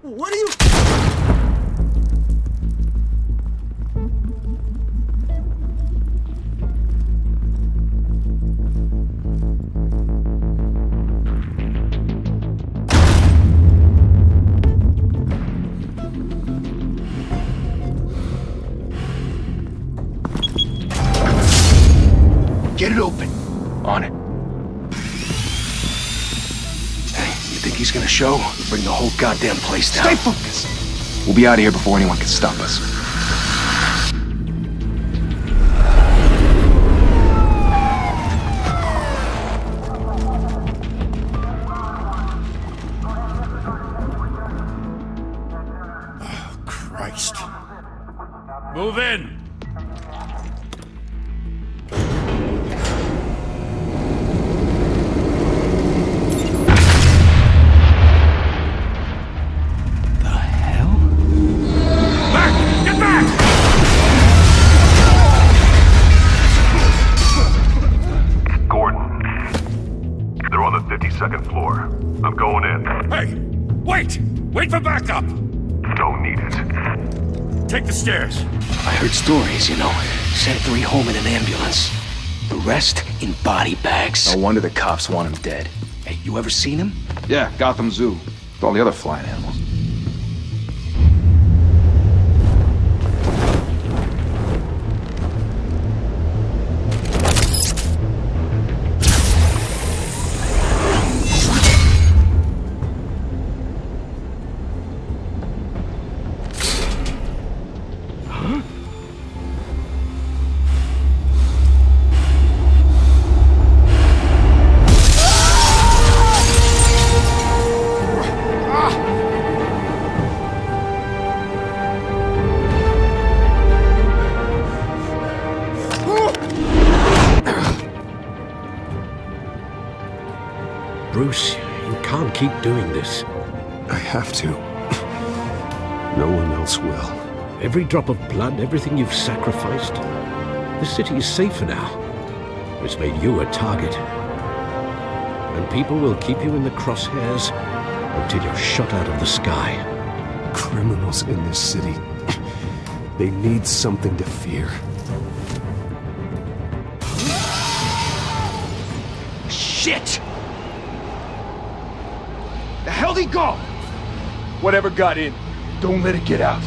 What are you... Get it open. On it. Hey, you think he's gonna show? Bring the whole goddamn place down. Stay focused. We'll be out of here before anyone can stop us. Oh, Christ. Move in! Second floor. I'm going in. Hey! Wait! Wait for backup! Don't need it. Take the stairs. I heard stories, you know. Sent 3 home in an ambulance. The rest in body bags. No wonder the cops want him dead. Hey, you ever seen him? Yeah, Gotham Zoo. With all the other flying animals. Bruce, you can't keep doing this. I have to. No one else will. Every drop of blood, everything you've sacrificed. The city is safer now. It's made you a target. And people will keep you in the crosshairs until you're shot out of the sky. Criminals in this city. They need something to fear. Shit! The hell'd he go? Whatever got in, don't let it get out.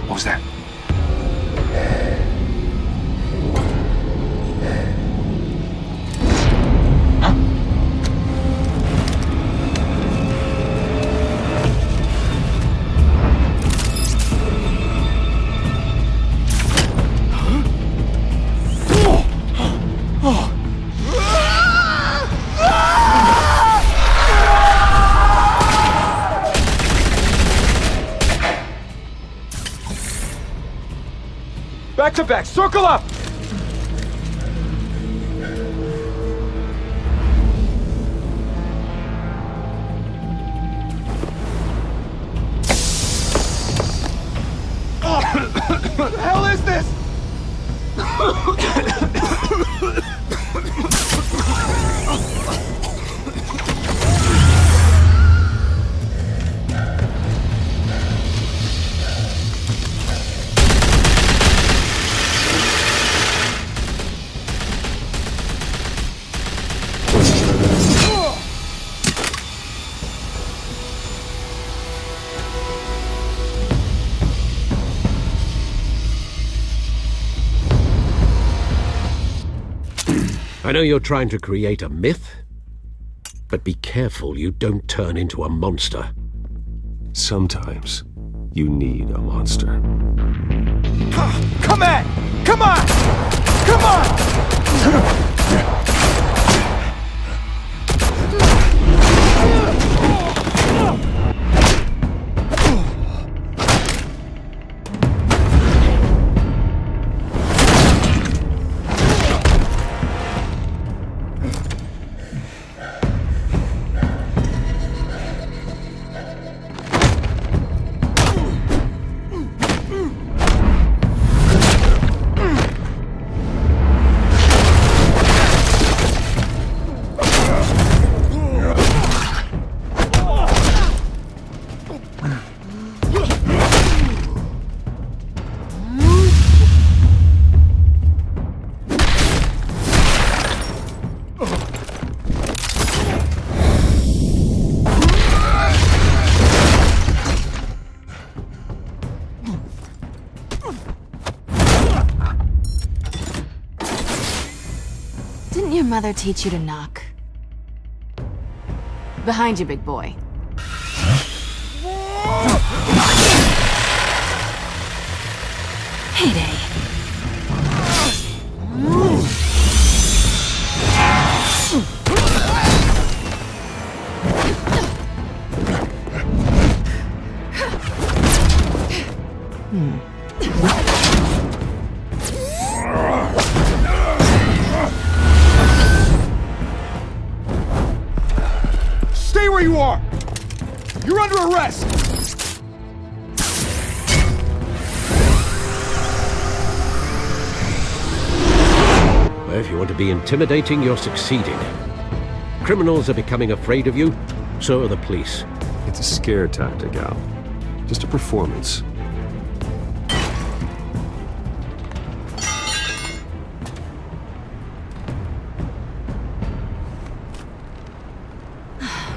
What was that? Back to back, circle up! What the hell is this? I know you're trying to create a myth, but be careful you don't turn into a monster. Sometimes you need a monster. Come on! Come on! Come on! your mother teach you to knock? Behind you, big boy. Heyday. Stay where you are! You're under arrest! Well, if you want to be intimidating, you're succeeding. Criminals are becoming afraid of you, so are the police. It's a scare tactic, Al. Just a performance.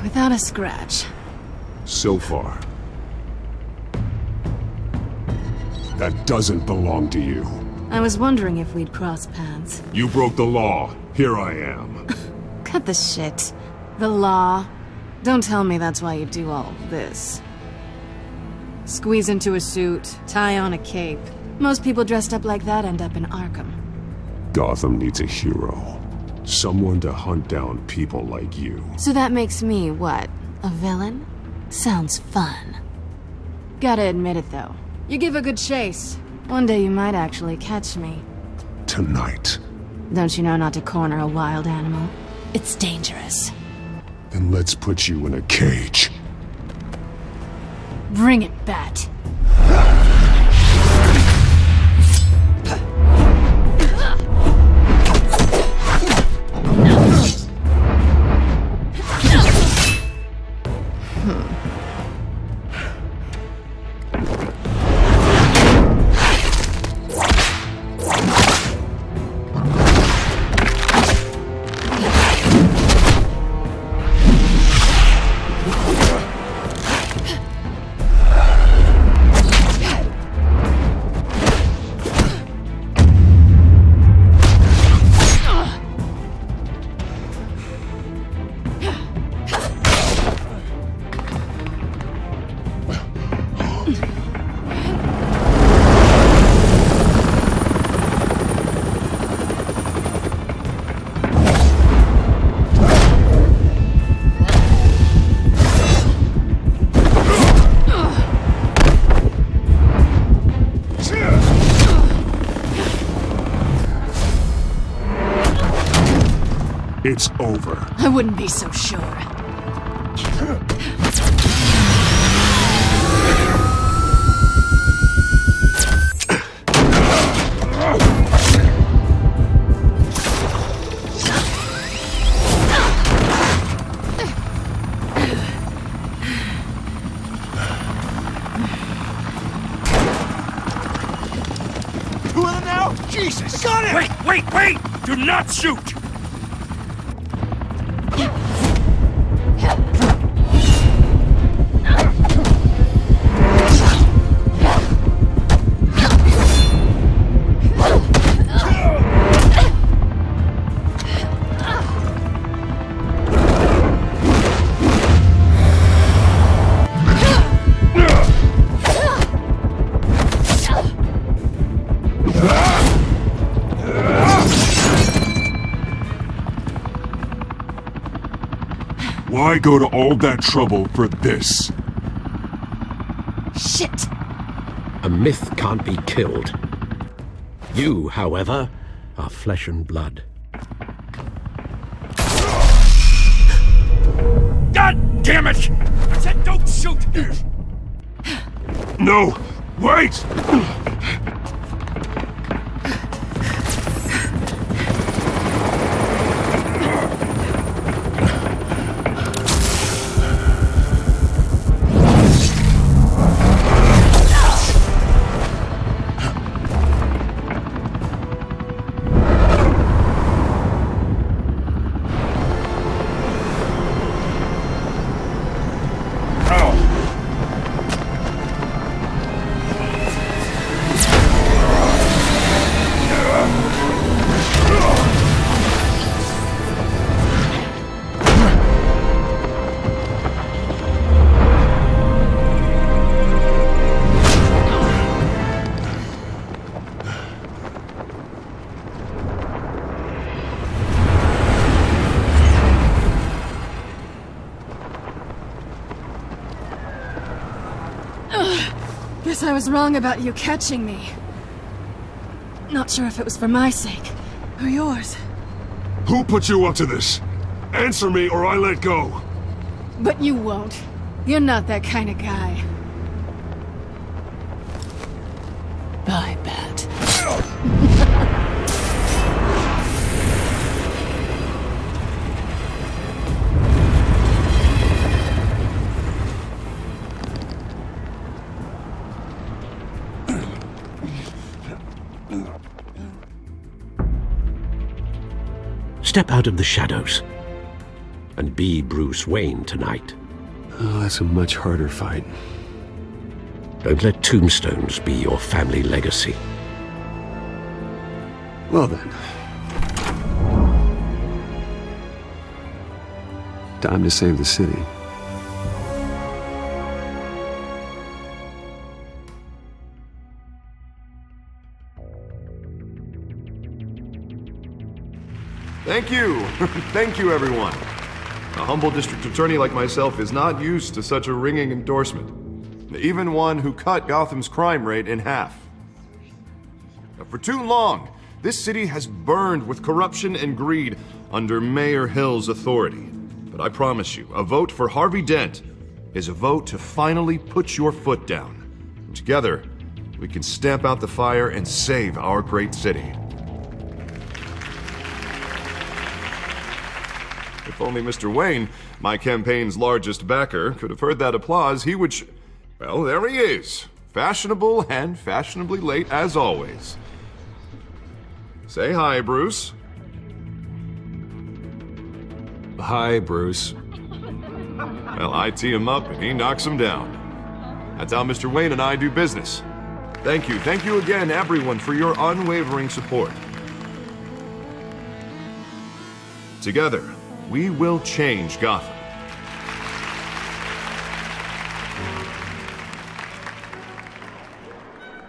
Without a scratch. So far. That doesn't belong to you. I was wondering if we'd cross paths. You broke the law. Here I am. Cut the shit. The law. Don't tell me that's why you do all this. Squeeze into a suit, tie on a cape. Most people dressed up like that end up in Arkham. Gotham needs a hero. Someone to hunt down people like you. So that makes me, what, a villain? Sounds fun. Gotta admit it, though. You give a good chase. One day you might actually catch me. Tonight. Don't you know not to corner a wild animal? It's dangerous. Then let's put you in a cage. Bring it, Bat. It's over. I wouldn't be so sure. Two of them now? Jesus! Got it! Wait! Do not shoot! Why go to all that trouble for this? Shit! A myth can't be killed. You, however, are flesh and blood. God damn it! I said don't shoot! No! Wait! guess I was wrong about you catching me. Not sure if it was for my sake, or yours. Who put you up to this? Answer me or I let go. But you won't. You're not that kind of guy. Bye, Bat. Step out of the shadows and be Bruce Wayne tonight. Oh, that's a much harder fight. Don't let tombstones be your family legacy. Well then. Time to save the city. Thank you. Thank you, everyone. A humble district attorney like myself is not used to such a ringing endorsement. Even one who cut Gotham's crime rate in half. For too long, this city has burned with corruption and greed under Mayor Hill's authority. But I promise you, a vote for Harvey Dent is a vote to finally put your foot down. Together, we can stamp out the fire and save our great city. If only Mr. Wayne, my campaign's largest backer, could have heard that applause, he would well, there he is. Fashionable and fashionably late as always. Say hi, Bruce. Hi, Bruce. Well, I tee him up and he knocks him down. That's how Mr. Wayne and I do business. Thank you again, everyone, for your unwavering support. Together, we will change Gotham.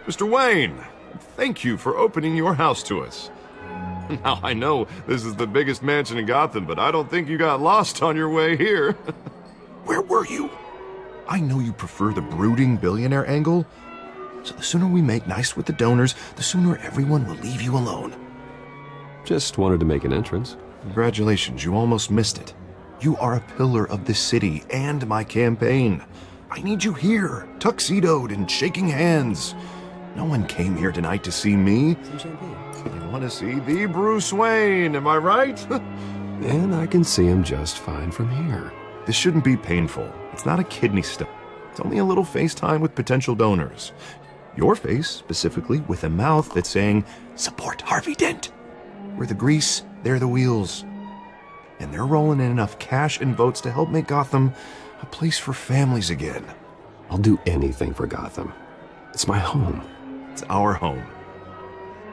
Mr. Wayne, thank you for opening your house to us. Now, I know this is the biggest mansion in Gotham, but I don't think you got lost on your way here. Where were you? I know you prefer the brooding billionaire angle, so the sooner we make nice with the donors, the sooner everyone will leave you alone. Just wanted to make an entrance. Congratulations, you almost missed it. You are a pillar of this city and my campaign. I need you here, tuxedoed and shaking hands. No one came here tonight to see me. They want to see the Bruce Wayne, am I right? And I can see him just fine from here. This shouldn't be painful. It's not a kidney stone. It's only a little FaceTime with potential donors. Your face, specifically, with a mouth that's saying, support Harvey Dent. We're the grease, they're the wheels. And they're rolling in enough cash and votes to help make Gotham a place for families again. I'll do anything for Gotham. It's my home. It's our home.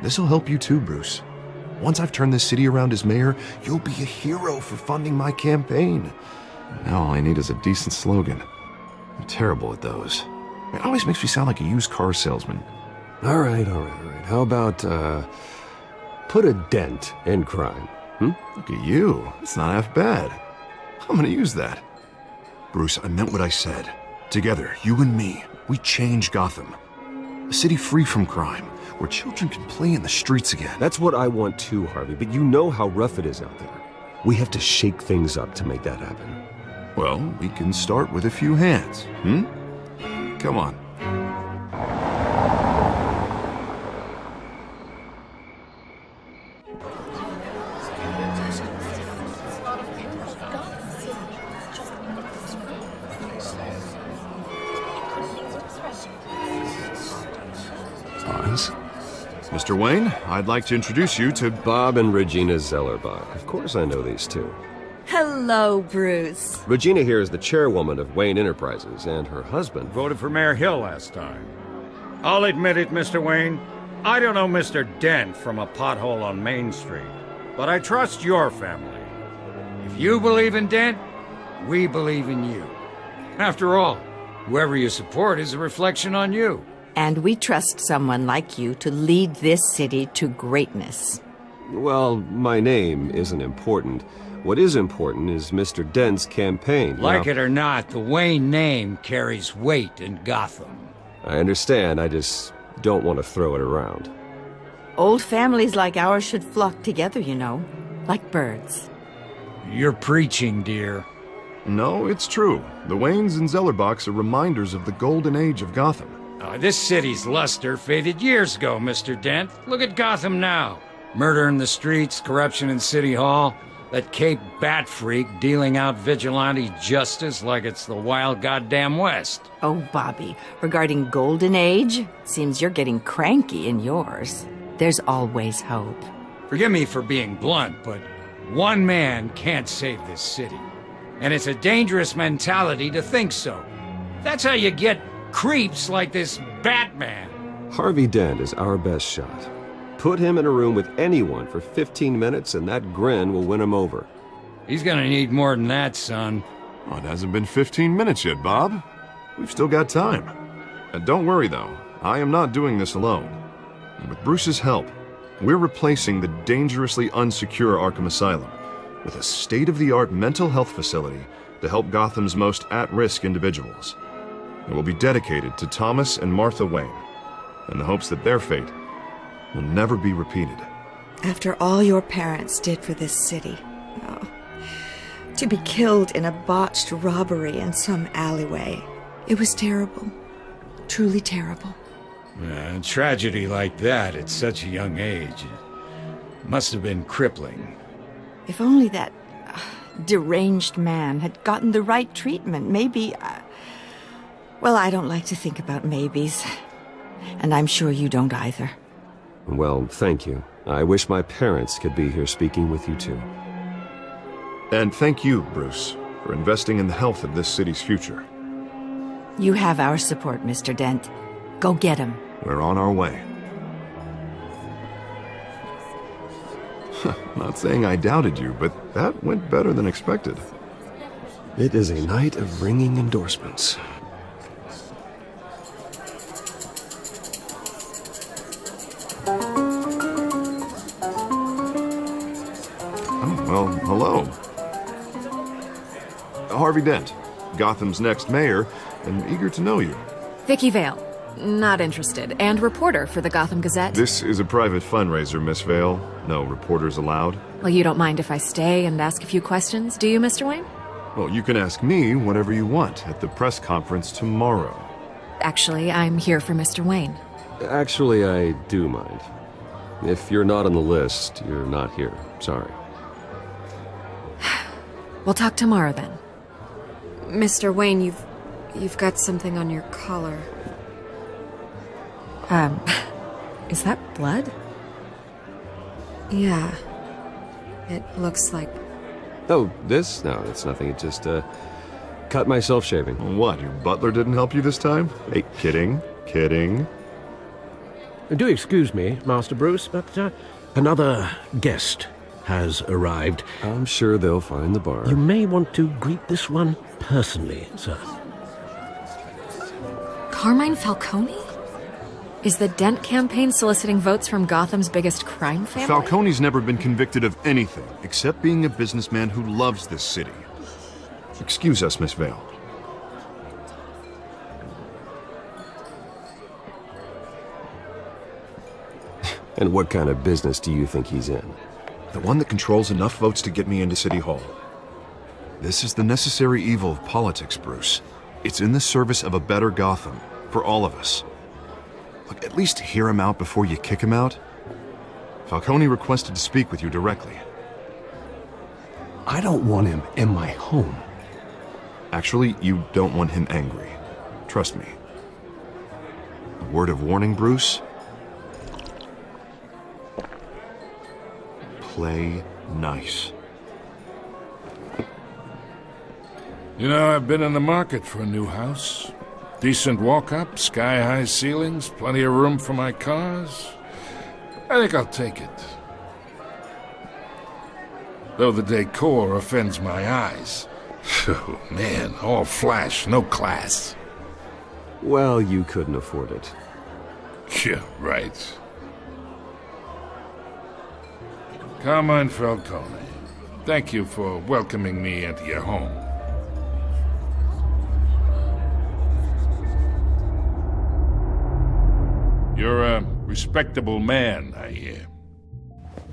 This'll help you too, Bruce. Once I've turned this city around as mayor, you'll be a hero for funding my campaign. Now all I need is a decent slogan. I'm terrible at those. It always makes me sound like a used car salesman. All right. How about, put a dent in crime? Look at you. It's not half bad. I'm gonna use that. Bruce, I meant what I said. Together, you and me, we change Gotham. A city free from crime, where children can play in the streets again. That's what I want too, Harvey, but you know how rough it is out there. We have to shake things up to make that happen. Well, we can start with a few hands, Come on. Mr. Wayne, I'd like to introduce you to Bob and Regina Zellerbach. Of course I know these two. Hello, Bruce. Regina here is the chairwoman of Wayne Enterprises, and her husband Voted for Mayor Hill last time. I'll admit it, Mr. Wayne. I don't know Mr. Dent from a pothole on Main Street, but I trust your family. If you believe in Dent, we believe in you. After all, whoever you support is a reflection on you. And we trust someone like you to lead this city to greatness. Well, my name isn't important. What is important is Mr. Dent's campaign. Like it or not, the Wayne name carries weight in Gotham. I understand, I just don't want to throw it around. Old families like ours should flock together, you know, like birds. You're preaching, dear. No, it's true. The Waynes and Zellerbachs are reminders of the golden age of Gotham. This city's luster faded years ago, Mr. Dent. Look at Gotham now. Murder in the streets, corruption in City Hall, that Cape Bat freak dealing out vigilante justice like it's the wild goddamn West. Oh, Bobby, regarding Golden Age, seems you're getting cranky in yours. There's always hope. Forgive me for being blunt, but one man can't save this city. And it's a dangerous mentality to think so. That's how you get creeps like this Batman. Harvey Dent is our best shot. Put him in a room with anyone for 15 minutes and that grin will win him over. He's gonna need more than that, son. Oh, it hasn't been 15 minutes yet, Bob. We've still got time. And don't worry, though. I am not doing this alone. And with Bruce's help, we're replacing the dangerously unsecure Arkham Asylum with a state-of-the-art mental health facility to help Gotham's most at-risk individuals. It will be dedicated to Thomas and Martha Wayne, in the hopes that their fate will never be repeated. After all your parents did for this city, oh, to be killed in a botched robbery in some alleyway, it was terrible. Truly terrible. A tragedy like that at such a young age must have been crippling. If only that deranged man had gotten the right treatment, maybe... well, I don't like to think about maybes. And I'm sure you don't either. Well, thank you. I wish my parents could be here speaking with you too. And thank you, Bruce, for investing in the health of this city's future. You have our support, Mr. Dent. Go get him. We're on our way. Not saying I doubted you, but that went better than expected. It is a night of ringing endorsements. Oh, well, hello. Harvey Dent, Gotham's next mayor, and eager to know you. Vicky Vale. Not interested. And reporter for the Gotham Gazette. This is a private fundraiser, Miss Vale. No reporters allowed. Well, you don't mind if I stay and ask a few questions, do you, Mr. Wayne? Well, you can ask me whatever you want at the press conference tomorrow. Actually, I'm here for Mr. Wayne. Actually, I do mind. If you're not on the list, you're not here. Sorry. We'll talk tomorrow then. Mr. Wayne, you've got something on your collar. Is that blood? Yeah. It looks like... Oh, this? No, it's nothing. It just, cut myself shaving. What, your butler didn't help you this time? Hey, kidding. Do excuse me, Master Bruce, but, another guest has arrived. I'm sure they'll find the bar. You may want to greet this one personally, sir. Carmine Falcone? Is the Dent campaign soliciting votes from Gotham's biggest crime family? Falcone's never been convicted of anything except being a businessman who loves this city. Excuse us, Miss Vale. And what kind of business do you think he's in? The one that controls enough votes to get me into City Hall. This is the necessary evil of politics, Bruce. It's in the service of a better Gotham, for all of us. Look, at least hear him out before you kick him out. Falcone requested to speak with you directly. I don't want him in my home. Actually, you don't want him angry. Trust me. A word of warning, Bruce? Play nice. You know, I've been in the market for a new house. Decent walk-up, sky-high ceilings, plenty of room for my cars. I think I'll take it. Though the decor offends my eyes. Oh, man, all flash, no class. Well, you couldn't afford it. Yeah, right. Carmine Falcone, thank you for welcoming me into your home. You're a respectable man, I hear.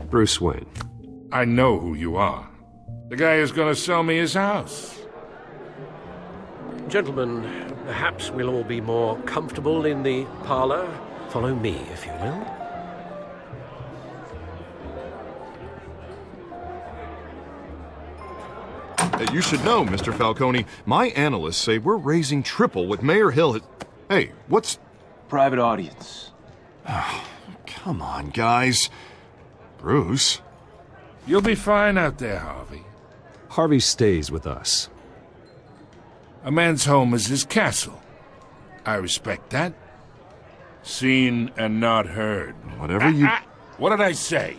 Bruce Wayne. I know who you are. The guy who's going to sell me his house. Gentlemen, perhaps we'll all be more comfortable in the parlor. Follow me, if you will. You should know, Mr. Falcone, my analysts say we're raising triple what Mayor Hill has... Hey, what's... Private audience. Come on, guys. Bruce? You'll be fine out there, Harvey. Harvey stays with us. A man's home is his castle. I respect that. Seen and not heard. Whatever you... What did I say?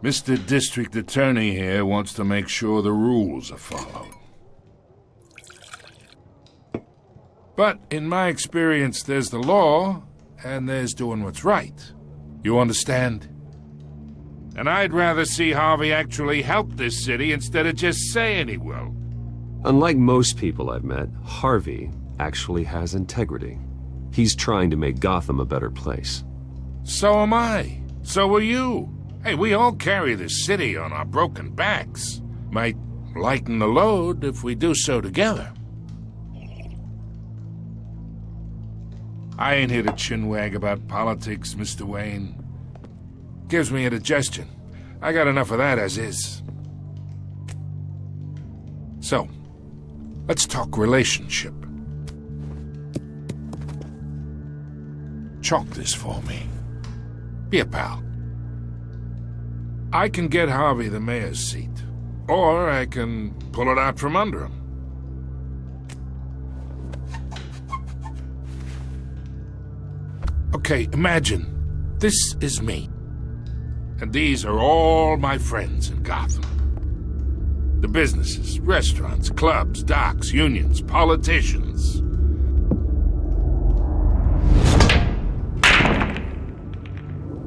Mr. District Attorney here wants to make sure the rules are followed. But in my experience, there's the law, and there's doing what's right. You understand? And I'd rather see Harvey actually help this city instead of just saying he will. Unlike most people I've met, Harvey actually has integrity. He's trying to make Gotham a better place. So am I. So are you. Hey, we all carry this city on our broken backs. Might lighten the load if we do so together. I ain't here to chinwag about politics, Mr. Wayne. Gives me indigestion. I got enough of that as is. So, let's talk relationship. Chalk this for me. Be a pal. I can get Harvey the mayor's seat, or I can pull it out from under him. Okay, imagine this is me, and these are all my friends in Gotham. The businesses, restaurants, clubs, docks, unions, politicians.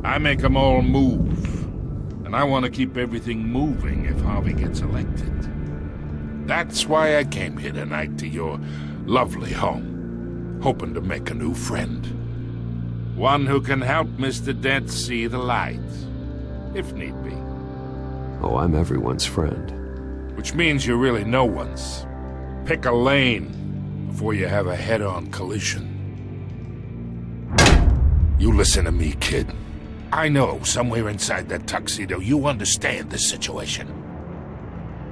I make them all move. And I want to keep everything moving if Harvey gets elected. That's why I came here tonight to your lovely home, hoping to make a new friend. One who can help Mr. Dent see the light, if need be. Oh, I'm everyone's friend. Which means you're really no one's. Pick a lane before you have a head-on collision. You listen to me, kid. I know, somewhere inside that tuxedo, you understand this situation.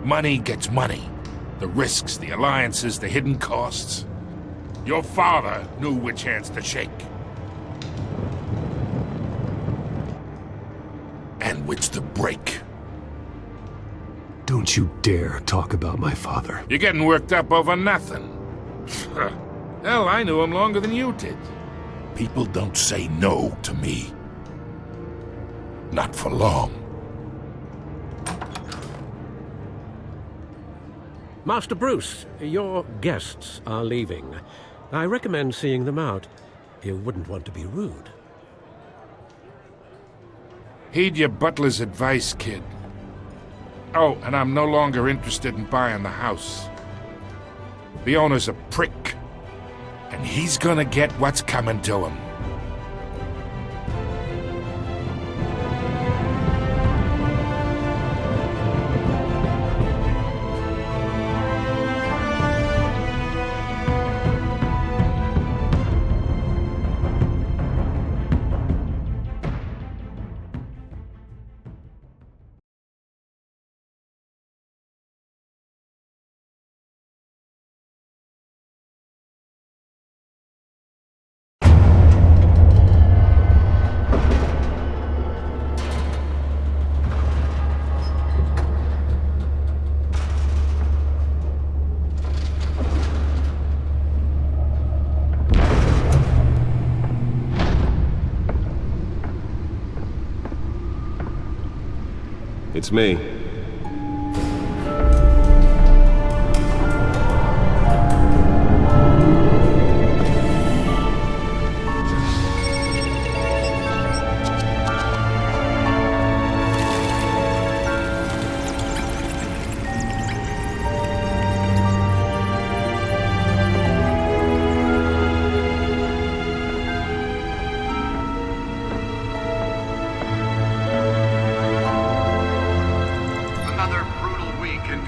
Money gets money. The risks, the alliances, the hidden costs. Your father knew which hands to shake. And which to break. Don't you dare talk about my father. You're getting worked up over nothing. Hell, I knew him longer than you did. People don't say no to me. Not for long. Master Bruce, your guests are leaving. I recommend seeing them out. You wouldn't want to be rude. Heed your butler's advice, kid. Oh, and I'm no longer interested in buying the house. The owner's a prick, and he's gonna get what's coming to him. It's me.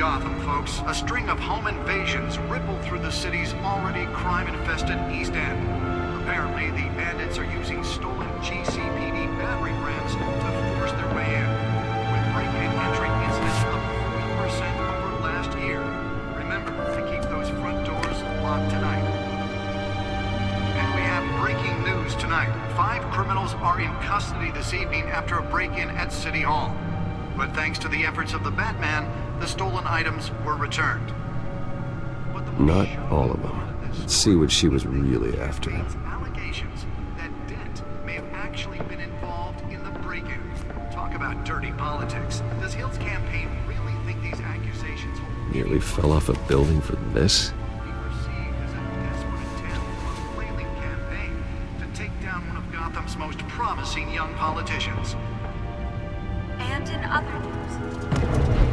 Gotham, folks. A string of home invasions rippled through the city's already crime-infested East End. Apparently, the bandits are using stolen GCPD battering rams to force their way in, with break-in entry incidents up 40% over last year. Remember to keep those front doors locked tonight. And we have breaking news tonight. 5 criminals are in custody this evening after a break-in at City Hall. But thanks to the efforts of the Batman, the stolen items were returned. Not all of them. Let's see what she was really after. Allegations that Dent may have actually been involved in the break-in. Talk about dirty politics. Does Hill's campaign really think these accusations Nearly fell off a building for this? be perceived as a desperate attempt on a flailing campaign to take down one of Gotham's most promising young politicians? And in other news,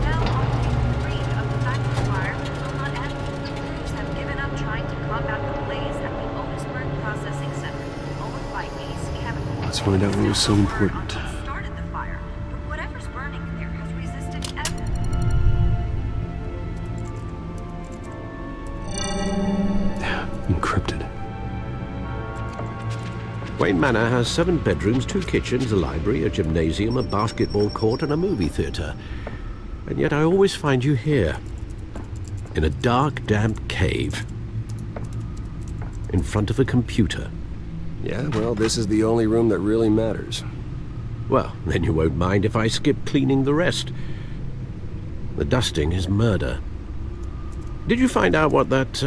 now only 3 of the factory fires will not end. Crews have given up trying to combat the blaze at the Otisburg Processing Center, owned by Ace Chemical. Let's find out what was so important. Started the fire, but whatever's burning there has resisted Encrypted. Wayne Manor has 7 bedrooms, 2 kitchens, a library, a gymnasium, a basketball court, and a movie theatre. And yet I always find you here, in a dark, damp cave, in front of a computer. Yeah, well, this is the only room that really matters. Well, then you won't mind if I skip cleaning the rest. The dusting is murder. Did you find out what that,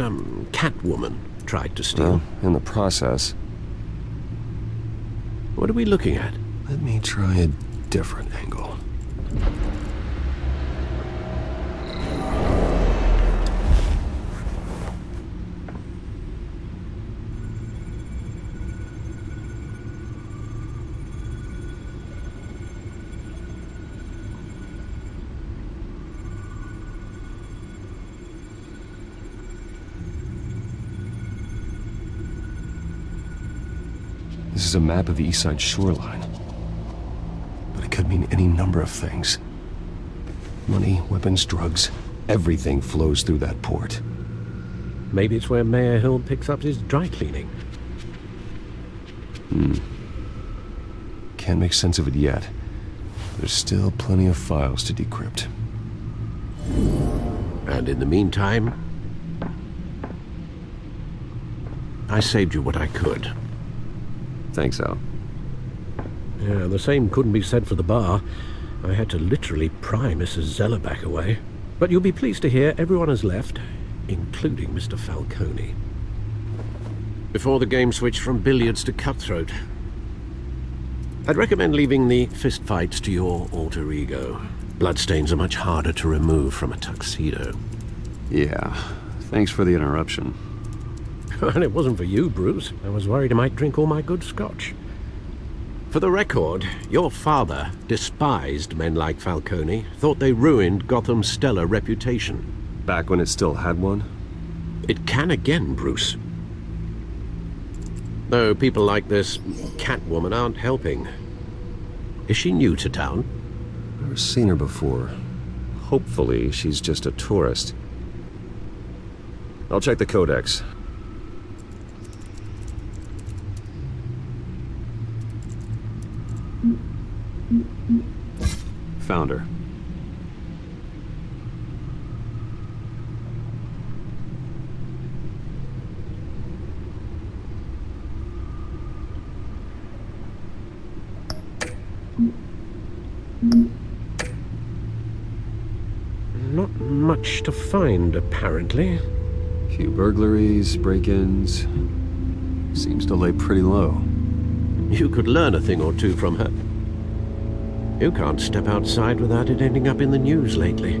cat woman tried to steal? Well, in the process. What are we looking at? Let me try a different angle. This is a map of the east side shoreline. But it could mean any number of things. Money, weapons, drugs, everything flows through that port. Maybe it's where Mayor Hill picks up his dry cleaning. Can't make sense of it yet. There's still plenty of files to decrypt. And in the meantime, I saved you what I could. Thanks, Al. Yeah, the same couldn't be said for the bar. I had to literally pry Mrs. Zellerback away. But you'll be pleased to hear everyone has left, including Mr. Falcone. Before the game switched from billiards to cutthroat. I'd recommend leaving the fistfights to your alter ego. Bloodstains are much harder to remove from a tuxedo. Yeah, thanks for the interruption. And it wasn't for you, Bruce. I was worried I might drink all my good scotch. For the record, your father despised men like Falcone, thought they ruined Gotham's stellar reputation. Back when it still had one? It can again, Bruce. Though people like this Catwoman aren't helping. Is she new to town? Never seen her before. Hopefully she's just a tourist. I'll check the codex. Found her. Not much to find, apparently. Few burglaries, break-ins. Seems to lay pretty low. You could learn a thing or two from her. You can't step outside without it ending up in the news lately.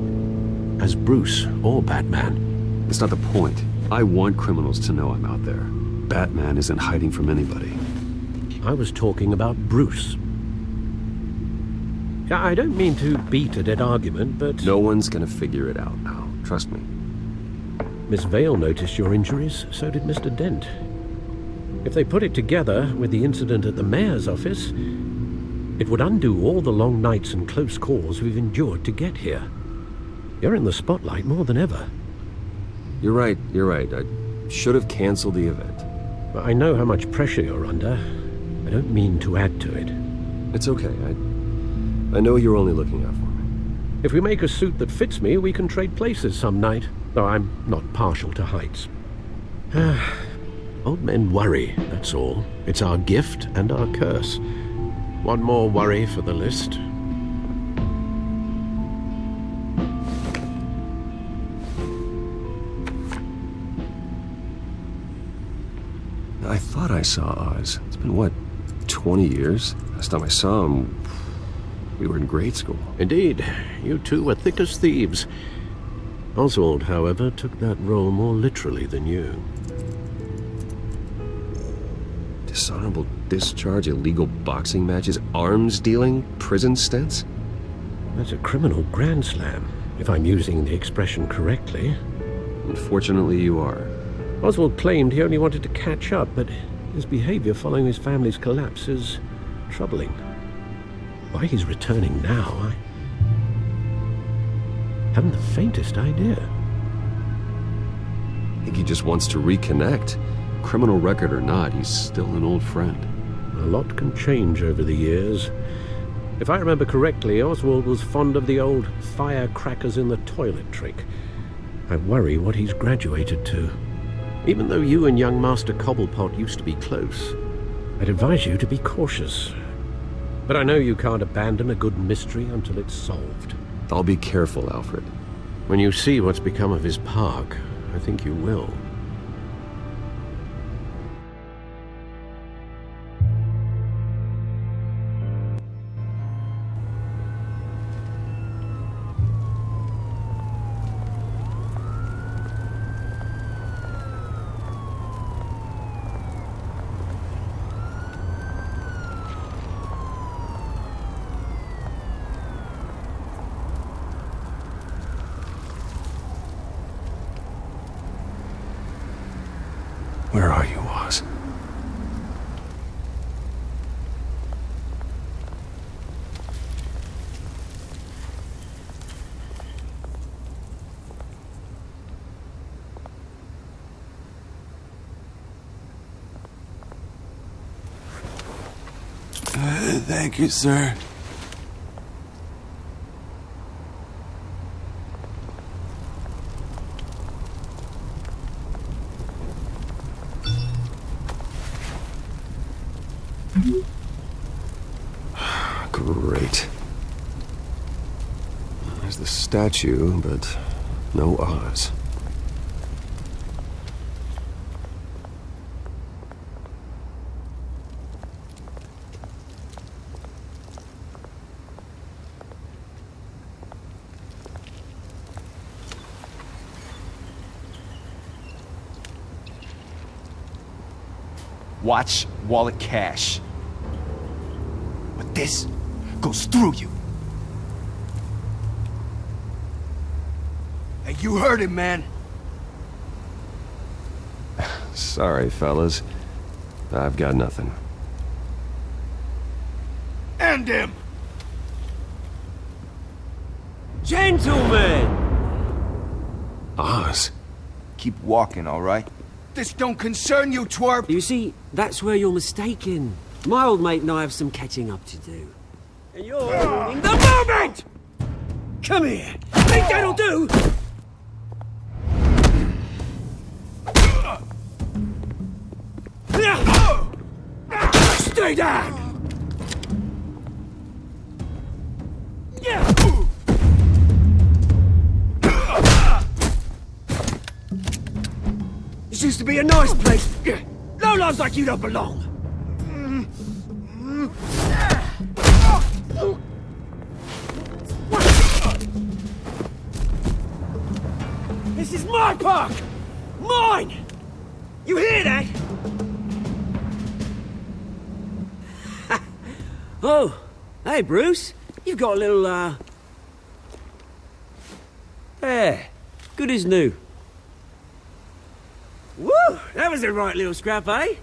As Bruce or Batman. That's not the point. I want criminals to know I'm out there. Batman isn't hiding from anybody. I was talking about Bruce. I don't mean to beat a dead argument, but... No one's gonna figure it out now. Trust me. Miss Vale noticed your injuries, so did Mr. Dent. If they put it together with the incident at the mayor's office, it would undo all the long nights and close calls we've endured to get here. You're in the spotlight more than ever. You're right. I should have canceled the event. But I know how much pressure you're under. I don't mean to add to it. It's okay. I know you're only looking out for me. If we make a suit that fits me, we can trade places some night. Though I'm not partial to heights. Old men worry, that's all. It's our gift and our curse. One more worry for the list. I thought I saw Oz. It's been, what, 20 years? Last time I saw him, we were in grade school. Indeed. You two were thick as thieves. Oswald, however, took that role more literally than you. Dishonorable discharge, illegal boxing matches, arms dealing, prison stints? That's a criminal grand slam, if I'm using the expression correctly. Unfortunately, you are. Oswald claimed he only wanted to catch up, but his behavior following his family's collapse is troubling. Why he's returning now, I haven't the faintest idea. I think he just wants to reconnect. Criminal record or not, he's still an old friend. A lot can change over the years. If I remember correctly, Oswald was fond of the old firecrackers in the toilet trick. I worry what he's graduated to. Even though you and young Master Cobblepot used to be close, I'd advise you to be cautious. But I know you can't abandon a good mystery until it's solved. I'll be careful, Alfred. When you see what's become of his park, I think you will. Where are you, Oz? Thank you, sir. Great. There's the statue, but no Oz. Watch wallet cash. But this goes through you. Hey, you heard him, man. Sorry, fellas. I've got nothing. End him! Gentlemen! Oz. Keep walking, all right? This don't concern you, twerp! You see, that's where you're mistaken. My old mate and I have some catching up to do. And you're ruining the moment! Come here! Think that'll do? Stay down! This used to be a nice place. Lowlifes like you don't belong. This is my park! Mine! You hear that? Oh, hey Bruce. You've got a little, There. Good as new. Woo! That was a right little scrap, eh?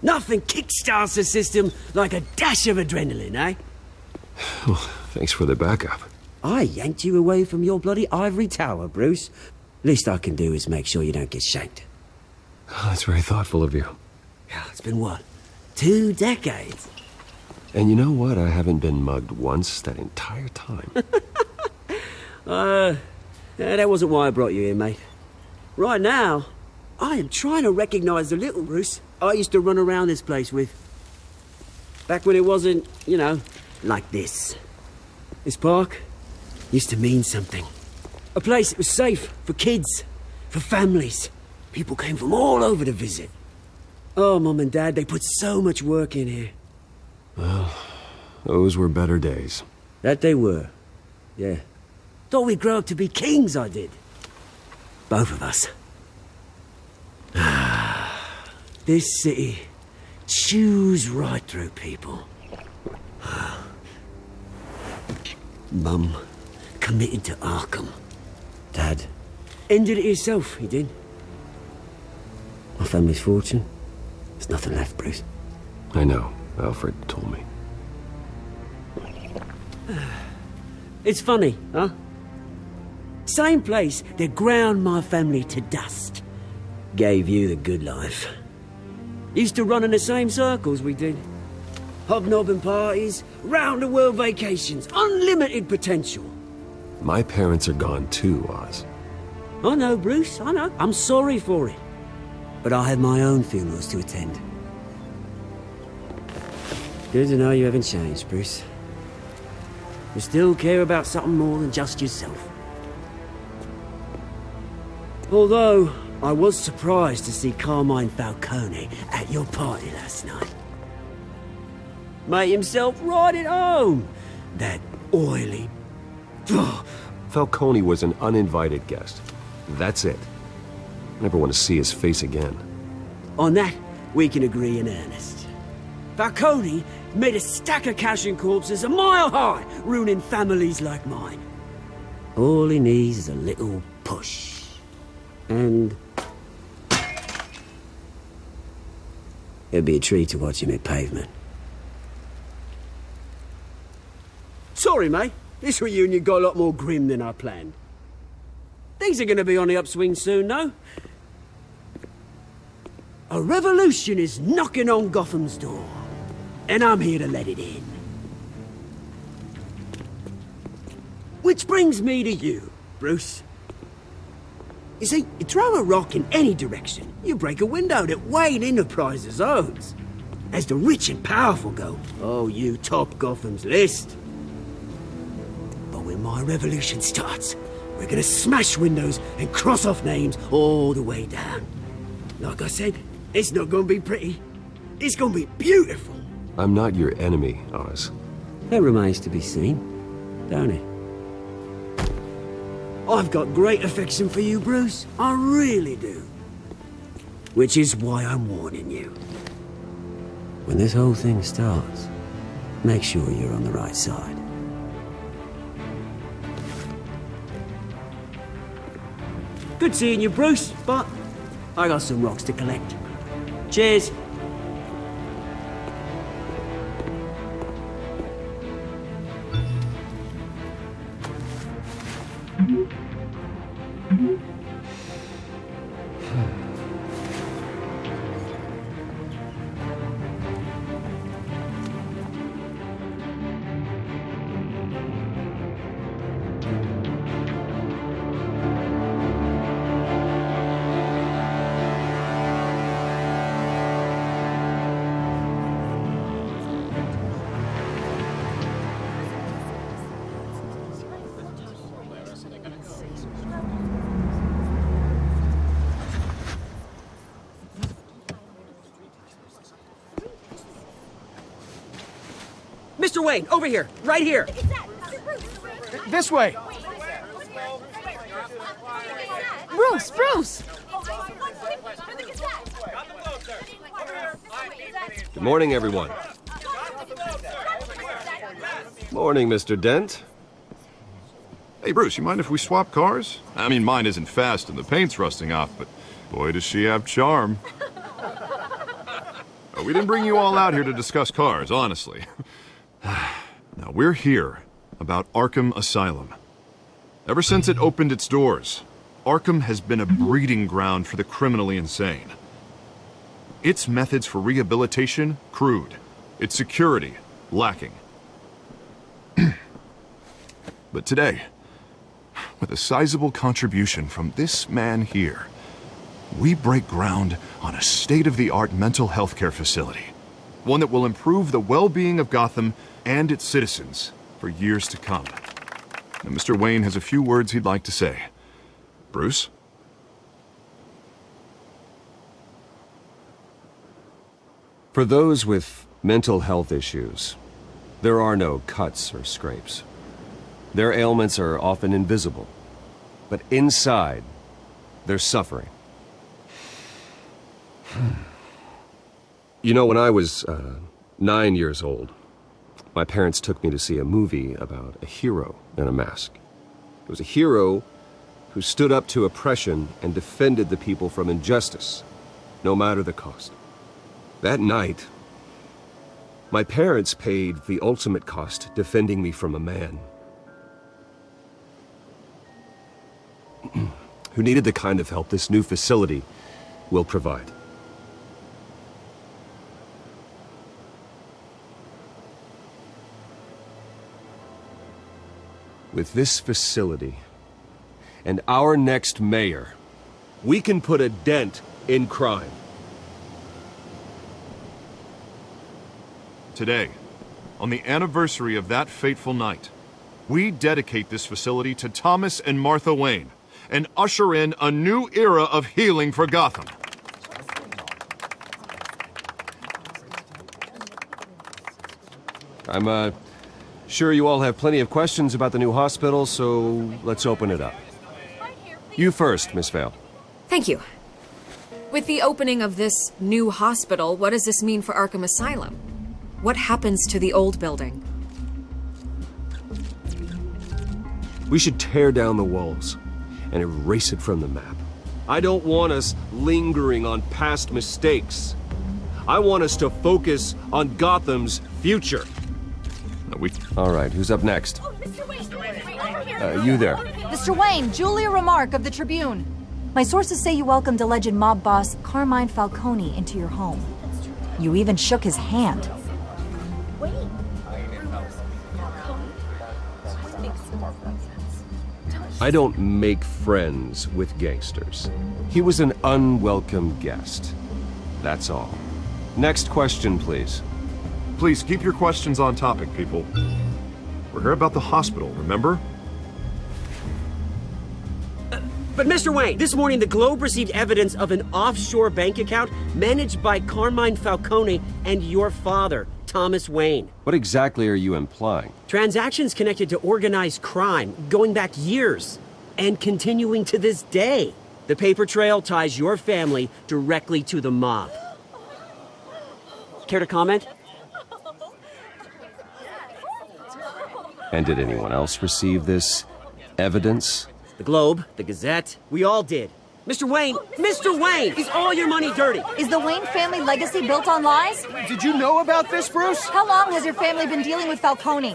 Nothing kickstarts the system like a dash of adrenaline, eh? Well, thanks for the backup. I yanked you away from your bloody ivory tower, Bruce. Least I can do is make sure you don't get shanked. Oh, that's very thoughtful of you. Yeah, it's been what? 2 decades? And you know what? I haven't been mugged once that entire time. That wasn't why I brought you here, mate. Right now, I am trying to recognize the little Bruce I used to run around this place with. Back when it wasn't, you know, like this. This park used to mean something. A place that was safe for kids, for families. People came from all over to visit. Oh, Mum and Dad, they put so much work in here. Well, those were better days. That they were. Yeah. Thought we'd grow up to be kings, I did. Both of us. This city chews right through people. Mum committed to Arkham. Dad ended it himself, he did. My family's fortune. There's nothing left, Bruce. I know. Alfred told me. It's funny, huh? Same place that ground my family to dust. Gave you the good life. Used to run in the same circles we did. Hobnobbing parties, round-the-world vacations, unlimited potential. My parents are gone too, Oz. I know, Bruce, I know. I'm sorry for it. But I have my own funerals to attend. Good to know you haven't changed, Bruce. You still care about something more than just yourself. Although, I was surprised to see Carmine Falcone at your party last night. Made himself right at home. That oily... Falcone was an uninvited guest. That's it. I never want to see his face again. On that, we can agree in earnest. Falcone made a stack of cash and corpses a mile high, ruining families like mine. All he needs is a little push. And... it'd be a treat to watch him hit pavement. Sorry, mate. This reunion got a lot more grim than I planned. Things are gonna be on the upswing soon, though. A revolution is knocking on Gotham's door. And I'm here to let it in. Which brings me to you, Bruce. You see, you throw a rock in any direction, you break a window that Wayne Enterprises owns. As the rich and powerful go, oh, you top Gotham's list. But when my revolution starts, we're gonna smash windows and cross off names all the way down. Like I said, it's not gonna be pretty. It's gonna be beautiful. I'm not your enemy, Oz. That remains to be seen, don't it? I've got great affection for you, Bruce. I really do. Which is why I'm warning you. When this whole thing starts, make sure you're on the right side. Good seeing you, Bruce, but I got some rocks to collect. Cheers. Mr. Wayne, over here, right here. This way. Bruce, Bruce! Good morning, everyone. Morning, Mr. Dent. Hey, Bruce, you mind if we swap cars? I mean, mine isn't fast and the paint's rusting off, but boy, does she have charm. We didn't bring you all out here to discuss cars, honestly. Now, we're here about Arkham Asylum. Ever since it opened its doors, Arkham has been a breeding ground for the criminally insane. Its methods for rehabilitation, crude. Its security, lacking. But today, with a sizable contribution from this man here, we break ground on a state-of-the-art mental health care facility. One that will improve the well-being of Gotham and its citizens for years to come. Now, Mr. Wayne has a few words he'd like to say. Bruce? For those with mental health issues, there are no cuts or scrapes. Their ailments are often invisible, but inside, they're suffering. You know, when I was 9 years old, my parents took me to see a movie about a hero in a mask. It was a hero who stood up to oppression and defended the people from injustice, no matter the cost. That night, my parents paid the ultimate cost defending me from a man who needed the kind of help this new facility will provide. With this facility and our next mayor, we can put a dent in crime. Today, on the anniversary of that fateful night, we dedicate this facility to Thomas and Martha Wayne and usher in a new era of healing for Gotham. I'm sure you all have plenty of questions about the new hospital, so let's open it up. You first, Miss Vale. Thank you. With the opening of this new hospital, what does this mean for Arkham Asylum? What happens to the old building? We should tear down the walls and erase it from the map. I don't want us lingering on past mistakes. I want us to focus on Gotham's future. All right, who's up next? You there. Mr. Wayne, Julia Remark of the Tribune. My sources say you welcomed alleged mob boss Carmine Falcone into your home. You even shook his hand. I don't make friends with gangsters. He was an unwelcome guest. That's all. Next question, please. Please keep your questions on topic, people. We're here about the hospital, remember? But Mr. Wayne, this morning the Globe received evidence of an offshore bank account managed by Carmine Falcone and your father, Thomas Wayne. What exactly are you implying? Transactions connected to organized crime, going back years, and continuing to this day. The paper trail ties your family directly to the mob. Care to comment? And did anyone else receive this evidence? The Globe, the Gazette, we all did. Mr. Wayne, is all your money dirty? Is the Wayne family legacy built on lies? Did you know about this, Bruce? How long has your family been dealing with Falcone?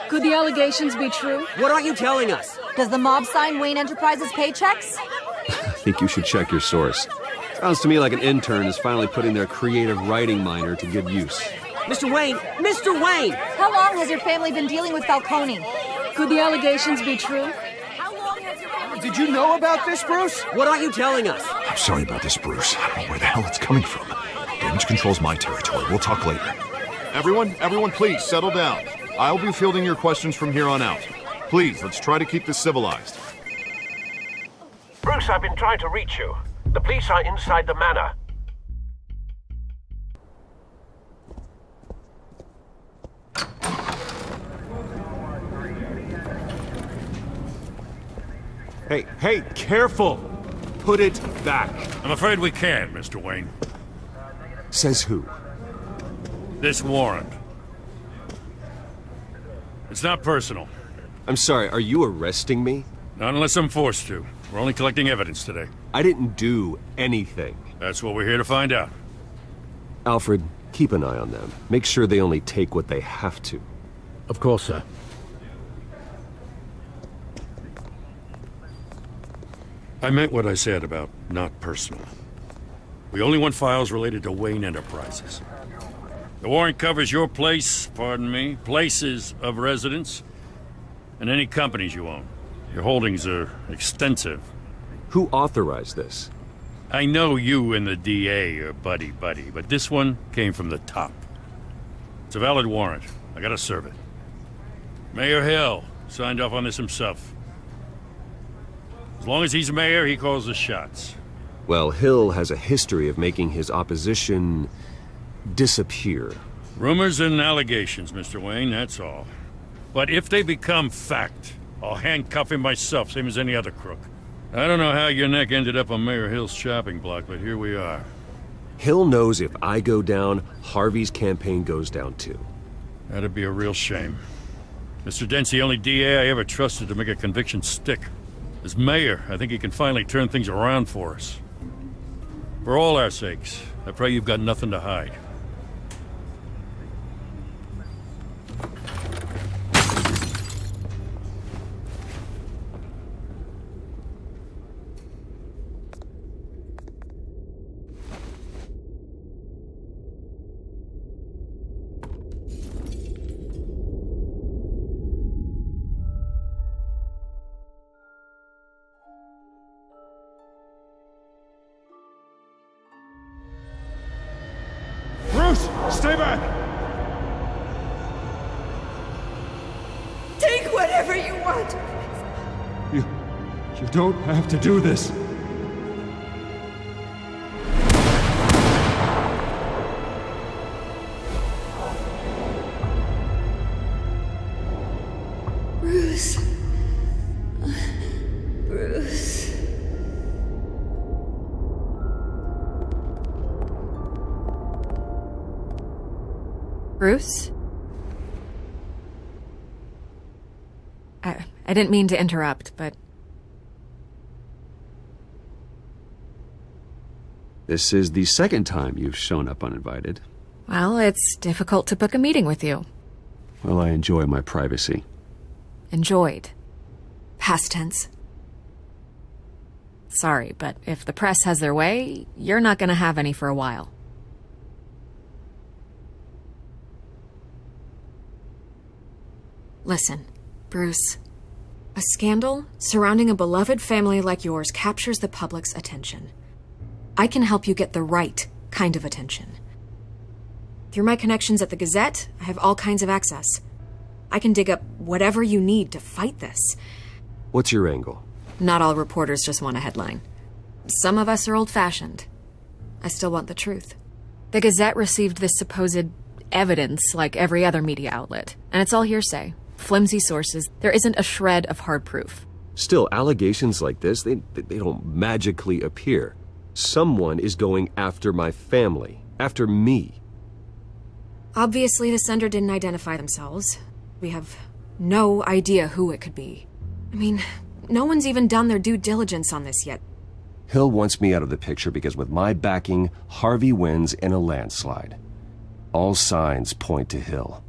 Could the allegations be true? What aren't you telling us? Does the mob sign Wayne Enterprises paychecks? I think you should check your source. Sounds to me like an intern is finally putting their creative writing minor to good use. Mr. Wayne! How long has your family been dealing with Falcone? Could the allegations be true? Did you know about this, Bruce? What aren't you telling us? I'm sorry about this, Bruce. I don't know where the hell it's coming from. Damage control's my territory. We'll talk later. Everyone, please settle down. I'll be fielding your questions from here on out. Please, let's try to keep this civilized. Bruce, I've been trying to reach you. The police are inside the manor. Hey, careful! Put it back. I'm afraid we can't, Mr. Wayne. Says who? This warrant. It's not personal. I'm sorry, are you arresting me? Not unless I'm forced to. We're only collecting evidence today. I didn't do anything. That's what we're here to find out. Alfred, keep an eye on them. Make sure they only take what they have to. Of course, sir. I meant what I said about not personal. We only want files related to Wayne Enterprises. The warrant covers your place, pardon me, places of residence, and any companies you own. Your holdings are extensive. Who authorized this? I know you and the DA are buddy-buddy, but this one came from the top. It's a valid warrant. I gotta serve it. Mayor Hill signed off on this himself. As long as he's mayor, he calls the shots. Well, Hill has a history of making his opposition disappear. Rumors and allegations, Mr. Wayne, that's all. But if they become fact, I'll handcuff him myself, same as any other crook. I don't know how your neck ended up on Mayor Hill's chopping block, but here we are. Hill knows if I go down, Harvey's campaign goes down too. That'd be a real shame. Mr. Dent's the only DA I ever trusted to make a conviction stick. As mayor, I think he can finally turn things around for us. For all our sakes, I pray you've got nothing to hide. Stay back! Take whatever you want! You don't have to do this. Bruce. Bruce. Bruce? I didn't mean to interrupt, but... This is the second time you've shown up uninvited. Well, it's difficult to book a meeting with you. Well, I enjoy my privacy. Enjoyed. Past tense. Sorry, but if the press has their way, you're not gonna have any for a while. Listen, Bruce. A scandal surrounding a beloved family like yours captures the public's attention. I can help you get the right kind of attention. Through my connections at the Gazette, I have all kinds of access. I can dig up whatever you need to fight this. What's your angle? Not all reporters just want a headline. Some of us are old-fashioned. I still want the truth. The Gazette received this supposed evidence like every other media outlet, and it's all hearsay. Flimsy sources. There isn't a shred of hard proof. Still, allegations like this, they don't magically appear. Someone is going after my family, after me. Obviously, the sender didn't identify themselves. We have no idea who it could be. I mean, no one's even done their due diligence on this yet. Hill wants me out of the picture because with my backing, Harvey wins in a landslide. All signs point to Hill.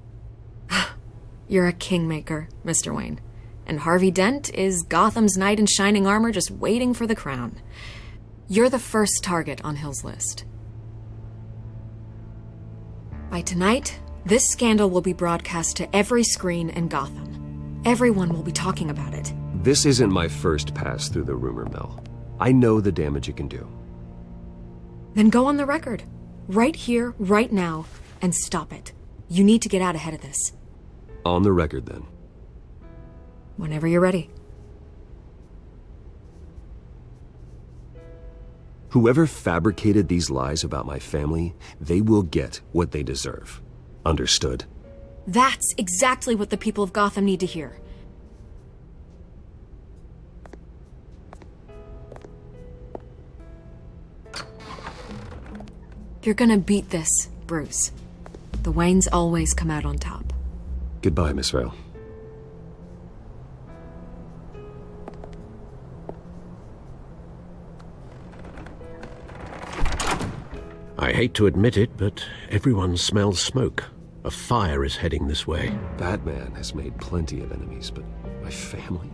You're a kingmaker, Mr. Wayne. And Harvey Dent is Gotham's knight in shining armor just waiting for the crown. You're the first target on Hill's list. By tonight, this scandal will be broadcast to every screen in Gotham. Everyone will be talking about it. This isn't my first pass through the rumor mill. I know the damage it can do. Then go on the record. Right here, right now, and stop it. You need to get out ahead of this. On the record, then. Whenever you're ready. Whoever fabricated these lies about my family, they will get what they deserve. Understood? That's exactly what the people of Gotham need to hear. You're gonna beat this, Bruce. The Waynes always come out on top. Goodbye, Miss Vale. I hate to admit it, but everyone smells smoke. A fire is heading this way. Batman has made plenty of enemies, but my family?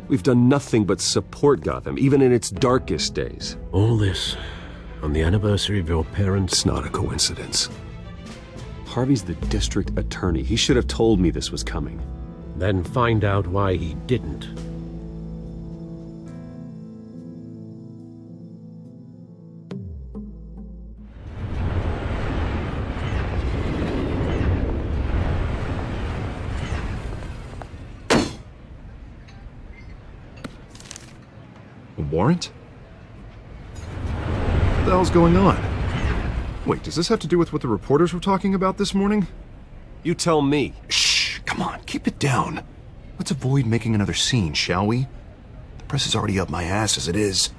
We've done nothing but support Gotham, even in its darkest days. All this on the anniversary of your parents'... It's not a coincidence. Harvey's the district attorney. He should have told me this was coming. Then find out why he didn't. A warrant? What the hell's going on? Wait, does this have to do with what the reporters were talking about this morning? You tell me. Shh, come on, keep it down. Let's avoid making another scene, shall we? The press is already up my ass as it is.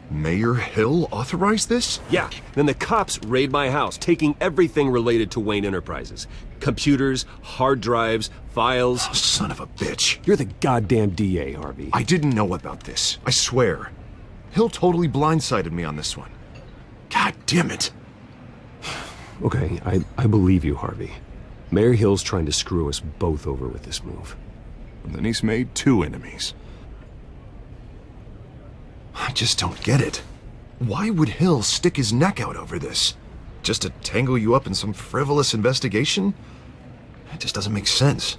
Mayor Hill authorized this? Yeah, then the cops raid my house, taking everything related to Wayne Enterprises. Computers, hard drives, files. Oh, son of a bitch. You're the goddamn DA, Harvey. I didn't know about this, I swear. Hill totally blindsided me on this one. God damn it. Okay, I believe you, Harvey. Mayor Hill's trying to screw us both over with this move. And then he's made 2 enemies. I just don't get it. Why would Hill stick his neck out over this? Just to tangle you up in some frivolous investigation? It just doesn't make sense.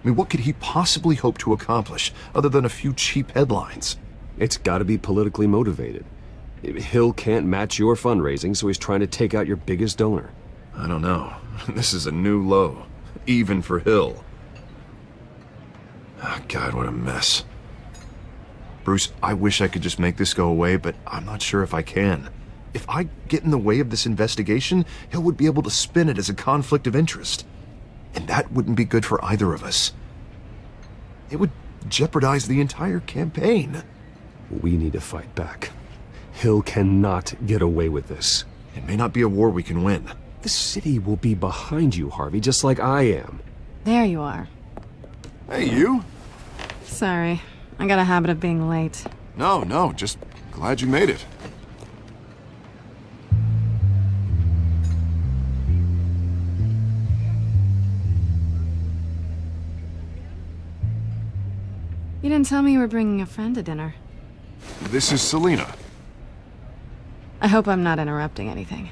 I mean, what could he possibly hope to accomplish other than a few cheap headlines? It's gotta be politically motivated. Hill can't match your fundraising, so he's trying to take out your biggest donor. I don't know. This is a new low. Even for Hill. Oh, God, what a mess. Bruce, I wish I could just make this go away, but I'm not sure if I can. If I get in the way of this investigation, Hill would be able to spin it as a conflict of interest. And that wouldn't be good for either of us. It would jeopardize the entire campaign. We need to fight back. Hill cannot get away with this. It may not be a war we can win. The city will be behind you, Harvey, just like I am. There you are. Hey, you? Sorry. I got a habit of being late. No, just glad you made it. You didn't tell me you were bringing a friend to dinner. This is Selina. I hope I'm not interrupting anything.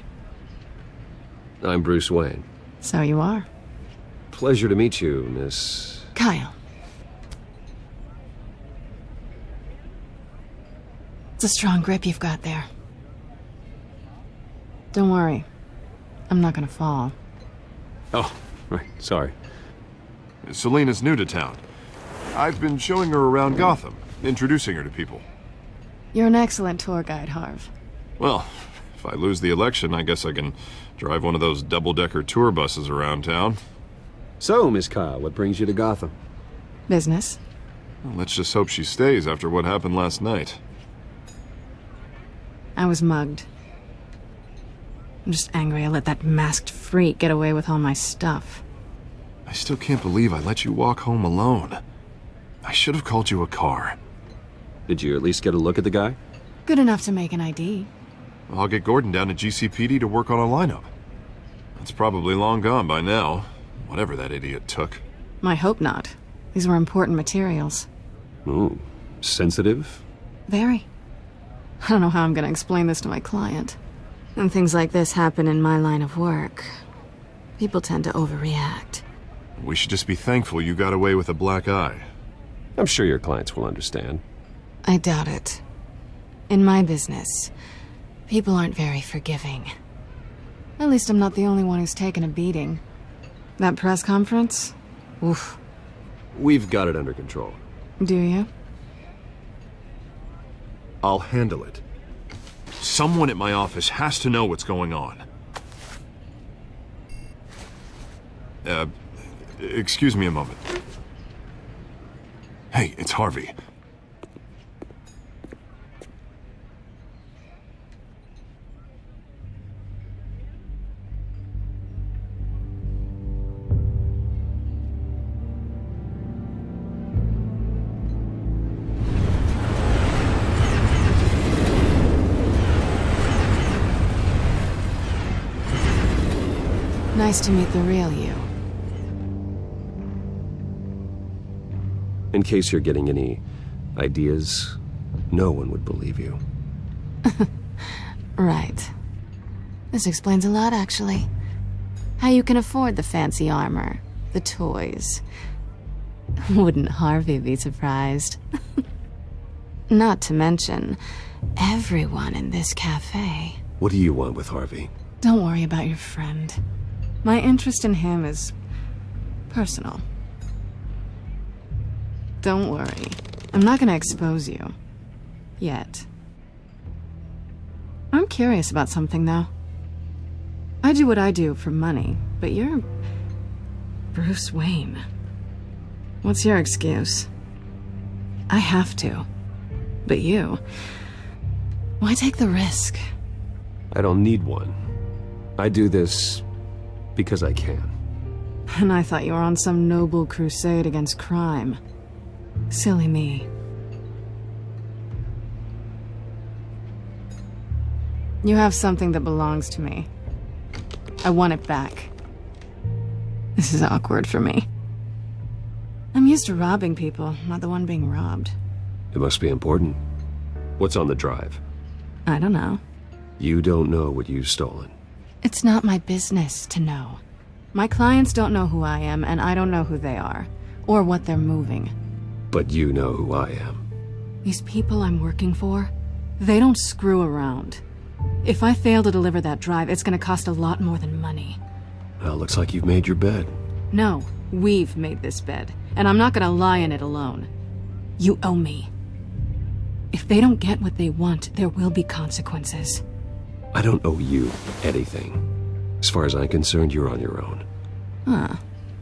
I'm Bruce Wayne. So you are. Pleasure to meet you, Miss... Kyle. It's a strong grip you've got there. Don't worry. I'm not gonna fall. Oh, right, sorry. Selina's new to town. I've been showing her around Gotham, introducing her to people. You're an excellent tour guide, Harv. Well, if I lose the election, I guess I can drive one of those double-decker tour buses around town. So, Miss Kyle, what brings you to Gotham? Business. Well, let's just hope she stays after what happened last night. I was mugged. I'm just angry I let that masked freak get away with all my stuff. I still can't believe I let you walk home alone. I should have called you a car. Did you at least get a look at the guy? Good enough to make an ID. I'll get Gordon down to GCPD to work on a lineup. It's probably long gone by now, whatever that idiot took. I hope not. These were important materials. Ooh, sensitive? Very. I don't know how I'm gonna explain this to my client. And things like this happen in my line of work. People tend to overreact. We should just be thankful you got away with a black eye. I'm sure your clients will understand. I doubt it. In my business, people aren't very forgiving. At least I'm not the only one who's taken a beating. That press conference? Oof. We've got it under control. Do you? I'll handle it. Someone at my office has to know what's going on. Excuse me a moment. Hey, it's Harvey. Nice to meet the real you. In case you're getting any ideas, no one would believe you. Right. This explains a lot, actually. How you can afford the fancy armor, the toys. Wouldn't Harvey be surprised? Not to mention, everyone in this cafe. What do you want with Harvey? Don't worry about your friend. My interest in him is personal. Don't worry. I'm not gonna expose you. Yet. I'm curious about something, though. I do what I do for money, but you're Bruce Wayne. What's your excuse? I have to. But you... why take the risk? I don't need one. I do this because I can. And I thought you were on some noble crusade against crime. Silly me. You have something that belongs to me. I want it back. This is awkward for me. I'm used to robbing people, not the one being robbed. It must be important. What's on the drive? I don't know. You don't know what you've stolen. It's not my business to know. My clients don't know who I am, and I don't know who they are, or what they're moving. But you know who I am. These people I'm working for, they don't screw around. If I fail to deliver that drive, it's gonna cost a lot more than money. Well, looks like you've made your bed. No, we've made this bed, and I'm not gonna lie in it alone. You owe me. If they don't get what they want, there will be consequences. I don't owe you anything. As far as I'm concerned, you're on your own. Huh.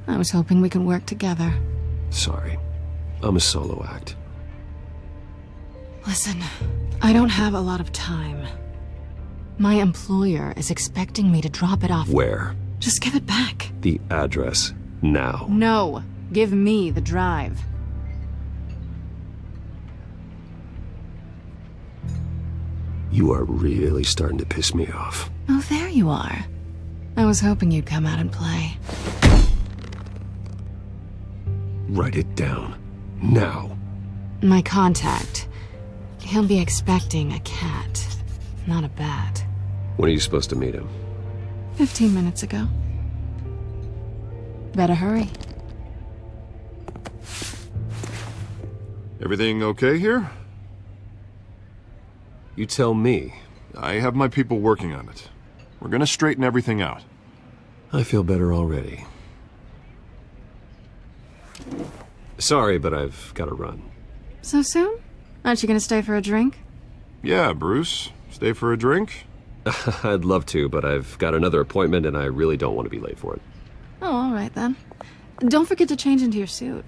I was hoping we could work together. Sorry. I'm a solo act. Listen, I don't have a lot of time. My employer is expecting me to drop it off. Where? Just give it back. The address, now. No. Give me the drive. You are really starting to piss me off. Oh, there you are. I was hoping you'd come out and play. Write it down. Now. My contact. He'll be expecting a cat, not a bat. When are you supposed to meet him? 15 minutes ago. Better hurry. Everything okay here? You tell me. I have my people working on it. We're gonna straighten everything out. I feel better already. Sorry, but I've got to run. So soon? Aren't you gonna stay for a drink? Yeah, Bruce. Stay for a drink? I'd love to, but I've got another appointment and I really don't want to be late for it. Oh, all right then. Don't forget to change into your suit.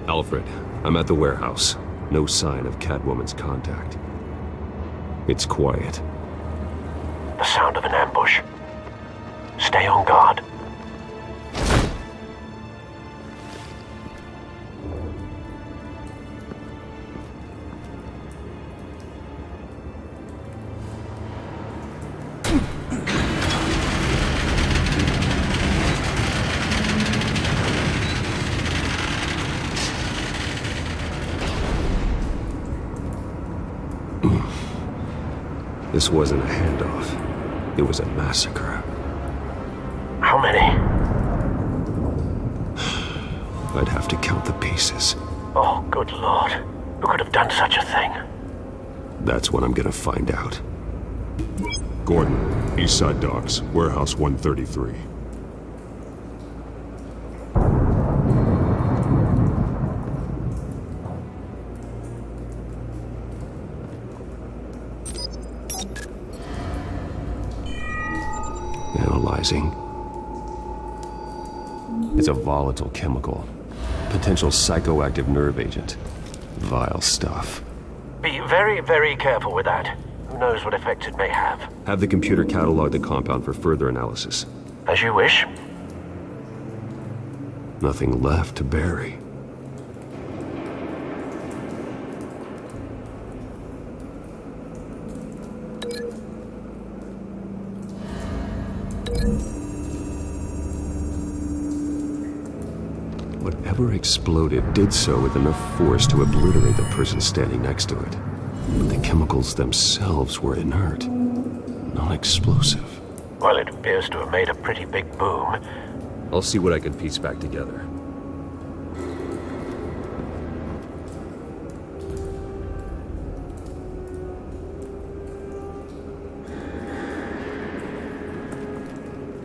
Alfred, I'm at the warehouse. No sign of Catwoman's contact. It's quiet. The sound of an ambush. Stay on guard. This wasn't a handoff. It was a massacre. How many? I'd have to count the pieces. Oh, good Lord. Who could have done such a thing? That's what I'm gonna find out. Gordon, Eastside Docks, Warehouse 133. Analyzing. It's a volatile chemical. Potential psychoactive nerve agent. Vile stuff. Be very, very careful with that. Who knows what effects it may have. Have the computer catalog the compound for further analysis. As you wish. Nothing left to bury. Whatever exploded did so with enough force to obliterate the person standing next to it. But the chemicals themselves were inert, non-explosive. Well, it appears to have made a pretty big boom. I'll see what I can piece back together.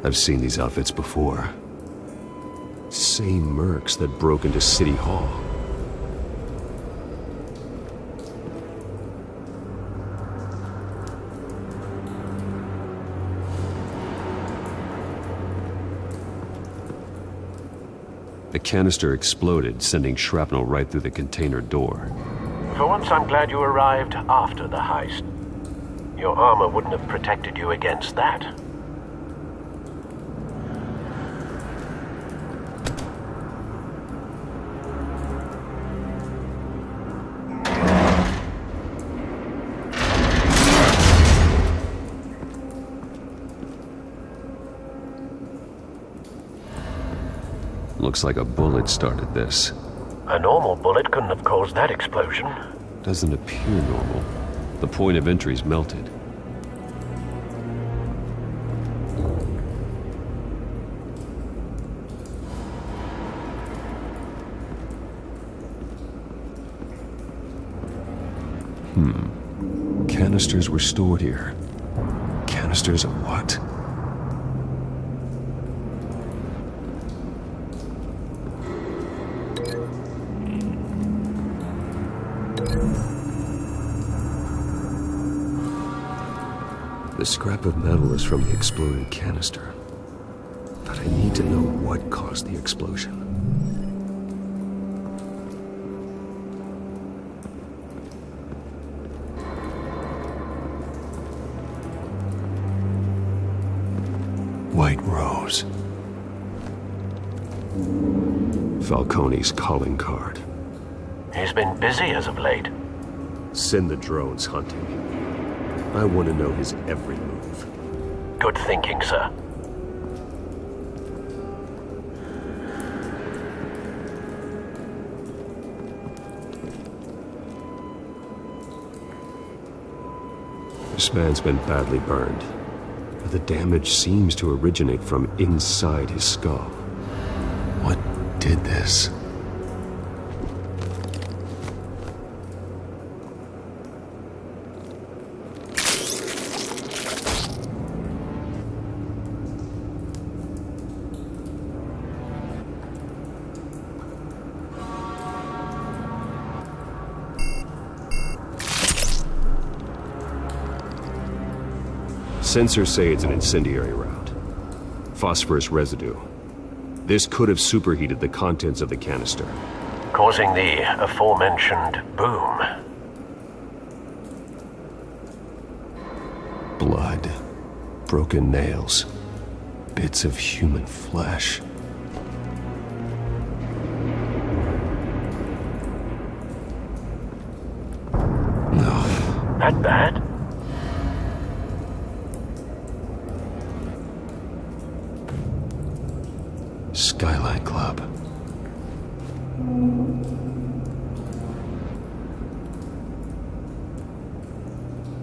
I've seen these outfits before. Same mercs that broke into City Hall. The canister exploded, sending shrapnel right through the container door. For once, I'm glad you arrived after the heist. Your armor wouldn't have protected you against that. Looks like a bullet started this. A normal bullet couldn't have caused that explosion. Doesn't appear normal. The point of entry's melted. Canisters were stored here. Canisters of what? The scrap of metal is from the exploded canister. But I need to know what caused the explosion. White Rose. Falcone's calling card. He's been busy as of late. Send the drones hunting. I want to know his every move. Good thinking, sir. This man's been badly burned, but the damage seems to originate from inside his skull. What did this? Sensors say it's an incendiary round. Phosphorus residue. This could have superheated the contents of the canister, causing the aforementioned boom. Blood, broken nails, bits of human flesh. No. That bad? Skyline Club.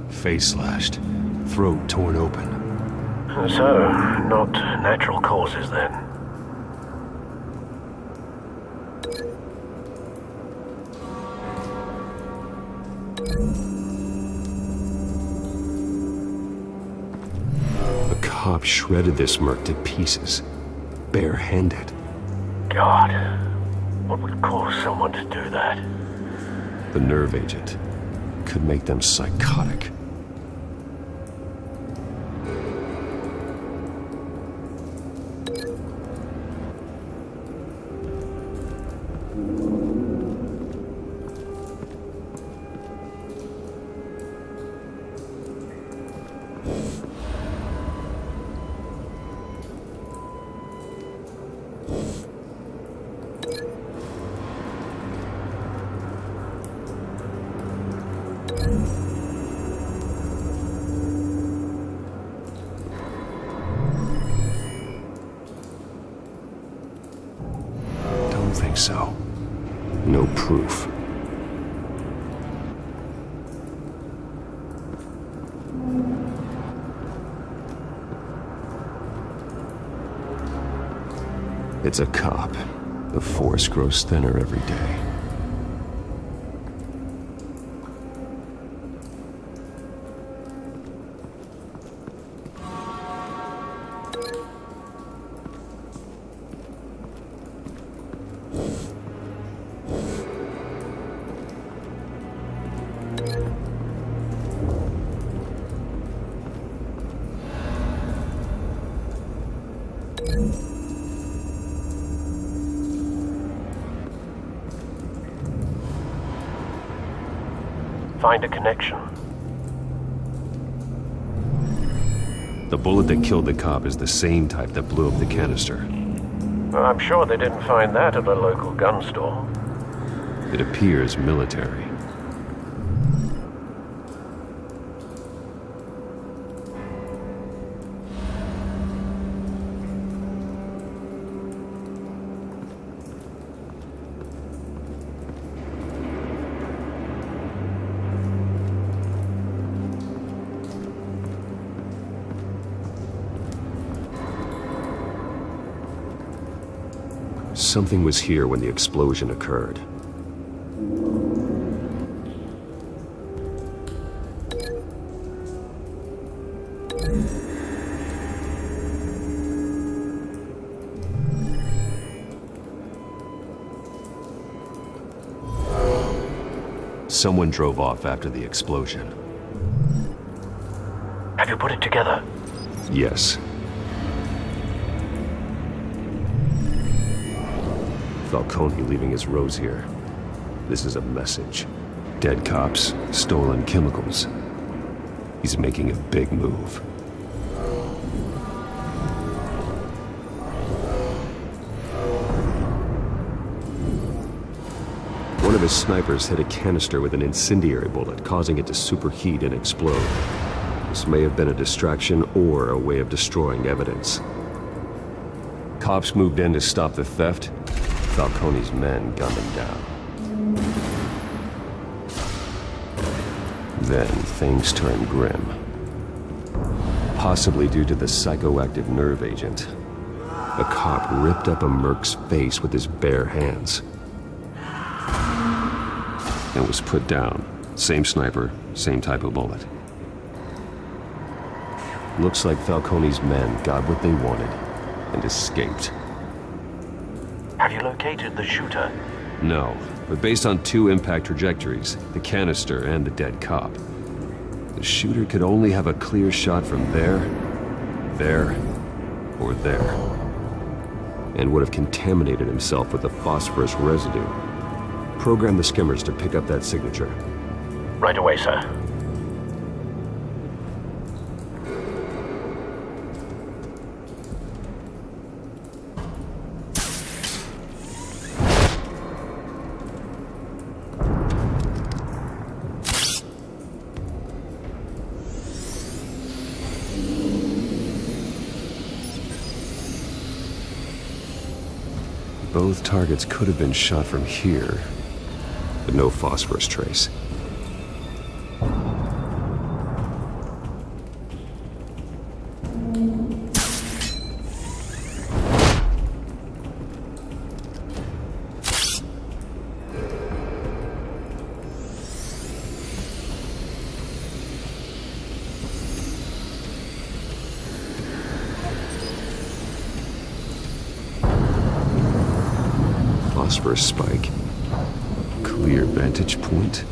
Face slashed, throat torn open. So, not natural causes then. A cop shredded this merc to pieces. Barehanded. God, what would cause someone to do that? The nerve agent could make them psychotic. think so. No proof. It's a cop. The force grows thinner every day. Find a connection. The bullet that killed the cop is the same type that blew up the canister. I'm sure they didn't find that at a local gun store. It appears military. Something was here when the explosion occurred. Someone drove off after the explosion. Have you put it together? Yes. Falcone leaving his rose here. This is a message. Dead cops, stolen chemicals. He's making a big move. One of his snipers hit a canister with an incendiary bullet, causing it to superheat and explode. This may have been a distraction or a way of destroying evidence. Cops moved in to stop the theft. Falcone's men gunned him down. Then things turned grim. Possibly due to the psychoactive nerve agent. A cop ripped up a merc's face with his bare hands. And was put down. Same sniper, same type of bullet. Looks like Falcone's men got what they wanted and escaped. Have you located the shooter? No, but based on two impact trajectories, the canister and the dead cop, the shooter could only have a clear shot from there, or there, and would have contaminated himself with the phosphorus residue. Program the skimmers to pick up that signature. Right away, sir. Both targets could have been shot from here, but no phosphorus trace. Phosphorus spike. Clear vantage point.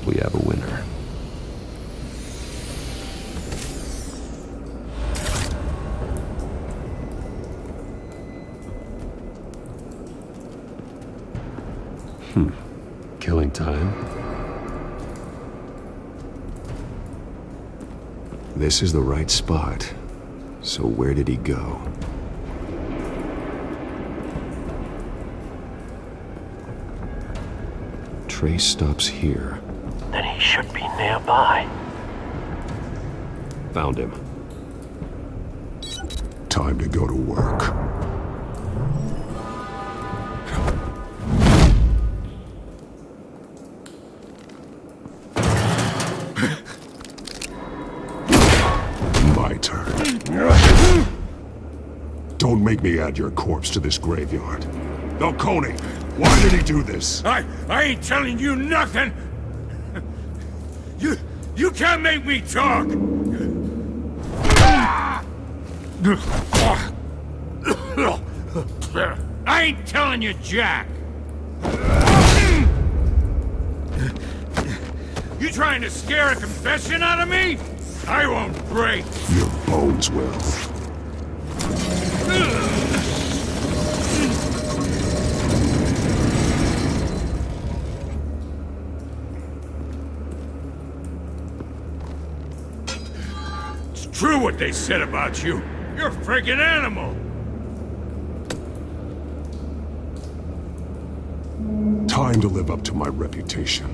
We have a winner. Killing time. This is the right spot. So where did he go? Trace stops here. Then he should be nearby. Found him. Time to go to work. Don't make me add your corpse to this graveyard. Falcone, why did he do this? I ain't telling you nothing! You can't make me talk! I ain't telling you jack! You trying to scare a confession out of me? I won't break! Your bones will. It's true what they said about you. You're a freaking animal! Time to live up to my reputation.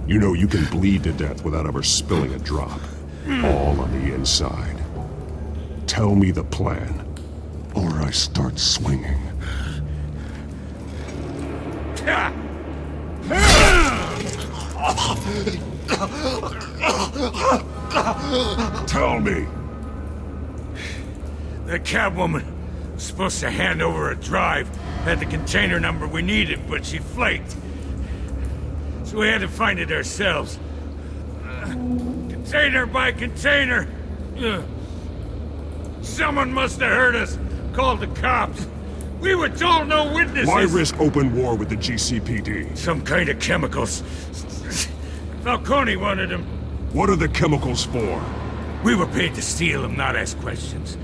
You know you can bleed to death without ever spilling a drop. All on the inside. Tell me the plan, or I start swinging. Tell me. The Catwoman was supposed to hand over a drive, had the container number we needed, but she flaked. So we had to find it ourselves. Container by container. Someone must have heard us, called the cops. We were told no witnesses. Why risk open war with the GCPD? Some kind of chemicals. Falcone wanted them. What are the chemicals for? We were paid to steal them, not ask questions.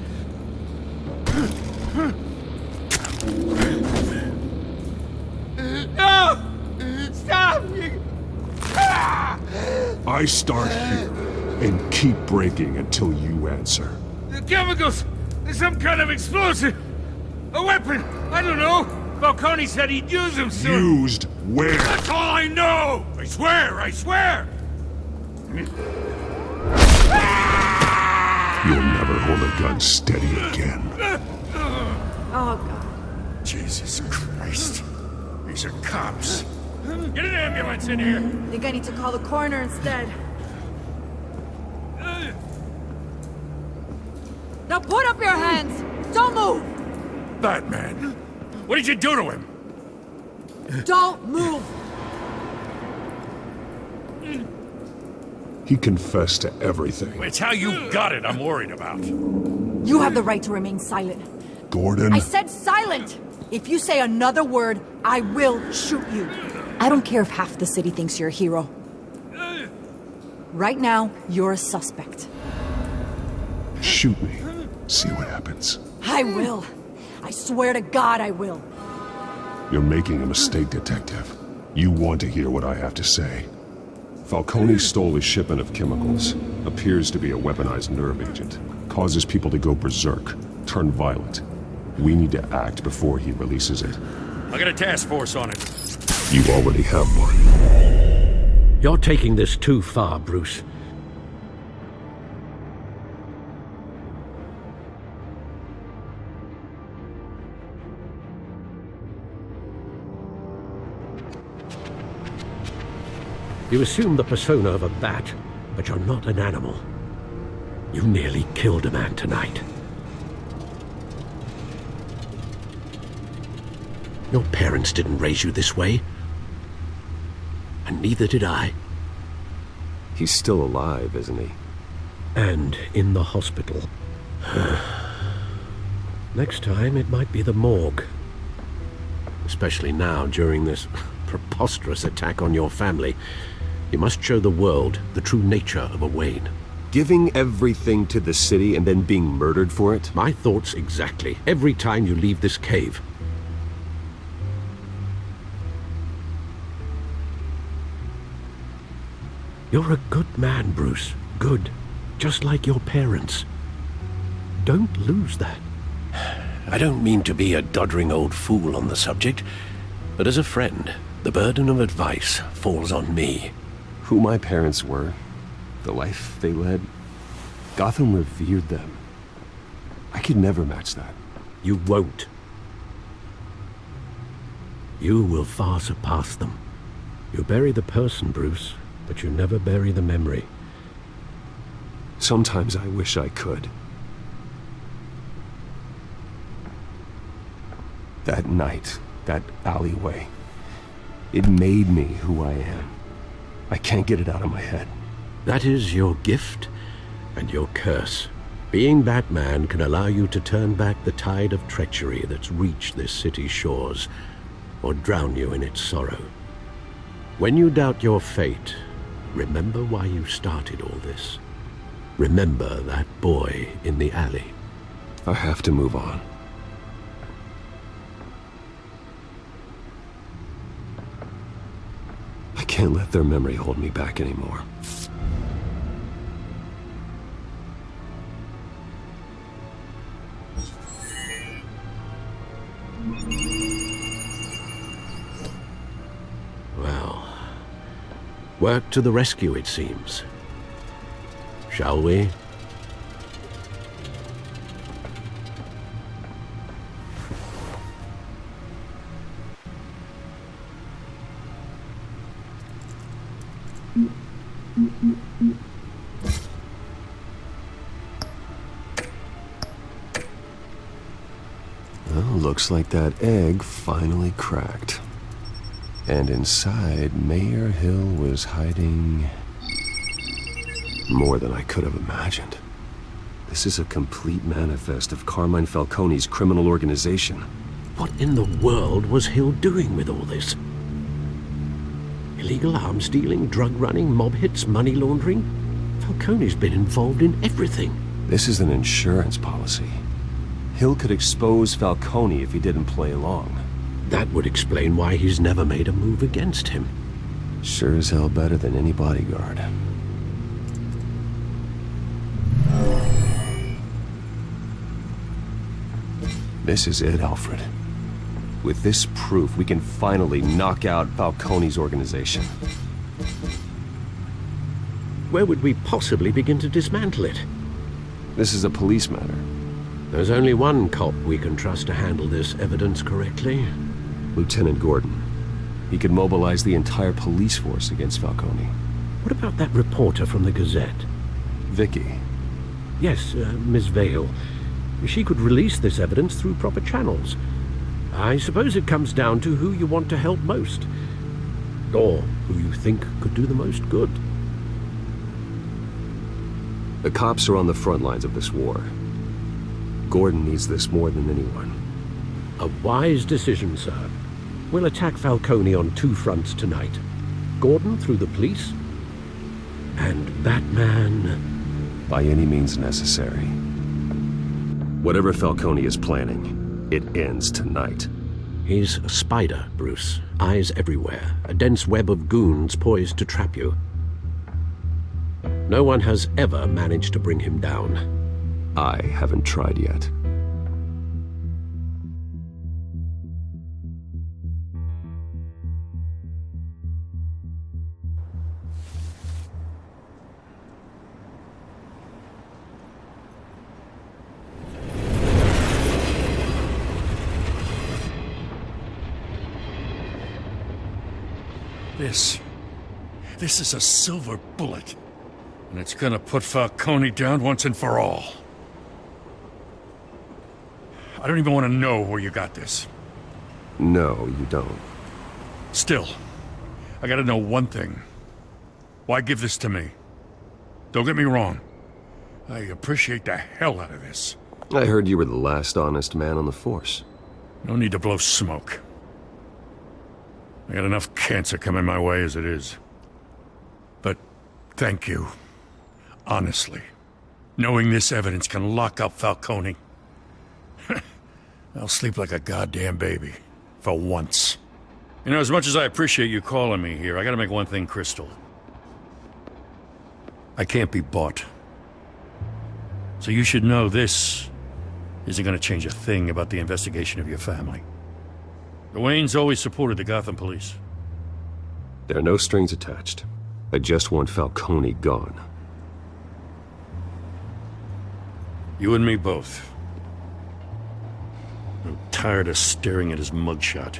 No! Stop! I start here and keep breaking until you answer. The chemicals! There's some kind of explosive! A weapon! I don't know! Falcone said he'd use them soon! Used where? That's all I know! I swear! I swear! You'll never hold a gun steady again. Oh, God. Jesus Christ. These are cops. Get an ambulance in here! I think I need to call the coroner instead. Now put up your hands! Don't move! Batman, what did you do to him? Don't move! He confessed to everything. It's how you got it I'm worried about. You have the right to remain silent. Gordon? I said silent! If you say another word, I will shoot you. I don't care if half the city thinks you're a hero. Right now, you're a suspect. Shoot me. See what happens. I will. I swear to God I will. You're making a mistake, Detective. You want to hear what I have to say. Falcone stole a shipment of chemicals. Appears to be a weaponized nerve agent. Causes people to go berserk, turn violent. We need to act before he releases it. I got a task force on it. You already have one. You're taking this too far, Bruce. You assume the persona of a bat, but you're not an animal. You nearly killed a man tonight. Your parents didn't raise you this way. And neither did I. He's still alive, isn't he? And in the hospital. Next time, it might be the morgue. Especially now, during this preposterous attack on your family. You must show the world the true nature of a Wayne. Giving everything to the city and then being murdered for it? My thoughts exactly. Every time you leave this cave. You're a good man, Bruce. Good. Just like your parents. Don't lose that. I don't mean to be a doddering old fool on the subject, but as a friend, the burden of advice falls on me. Who my parents were, the life they led, Gotham revered them. I could never match that. You won't. You will far surpass them. You bury the person, Bruce, but you never bury the memory. Sometimes I wish I could. That night, that alleyway, it made me who I am. I can't get it out of my head. That is your gift and your curse. Being Batman can allow you to turn back the tide of treachery that's reached this city's shores, or drown you in its sorrow. When you doubt your fate, remember why you started all this. Remember that boy in the alley. I have to move on. I can't let their memory hold me back anymore. Well, work to the rescue, it seems. Shall we? Well, looks like that egg finally cracked. And inside, Mayor Hill was hiding more than I could have imagined. This is a complete manifest of Carmine Falcone's criminal organization. What in the world was Hill doing with all this? Illegal arms dealing, drug running, mob hits, money laundering? Falcone's been involved in everything. This is an insurance policy. Hill could expose Falcone if he didn't play along. That would explain why he's never made a move against him. Sure as hell better than any bodyguard. This is it, Alfred. With this proof, we can finally knock out Falcone's organization. Where would we possibly begin to dismantle it? This is a police matter. There's only one cop we can trust to handle this evidence correctly. Lieutenant Gordon. He could mobilize the entire police force against Falcone. What about that reporter from the Gazette? Vicky. Yes, Miss Vale. She could release this evidence through proper channels. I suppose it comes down to who you want to help most. Or who you think could do the most good. The cops are on the front lines of this war. Gordon needs this more than anyone. A wise decision, sir. We'll attack Falcone on two fronts tonight. Gordon through the police, and Batman... by any means necessary. Whatever Falcone is planning, it ends tonight. He's a spider, Bruce. Eyes everywhere. A dense web of goons poised to trap you. No one has ever managed to bring him down. I haven't tried yet. This is a silver bullet. And it's gonna put Falcone down once and for all. I don't even want to know where you got this. No, you don't. Still, I gotta know one thing. Why give this to me? Don't get me wrong. I appreciate the hell out of this. I heard you were the last honest man on the force. No need to blow smoke. I got enough cancer coming my way as it is. But thank you. Honestly. Knowing this evidence can lock up Falcone. I'll sleep like a goddamn baby. For once. You know, as much as I appreciate you calling me here, I gotta make one thing crystal. I can't be bought. So you should know this isn't gonna change a thing about the investigation of your family. The Waynes always supported the Gotham police. There are no strings attached. I just want Falcone gone. You and me both. I'm tired of staring at his mugshot.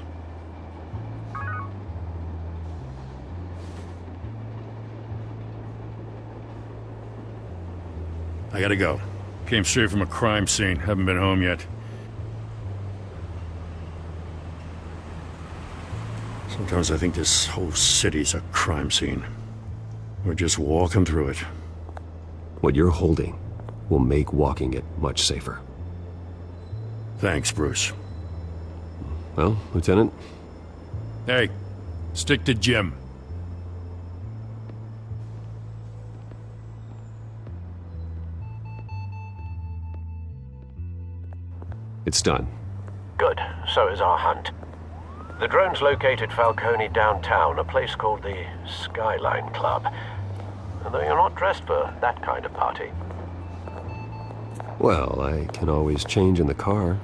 I gotta go. Came straight from a crime scene. Haven't been home yet. Sometimes I think this whole city's a crime scene. We're just walking through it. What you're holding will make walking it much safer. Thanks, Bruce. Well, Lieutenant? Hey, stick to Jim. It's done. Good. So is our hunt. The drone's located Falcone downtown, a place called the Skyline Club. Though you're not dressed for that kind of party. Well, I can always change in the car.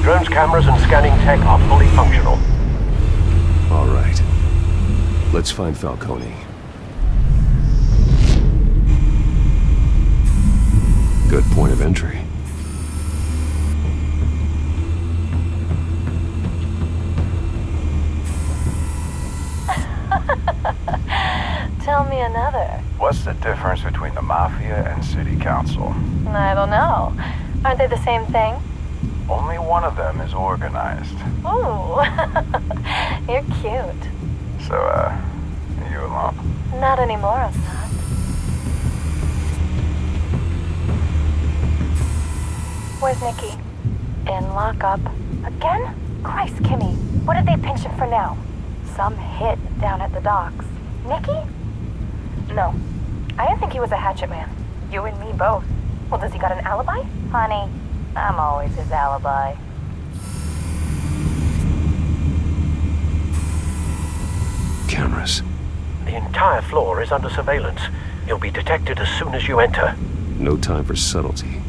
Drone's cameras and scanning tech are fully functional. All right. Let's find Falcone. Good point of entry. Tell me another. What's the difference between the Mafia and City Council? I don't know. Aren't they the same thing? Only one of them is organized. Ooh, you're cute. So, you alone? Not anymore, I'm not. Where's Nikki? In lockup. Again? Christ, Kimmy, what did they pinch him for now? Some hit down at the docks. Nikki? No, I didn't think he was a hatchet man. You and me both. Well, does he got an alibi? Honey, I'm always his alibi. Cameras. The entire floor is under surveillance. You'll be detected as soon as you enter. No time for subtlety.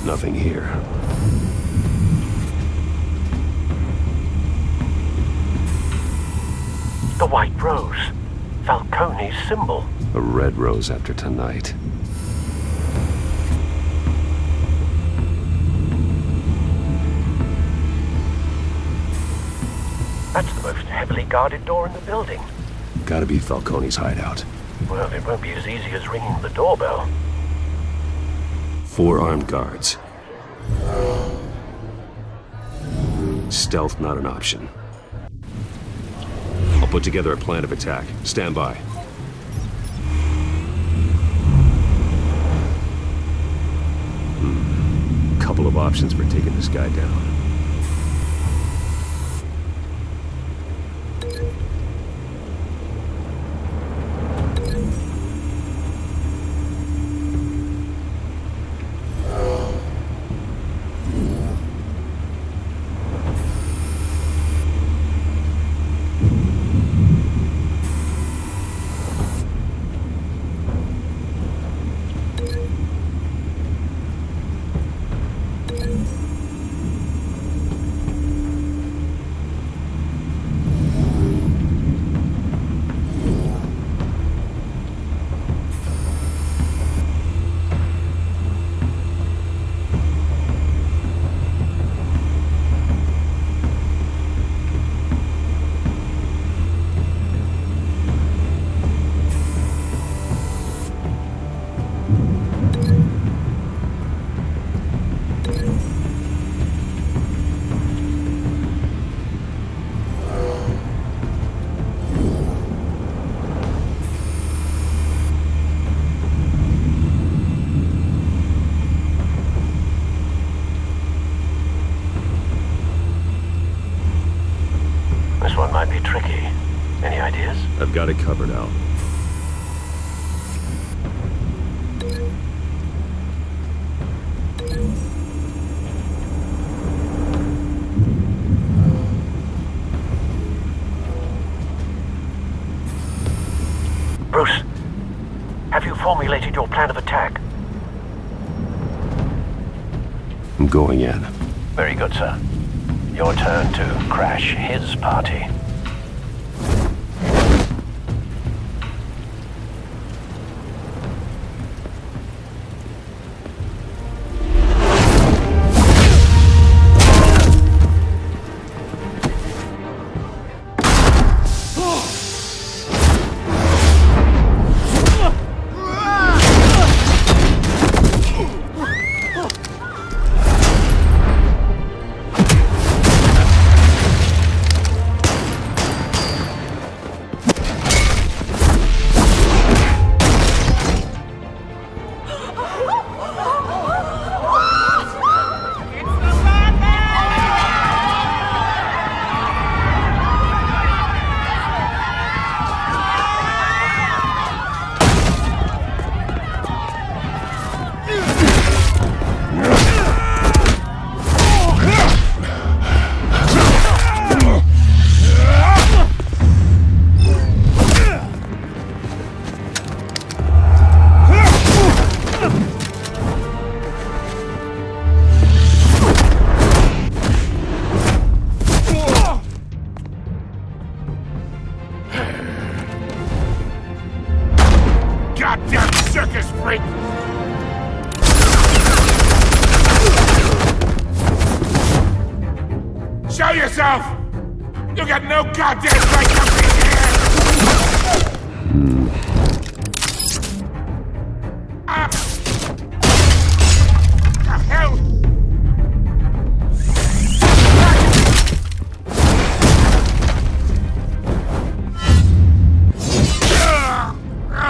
Nothing here. The white rose. Falcone's symbol. A red rose after tonight. That's the most heavily guarded door in the building. Gotta be Falcone's hideout. Well, it won't be as easy as ringing the doorbell. 4 armed guards. Stealth not an option. I'll put together a plan of attack. Stand by. Couple of options for taking this guy down. Any ideas? I've got it covered, Al. Bruce, have you formulated your plan of attack? I'm going in. Very good, sir. Your turn to crash his party. Goddamn circus freak! Show yourself! You got no goddamn right to be here! Ah! The hell?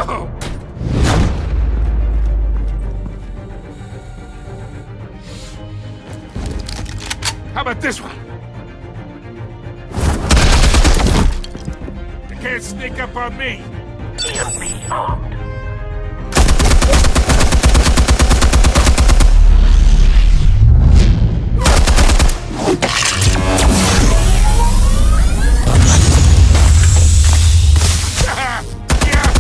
Oh! How about this one? You can't sneak up on me. EMP armed. Yeah.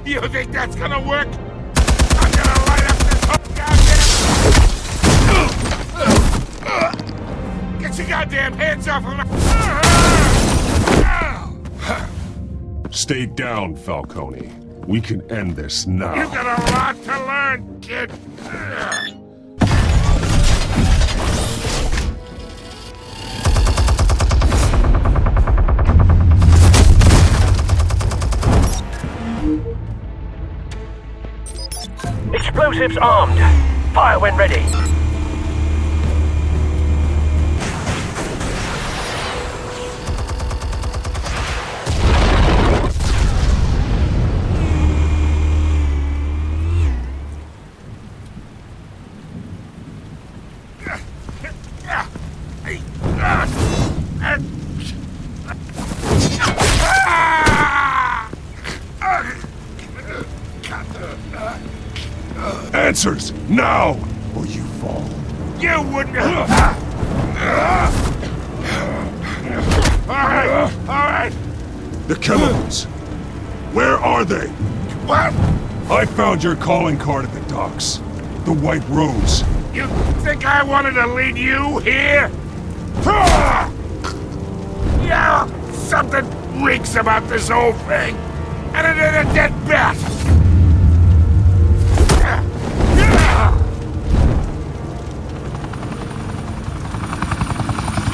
You think that's gonna work? I'm gonna light up this whole goddamn... Get your goddamn hands off of me! Stay down, Falcone. We can end this now. You got a lot to learn, kid. Explosives armed. Fire when ready. Answers, now, or you fall. You wouldn't... All right. The chemicals. Where are they? What? I found your calling card at the docks. The White Rose. You think I wanted to lead you here? Yeah, something reeks about this whole thing. And it ain't a dead bat.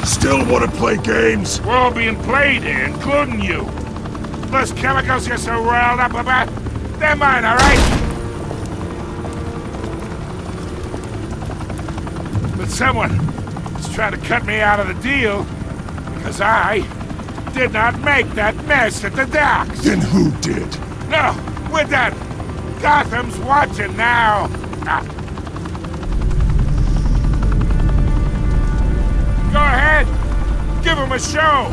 Still want to play games? We're all being played here, including you. Those chemicals you're so riled up about, they're mine, all right? But someone is trying to cut me out of the deal because I did not make that mess at the docks. Then who did? No, we're done. Gotham's watching now. Go ahead. Give him a show.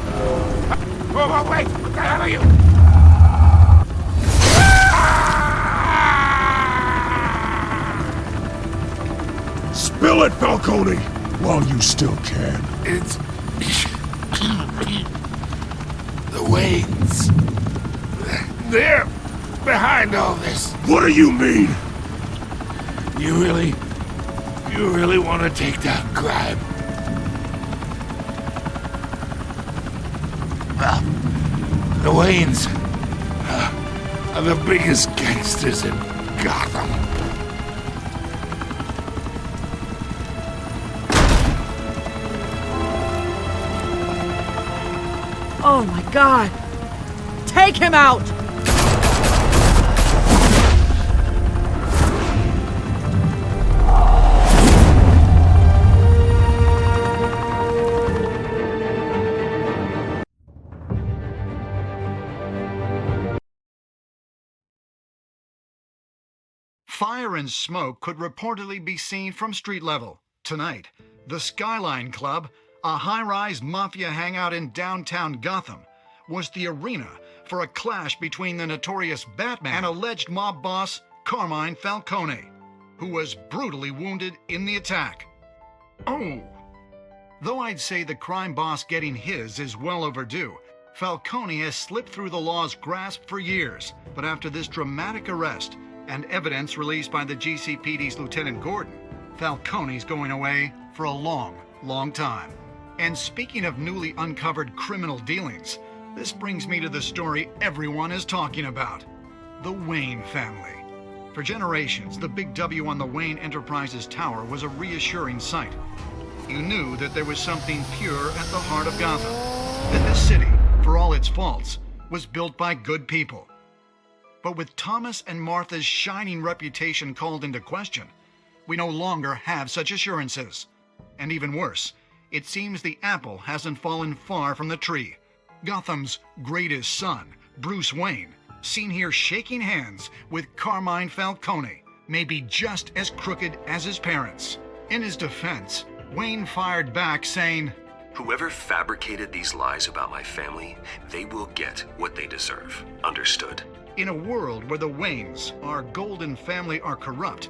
Oh, wait! What the hell are you? Spill it, Falcone, while you still can. It's... the Waynes. They're behind all this. What do you mean? You really want to take down crime? Well, the Waynes are the biggest gangsters in Gotham. Oh my God! Take him out! Fire and smoke could reportedly be seen from street level. Tonight, the Skyline Club, a high-rise mafia hangout in downtown Gotham, was the arena for a clash between the notorious Batman and alleged mob boss Carmine Falcone, who was brutally wounded in the attack. Oh! Though I'd say the crime boss getting his is well overdue, Falcone has slipped through the law's grasp for years. But after this dramatic arrest and evidence released by the GCPD's Lieutenant Gordon, Falcone's going away for a long, long time. And speaking of newly uncovered criminal dealings, this brings me to the story everyone is talking about: the Wayne family. For generations, the big W on the Wayne Enterprises Tower was a reassuring sight. You knew that there was something pure at the heart of Gotham, that this city, for all its faults, was built by good people. But with Thomas and Martha's shining reputation called into question, we no longer have such assurances. And even worse, it seems the apple hasn't fallen far from the tree. Gotham's greatest son, Bruce Wayne, seen here shaking hands with Carmine Falcone, may be just as crooked as his parents. In his defense, Wayne fired back saying, "Whoever fabricated these lies about my family, they will get what they deserve. Understood?" In a world where the Waynes, our golden family, are corrupt,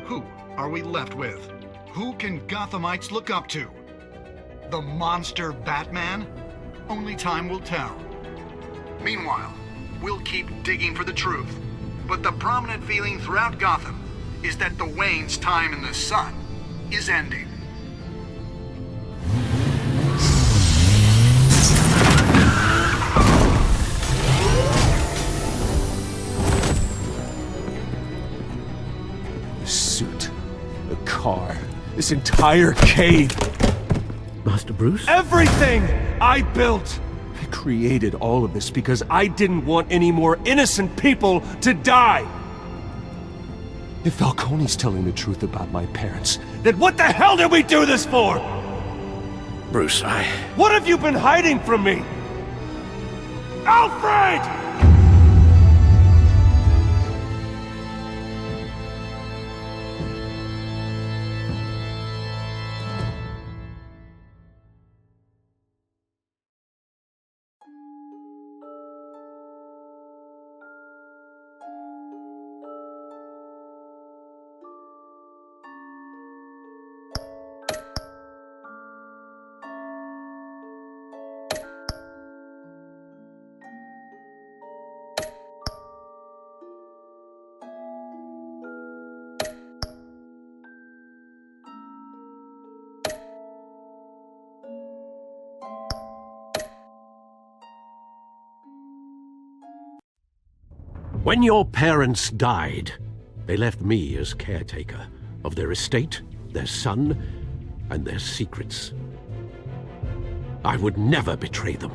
who are we left with? Who can Gothamites look up to? The monster Batman? Only time will tell. Meanwhile, we'll keep digging for the truth. But the prominent feeling throughout Gotham is that the Waynes' time in the sun is ending. The suit, the car, this entire cave. Master Bruce? Everything I built! I created all of this because I didn't want any more innocent people to die! If Falcone's telling the truth about my parents, then what the hell did we do this for? Bruce, What have you been hiding from me? Alfred! when your parents died, they left me as caretaker of their estate, their son, and their secrets. I would never betray them.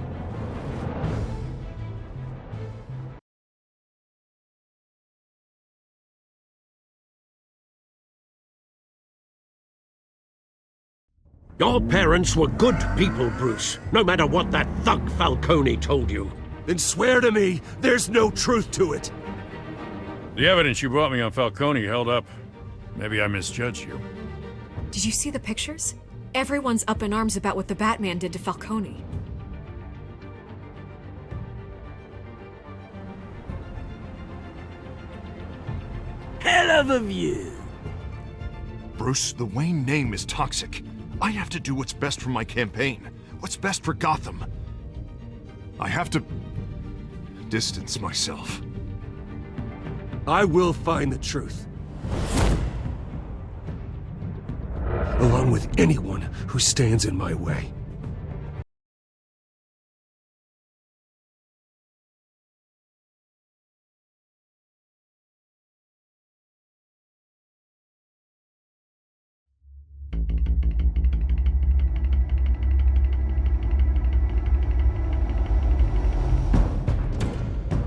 Your parents were good people, Bruce, no matter what that thug Falcone told you. Then swear to me there's no truth to it. The evidence you brought me on Falcone held up. Maybe I misjudged you. Did you see the pictures? Everyone's up in arms about what the Batman did to Falcone. clever view. Bruce, the Wayne name is toxic. I have to do what's best for my campaign. What's best for Gotham. I have to distance myself. I will find the truth. Along with anyone who stands in my way.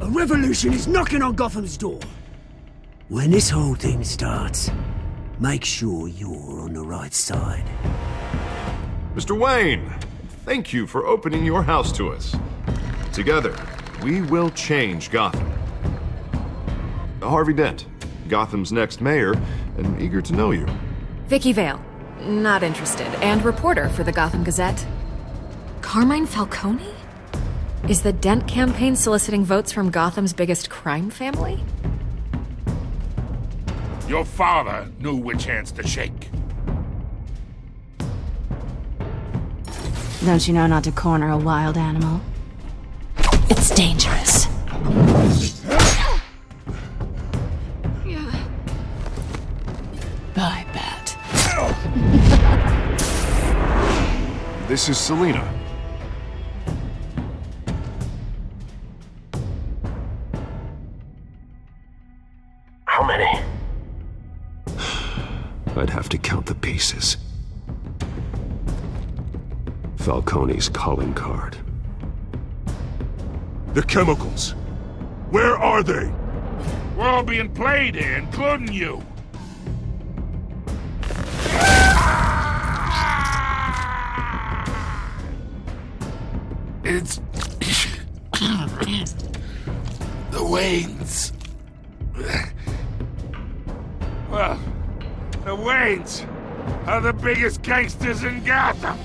A revolution is knocking on Gotham's door. When this whole thing starts, make sure you're on the right side. Mr. Wayne, thank you for opening your house to us. Together, we will change Gotham. Harvey Dent, Gotham's next mayor, and eager to know you. Vicky Vale, not interested, and reporter for the Gotham Gazette. Carmine Falcone? Is the Dent campaign soliciting votes from Gotham's biggest crime family? Your father knew which hands to shake. Don't you know not to corner a wild animal? It's dangerous. Yeah. Bye, Bat. This is Selina. How many? I'd have to count the pieces. Falcone's calling card. The chemicals. Where are they? We're all being played here, including you. It's... the Waynes. Well, the Waynes are the biggest gangsters in Gotham.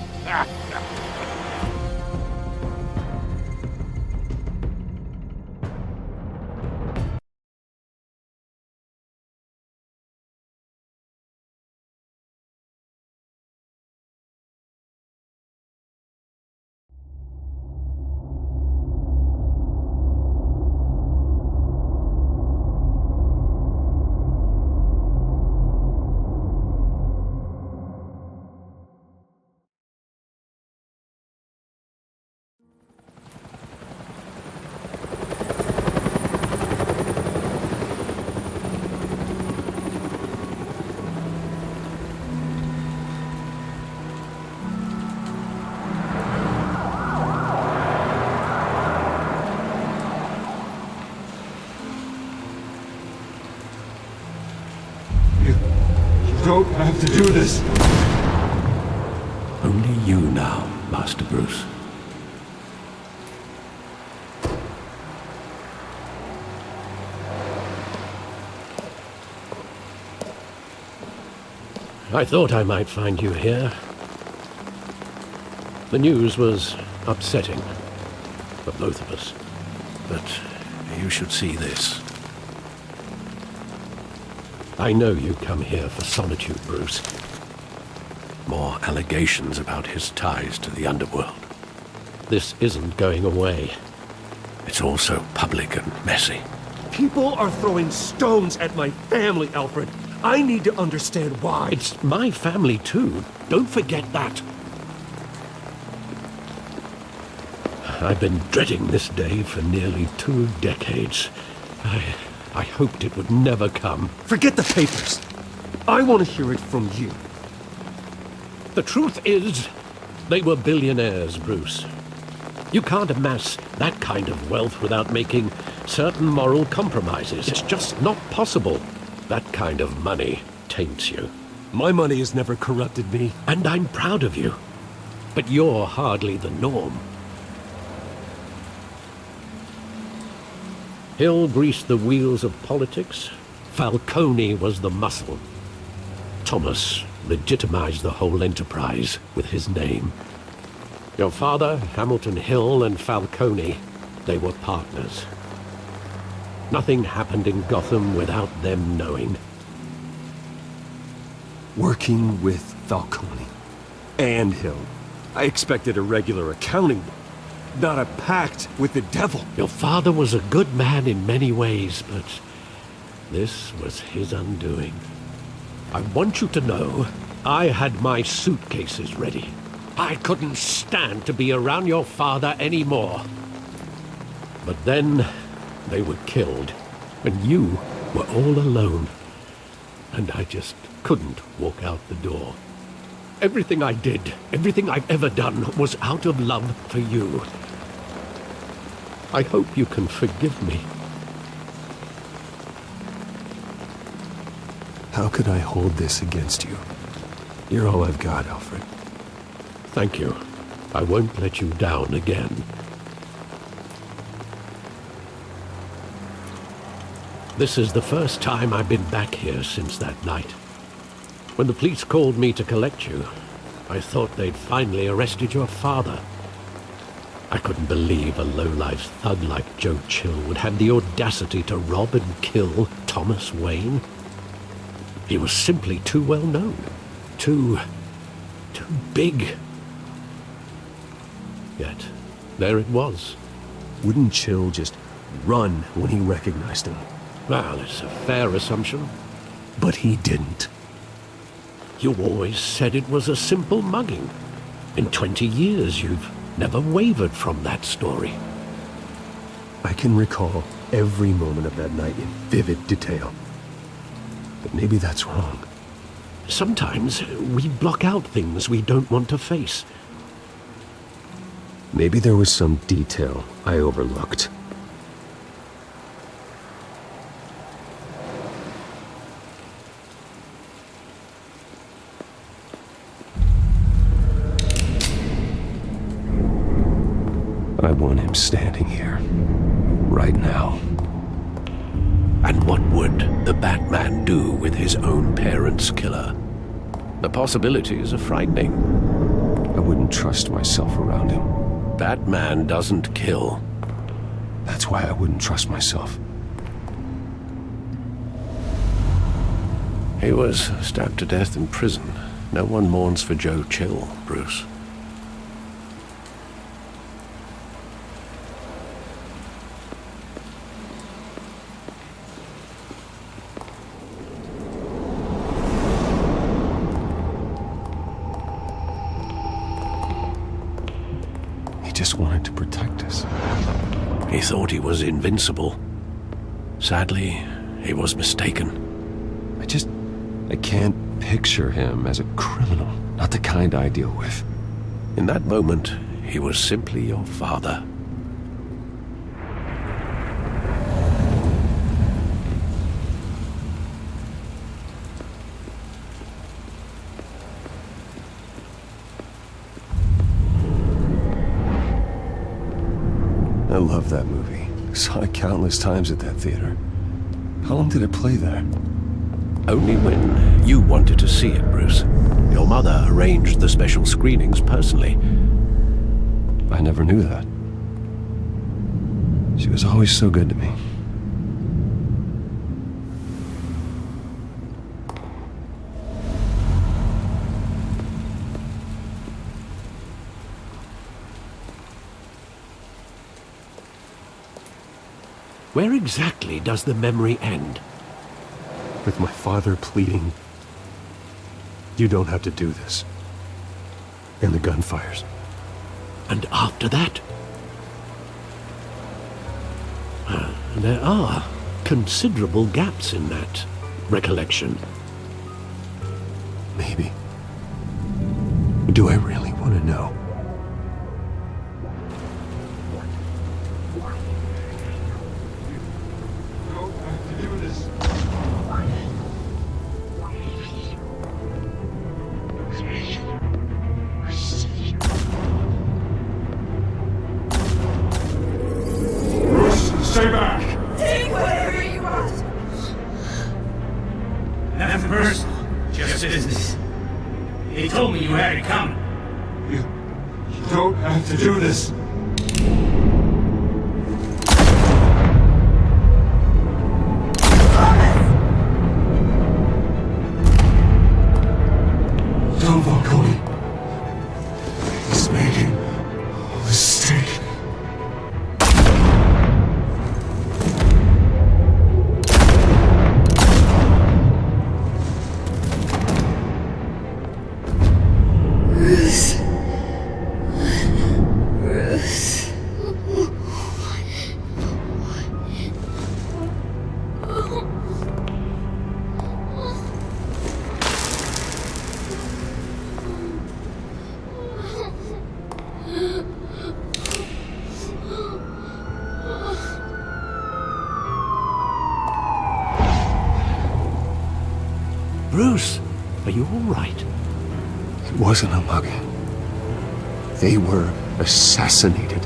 Don't have to do this. Only you now, Master Bruce. I thought I might find you here. The news was upsetting for both of us. But you should see this. I know you come here for solitude, Bruce. More allegations about his ties to the underworld. This isn't going away. It's all so public and messy. People are throwing stones at my family, Alfred. I need to understand why. It's my family, too. Don't forget that. I've been dreading this day for nearly 2 decades. I hoped it would never come. Forget the papers. I want to hear it from you. The truth is, they were billionaires, Bruce. You can't amass that kind of wealth without making certain moral compromises. It's just not possible. That kind of money taints you. My money has never corrupted me. And I'm proud of you. But you're hardly the norm. Hill greased the wheels of politics. Falcone was the muscle. Thomas legitimized the whole enterprise with his name. Your father, Hamilton Hill, and Falcone, they were partners. Nothing happened in Gotham without them knowing. Working with Falcone and Hill. I expected a regular accounting, not a pact with the devil. Your father was a good man in many ways, but this was his undoing. I want you to know I had my suitcases ready. I couldn't stand to be around your father anymore. But then they were killed, and you were all alone. And I just couldn't walk out the door. Everything I did, everything I've ever done, was out of love for you. I hope you can forgive me. How could I hold this against you? You're all I've got, Alfred. Thank you. I won't let you down again. This is the first time I've been back here since that night. When the police called me to collect you, I thought they'd finally arrested your father. I couldn't believe a low-life thug like Joe Chill would have the audacity to rob and kill Thomas Wayne. He was simply too well known. Too big. Yet, there it was. Wouldn't Chill just run when he recognized him? Well, it's a fair assumption. But he didn't. You always said it was a simple mugging. In 20 years, you've never wavered from that story. I can recall every moment of that night in vivid detail. But maybe that's wrong. Sometimes we block out things we don't want to face. Maybe there was some detail I overlooked. I want him standing here, right now. And what would the Batman do with his own parents' killer? The possibilities are frightening. I wouldn't trust myself around him. Batman doesn't kill. That's why I wouldn't trust myself. He was stabbed to death in prison. No one mourns for Joe Chill, Bruce. Just wanted to protect us. He thought he was invincible. Sadly, he was mistaken. I can't picture him as a criminal. Not the kind I deal with. In that moment, he was simply your father. I love that movie. Saw it countless times at that theater. How long did it play there? Only when you wanted to see it, Bruce. Your mother arranged the special screenings personally. I never knew that. She was always so good to me. Where exactly does the memory end? With my father pleading, "You don't have to do this." And the gunfires. And after that? There are considerable gaps in that recollection. Maybe. Do I really want to know? Stay back! Take whatever you want! Nothing personal, just business. He told me you had it coming. You don't have to do this. Bruce, are you all right? It wasn't a mugging. They were assassinated.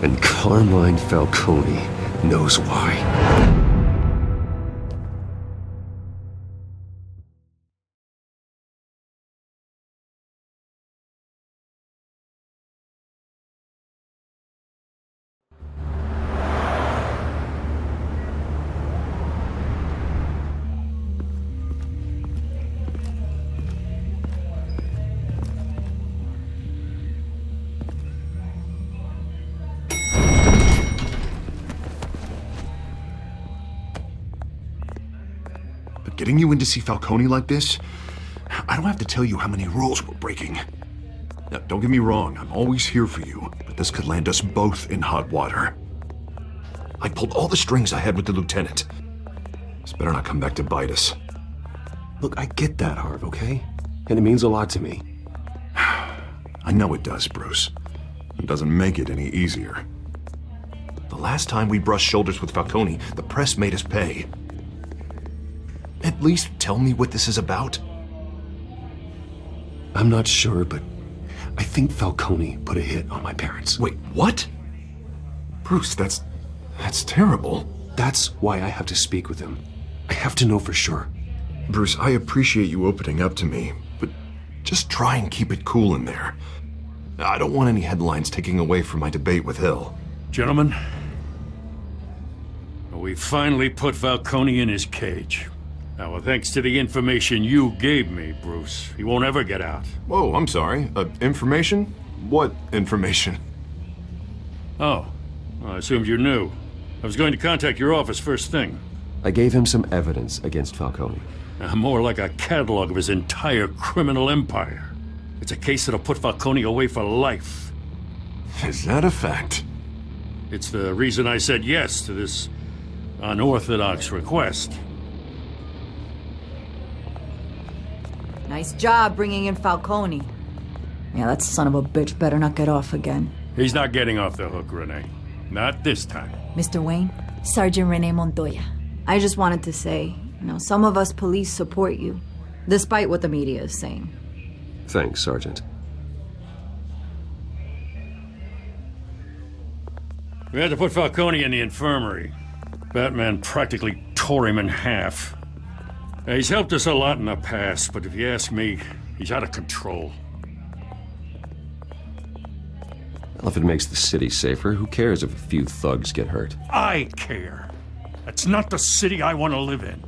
And Carmine Falcone knows why. Getting you in to see Falcone like this, I don't have to tell you how many rules we're breaking. Now, don't get me wrong, I'm always here for you, but this could land us both in hot water. I pulled all the strings I had with the lieutenant. This better not come back to bite us. Look, I get that, Harv, okay? And it means a lot to me. I know it does, Bruce. It doesn't make it any easier. The last time we brushed shoulders with Falcone, the press made us pay. At least tell me what this is about. I'm not sure, but I think Falcone put a hit on my parents. Wait, what? Bruce, that's terrible. That's why I have to speak with him. I have to know for sure. Bruce, I appreciate you opening up to me, but just try and keep it cool in there. I don't want any headlines taking away from my debate with Hill. Gentlemen, we finally put Falcone in his cage. Now, thanks to the information you gave me, Bruce, he won't ever get out. Whoa, I'm sorry. Information? What information? Oh, well, I assumed you knew. I was going to contact your office first thing. I gave him some evidence against Falcone. More like a catalog of his entire criminal empire. It's a case that'll put Falcone away for life. Is that a fact? It's the reason I said yes to this unorthodox request. Nice job bringing in Falcone. Yeah, that son of a bitch better not get off again. He's not getting off the hook, Renee. Not this time. Mr. Wayne, Sergeant Renee Montoya. I just wanted to say, some of us police support you, despite what the media is saying. Thanks, Sergeant. We had to put Falcone in the infirmary. Batman practically tore him in half. He's helped us a lot in the past, but if you ask me, he's out of control. Well, if it makes the city safer, who cares if a few thugs get hurt? I care. That's not the city I want to live in.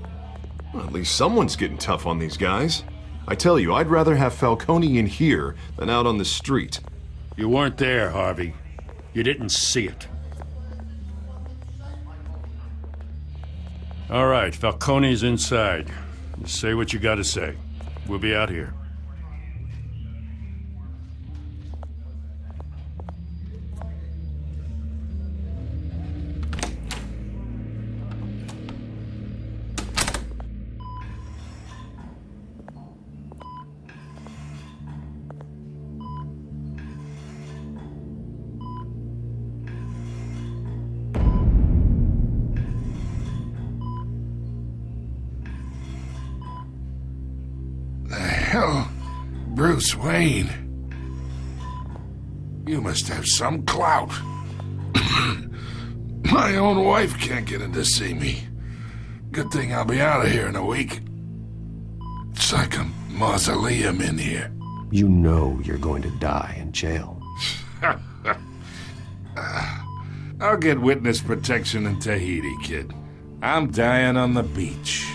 Well, at least someone's getting tough on these guys. I tell you, I'd rather have Falcone in here than out on the street. You weren't there, Harvey. You didn't see it. All right, Falcone's inside. Say what you gotta say. We'll be out here. Hell, Bruce Wayne. You must have some clout. My own wife can't get in to see me. Good thing I'll be out of here in a week. It's like a mausoleum in here. You know you're going to die in jail. I'll get witness protection in Tahiti, kid. I'm dying on the beach.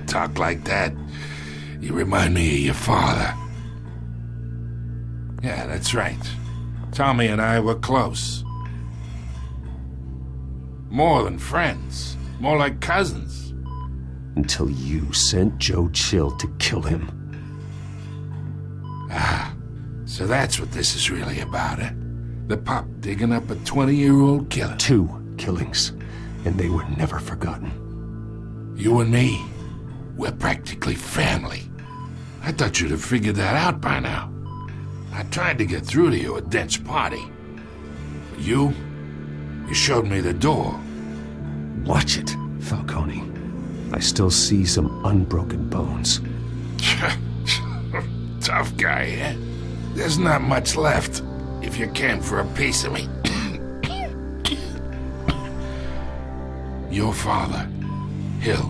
Talk like that. You remind me of your father. Yeah, that's right. Tommy and I were close. More than friends. More like cousins. Until you sent Joe Chill to kill him. Ah, so that's what this is really about, eh? The pup digging up a 20-year-old killer. 2 killings, and they were never forgotten. You and me, we're practically family. I thought you'd have figured that out by now. I tried to get through to you at Dent's party. But you showed me the door. Watch it, Falcone. I still see some unbroken bones. Tough guy, eh? There's not much left, if you came for a piece of me. Your father, Hill,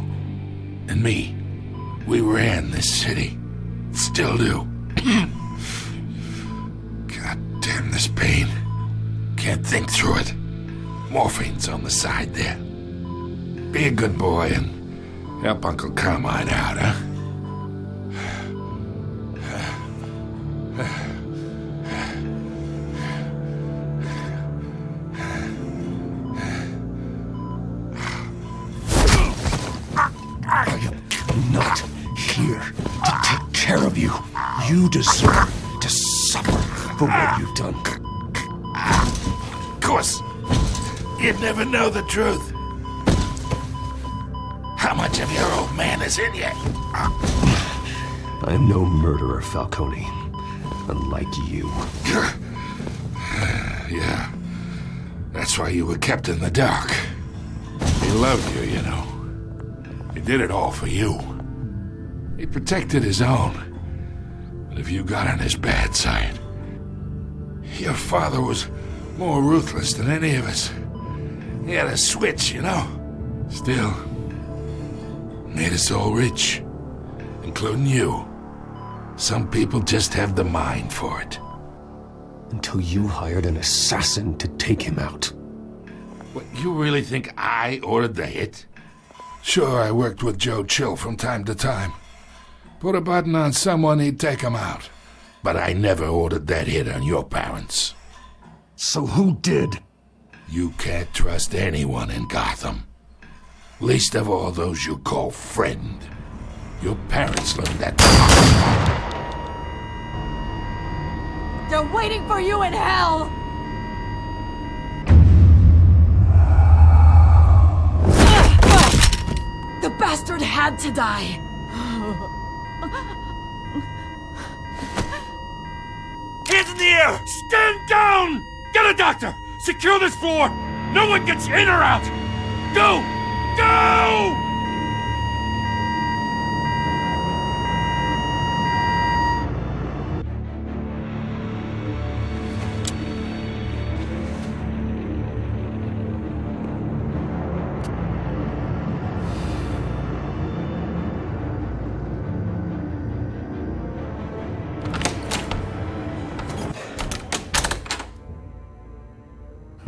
and me, we ran this city. Still do. God damn this pain. Can't think through it. Morphine's on the side there. Be a good boy and help Uncle Carmine out, huh? Not here to take care of you. You deserve to suffer for what you've done. Of course, you'd never know the truth. How much of your old man is in you? I am no murderer, Falcone. Unlike you. Yeah. That's why you were kept in the dark. He loved you, you know. He did it all for you. He protected his own. But if you got on his bad side, your father was more ruthless than any of us. He had a switch, you know. Still, made us all rich, including you. Some people just have the mind for it. Until you hired an assassin to take him out. What, you really think I ordered the hit? Sure, I worked with Joe Chill from time to time. Put a button on someone, he'd take him out. But I never ordered that hit on your parents. So who did? You can't trust anyone in Gotham. Least of all those you call friend. Your parents learned that. They're waiting for you in hell! The bastard had to die! Hands in the air! Stand down! Get a doctor! Secure this floor! No one gets in or out! Go! Go!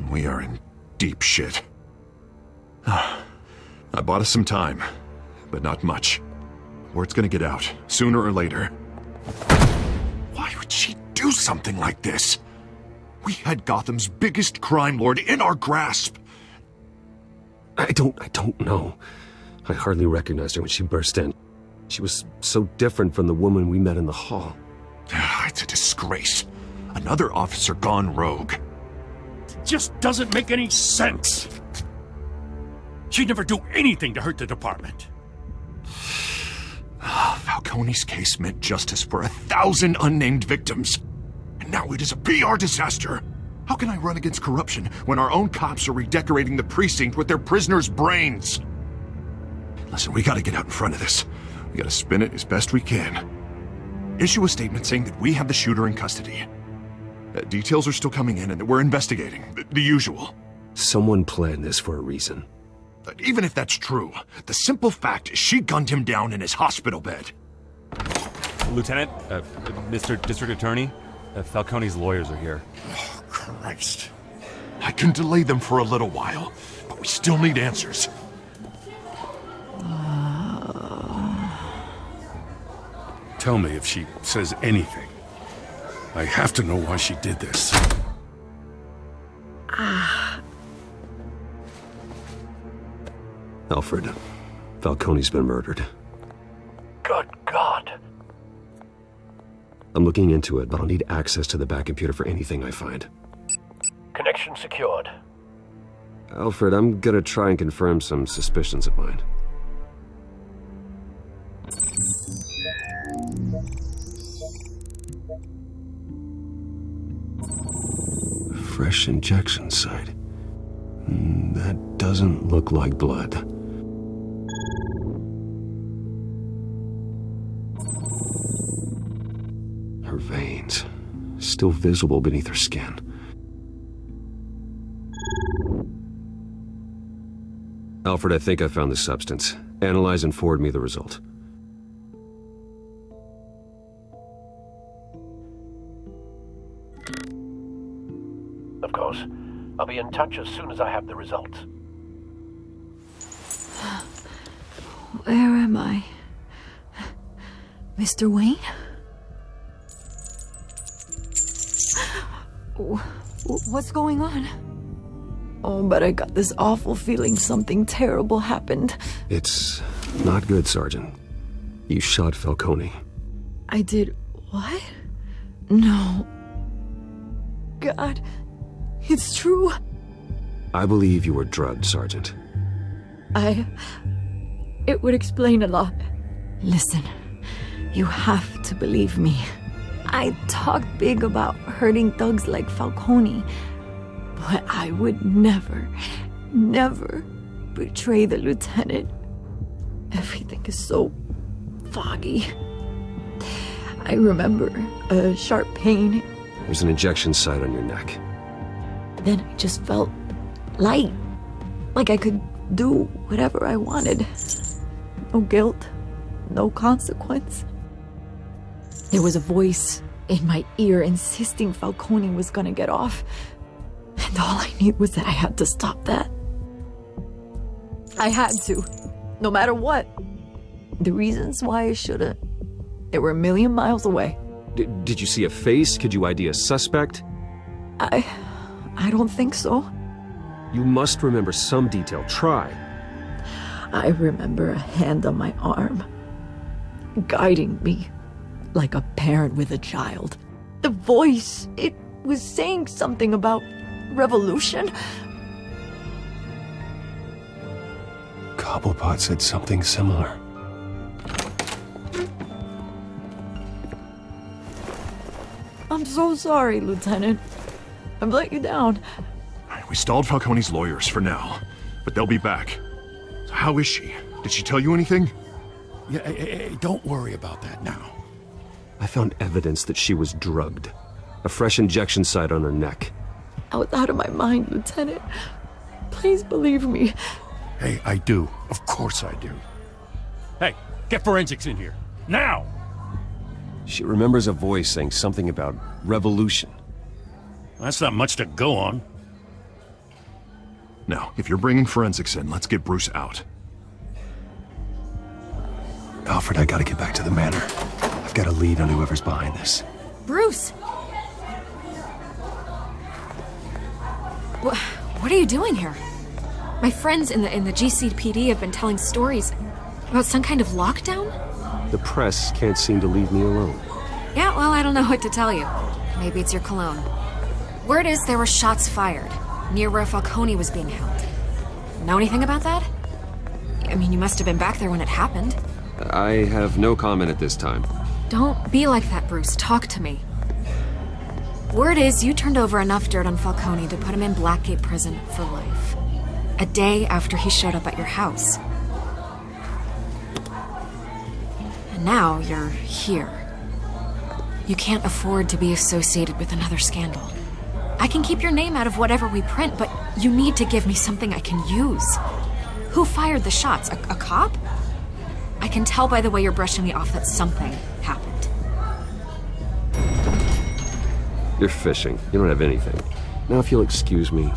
We are in deep shit. I bought us some time, but not much. Word's gonna get out, sooner or later. Why would she do something like this? We had Gotham's biggest crime lord in our grasp. I don't know. I hardly recognized her when she burst in. She was so different from the woman we met in the hall. It's a disgrace. Another officer gone rogue. Just doesn't make any sense. She'd never do anything to hurt the department. Falcone's case meant justice for 1,000 unnamed victims. And now it is a PR disaster. How can I run against corruption when our own cops are redecorating the precinct with their prisoners' brains? Listen, we gotta get out in front of this. We gotta spin it as best we can. Issue a statement saying that we have the shooter in custody. Details are still coming in and that we're investigating. The usual. Someone planned this for a reason. Even if that's true, the simple fact is she gunned him down in his hospital bed. Lieutenant, Mr. District Attorney, Falcone's lawyers are here. Oh, Christ. I can delay them for a little while, but we still need answers. Tell me if she says anything. I have to know why she did this. Alfred, Falcone's been murdered. Good God. I'm looking into it, but I'll need access to the back computer for anything I find. Connection secured. Alfred, I'm gonna try and confirm some suspicions of mine. Fresh injection site. That doesn't look like blood. Her veins, still visible beneath her skin. Alfred, I think I found the substance. Analyze and forward me the result. Of course. I'll be in touch as soon as I have the results. Where am I? Mr. Wayne? What's going on? Oh, but I got this awful feeling something terrible happened. It's not good, Sergeant. You shot Falcone. I did what? No. God, it's true. I believe you were drugged, Sergeant. It would explain a lot. Listen, you have to believe me. I talked big about hurting thugs like Falcone, but I would never betray the lieutenant. Everything is so foggy. I remember a sharp pain. There's an injection site on your neck. Then I just felt light, like I could do whatever I wanted. No guilt, no consequence. There was a voice in my ear insisting Falcone was gonna get off. And all I knew was that I had to stop that. I had to, no matter what. The reasons why I shouldn't, they were a million miles away. Did you see a face? Could you ID a suspect? I don't think so. You must remember some detail. Try. I remember a hand on my arm, guiding me like a parent with a child. The voice, it was saying something about revolution. Cobblepot said something similar. I'm so sorry, Lieutenant. I've let you down. We stalled Falcone's lawyers for now, but they'll be back. So how is she? Did she tell you anything? Yeah, hey, don't worry about that now. I found evidence that she was drugged. A fresh injection site on her neck. I was out of my mind, Lieutenant. Please believe me. Hey, I do. Of course I do. Hey, get forensics in here. Now! She remembers a voice saying something about revolution. That's not much to go on. Now, if you're bringing forensics in, let's get Bruce out. Alfred, I gotta get back to the manor. I've got a lead on whoever's behind this. Bruce! What are you doing here? My friends in the GCPD have been telling stories about some kind of lockdown? The press can't seem to leave me alone. Yeah, well, I don't know what to tell you. Maybe it's your cologne. Word is there were shots fired near where Falcone was being held. Know anything about that? I mean, you must have been back there when it happened. I have no comment at this time. Don't be like that, Bruce. Talk to me. Word is you turned over enough dirt on Falcone to put him in Blackgate Prison for life. A day after he showed up at your house. And now you're here. You can't afford to be associated with another scandal. I can keep your name out of whatever we print, but you need to give me something I can use. Who fired the shots? A cop? I can tell by the way you're brushing me off that something happened. You're fishing. You don't have anything. Now if you'll excuse me.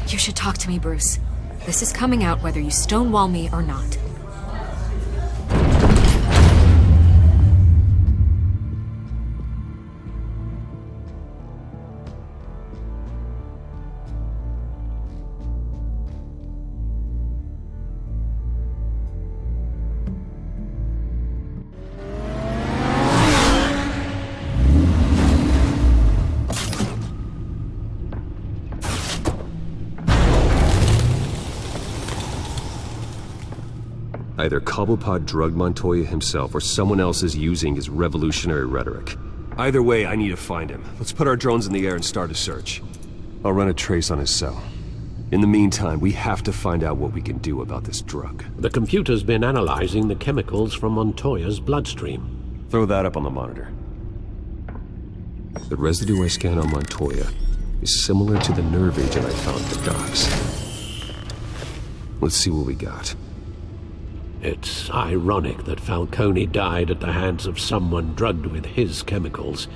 You should talk to me, Bruce. This is coming out whether you stonewall me or not. Either Cobblepot drugged Montoya himself or someone else is using his revolutionary rhetoric. Either way, I need to find him. Let's put our drones in the air and start a search. I'll run a trace on his cell. In the meantime, we have to find out what we can do about this drug. The computer's been analyzing the chemicals from Montoya's bloodstream. Throw that up on the monitor. The residue I scanned on Montoya is similar to the nerve agent I found at the docks. Let's see what we got. It's ironic that Falcone died at the hands of someone drugged with his chemicals.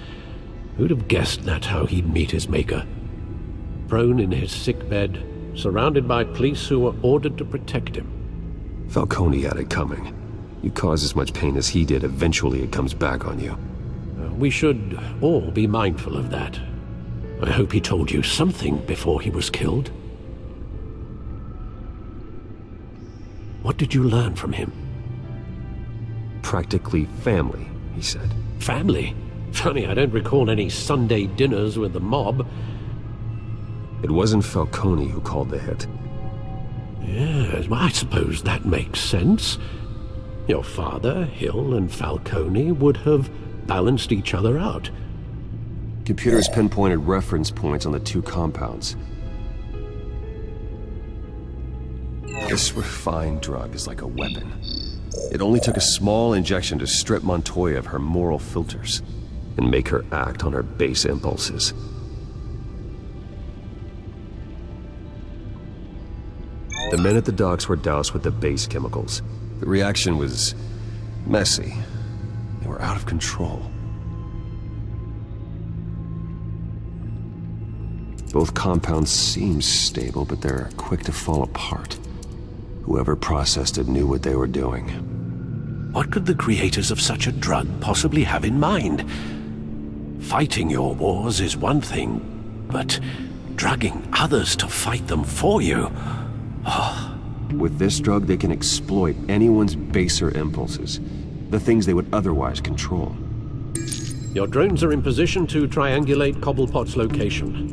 Who'd have guessed that's how he'd meet his maker? Prone in his sickbed, surrounded by police who were ordered to protect him. Falcone had it coming. You cause as much pain as he did, eventually it comes back on you. We should all be mindful of that. I hope he told you something before he was killed. What did you learn from him? Practically family, he said. Family? Funny, I don't recall any Sunday dinners with the mob. It wasn't Falcone who called the hit. Yes, well, I suppose that makes sense. Your father, Hill, and Falcone would have balanced each other out. Computers pinpointed reference points on the two compounds. This refined drug is like a weapon. It only took a small injection to strip Montoya of her moral filters and make her act on her base impulses. The men at the docks were doused with the base chemicals. The reaction was messy. They were out of control. Both compounds seem stable, but they're quick to fall apart. Whoever processed it knew what they were doing. What could the creators of such a drug possibly have in mind? Fighting your wars is one thing, but drugging others to fight them for you... With this drug, they can exploit anyone's baser impulses, the things they would otherwise control. Your drones are in position to triangulate Cobblepot's location.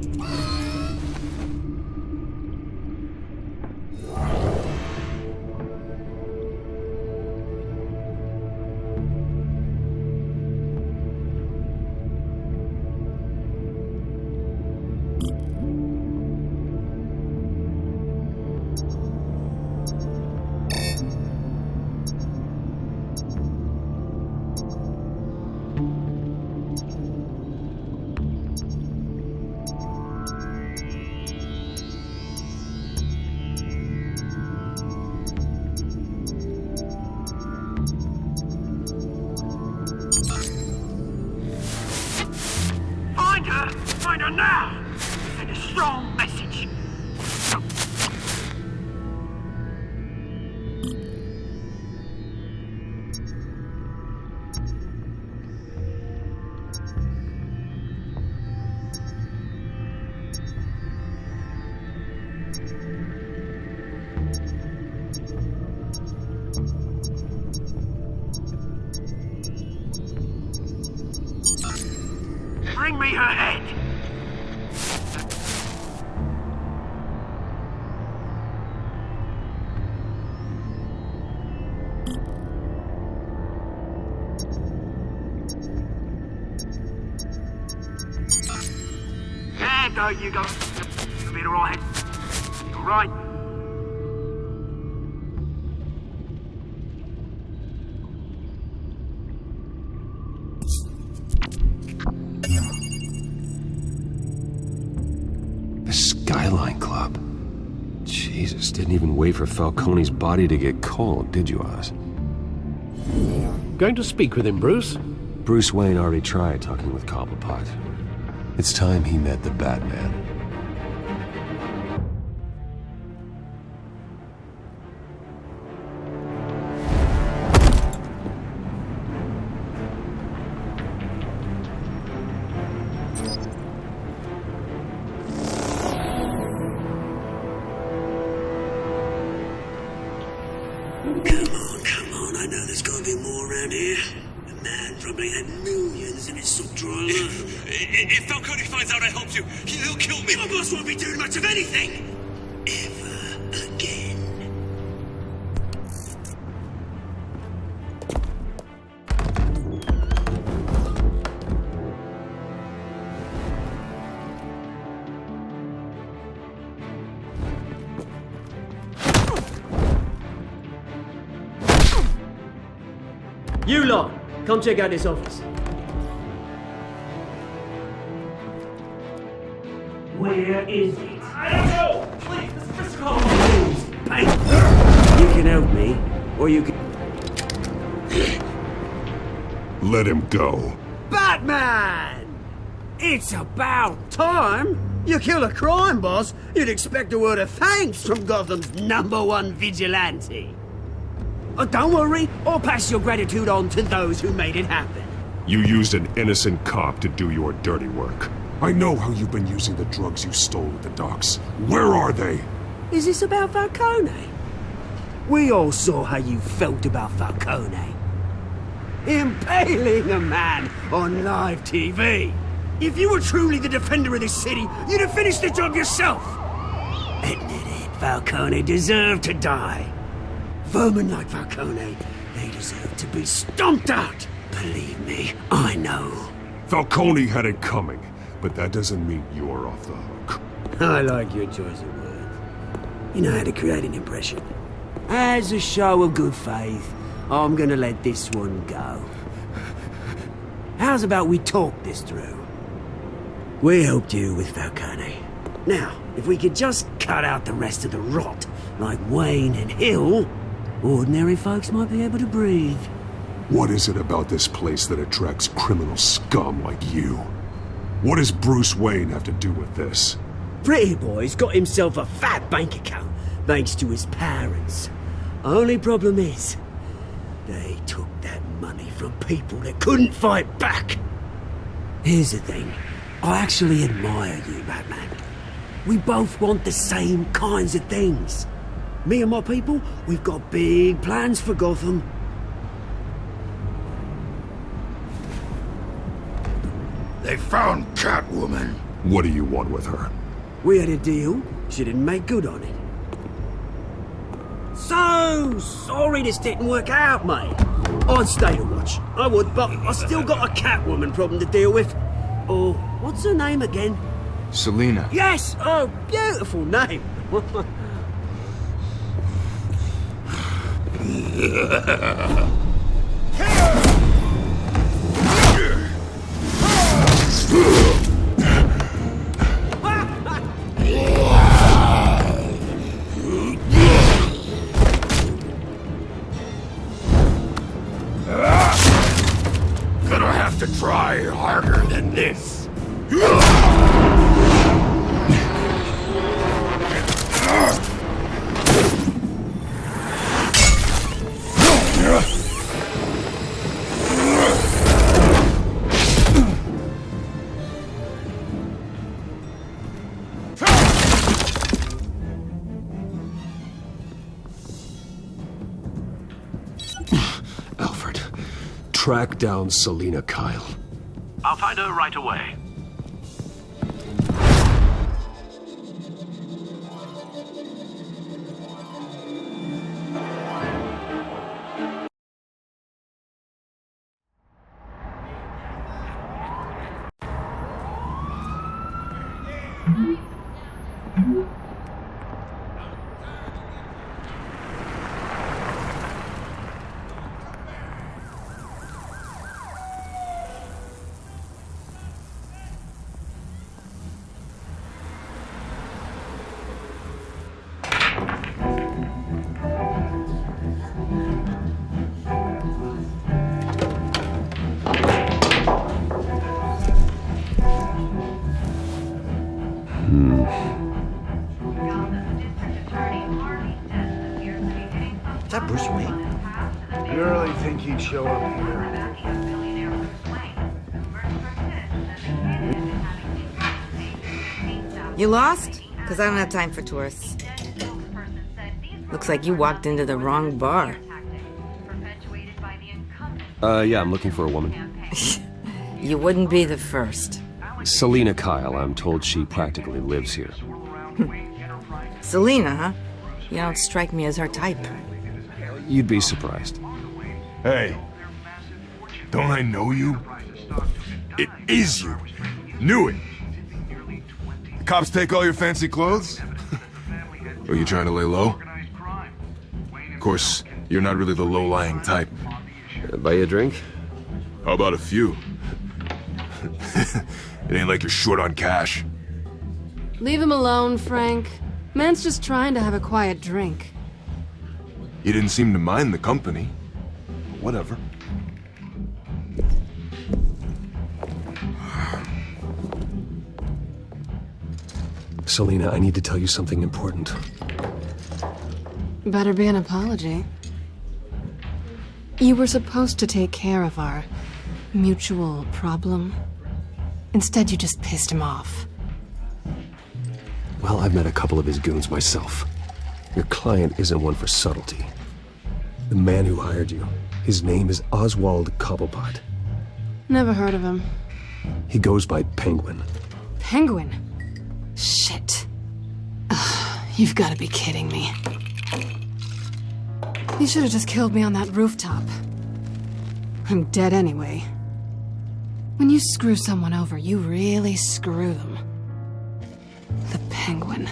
Find her now! Send a strong message. Bring me her head! There you go. You'll be alright. You're right. The Skyline Club. Jesus, didn't even wait for Falcone's body to get cold, did you, Oz? Going to speak with him, Bruce? Bruce Wayne already tried talking with Cobblepot. It's time he met the Batman. Come on, I know there's gotta be more around here. The man probably had millions in his sub-drawer alone. If Falcone finds out I helped you, he'll kill me. My boss won't be doing much of anything! Ever again. You lot, come check out this office. Where is it? I don't know! Please, this is physical! Hey, you can help me, or you can... Let him go. Batman! It's about time! You kill a crime boss, you'd expect a word of thanks from Gotham's #1 vigilante. Oh, don't worry, I'll pass your gratitude on to those who made it happen. You used an innocent cop to do your dirty work. I know how you've been using the drugs you stole at the docks. Where are they? Is this about Falcone? We all saw how you felt about Falcone. Impaling a man on live TV. If you were truly the defender of this city, you'd have finished the job yourself. Admit it, Falcone deserved to die. Vermin like Falcone, they deserve to be stomped out. Believe me, I know. Falcone had it coming, but that doesn't mean you're off the hook. I like your choice of words. You know how to create an impression. As a show of good faith, I'm gonna let this one go. How's about we talk this through? We helped you with Falcone. Now, if we could just cut out the rest of the rot, like Wayne and Hill, ordinary folks might be able to breathe. What is it about this place that attracts criminal scum like you? What does Bruce Wayne have to do with this? Pretty Boy's got himself a fat bank account, thanks to his parents. Only problem is, they took that money from people that couldn't fight back. Here's the thing. I actually admire you, Batman. We both want the same kinds of things. Me and my people, we've got big plans for Gotham. They found Catwoman. What do you want with her? We had a deal. She didn't make good on it. So sorry this didn't work out, mate. I'd stay to watch. I would, but I still got a Catwoman problem to deal with. Oh, what's her name again? Selina. Yes! Oh, beautiful name. Gonna have to try harder than this. Alfred, track down Selina Kyle. I'll find her right away. Is that Bruce Wayne? You really think he'd show up here? You lost? Because I don't have time for tourists. Looks like you walked into the wrong bar. Yeah, I'm looking for a woman. You wouldn't be the first. Selina Kyle, I'm told she practically lives here. Selina, huh? You don't strike me as her type. You'd be surprised. Hey, don't I know you? It is you. Knew it. The cops take all your fancy clothes? Are you trying to lay low? Of course, you're not really the low-lying type. Buy you a drink? How about a few? It ain't like you're short on cash. Leave him alone, Frank. Man's just trying to have a quiet drink. You didn't seem to mind the company. But whatever. Selina, I need to tell you something important. Better be an apology. You were supposed to take care of our mutual problem. Instead, you just pissed him off. Well, I've met a couple of his goons myself. Your client isn't one for subtlety. The man who hired you, his name is Oswald Cobblepot. Never heard of him. He goes by Penguin. Penguin? Shit. Ugh, you've got to be kidding me. You should have just killed me on that rooftop. I'm dead anyway. When you screw someone over, you really screw them. The Penguin.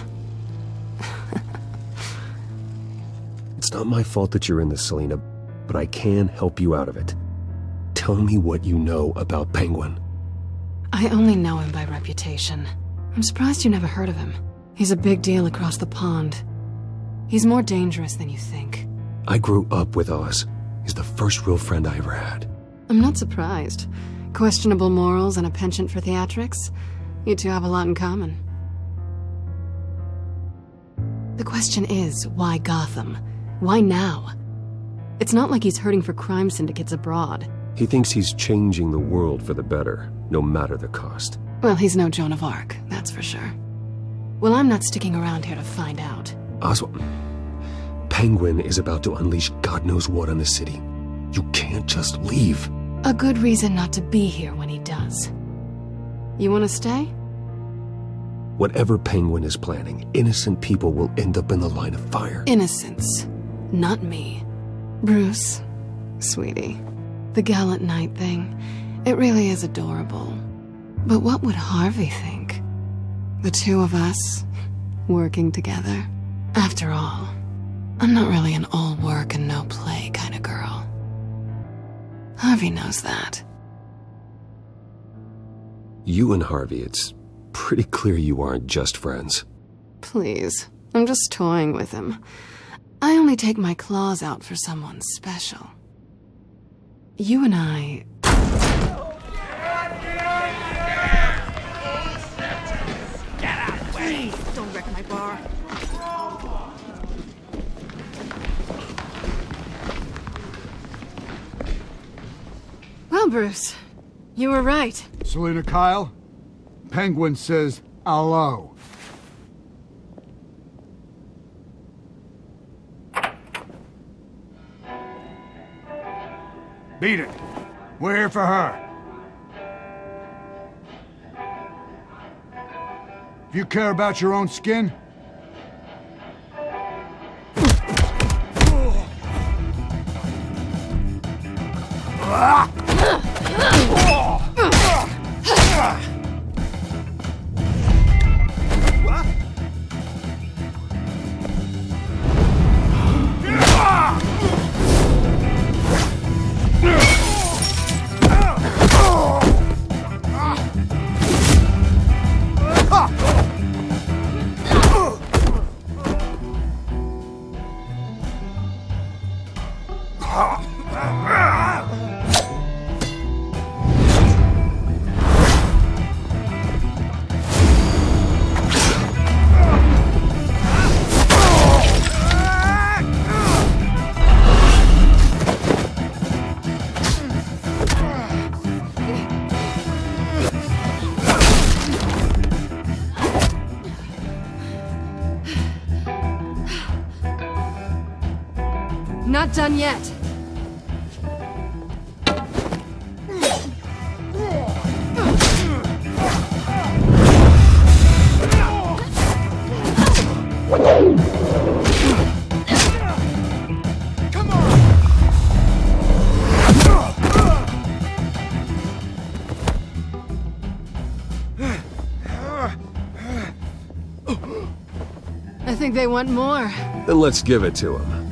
It's not my fault that you're in this, Selina, but I can help you out of it. Tell me what you know about Penguin. I only know him by reputation. I'm surprised you never heard of him. He's a big deal across the pond. He's more dangerous than you think. I grew up with Oz. He's the first real friend I ever had. I'm not surprised. Questionable morals and a penchant for theatrics. You two have a lot in common. The question is, why Gotham? Why now? It's not like he's hurting for crime syndicates abroad. He thinks he's changing the world for the better, no matter the cost. Well, he's no Joan of Arc, that's for sure. Well, I'm not sticking around here to find out. Oswald, Penguin is about to unleash God knows what on the city. You can't just leave. A good reason not to be here when he does. You want to stay? Whatever Penguin is planning, innocent people will end up in the line of fire. Innocence. Not me. Bruce, sweetie, the gallant knight thing, it really is adorable. But what would Harvey think? The two of us, working together. After all, I'm not really an all work and no play kind of girl. Harvey knows that. You and Harvey, it's pretty clear you aren't just friends. Please, I'm just toying with him. I only take my claws out for someone special. You and I... Get out of the way! Please, don't wreck my bar. Well, Bruce, you were right. Selina Kyle, Penguin says hello. Beat it. We're here for her. If you care about your own skin, Not done yet. I think they want more. Then let's give it to him.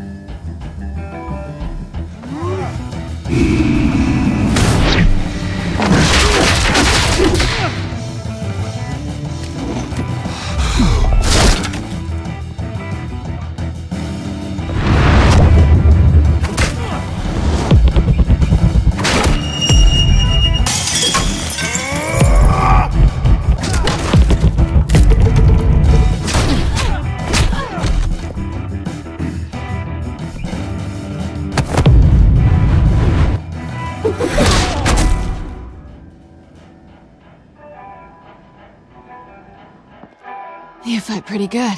You fight pretty good.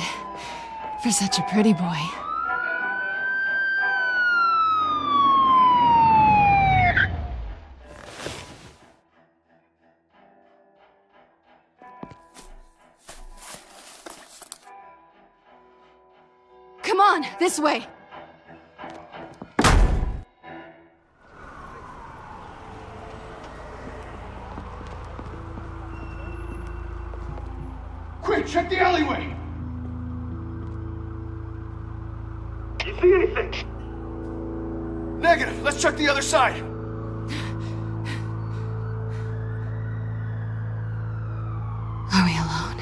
For such a pretty boy. Come on, this way! Quick, check the alleyway! You see anything? Negative. Let's check the other side. Are we alone?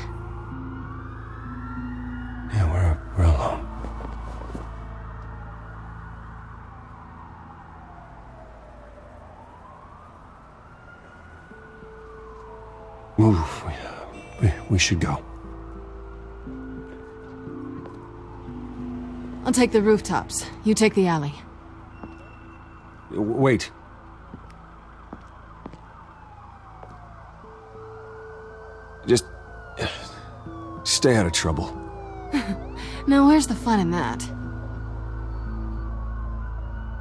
Yeah, we're alone. Move. We should go. I'll take the rooftops. You take the alley. Wait. Just stay out of trouble. Now where's the fun in that?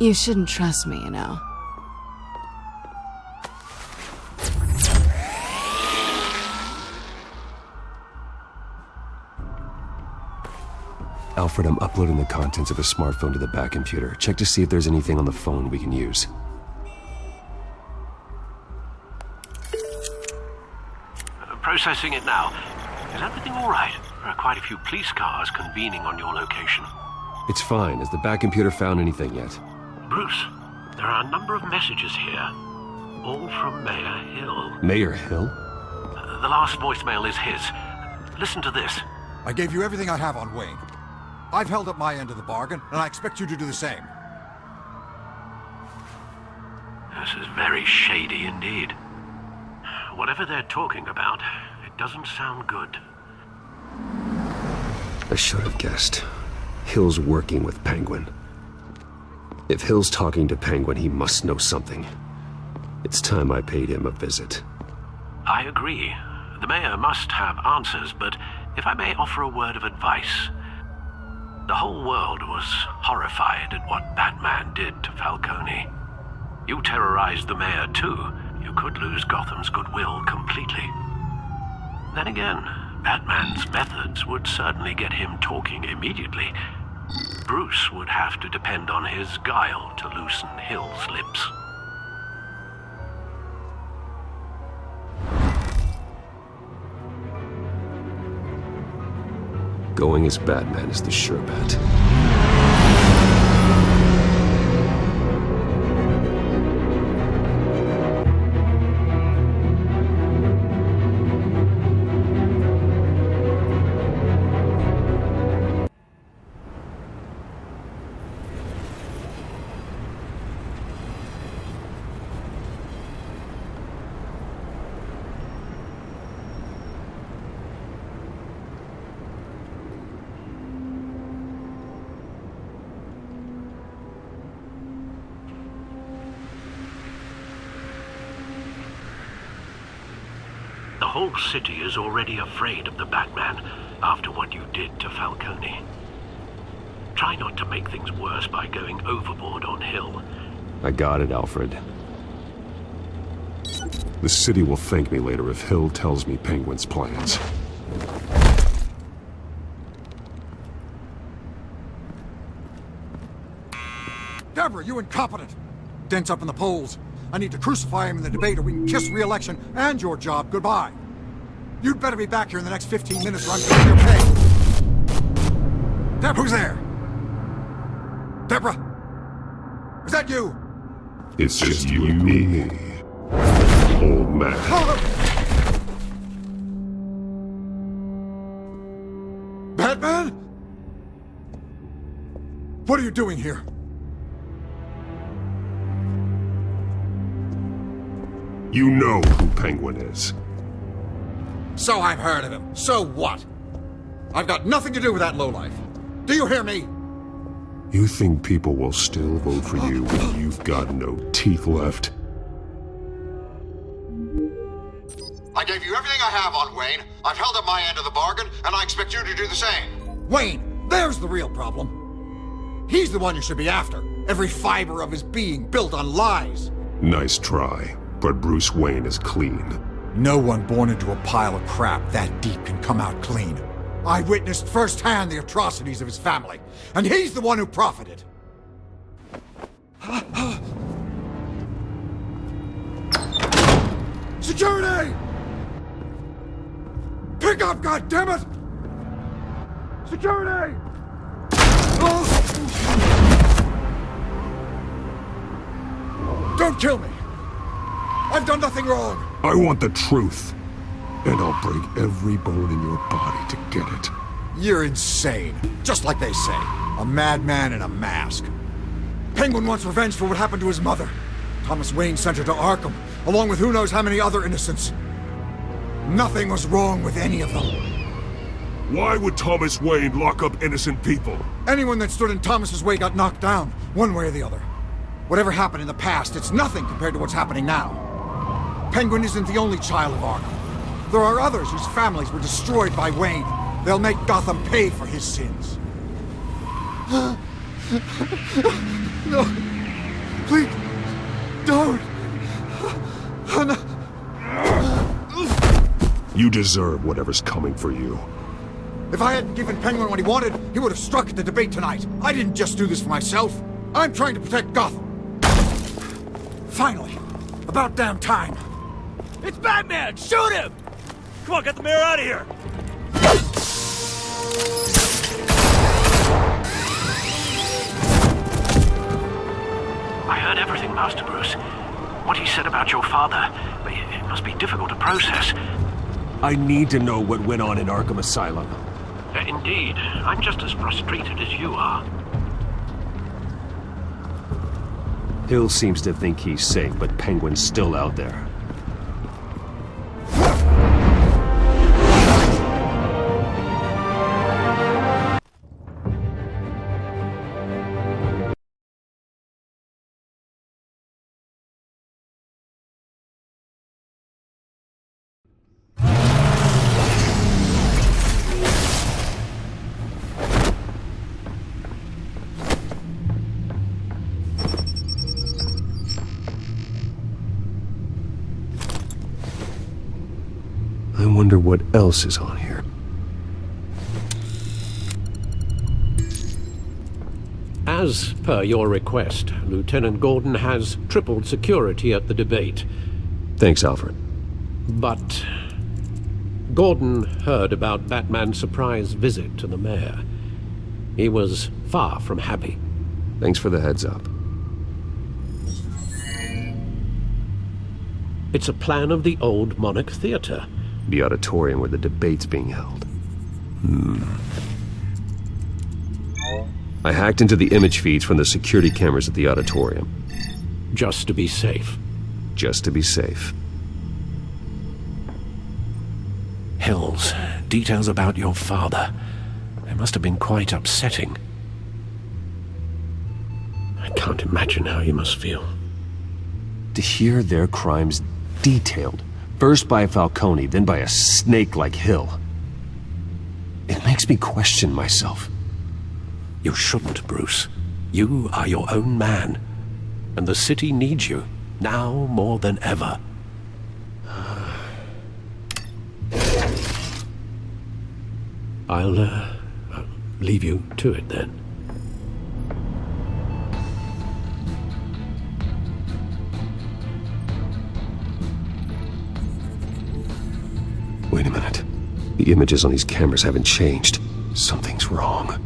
You shouldn't trust me, you know. Alfred, I'm uploading the contents of a smartphone to the back computer. Check to see if there's anything on the phone we can use. Processing it now. Is everything all right? There are quite a few police cars convening on your location. It's fine. Has the back computer found anything yet? Bruce, there are a number of messages here. All from Mayor Hill. Mayor Hill? The last voicemail is his. Listen to this. I gave you everything I have on Wayne. I've held up my end of the bargain, and I expect you to do the same. This is very shady indeed. Whatever they're talking about, it doesn't sound good. I should have guessed. Hill's working with Penguin. If Hill's talking to Penguin, he must know something. It's time I paid him a visit. I agree. The mayor must have answers, but if I may offer a word of advice. The whole world was horrified at what Batman did to Falcone. You terrorized the mayor too. You could lose Gotham's goodwill completely. Then again, Batman's methods would certainly get him talking immediately. Bruce would have to depend on his guile to loosen Hill's lips. Going as Batman is the sure bet. The whole city is already afraid of the Batman after what you did to Falcone. Try not to make things worse by going overboard on Hill. I got it, Alfred. The city will thank me later if Hill tells me Penguin's plans. Deborah, you incompetent! Dent's up in the polls. I need to crucify him in the debate or we can kiss re-election and your job goodbye. You'd better be back here in the next 15 minutes or I'm getting your pay. Deb, who's there? Deborah? Is that you? It's just you and me, old man. Batman? What are you doing here? You know who Penguin is. So I've heard of him. So what? I've got nothing to do with that lowlife. Do you hear me? You think people will still vote for you when you've got no teeth left? I gave you everything I have on Wayne. I've held up my end of the bargain, and I expect you to do the same. Wayne, there's the real problem. He's the one you should be after. Every fiber of his being built on lies. Nice try, but Bruce Wayne is clean. No one born into a pile of crap that deep can come out clean. I witnessed firsthand the atrocities of his family, and he's the one who profited. Security! Pick up, goddammit! Security! Don't kill me! I've done nothing wrong! I want the truth, and I'll break every bone in your body to get it. You're insane. Just like they say. A madman in a mask. Penguin wants revenge for what happened to his mother. Thomas Wayne sent her to Arkham, along with who knows how many other innocents. Nothing was wrong with any of them. Why would Thomas Wayne lock up innocent people? Anyone that stood in Thomas's way got knocked down, one way or the other. Whatever happened in the past, it's nothing compared to what's happening now. Penguin isn't the only child of Arkham. There are others whose families were destroyed by Wayne. They'll make Gotham pay for his sins. No. Please. Don't. No. You deserve whatever's coming for you. If I hadn't given Penguin what he wanted, he would have struck at the debate tonight. I didn't just do this for myself. I'm trying to protect Gotham. Finally. About damn time. It's Batman! Shoot him! Come on, get the mayor out of here! I heard everything, Master Bruce. What he said about your father, it must be difficult to process. I need to know what went on in Arkham Asylum. Indeed. I'm just as frustrated as you are. Hill seems to think he's safe, but Penguin's still out there. I wonder what else is on here. As per your request, Lieutenant Gordon has tripled security at the debate. Thanks, Alfred. But Gordon heard about Batman's surprise visit to the mayor. He was far from happy. Thanks for the heads up. It's a plan of the old Monarch Theater. The auditorium where the debate's being held. I hacked into the image feeds from the security cameras at the auditorium. Just to be safe. Just to be safe. Hills, details about your father. They must have been quite upsetting. I can't imagine how you must feel. To hear their crimes detailed, first by Falcone, then by a snake like Hill. It makes me question myself. You shouldn't, Bruce. You are your own man. And the city needs you, now more than ever. I'll leave you to it then. Wait a minute. The images on these cameras haven't changed. Something's wrong.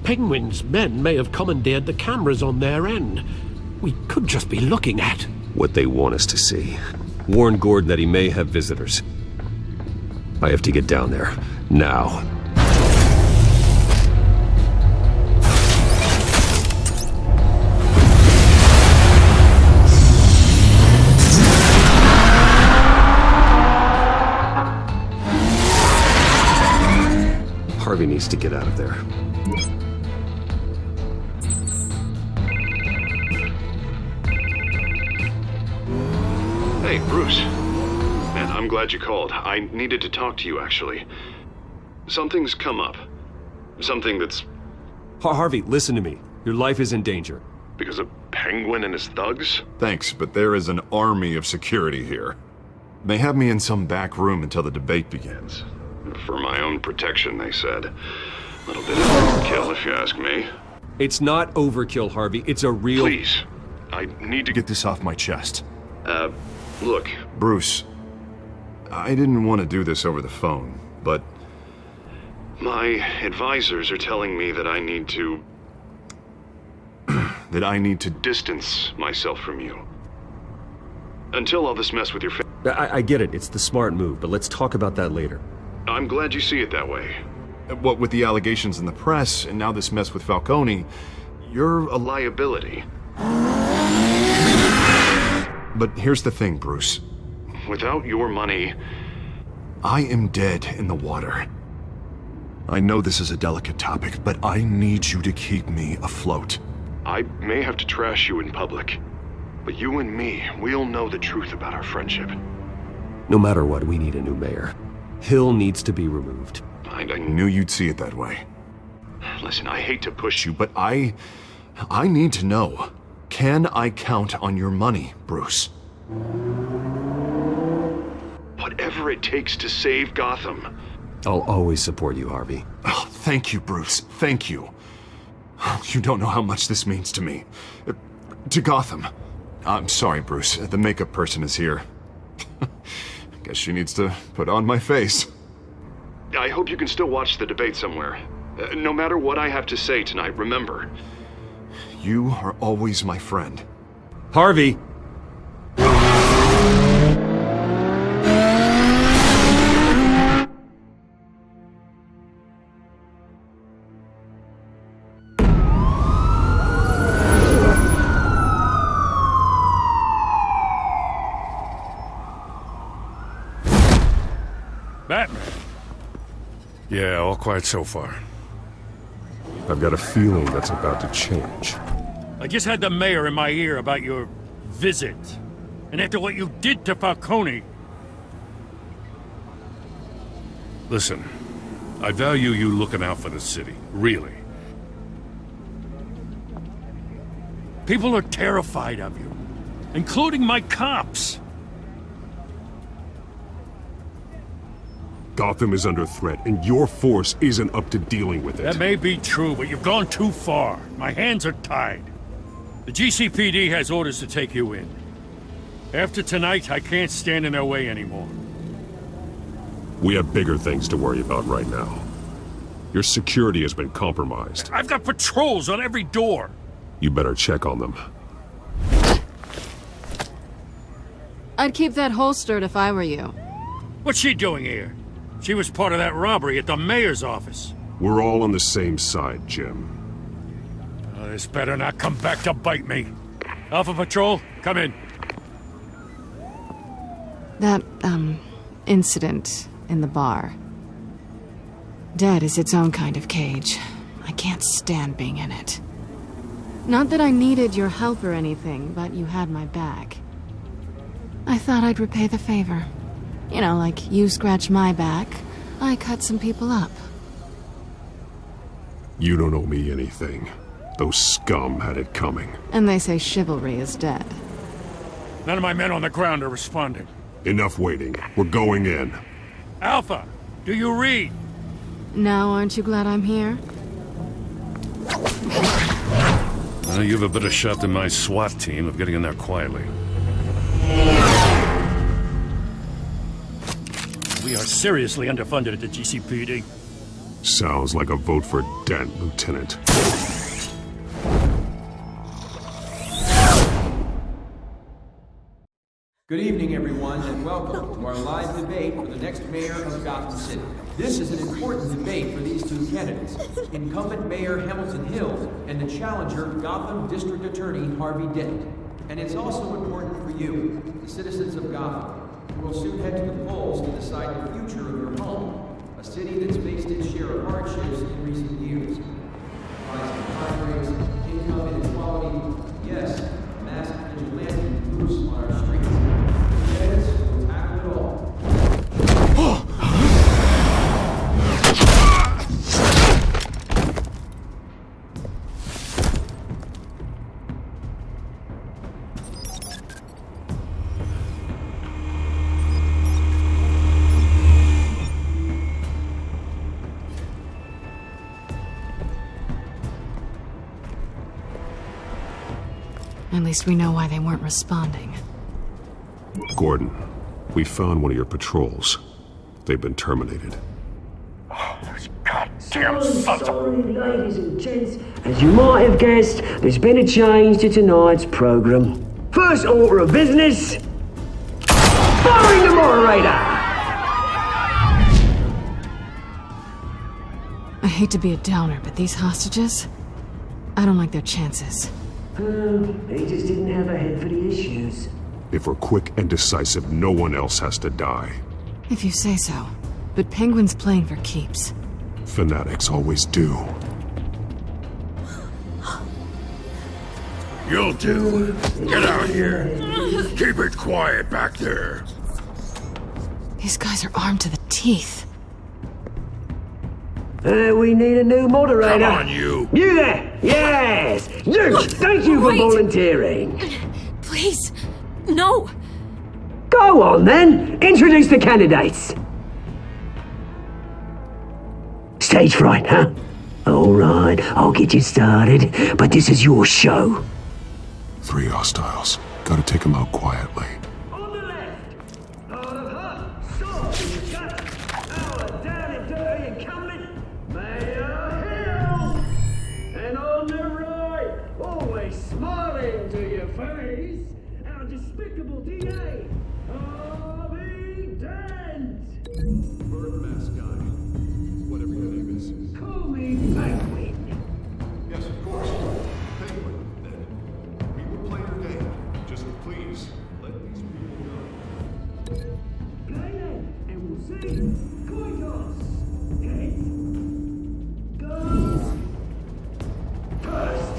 Penguin's men may have commandeered the cameras on their end. We could just be looking at what they want us to see. Warn Gordon that he may have visitors. I have to get down there. Now. Harvey needs to get out of there. Hey, Bruce. Man, I'm I'm glad you called. I needed to talk to you, actually. Something's come up. Something that's... Harvey, listen to me. Your life is in danger. Because of Penguin and his thugs? Thanks, but there is an army of security here. They have me in some back room until the debate begins. For my own protection, they said. A little bit of overkill, if you ask me. It's not overkill, Harvey. It's a real... Please. I need to get this off my chest. Look, Bruce. I didn't want to do this over the phone, but... my advisors are telling me that I need to... that I need to distance myself from you. Until all this mess with your family... I get it. It's the smart move, but let's talk about that later. I'm glad you see it that way. What with the allegations in the press, and now this mess with Falcone, you're a liability. But here's the thing, Bruce. Without your money, I am dead in the water. I know this is a delicate topic, but I need you to keep me afloat. I may have to trash you in public, but you and me, we'll know the truth about our friendship. No matter what, we need a new mayor. Hill needs to be removed. I knew you'd see it that way. Listen, I hate to push you, but I need to know. Can I count on your money, Bruce? Whatever it takes to save Gotham. I'll always support you, Harvey. Oh, thank you, Bruce. Thank you. You don't know how much this means to me. To Gotham. I'm sorry, Bruce. The makeup person is here. Guess she needs to put on my face. I hope you can still watch the debate somewhere. No matter what I have to say tonight, remember, you are always my friend. Harvey! Batman. Yeah, all quiet so far. I've got a feeling that's about to change. I just had the mayor in my ear about your visit. And after what you did to Falcone... Listen, I value you looking out for the city, really. People are terrified of you, including my cops. Gotham is under threat, and your force isn't up to dealing with it. That may be true, but you've gone too far. My hands are tied. The GCPD has orders to take you in. After tonight, I can't stand in their way anymore. We have bigger things to worry about right now. Your security has been compromised. I've got patrols on every door. You better check on them. I'd keep that holstered if I were you. What's she doing here? She was part of that robbery at the mayor's office. We're all on the same side, Jim. Oh, this better not come back to bite me. Alpha Patrol, come in. That, incident in the bar. Dead is its own kind of cage. I can't stand being in it. Not that I needed your help or anything, but you had my back. I thought I'd repay the favor. You know, like you scratch my back, I cut some people up. You don't owe me anything. Those scum had it coming. And they say chivalry is dead. None of my men on the ground are responding. Enough waiting. We're going in. Alpha, do you read? Now aren't you glad I'm here? You have a better shot than my SWAT team of getting in there quietly. We are seriously underfunded at the GCPD. Sounds like a vote for Dent, Lieutenant. Good evening, everyone, and welcome to our live debate for the next mayor of Gotham City. This is an important debate for these two candidates, incumbent Mayor Hamilton Hill and the challenger, Gotham District Attorney Harvey Dent. And it's also important for you, the citizens of Gotham, who will soon head to the polls to decide the future of your home, a city that's faced its share of hardships in recent years. Rising crime rates, income inequality, yes, mass vigilante loose on our streets. Candidates will tackle it all. At least we know why they weren't responding. Gordon, we found one of your patrols. They've been terminated. Goddamn sons of... Ladies and gents, as you might have guessed, there's been a change to tonight's program. First order of business... firing the moderator! I hate to be a downer, but these hostages... I don't like their chances. They just didn't have a head for the issues. If we're quick and decisive, no one else has to die. If you say so. But Penguin's playing for keeps. Fanatics always do. You'll do. Get out here. Keep it quiet back there. These guys are armed to the teeth. We need a new moderator. Come on, you. You there! Yes! You! Thank you for volunteering. Please, no. Go on, then. Introduce the candidates. Stage fright, huh? All right, I'll get you started, but this is your show. 3 hostiles. Gotta take them out quietly. And on the right, always smiling to your face, our despicable DA, Harvey Dent. Bird mascot. Whatever your name is. Call me Penguin. Yes, of course. Penguin, then. We will play your game. Just please, let these people go. Play then, and we'll see. Coin toss. Heads. Goes. First.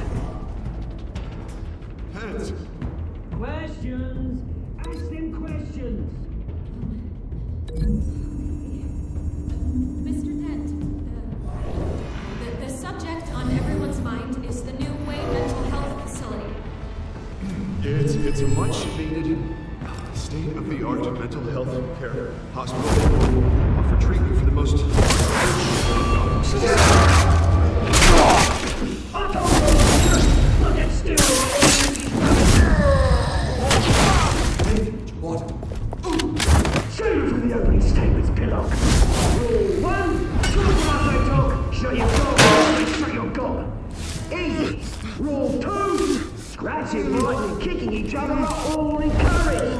Heads. Questions. Ask them questions. Mr. Dent, the subject on everyone's mind is the new Wayne Mental Health Facility. It's a much-needed, state-of-the-art mental health care hospital. Offer treatment for the most... Save for the opening statements, Pillock. Rule 1, talk about their talk, shut your gob, and shut your gob. Easy. Rule 2, scratching, biting, and kicking each other are all encouraged.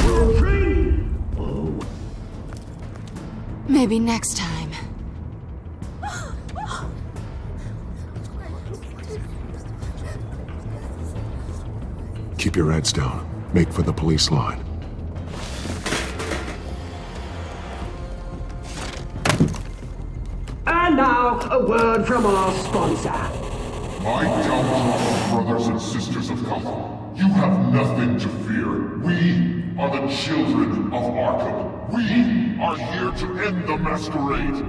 Rule 3, Maybe next time. Keep your heads down. Make for the police line. And now, a word from our sponsor. My downtrodden brothers and sisters of Gotham, you have nothing to fear. We are the children of Arkham. We are here to end the masquerade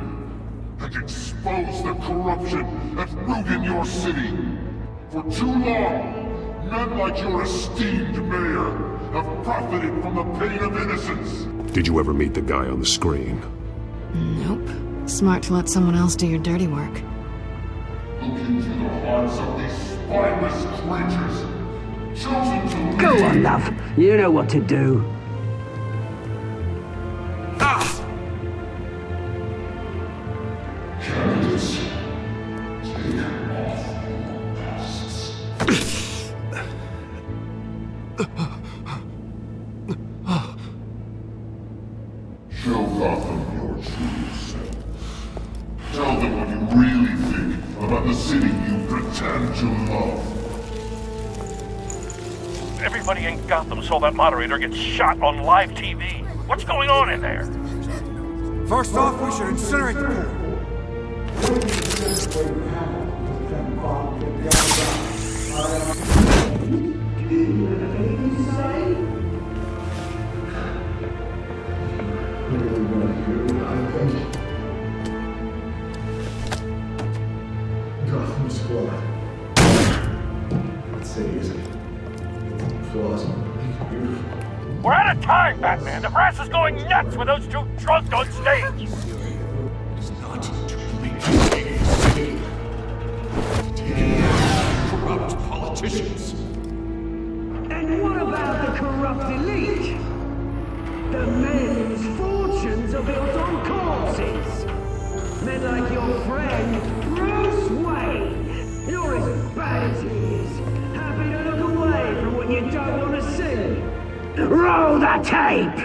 and expose the corruption that ruined your city. For too long, men like your esteemed mayor have profited from the pain of innocence. Did you ever meet the guy on the screen? Nope. Smart to let someone else do your dirty work. Look into the hearts of these spineless creatures, chosen to Go on, love. You know what to do. Candidates, take off your masks. Show Gotham your true self. Tell them what you really think about the city you pretend to love. Everybody in Gotham saw that moderator get shot on live TV. What's going on in there? First off, we should incinerate the pool. Gotham Squad. What city is it? Flaws make it beautiful. We're out of time, Batman. The brass is going nuts with those two drunk on stage. It's not to bleed a city. Taking corrupt politicians. Strategy is happy to look away from what you don't want to see. Roll the tape!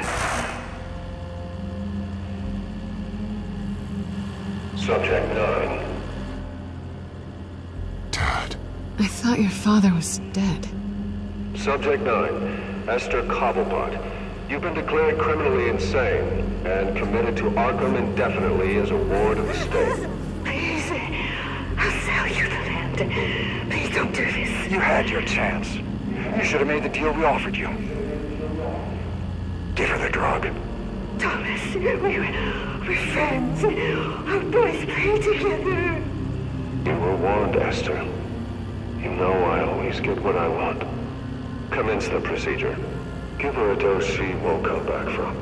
Subject 9. I thought your father was dead. Subject 9, Esther Cobblepot. You've been declared criminally insane and committed to Arkham indefinitely as a ward of the state. Please, I'll sell you the land. Please don't do this. You had your chance. You should have made the deal we offered you. Give her the drug. Thomas, we're friends. Our boys play together. You were warned, Esther. You know I always get what I want. Commence the procedure. Give her a dose she won't come back from.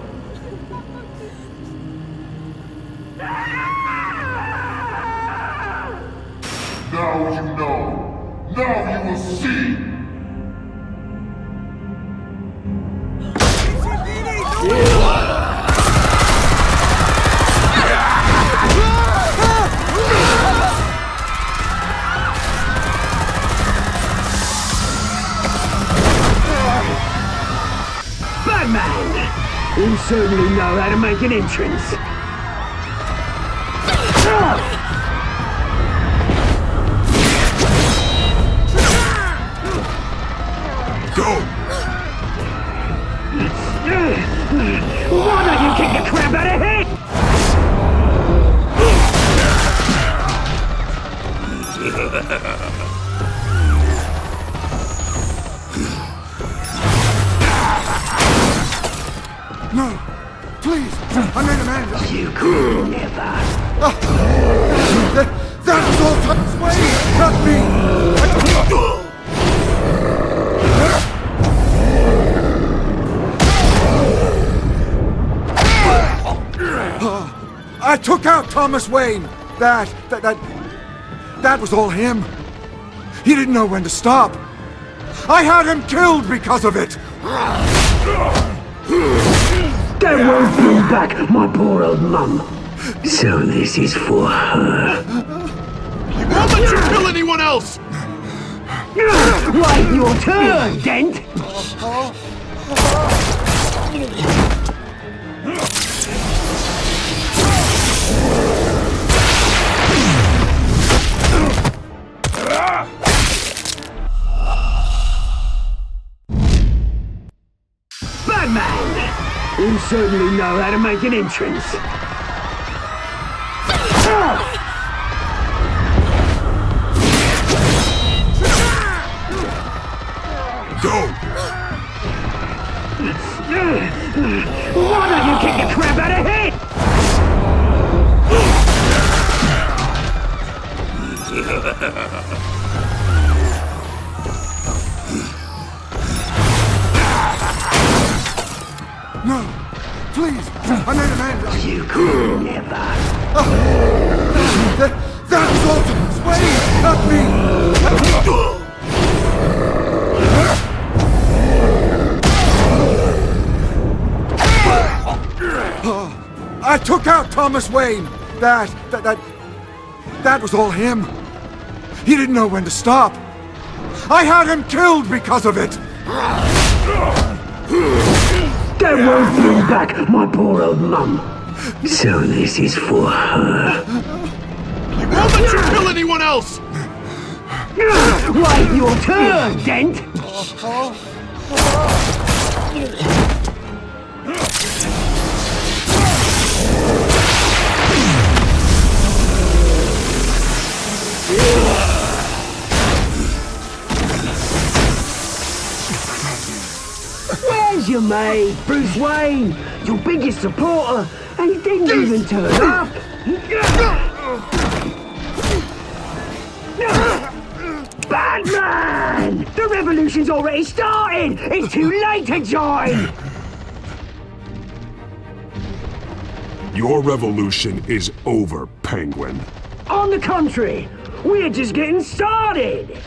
Now you know. Now you will see. Batman! You certainly know how to make an entrance. Go! Why don't you kick the crap out of him? No! Please! I made a man! You could never! That was all Thomas Wayne! Not me! I took out Thomas Wayne! That was all him. He didn't know when to stop. I had him killed because of it! That won't bring back my poor old mum. So this is for her. He won't let you kill anyone else! Wait your turn, Dent! Batman! You certainly know how to make an entrance. Go! Why don't you kick the crap out of him? No! Please! I made a man! You could never! That was all Thomas Wayne! Not me! I took out Thomas Wayne! That was all him. He didn't know when to stop. I had him killed because of it! That won't bring back my poor old mum. So this is for her. He won't let you kill anyone else! Wait your turn, Dent! Where's your mate, Bruce Wayne? Your biggest supporter, and he didn't even turn up. Batman! The revolution's already started! It's too late to join! Your revolution is over, Penguin. On the contrary, we're just getting started!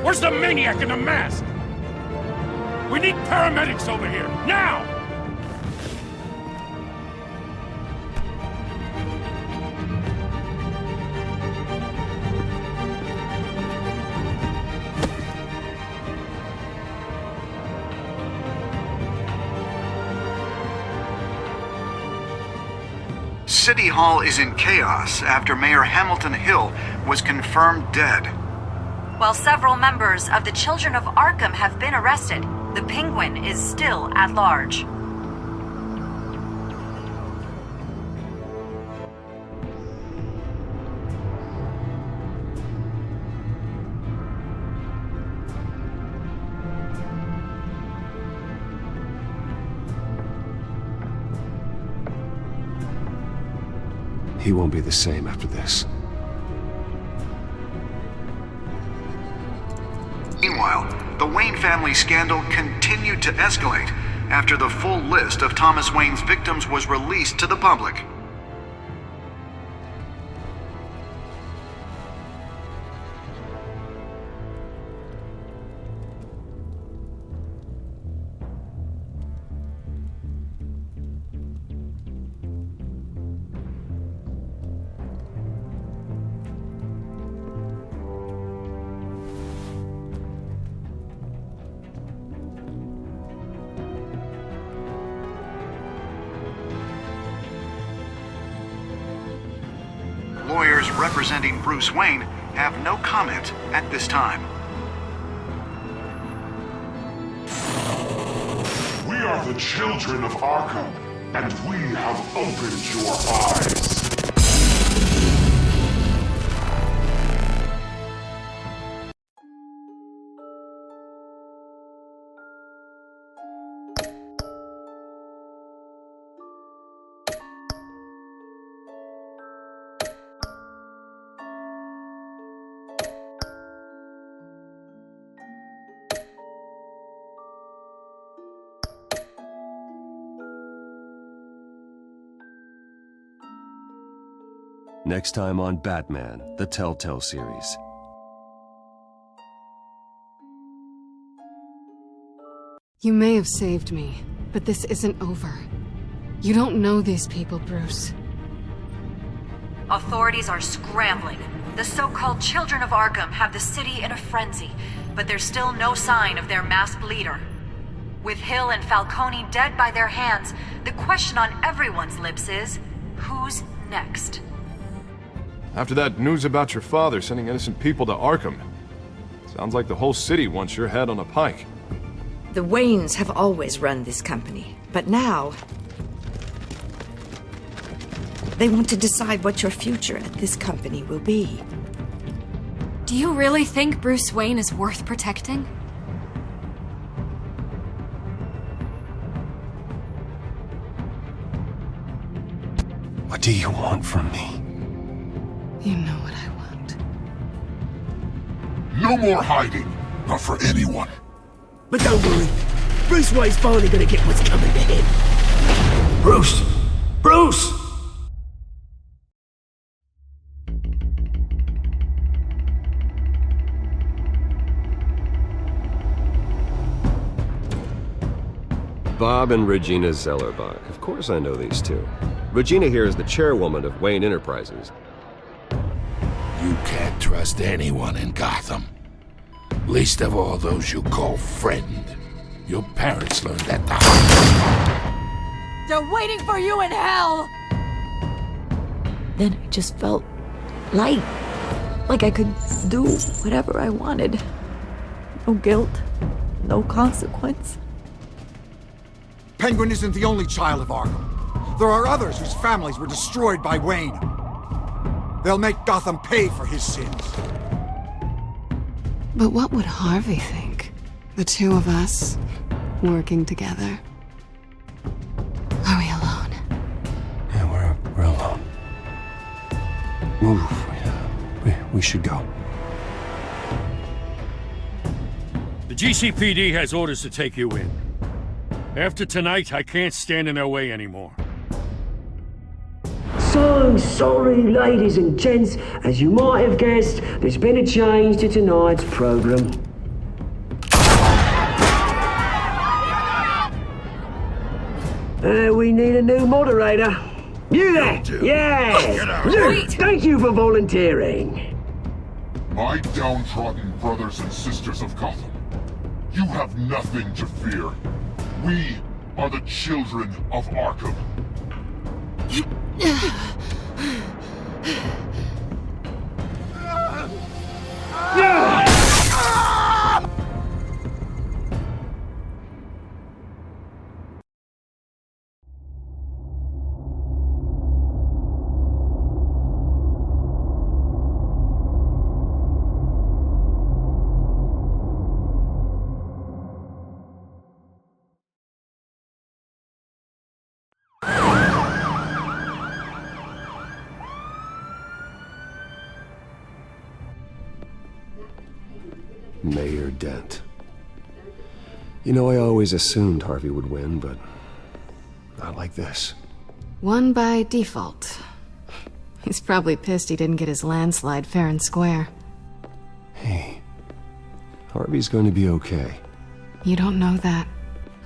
Where's the maniac in the mask? We need paramedics over here, now! City Hall is in chaos after Mayor Hamilton Hill was confirmed dead. While several members of the Children of Arkham have been arrested, the Penguin is still at large. He won't be the same after this. Meanwhile, the Wayne family scandal continued to escalate after the full list of Thomas Wayne's victims was released to the public. Lawyers representing Bruce Wayne have no comment at this time. We are the children of Arkham, and we have opened your eyes. Next time on Batman, the Telltale series. You may have saved me, but this isn't over. You don't know these people, Bruce. Authorities are scrambling. The so-called Children of Arkham have the city in a frenzy, but there's still no sign of their masked leader. With Hill and Falcone dead by their hands, the question on everyone's lips is, who's next? After that news about your father sending innocent people to Arkham, sounds like the whole city wants your head on a pike. The Waynes have always run this company, but now they want to decide what your future at this company will be. Do you really think Bruce Wayne is worth protecting? What do you want from me? You know what I want. No more hiding, not for anyone. But don't worry, Bruce Wayne's finally gonna get what's coming to him. Bruce! Bruce! Bob and Regina Zellerbach. Of course I know these two. Regina here is the chairwoman of Wayne Enterprises. You can't trust anyone in Gotham. Least of all those you call friend. Your parents learned that the hard way. They're waiting for you in hell! Then I just felt light. Like I could do whatever I wanted. No guilt, no consequence. Penguin isn't the only child of Arkham. There are others whose families were destroyed by Wayne. They'll make Gotham pay for his sins. But what would Harvey think? The two of us, working together. Are we alone? Yeah, we're alone. Move. We should go. The GCPD has orders to take you in. After tonight, I can't stand in their way anymore. So sorry, ladies and gents. As you might have guessed, there's been a change to tonight's program. We need a new moderator. You there! Yeah! Wait. Thank you for volunteering. My downtrodden brothers and sisters of Gotham, you have nothing to fear. We are the children of Arkham. Mayor Dent. You know, I always assumed Harvey would win, but not like this. Won by default. He's probably pissed he didn't get his landslide fair and square. Hey, Harvey's going to be okay. You don't know that.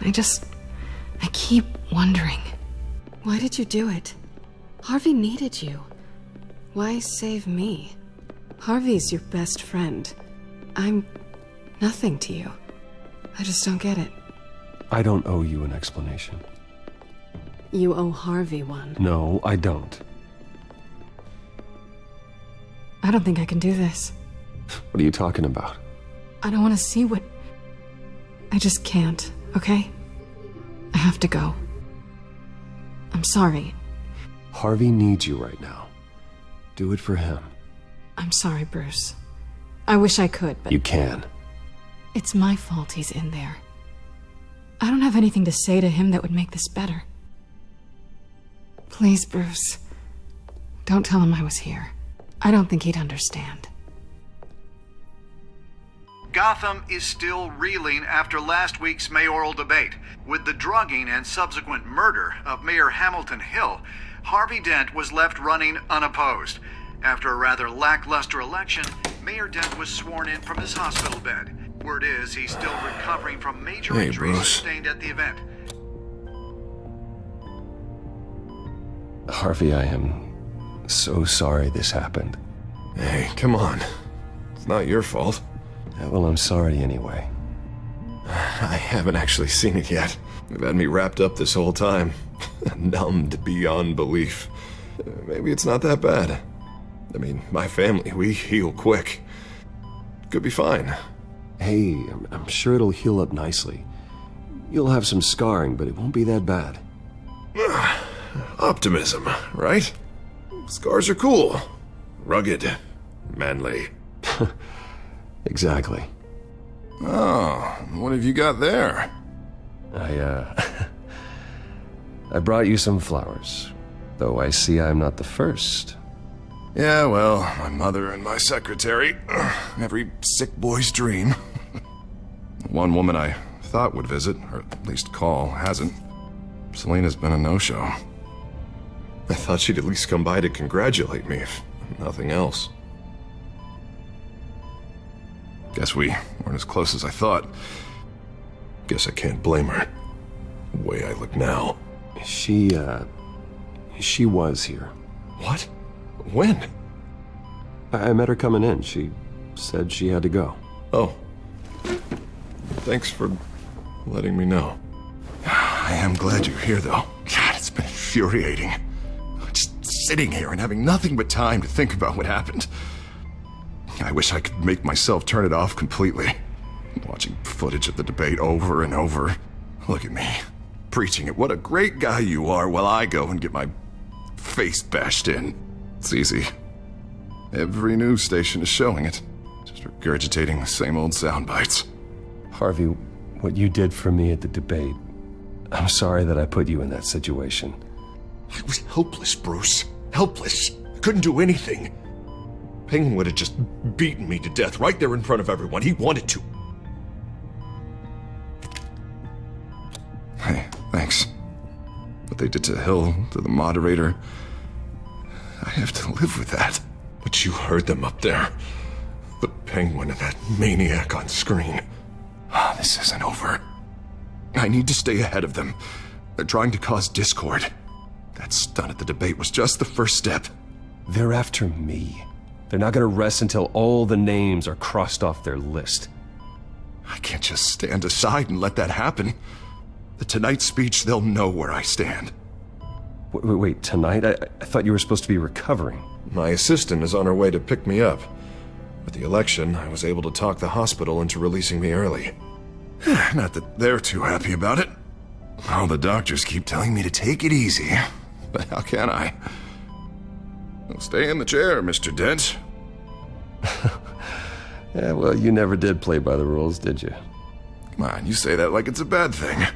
I keep wondering. Why did you do it? Harvey needed you. Why save me? Harvey's your best friend. I'm nothing to you. I just don't get it. I don't owe you an explanation. You owe Harvey one. No, I don't. I don't think I can do this. What are you talking about? I don't want to see what... I just can't, okay? I have to go. I'm sorry. Harvey needs you right now. Do it for him. I'm sorry, Bruce. I wish I could, but... You can. It's my fault he's in there. I don't have anything to say to him that would make this better. Please, Bruce. Don't tell him I was here. I don't think he'd understand. Gotham is still reeling after last week's mayoral debate. With the drugging and subsequent murder of Mayor Hamilton Hill, Harvey Dent was left running unopposed. After a rather lackluster election, Mayor Dent was sworn in from his hospital bed. Word is he's still recovering from major injuries sustained at the event. Harvey, I am so sorry this happened. Hey, come on. It's not your fault. Well, I'm sorry anyway. I haven't actually seen it yet. They've had me wrapped up this whole time. Numbed beyond belief. Maybe it's not that bad. I mean, my family, we heal quick. Could be fine. Hey, I'm sure it'll heal up nicely. You'll have some scarring, but it won't be that bad. Optimism, right? Scars are cool. Rugged. Manly. Exactly. Oh, what have you got there? I brought you some flowers. Though I see I'm not the first. Yeah, well, my mother and my secretary. Every sick boy's dream. One woman I thought would visit, or at least call, hasn't. Selena's been a no-show. I thought she'd at least come by to congratulate me, if nothing else. Guess we weren't as close as I thought. Guess I can't blame her. The way I look now. She was here. What? When? I met her coming in. She said she had to go. Oh. Thanks for letting me know. I am glad you're here, though. God, it's been infuriating. Just sitting here and having nothing but time to think about what happened. I wish I could make myself turn it off completely. Watching footage of the debate over and over. Look at me, preaching at what a great guy you are while I go and get my face bashed in. It's easy. Every news station is showing it. Just regurgitating the same old sound bites. Harvey, what you did for me at the debate, I'm sorry that I put you in that situation. I was helpless, Bruce. Helpless. I couldn't do anything. Penguin would have just beaten me to death right there in front of everyone. He wanted to. Hey, thanks. What they did to Hill, to the moderator, I have to live with that. But you heard them up there. The Penguin and that maniac on screen. This isn't over. I need to stay ahead of them. They're trying to cause discord. That stunt at the debate was just the first step. They're after me. They're not gonna rest until all the names are crossed off their list. I can't just stand aside and let that happen. The tonight speech, they'll know where I stand. Wait, tonight? I thought you were supposed to be recovering. My assistant is on her way to pick me up. With the election, I was able to talk the hospital into releasing me early. Not that they're too happy about it. All the doctors keep telling me to take it easy. But how can I? Well, stay in the chair, Mr. Dent. Yeah, well, you never did play by the rules, did you? Come on, you say that like it's a bad thing.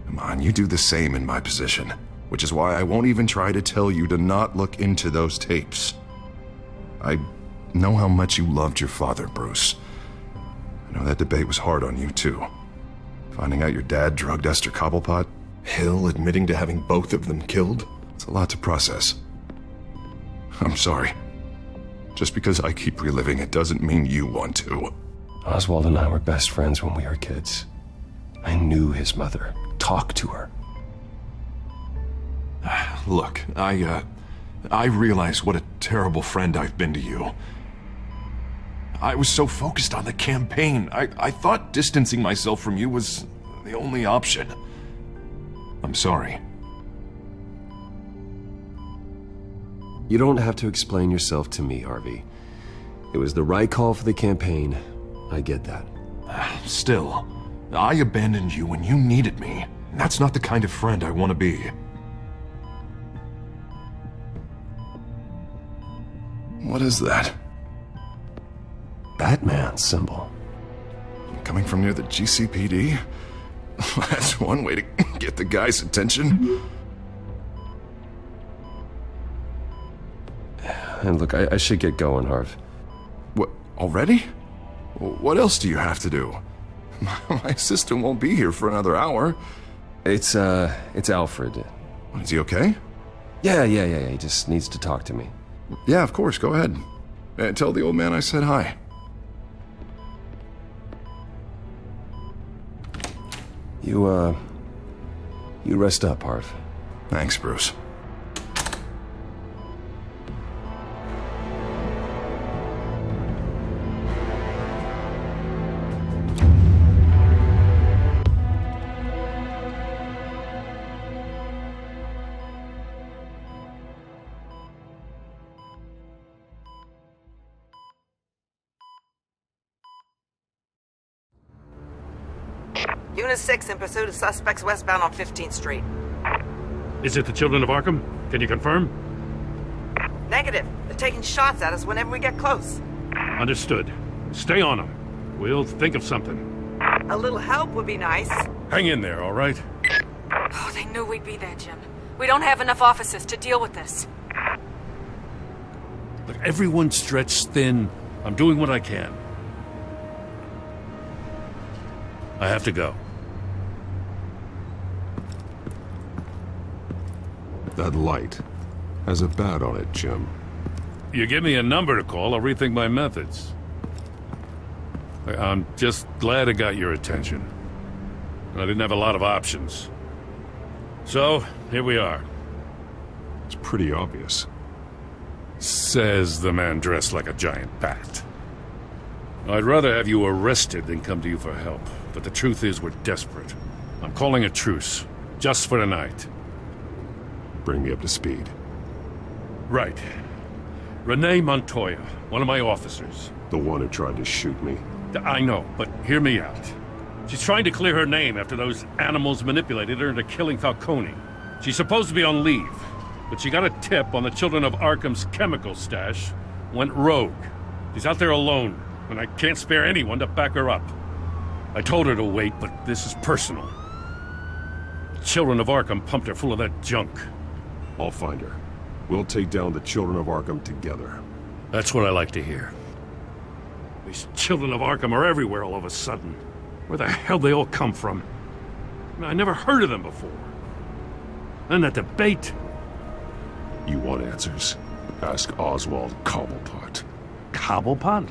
Come on, you do the same in my position. Which is why I won't even try to tell you to not look into those tapes. I know how much you loved your father, Bruce. I know that debate was hard on you, too. Finding out your dad drugged Esther Cobblepot, Hill admitting to having both of them killed, it's a lot to process. I'm sorry. Just because I keep reliving it doesn't mean you want to. Oswald and I were best friends when we were kids. I knew his mother, talked to her. Look, I realize what a terrible friend I've been to you. I was so focused on the campaign. I thought distancing myself from you was the only option. I'm sorry. You don't have to explain yourself to me, Harvey. It was the right call for the campaign. I get that. Still, I abandoned you when you needed me. That's not the kind of friend I want to be. What is that? Batman symbol. Coming from near the GCPD? That's one way to get the guy's attention. And look, I should get going, Harv. What, already? What else do you have to do? My assistant won't be here for another hour. It's Alfred. Is he okay? Yeah, he just needs to talk to me. Yeah, of course, go ahead. Tell the old man I said hi. You rest up, Harv. Thanks, Bruce. Unit 6 in pursuit of suspects westbound on 15th Street. Is it the Children of Arkham? Can you confirm? Negative. They're taking shots at us whenever we get close. Understood. Stay on them. We'll think of something. A little help would be nice. Hang in there, all right? Oh, they knew we'd be there, Jim. We don't have enough officers to deal with this. Look, everyone's stretched thin. I'm doing what I can. I have to go. That light has a bat on it, Jim. You give me a number to call, I'll rethink my methods. I'm just glad it got your attention. I didn't have a lot of options. So, here we are. It's pretty obvious. Says the man dressed like a giant bat. I'd rather have you arrested than come to you for help. But the truth is, we're desperate. I'm calling a truce. Just for tonight. Bring me up to speed. Right. Renee Montoya, one of my officers. The one who tried to shoot me. I know, but hear me out. She's trying to clear her name after those animals manipulated her into killing Falcone. She's supposed to be on leave, but she got a tip on the Children of Arkham's chemical stash, went rogue. She's out there alone, and I can't spare anyone to back her up. I told her to wait, but this is personal. The Children of Arkham pumped her full of that junk. I'll find her. We'll take down the Children of Arkham together. That's what I like to hear. These Children of Arkham are everywhere all of a sudden. Where the hell they all come from? I never heard of them before. And that debate. You want answers? Ask Oswald Cobblepot. Cobblepot?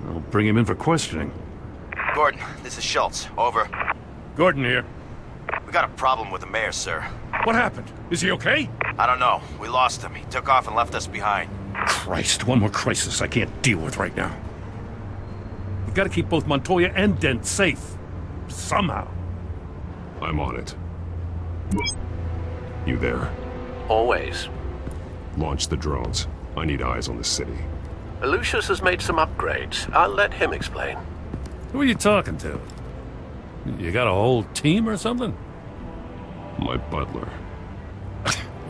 I'll bring him in for questioning. Gordon, this is Schultz. Over. Gordon here. We got a problem with the mayor, sir. What happened? Is he okay? I don't know. We lost him. He took off and left us behind. Christ, one more crisis I can't deal with right now. We've got to keep both Montoya and Dent safe. Somehow. I'm on it. You there? Always. Launch the drones. I need eyes on the city. Lucius has made some upgrades. I'll let him explain. Who are you talking to? You got a whole team or something? My butler.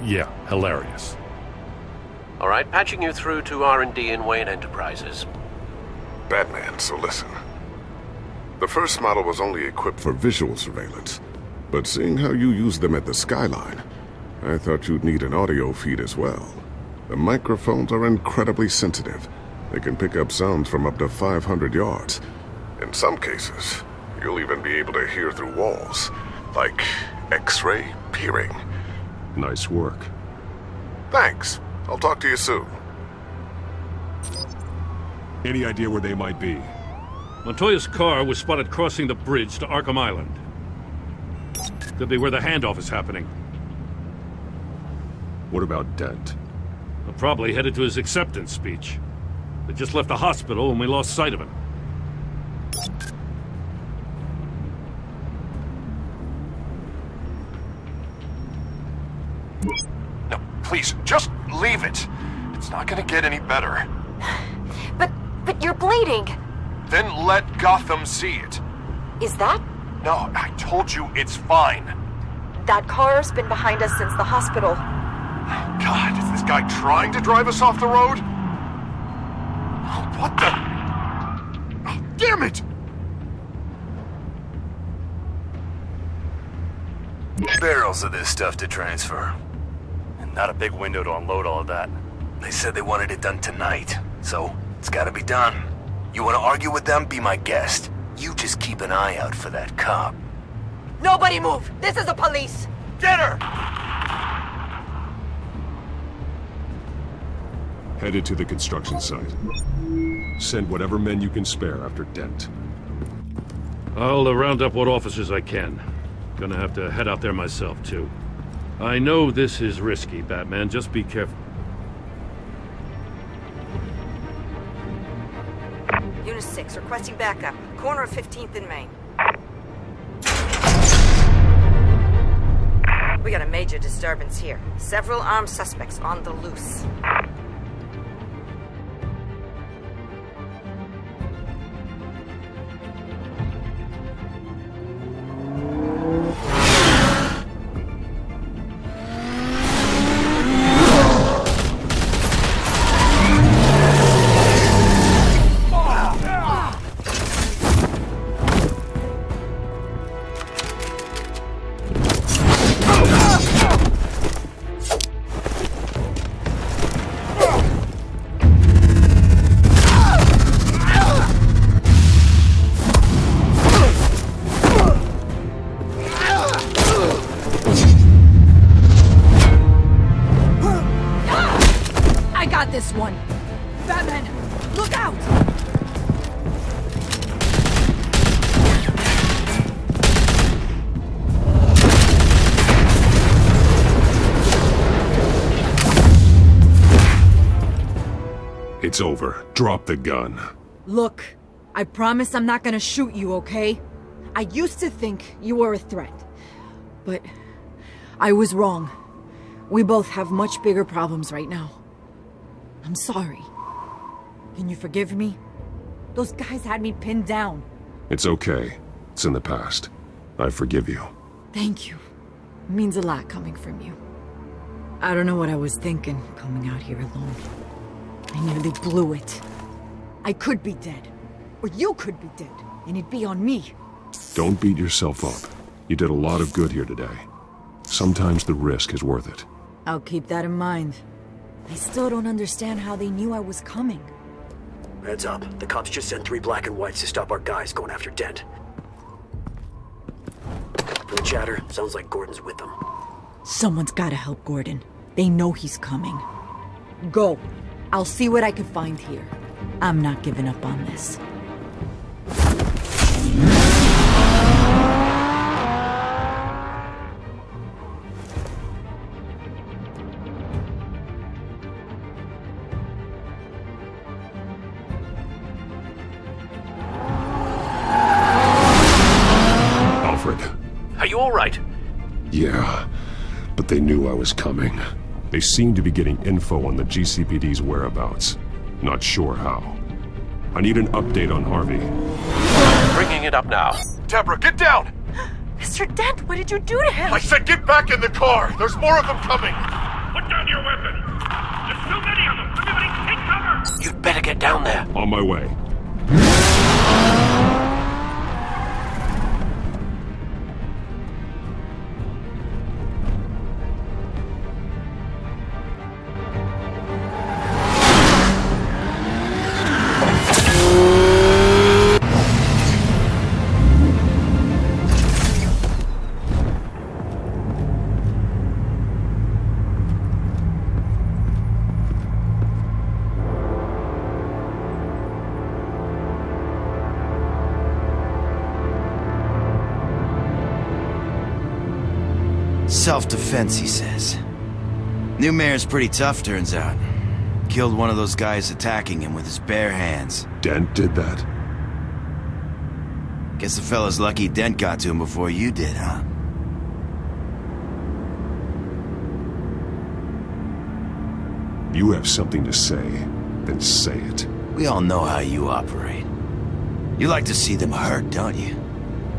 Yeah, hilarious. All right, patching you through to R&D in Wayne Enterprises. Batman, so listen. The first model was only equipped for visual surveillance, but seeing how you use them at the Skyline, I thought you'd need an audio feed as well. The microphones are incredibly sensitive. They can pick up sounds from up to 500 yards. In some cases, you'll even be able to hear through walls, like X-ray peering. Nice work. Thanks. I'll talk to you soon. Any idea where they might be? Montoya's car was spotted crossing the bridge to Arkham Island. Could be where the handoff is happening. What about Dent? Probably headed to his acceptance speech. They just left the hospital and we lost sight of him. No, please, just leave it. It's not gonna get any better. But you're bleeding. Then let Gotham see it. Is that? No, I told you it's fine. That car's been behind us since the hospital. God, is this guy trying to drive us off the road? What the? Oh, damn it! Barrels of this stuff to transfer. And not a big window to unload all of that. They said they wanted it done tonight, so it's gotta be done. You wanna argue with them? Be my guest. You just keep an eye out for that cop. Nobody move! This is the police! Get her! Headed to the construction site. Send whatever men you can spare after Dent. I'll round up what officers I can. Gonna have to head out there myself, too. I know this is risky, Batman. Just be careful. Unit 6, requesting backup. Corner of 15th and Main. We got a major disturbance here. Several armed suspects on the loose. This one. Batman, look out! It's over. Drop the gun. Look, I promise I'm not gonna shoot you, okay? I used to think you were a threat, but I was wrong. We both have much bigger problems right now. I'm sorry. Can you forgive me? Those guys had me pinned down. It's okay. It's in the past. I forgive you. Thank you. It means a lot coming from you. I don't know what I was thinking, coming out here alone. I nearly blew it. I could be dead. Or you could be dead, and it'd be on me. Don't beat yourself up. You did a lot of good here today. Sometimes the risk is worth it. I'll keep that in mind. I still don't understand how they knew I was coming. Heads up. The cops just sent 3 black and whites to stop our guys going after Dent. From the chatter, sounds like Gordon's with them. Someone's gotta help Gordon. They know he's coming. Go. I'll see what I can find here. I'm not giving up on this. Yeah, but they knew I was coming. They seem to be getting info on the GCPD's whereabouts. Not sure how. I need an update on Harvey. Bringing it up now. Deborah, get down! Mr. Dent, what did you do to him? I said get back in the car! There's more of them coming! Put down your weapon! There's too many of them! Everybody take cover! You'd better get down there. On my way. Self-defense, he says. New mayor's pretty tough, turns out. Killed one of those guys attacking him with his bare hands. Dent did that? Guess the fella's lucky Dent got to him before you did, huh? You have something to say, then say it. We all know how you operate. You like to see them hurt, don't you?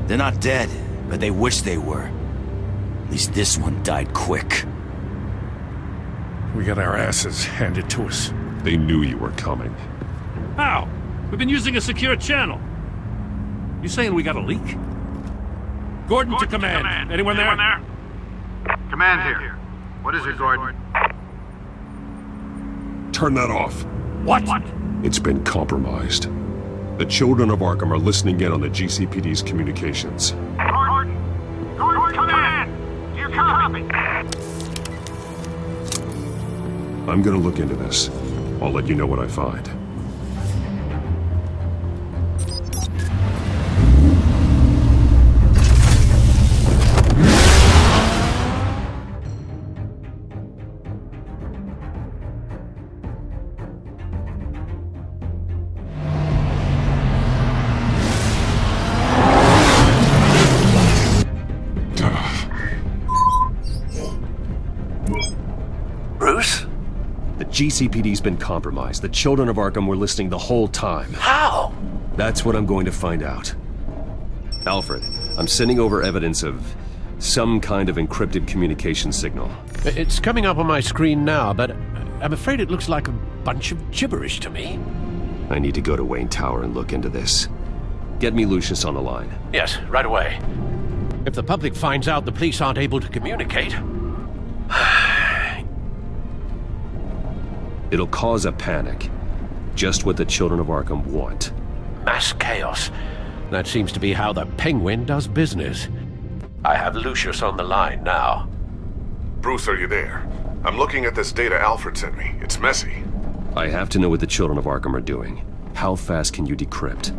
They're not dead, but they wish they were. At least this one died quick. We got our asses handed to us. They knew you were coming. How? We've been using a secure channel. You saying we got a leak? Gordon to command. Anyone there? Command here. What is it, Gordon? Turn that off. What? It's been compromised. The children of Arkham are listening in on the GCPD's communications. Gordon, command! Do you copy? I'm gonna look into this. I'll let you know what I find. Bruce? The GCPD's been compromised. The children of Arkham were listening the whole time. How? That's what I'm going to find out. Alfred, I'm sending over evidence of some kind of encrypted communication signal. It's coming up on my screen now, but I'm afraid it looks like a bunch of gibberish to me. I need to go to Wayne Tower and look into this. Get me Lucius on the line. Yes, right away. If the public finds out the police aren't able to communicate... It'll cause a panic. Just what the children of Arkham want. Mass chaos. That seems to be how the Penguin does business. I have Lucius on the line now. Bruce, are you there? I'm looking at this data Alfred sent me. It's messy. I have to know what the children of Arkham are doing. How fast can you decrypt?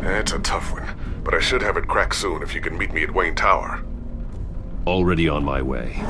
It's a tough one, but I should have it cracked soon if you can meet me at Wayne Tower. Already on my way.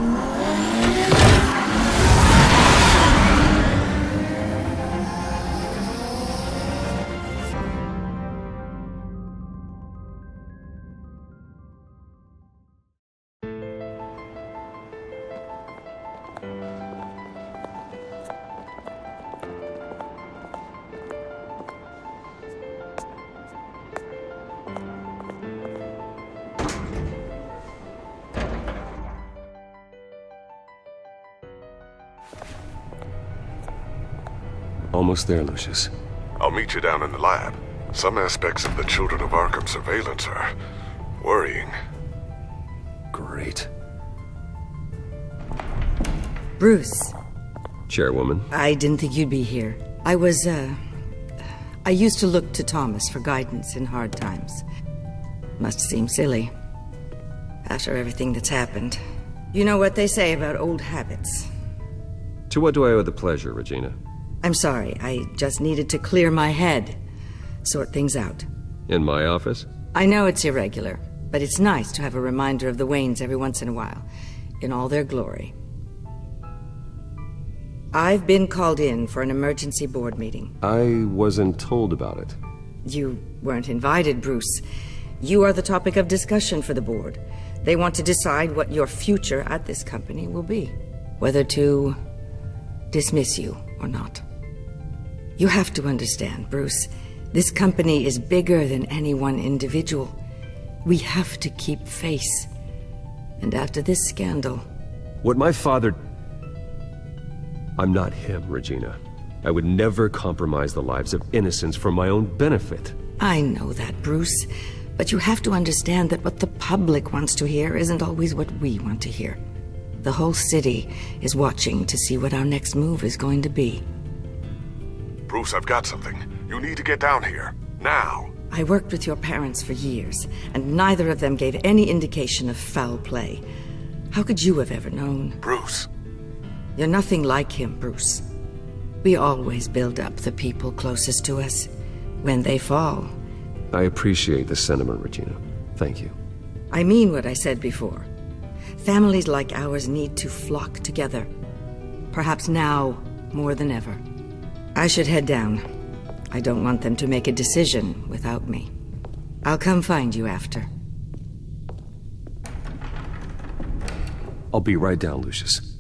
Almost there, Lucius. I'll meet you down in the lab. Some aspects of the Children of Arkham surveillance are worrying. Great. Bruce. Chairwoman. I didn't think you'd be here. I used to look to Thomas for guidance in hard times. Must seem silly. After everything that's happened. You know what they say about old habits. To what do I owe the pleasure, Regina? I'm sorry, I just needed to clear my head. Sort things out. In my office? I know it's irregular, but it's nice to have a reminder of the Waynes every once in a while. In all their glory. I've been called in for an emergency board meeting. I wasn't told about it. You weren't invited, Bruce. You are the topic of discussion for the board. They want to decide what your future at this company will be. Whether to dismiss you or not. You have to understand, Bruce. This company is bigger than any one individual. We have to keep face. And after this scandal... What my father... I'm not him, Regina. I would never compromise the lives of innocents for my own benefit. I know that, Bruce. But you have to understand that what the public wants to hear isn't always what we want to hear. The whole city is watching to see what our next move is going to be. Bruce, I've got something. You need to get down here. Now. I worked with your parents for years, and neither of them gave any indication of foul play. How could you have ever known? Bruce. You're nothing like him, Bruce. We always build up the people closest to us. When they fall... I appreciate the sentiment, Regina. Thank you. I mean what I said before. Families like ours need to flock together. Perhaps now more than ever. I should head down. I don't want them to make a decision without me. I'll come find you after. I'll be right down, Lucius.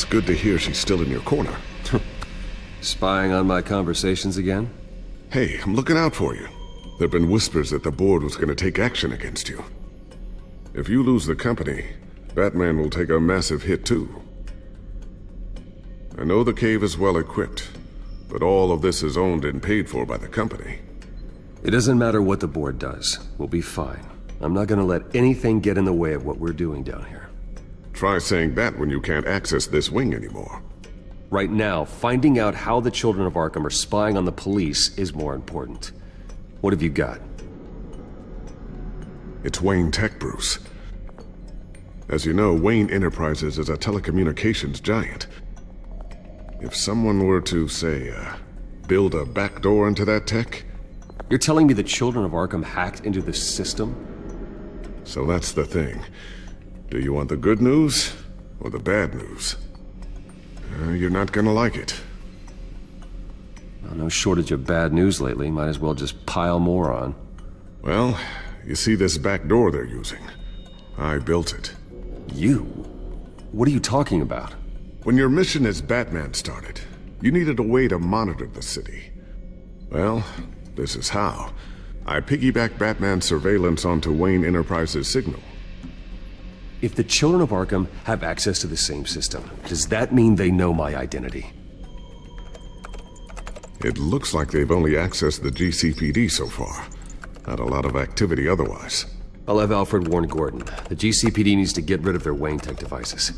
Good to hear she's still in your corner. Spying on my conversations again? Hey, I'm looking out for you. There've been whispers that the board was going to take action against you. If you lose the company, Batman will take a massive hit too. I know the cave is well equipped, but all of this is owned and paid for by the company. It doesn't matter what the board does. We'll be fine. I'm not going to let anything get in the way of what we're doing down here. Try saying that when you can't access this wing anymore. Right now, finding out how the children of Arkham are spying on the police is more important. What have you got? It's Wayne Tech, Bruce. As you know, Wayne Enterprises is a telecommunications giant. If someone were to, say, build a backdoor into that tech... You're telling me the children of Arkham hacked into the system? So that's the thing. Do you want the good news or the bad news? You're not gonna like it. Well, no shortage of bad news lately. Might as well just pile more on. Well, you see this back door they're using? I built it. You? What are you talking about? When your mission as Batman started, you needed a way to monitor the city. Well, this is how. I piggybacked Batman's surveillance onto Wayne Enterprises' signal. If the children of Arkham have access to the same system, does that mean they know my identity? It looks like they've only accessed the GCPD so far. Not a lot of activity otherwise. I'll have Alfred warn Gordon. The GCPD needs to get rid of their Wayne Tech devices.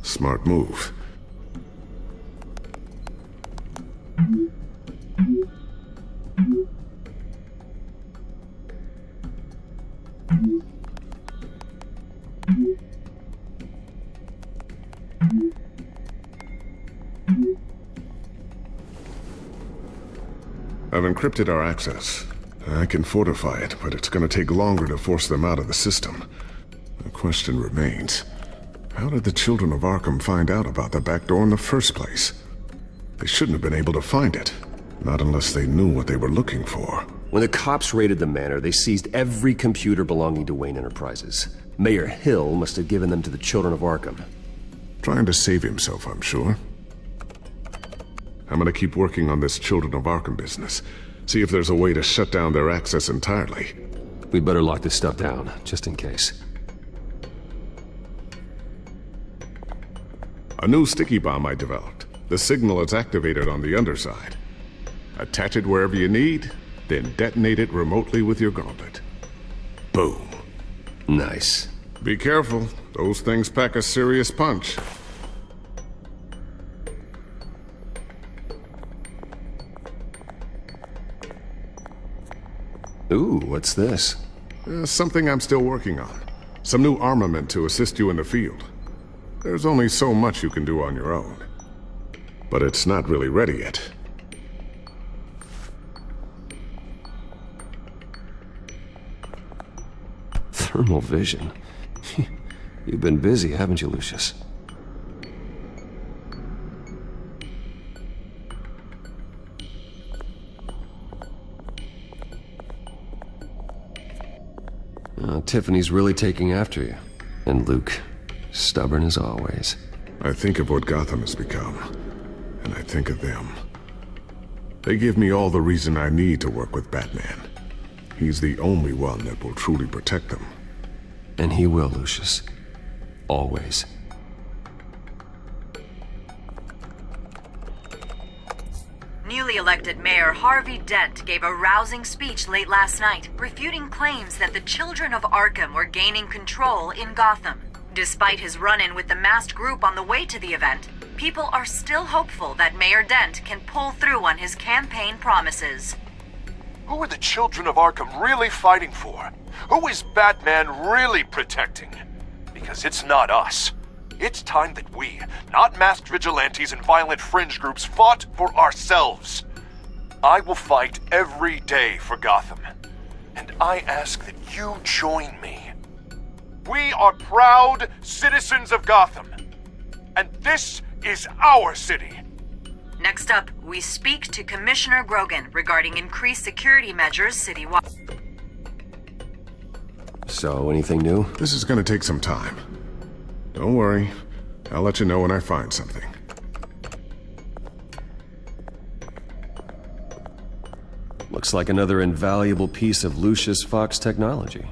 Smart move. I've encrypted our access. I can fortify it, but it's gonna take longer to force them out of the system. The question remains, how did the children of Arkham find out about the back door in the first place? They shouldn't have been able to find it. Not unless they knew what they were looking for. When the cops raided the manor, they seized every computer belonging to Wayne Enterprises. Mayor Hill must have given them to the children of Arkham. Trying to save himself, I'm sure. I'm gonna keep working on this Children of Arkham business. See if there's a way to shut down their access entirely. We'd better lock this stuff down, just in case. A new sticky bomb I developed. The signal is activated on the underside. Attach it wherever you need, then detonate it remotely with your gauntlet. Boom. Nice. Be careful. Those things pack a serious punch. Ooh, what's this? Something I'm still working on. Some new armament to assist you in the field. There's only so much you can do on your own. But it's not really ready yet. Thermal vision. You've been busy, haven't you, Lucius? Tiffany's really taking after you. And Luke, stubborn as always. I think of what Gotham has become, and I think of them. They give me all the reason I need to work with Batman. He's the only one that will truly protect them. And he will, Lucius. Always. Newly elected Mayor Harvey Dent gave a rousing speech late last night, refuting claims that the children of Arkham were gaining control in Gotham. Despite his run-in with the masked group on the way to the event, people are still hopeful that Mayor Dent can pull through on his campaign promises. Who are the children of Arkham really fighting for? Who is Batman really protecting? Because it's not us. It's time that we, not masked vigilantes and violent fringe groups, fought for ourselves. I will fight every day for Gotham. And I ask that you join me. We are proud citizens of Gotham. And this is our city. Next up, we speak to Commissioner Grogan regarding increased security measures citywide. So, anything new? This is gonna take some time. Don't worry. I'll let you know when I find something. Looks like another invaluable piece of Lucius Fox technology.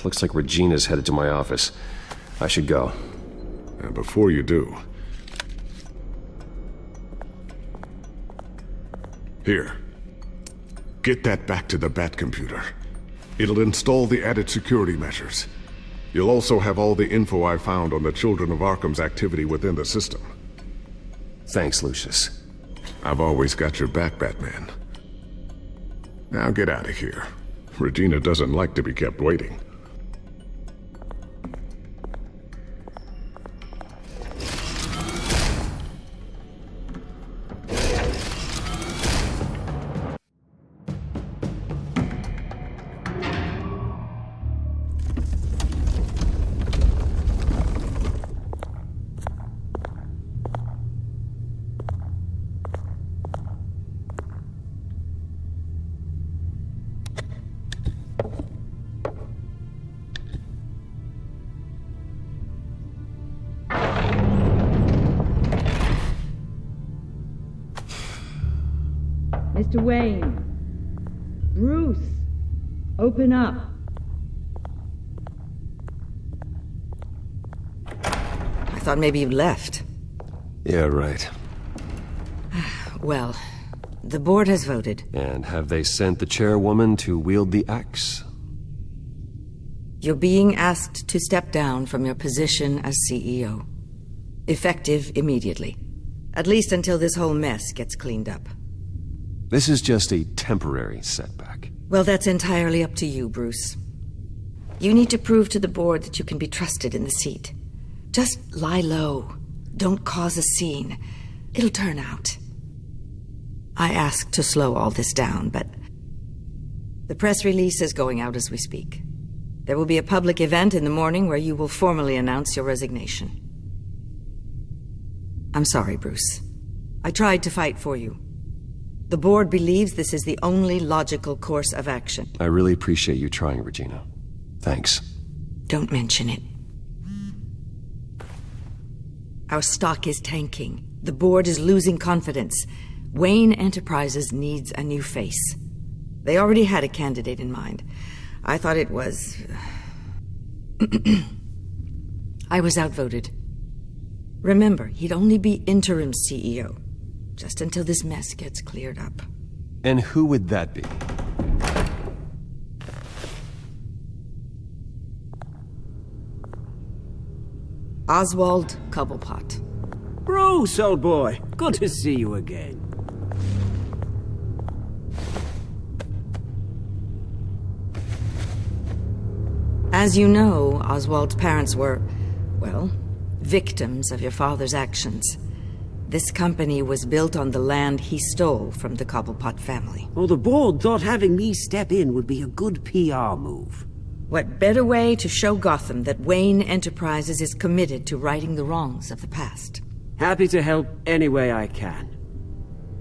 Looks like Regina's headed to my office. I should go. And before you do... Here. Get that back to the Bat computer. It'll install the added security measures. You'll also have all the info I found on the Children of Arkham's activity within the system. Thanks, Lucius. I've always got your back, Batman. Now get out of here. Regina doesn't like to be kept waiting. Mr. Wayne. Bruce. Open up. I thought maybe you left. Yeah, right. Well, the board has voted. And have they sent the chairwoman to wield the axe? You're being asked to step down from your position as CEO. Effective immediately. At least until this whole mess gets cleaned up. This is just a temporary setback. Well, that's entirely up to you, Bruce. You need to prove to the board that you can be trusted in the seat. Just lie low. Don't cause a scene. It'll turn out. I asked to slow all this down, but the press release is going out as we speak. There will be a public event in the morning where you will formally announce your resignation. I'm sorry, Bruce. I tried to fight for you, The board believes this is the only logical course of action. I really appreciate you trying, Regina. Thanks. Don't mention it. Our stock is tanking. The board is losing confidence. Wayne Enterprises needs a new face. They already had a candidate in mind. I thought it was... I was outvoted. Remember, he'd only be interim CEO, just until this mess gets cleared up. And who would that be? Oswald Cobblepot. Bruce, old boy. Good to see you again. As you know, Oswald's parents were, well, victims of your father's actions. This company was built on the land he stole from the Cobblepot family. Oh, the board thought having me step in would be a good PR move. What better way to show Gotham that Wayne Enterprises is committed to righting the wrongs of the past? Happy to help any way I can.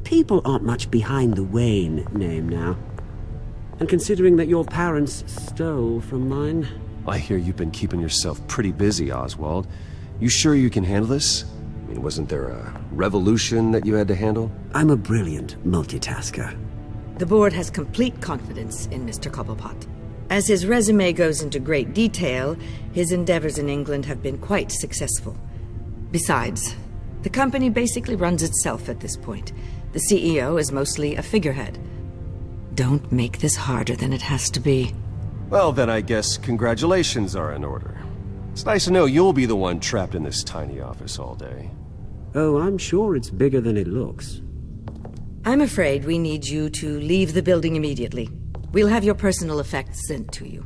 People aren't much behind the Wayne name now. And considering that your parents stole from mine... I hear you've been keeping yourself pretty busy, Oswald. You sure you can handle this? I mean, wasn't there a revolution that you had to handle? I'm a brilliant multitasker. The board has complete confidence in Mr. Cobblepot. As his resume goes into great detail, his endeavors in England have been quite successful. Besides, the company basically runs itself at this point. The CEO is mostly a figurehead. Don't make this harder than it has to be. Well, then I guess congratulations are in order. It's nice to know you'll be the one trapped in this tiny office all day. Oh, I'm sure it's bigger than it looks. I'm afraid we need you to leave the building immediately. We'll have your personal effects sent to you.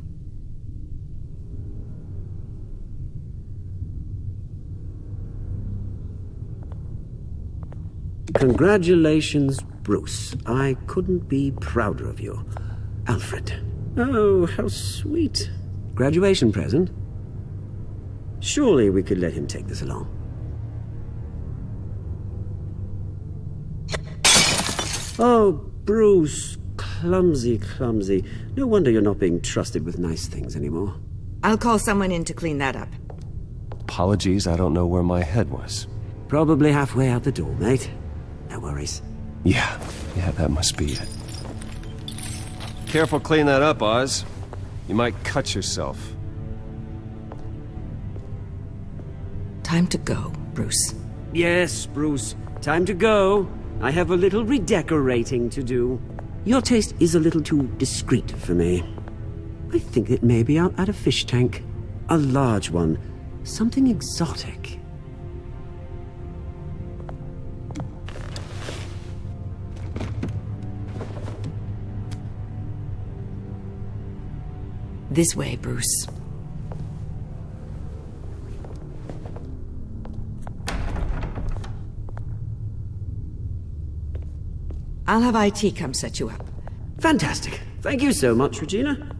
Congratulations, Bruce. I couldn't be prouder of you. Alfred. Oh, how sweet. Graduation present? Surely we could let him take this along. Oh, Bruce. Clumsy, clumsy. No wonder you're not being trusted with nice things anymore. I'll call someone in to clean that up. Apologies, I don't know where my head was. Probably halfway out the door, mate. No worries. Yeah, that must be it. Careful clean that up, Oz. You might cut yourself. Time to go, Bruce. Yes, Bruce. Time to go. I have a little redecorating to do. Your taste is a little too discreet for me. I think that maybe I'll add a fish tank. A large one. Something exotic. This way, Bruce. I'll have IT come set you up. Fantastic. Thank you so much, Regina.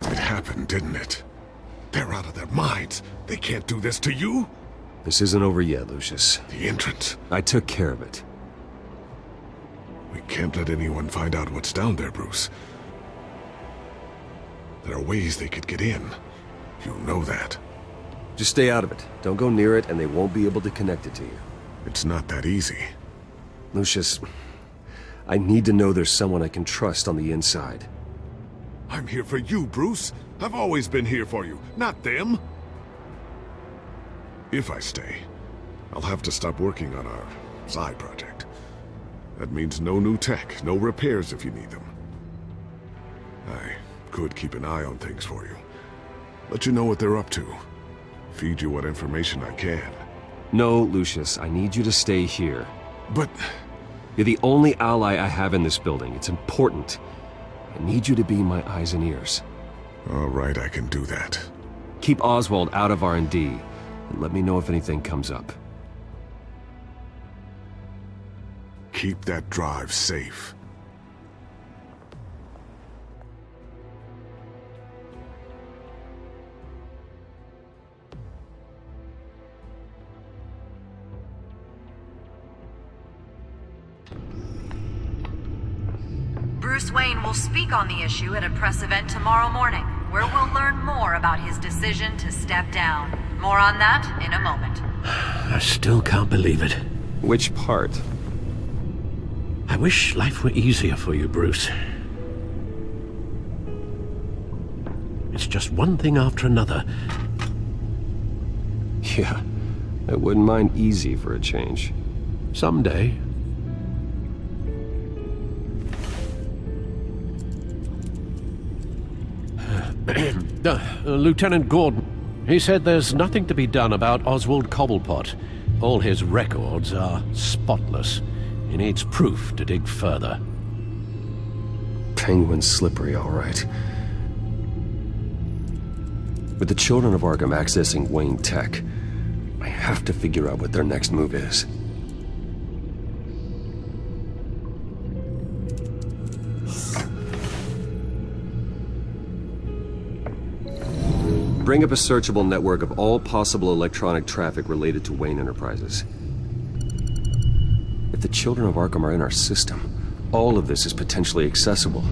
It happened, didn't it? They're out of their minds. They can't do this to you. This isn't over yet, Lucius. The entrance. I took care of it. We can't let anyone find out what's down there, Bruce. There are ways they could get in. You know that. Just stay out of it. Don't go near it, and they won't be able to connect it to you. It's not that easy. Lucius, I need to know there's someone I can trust on the inside. I'm here for you, Bruce. I've always been here for you, not them. If I stay, I'll have to stop working on our side project. That means no new tech, no repairs if you need them. I could keep an eye on things for you. Let you know what they're up to. Feed you what information I can. No, Lucius, I need you to stay here. But... You're the only ally I have in this building. It's important. I need you to be my eyes and ears. All right, I can do that. Keep Oswald out of R&D, and let me know if anything comes up. Keep that drive safe. Bruce Wayne will speak on the issue at a press event tomorrow morning, where we'll learn more about his decision to step down. More on that in a moment. I still can't believe it. Which part? I wish life were easier for you, Bruce. It's just one thing after another. Yeah, I wouldn't mind easy for a change. Someday. Lieutenant Gordon, he said there's nothing to be done about Oswald Cobblepot. All his records are spotless. He needs proof to dig further. Penguin's slippery, all right. With the children of Arkham accessing Wayne Tech, I have to figure out what their next move is. Bring up a searchable network of all possible electronic traffic related to Wayne Enterprises. If the children of Arkham are in our system, all of this is potentially accessible.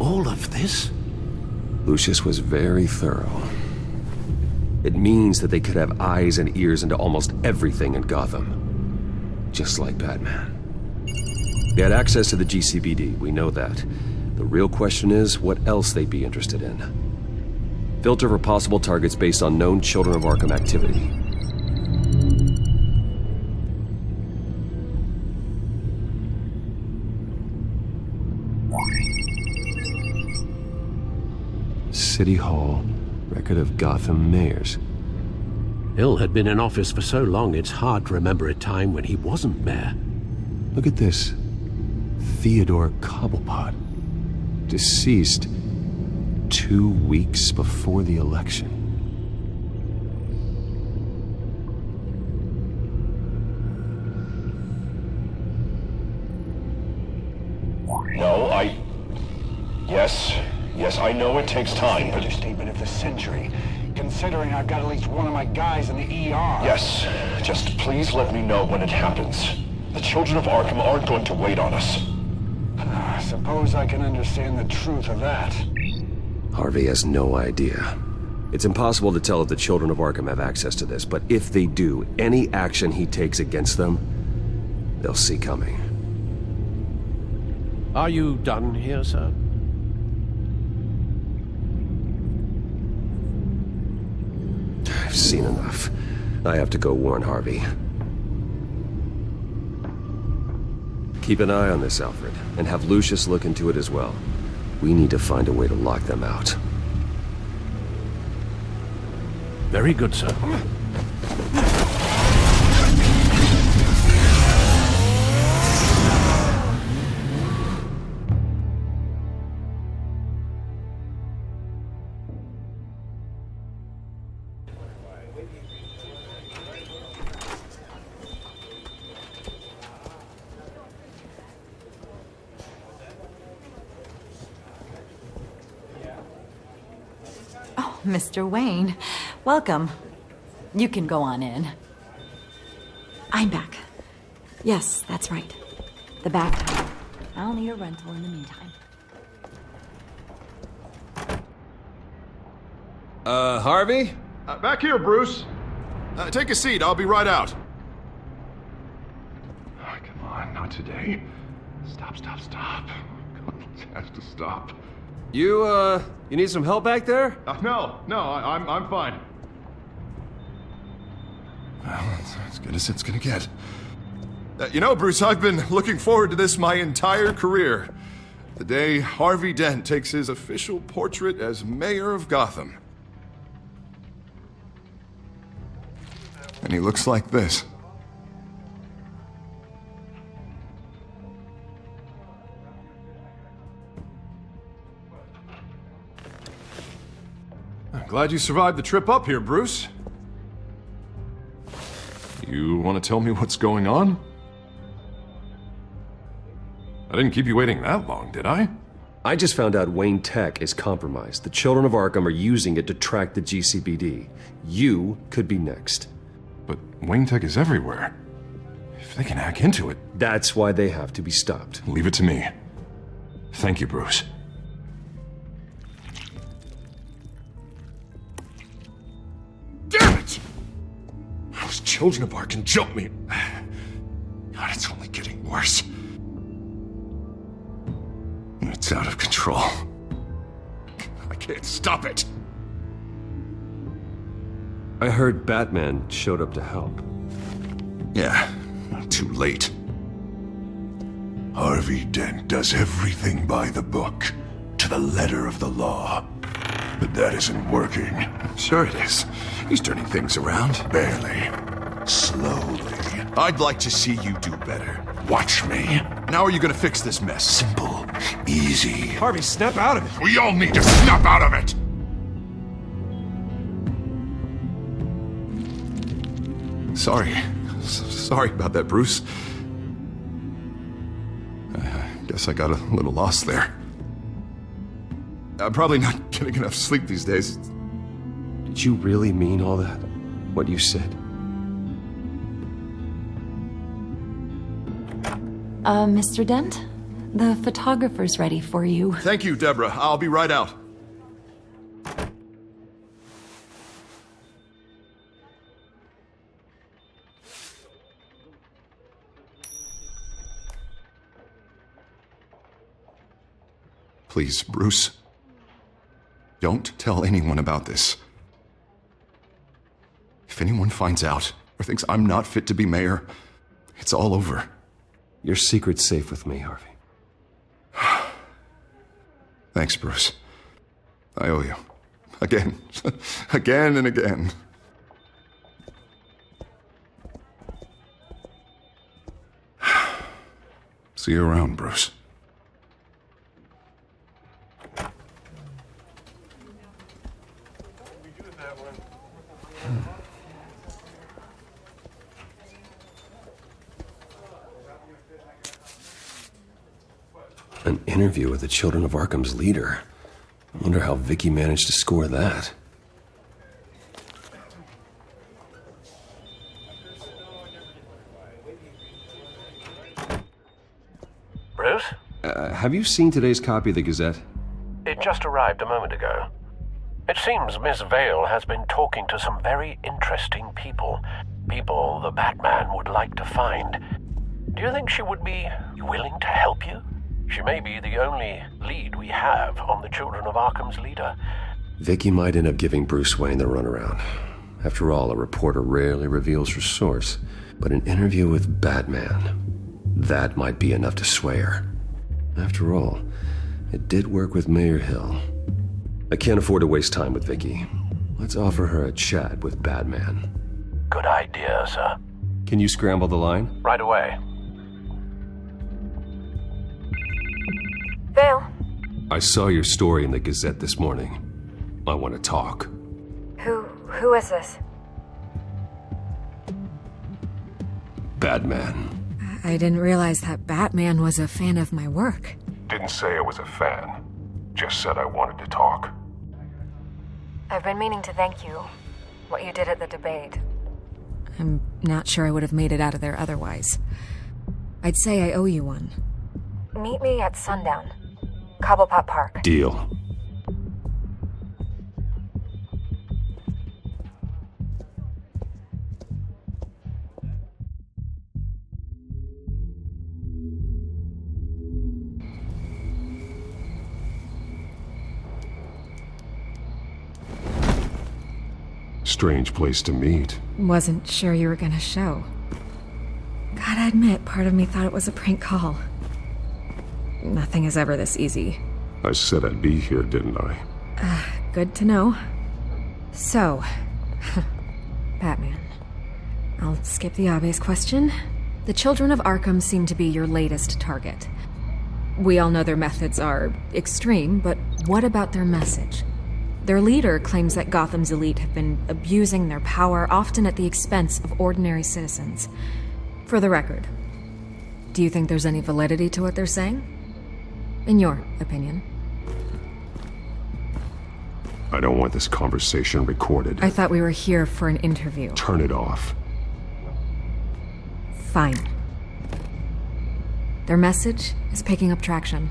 All of this? Lucius was very thorough. It means that they could have eyes and ears into almost everything in Gotham. Just like Batman. They had access to the GCPD, we know that. The real question is, what else they'd be interested in. Filter for possible targets based on known Children of Arkham activity. City Hall, record of Gotham mayors. Hill had been in office for so long, it's hard to remember a time when he wasn't mayor. Look at this. Theodore Cobblepot. Deceased 2 weeks before the election. No, Yes, I know it takes time, but... Understatement of the century, considering I've got at least one of my guys in the ER. Yes, just please let me know when it happens. The children of Arkham aren't going to wait on us. I suppose I can understand the truth of that. Harvey has no idea. It's impossible to tell if the children of Arkham have access to this, but if they do, any action he takes against them, they'll see coming. Are you done here, sir? I've seen enough. I have to go warn Harvey. Keep an eye on this, Alfred, and have Lucius look into it as well. We need to find a way to lock them out. Very good, sir. Mr. Wayne, welcome. You can go on in. I'm back. Yes, that's right. The back. I'll need a rental in the meantime. Harvey? Back here, Bruce. Take a seat. I'll be right out. Oh, come on, not today. Stop. God, it has to stop. You need some help back there? No, I'm fine. Well, that's as good as it's gonna get. You know, Bruce, I've been looking forward to this my entire career. The day Harvey Dent takes his official portrait as mayor of Gotham. And he looks like this. I'm glad you survived the trip up here, Bruce. You want to tell me what's going on? I didn't keep you waiting that long, did I? I just found out Wayne Tech is compromised. The children of Arkham are using it to track the GCPD. You could be next. But Wayne Tech is everywhere. If They can hack into it. That's why they have to be stopped. Leave it to me. Thank you, Bruce. Damn it! Those children of Ark can jump me. God, it's only getting worse. It's out of control. I can't stop it. I heard Batman showed up to help. Yeah, too late. Harvey Dent does everything by the book, to the letter of the law. But that isn't working. Sure it is. He's turning things around. Barely. Slowly. I'd like to see you do better. Watch me. Now are you gonna fix this mess? Simple. Easy. Harvey, snap out of it. We all need to snap out of it! Sorry about that, Bruce. I guess I got a little lost there. I'm probably not getting enough sleep these days. Did you really mean all that? What you said? Mr. Dent? The photographer's ready for you. Thank you, Deborah. I'll be right out. Please, Bruce. Don't tell anyone about this. If anyone finds out or thinks I'm not fit to be mayor, it's all over. Your secret's safe with me, Harvey. Thanks, Bruce. I owe you. Again. Again and again. See you around, Bruce. An interview with the Children of Arkham's leader. I wonder how Vicky managed to score that. Bruce? Have you seen today's copy of the Gazette? It just arrived a moment ago. It seems Miss Vale has been talking to some very interesting people. People the Batman would like to find. Do you think she would be willing to help you? She may be the only lead we have on the Children of Arkham's leader. Vicky might end up giving Bruce Wayne the runaround. After all, a reporter rarely reveals her source. But an interview with Batman, that might be enough to sway her. After all, it did work with Mayor Hill. I can't afford to waste time with Vicky. Let's offer her a chat with Batman. Good idea, sir. Can you scramble the line? Right away. Vale. I saw your story in the Gazette this morning. I want to talk. Who is this? Batman. I didn't realize that Batman was a fan of my work. Didn't say I was a fan. Just said I wanted to talk. I've been meaning to thank you. What you did at the debate. I'm not sure I would have made it out of there otherwise. I'd say I owe you one. Meet me at sundown. Cobblepot Park. Deal. Strange place to meet. Wasn't sure you were gonna show. Gotta admit, part of me thought it was a prank call. Nothing is ever this easy. I said I'd be here, didn't I? Good to know. So, Batman. I'll skip the obvious question. The Children of Arkham seem to be your latest target. We all know their methods are extreme, but what about their message? Their leader claims that Gotham's elite have been abusing their power, often at the expense of ordinary citizens. For the record, do you think there's any validity to what they're saying? In your opinion? I don't want this conversation recorded. I thought we were here for an interview. Turn it off. Fine. Their message is picking up traction,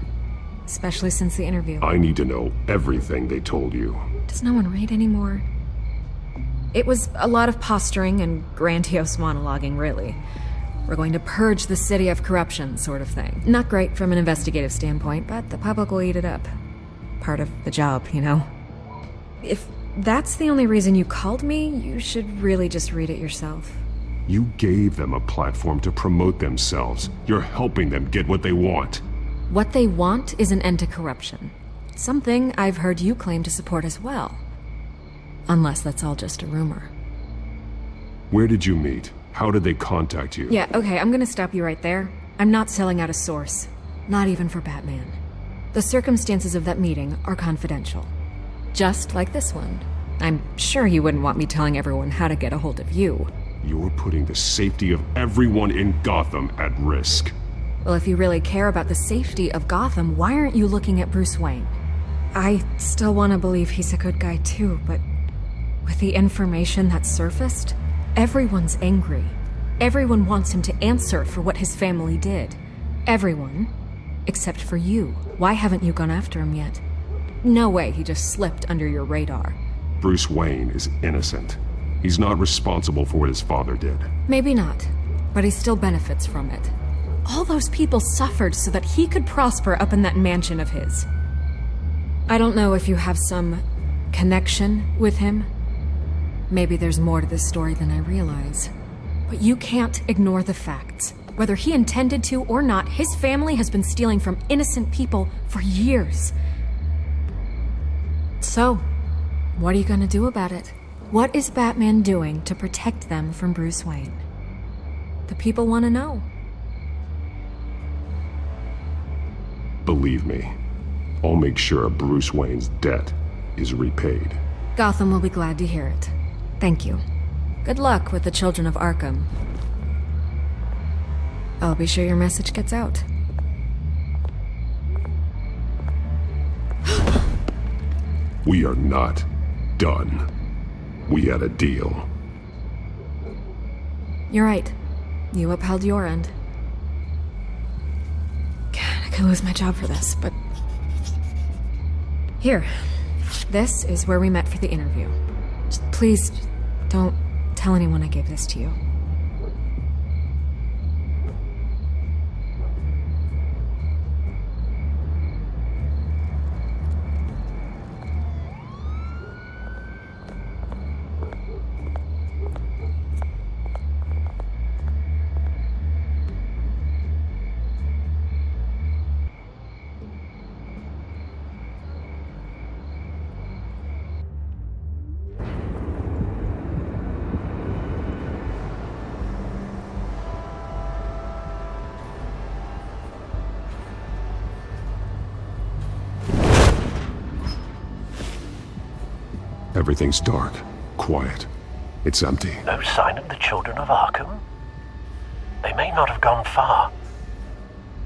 especially since the interview. I need to know everything they told you. Does no one read anymore? It was a lot of posturing and grandiose monologuing, really. We're going to purge the city of corruption, sort of thing. Not great from an investigative standpoint, but the public will eat it up. Part of the job, you know? If that's the only reason you called me, you should really just read it yourself. You gave them a platform to promote themselves. You're helping them get what they want. What they want is an end to corruption. Something I've heard you claim to support as well. Unless that's all just a rumor. Where did you meet? How did they contact you? Yeah, okay, I'm gonna stop you right there. I'm not selling out a source. Not even for Batman. The circumstances of that meeting are confidential. Just like this one. I'm sure you wouldn't want me telling everyone how to get a hold of you. You're putting the safety of everyone in Gotham at risk. Well, if you really care about the safety of Gotham, why aren't you looking at Bruce Wayne? I still want to believe he's a good guy too, but with the information that surfaced, everyone's angry. Everyone wants him to answer for what his family did. Everyone, except for you. Why haven't you gone after him yet? No way he just slipped under your radar. Bruce Wayne is innocent. He's not responsible for what his father did. Maybe not, but he still benefits from it. All those people suffered so that he could prosper up in that mansion of his. I don't know if you have some connection with him. Maybe there's more to this story than I realize. But you can't ignore the facts. Whether he intended to or not, his family has been stealing from innocent people for years. So, what are you gonna do about it? What is Batman doing to protect them from Bruce Wayne? The people want to know. Believe me, I'll make sure Bruce Wayne's debt is repaid. Gotham will be glad to hear it. Thank you. Good luck with the Children of Arkham. I'll be sure your message gets out. We are not done. We had a deal. You're right. You upheld your end. God, I could lose my job for this, but... Here. This is where we met for the interview. Just please, don't tell anyone I gave this to you. Everything's dark, quiet. It's empty. No sign of the Children of Arkham? They may not have gone far.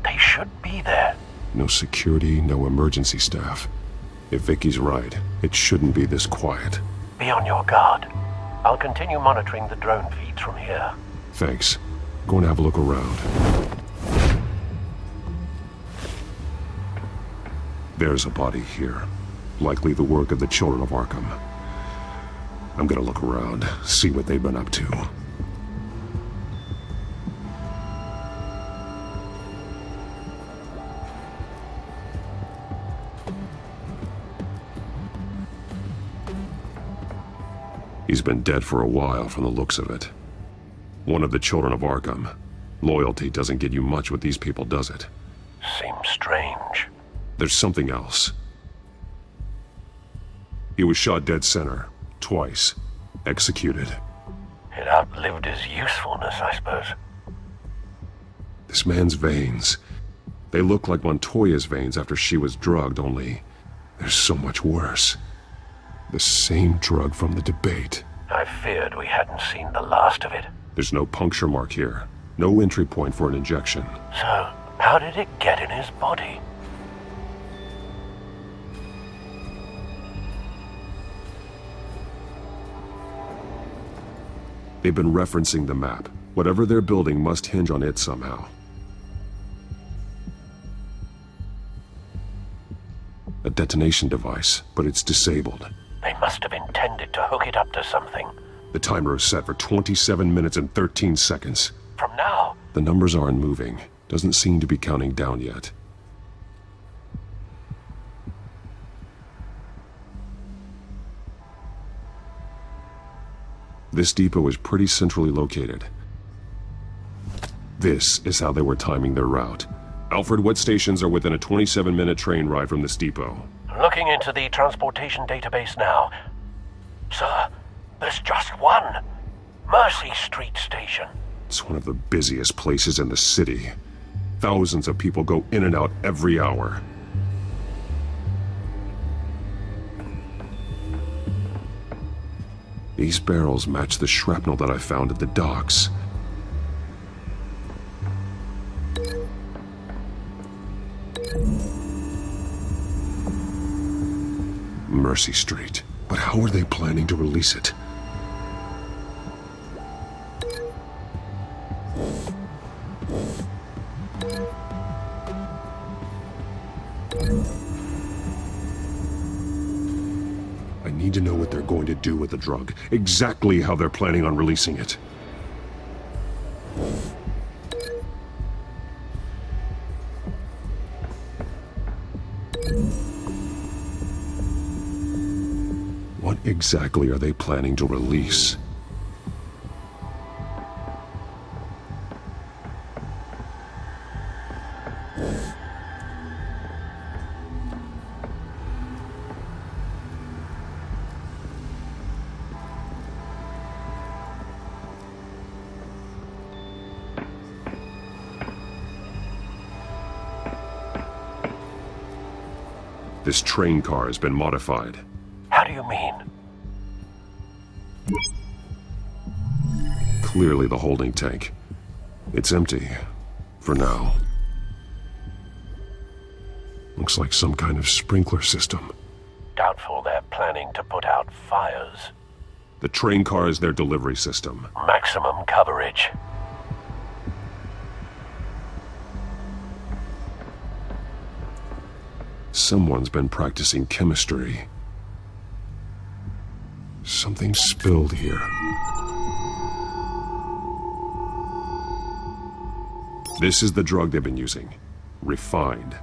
They should be there. No security, no emergency staff. If Vicky's right, it shouldn't be this quiet. Be on your guard. I'll continue monitoring the drone feeds from here. Thanks. Go and have a look around. There's a body here. Likely the work of the Children of Arkham. I'm gonna look around, see what they've been up to. He's been dead for a while from the looks of it. One of the Children of Arkham. Loyalty doesn't get you much with these people, does it? Seems strange. There's something else. He was shot dead center, twice, executed. It outlived his usefulness, I suppose. This man's veins. They look like Montoya's veins after she was drugged, only they're so much worse. The same drug from the debate. I feared we hadn't seen the last of it. There's no puncture mark here. No entry point for an injection. So, how did it get in his body? They've been referencing the map. Whatever they're building must hinge on it somehow. A detonation device, but it's disabled. They must have intended to hook it up to something. The timer is set for 27 minutes and 13 seconds. From now? The numbers aren't moving. Doesn't seem to be counting down yet. This depot is pretty centrally located. This is how they were timing their route. Alfred, what stations are within a 27-minute train ride from this depot? Looking into the transportation database now. Sir, there's just one. Mercy Street Station. It's one of the busiest places in the city. Thousands of people go in and out every hour. These barrels match the shrapnel that I found at the docks. Mercy Street. But how are they planning to release it? I need to know what they're going to do with the drug. Exactly how they're planning on releasing it. What exactly are they planning to release? This train car has been modified. How do you mean? Clearly the holding tank. It's empty. For now. Looks like some kind of sprinkler system. Doubtful they're planning to put out fires. The train car is their delivery system. Maximum coverage. Someone's been practicing chemistry. Something spilled here. This is the drug they've been using. Refined.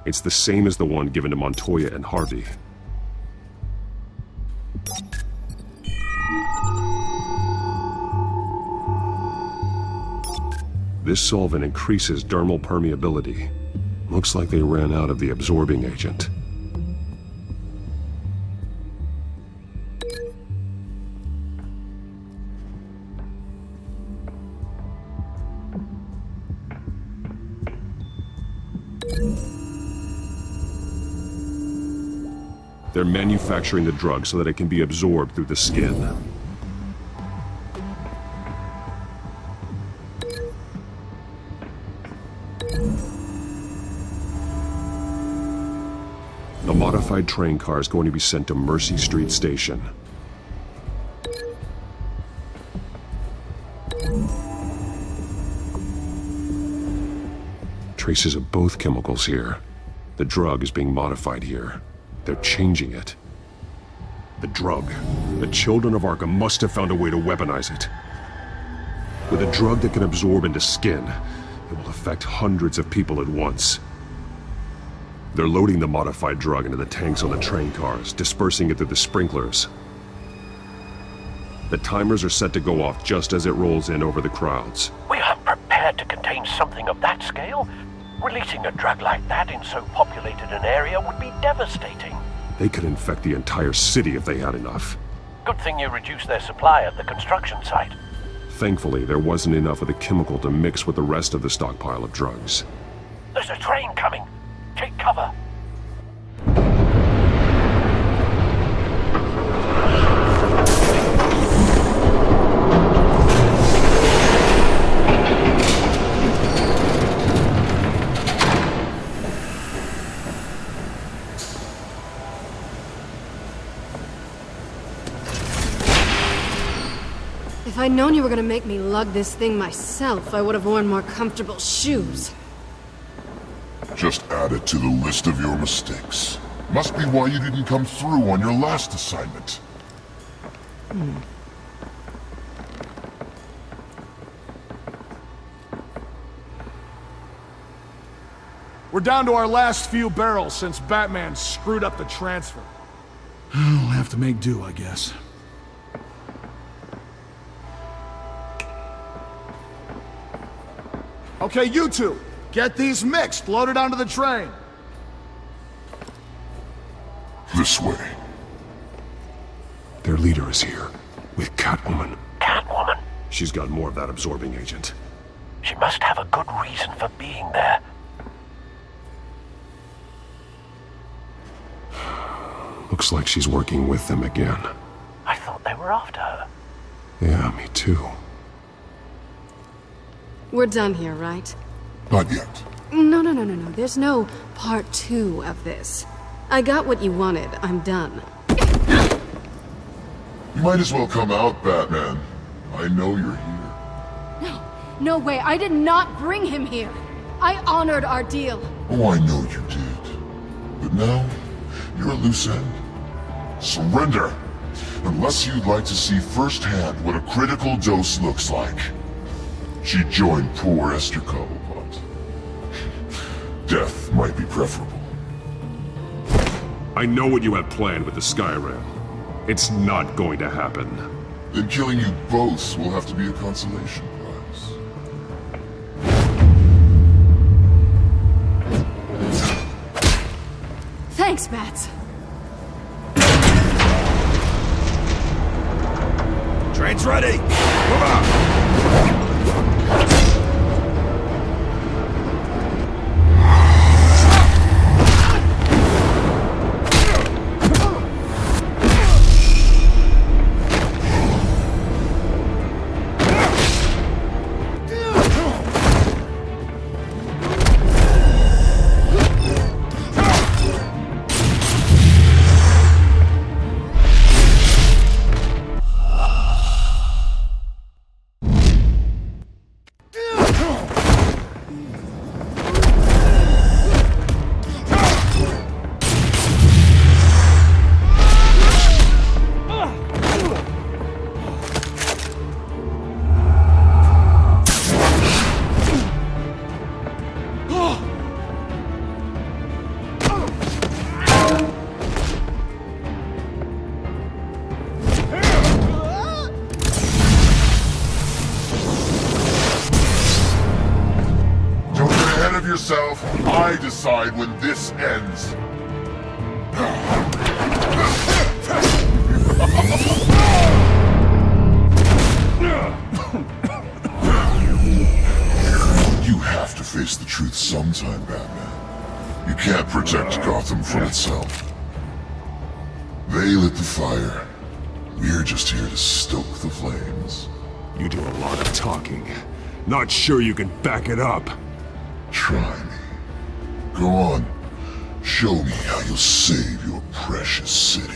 It's the same as the one given to Montoya and Harvey. This solvent increases dermal permeability. Looks like they ran out of the absorbing agent. They're manufacturing the drug so that it can be absorbed through the skin. The modified train car is going to be sent to Mercy Street Station. Traces of both chemicals here. The drug is being modified here. They're changing it. The drug. The children of Arkham must have found a way to weaponize it. With a drug that can absorb into skin, it will affect hundreds of people at once. They're loading the modified drug into the tanks on the train cars, dispersing it through the sprinklers. The timers are set to go off just as it rolls in over the crowds. We aren't prepared to contain something of that scale. Releasing a drug like that in so populated an area would be devastating. They could infect the entire city if they had enough. Good thing you reduced their supply at the construction site. Thankfully, there wasn't enough of the chemical to mix with the rest of the stockpile of drugs. There's a train coming. Take cover. If I'd known you were gonna make me lug this thing myself, I would have worn more comfortable shoes. Just add it to the list of your mistakes. Must be why you didn't come through on your last assignment. We're down to our last few barrels since Batman screwed up the transfer. We'll have to make do, I guess. Okay, you two, get these mixed, loaded onto the train. This way. Their leader is here, with Catwoman. Catwoman? She's got more of that absorbing agent. She must have a good reason for being there. Looks like she's working with them again. I thought they were after her. Yeah, me too. We're done here, right? Not yet. No. There's no part 2 of this. I got what you wanted. I'm done. You might as well come out, Batman. I know you're here. No way. I did not bring him here. I honored our deal. Oh, I know you did. But now, you're a loose end. Surrender! Unless you'd like to see firsthand what a critical dose looks like. She joined poor Esther Cole, but death might be preferable. I know what you have planned with the Skyrim. It's not going to happen. Then killing you both will have to be a consolation prize. Thanks, Mats. Train's ready! Move out! Yourself, I decide when this ends. You have to face the truth sometime, Batman. You can't protect Gotham from itself. They lit the fire. We're just here to stoke the flames. You do a lot of talking. Not sure you can back it up. Try me. Go on. Show me how you'll save your precious city.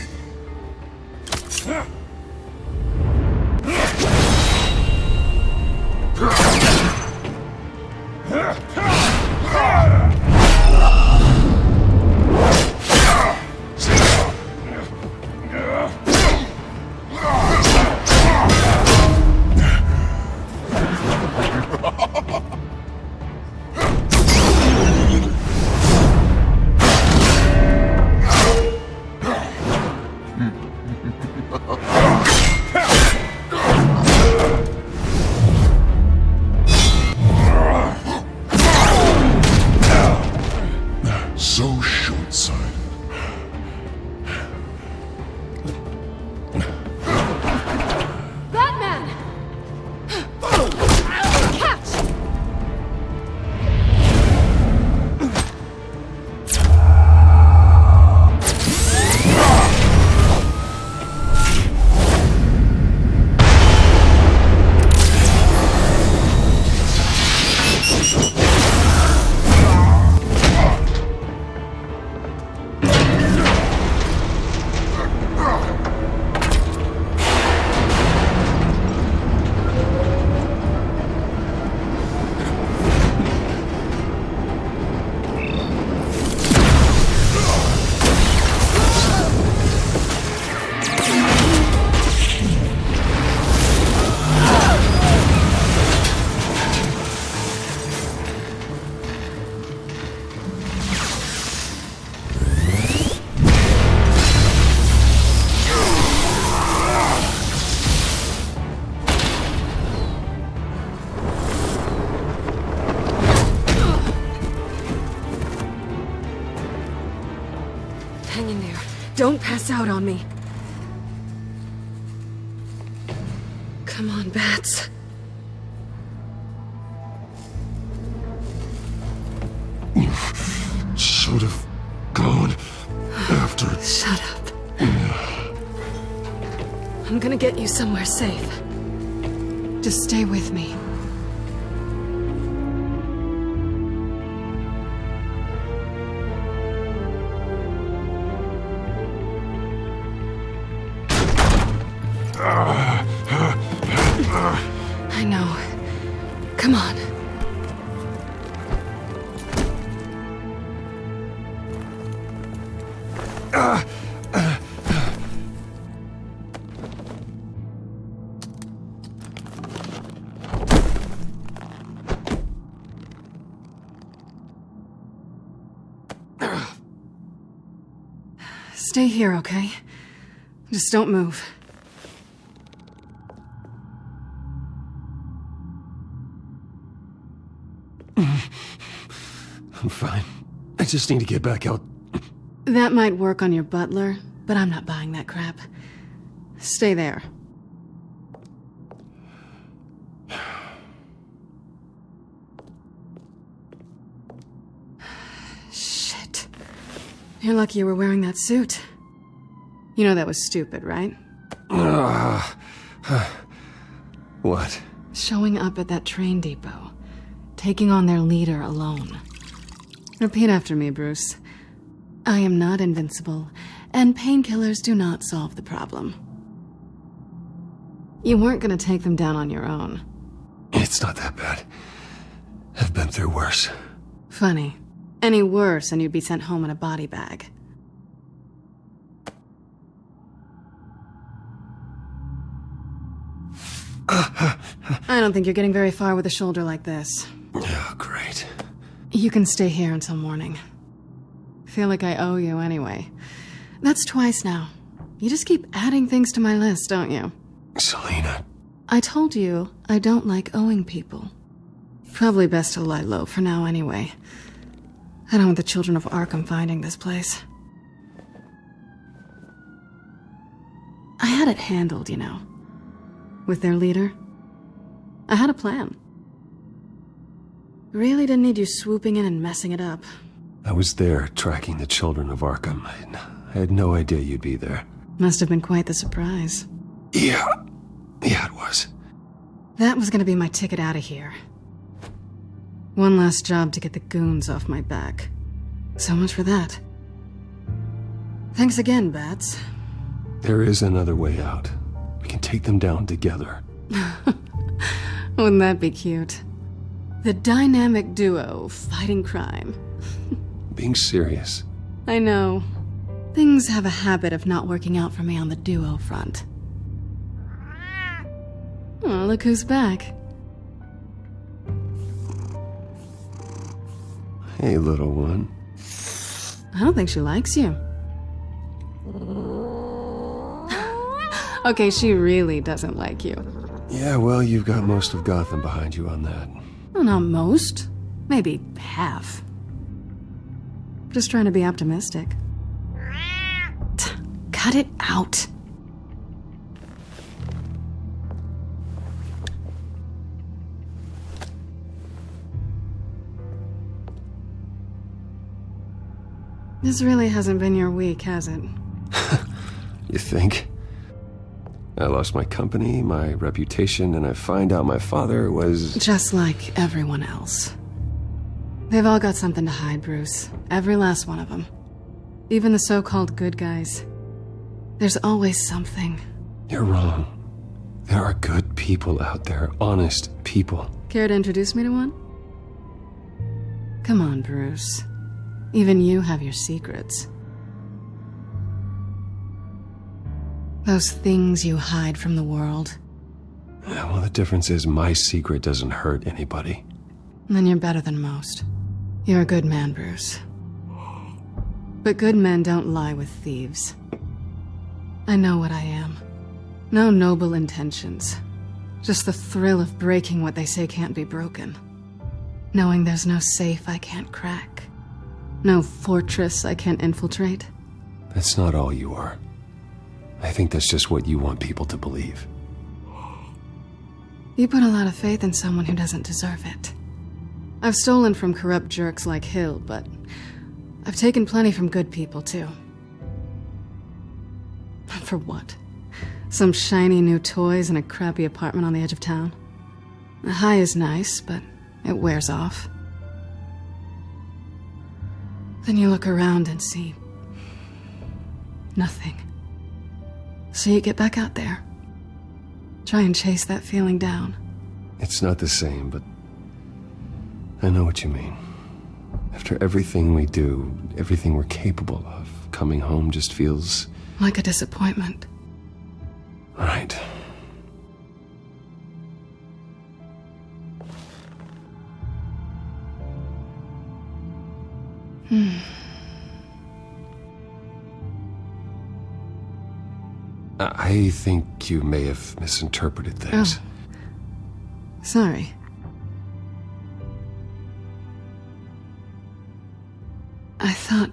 Hang in there. Don't pass out on me. Come on, Bats. You should have gone after... Shut up. I'm gonna get you somewhere safe. Just stay with me. I know. Come on. Stay here, okay? Just don't move. I'm fine. I just need to get back out. That might work on your butler, but I'm not buying that crap. Stay there. Shit. You're lucky you were wearing that suit. You know that was stupid, right? What? Showing up at that train depot. Taking on their leader alone. Repeat after me, Bruce. I am not invincible, and painkillers do not solve the problem. You weren't gonna take them down on your own. It's not that bad. I've been through worse. Funny. Any worse and you'd be sent home in a body bag. I don't think you're getting very far with a shoulder like this. Oh, great. You can stay here until morning. Feel like I owe you anyway. That's twice now. You just keep adding things to my list, don't you? Selina. I told you I don't like owing people. Probably best to lie low for now anyway. I don't want the children of Arkham finding this place. I had it handled, you know. With their leader. I had a plan. Really didn't need you swooping in and messing it up. I was there tracking the children of Arkham. I had no idea you'd be there. Must have been quite the surprise. Yeah, it was. That was gonna be my ticket out of here. One last job to get the goons off my back. So much for that. Thanks again, Bats. There is another way out. We can take them down together. Wouldn't that be cute? The dynamic duo fighting crime. Being serious. I know. Things have a habit of not working out for me on the duo front. Oh, look who's back. Hey, little one. I don't think she likes you. Okay, she really doesn't like you. Yeah, well, you've got most of Gotham behind you on that. Well, not most. Maybe half. Just trying to be optimistic. Cut it out. This really hasn't been your week, has it? You think? I lost my company, my reputation, and I find out my father was... Just like everyone else. They've all got something to hide, Bruce. Every last one of them. Even the so-called good guys. There's always something. You're wrong. There are good people out there, honest people. Care to introduce me to one? Come on, Bruce. Even you have your secrets. Those things you hide from the world. Yeah, well, the difference is my secret doesn't hurt anybody. Then you're better than most. You're a good man, Bruce. But good men don't lie with thieves. I know what I am. No noble intentions. Just the thrill of breaking what they say can't be broken. Knowing there's no safe I can't crack. No fortress I can't infiltrate. That's not all you are. I think that's just what you want people to believe. You put a lot of faith in someone who doesn't deserve it. I've stolen from corrupt jerks like Hill, but I've taken plenty from good people, too. For what? Some shiny new toys and a crappy apartment on the edge of town? The high is nice, but it wears off. Then you look around and see nothing. So you get back out there. Try and chase that feeling down. It's not the same, but I know what you mean. After everything we do, everything we're capable of, coming home just feels... like a disappointment. Right. I think you may have misinterpreted things. Oh. Sorry. I thought...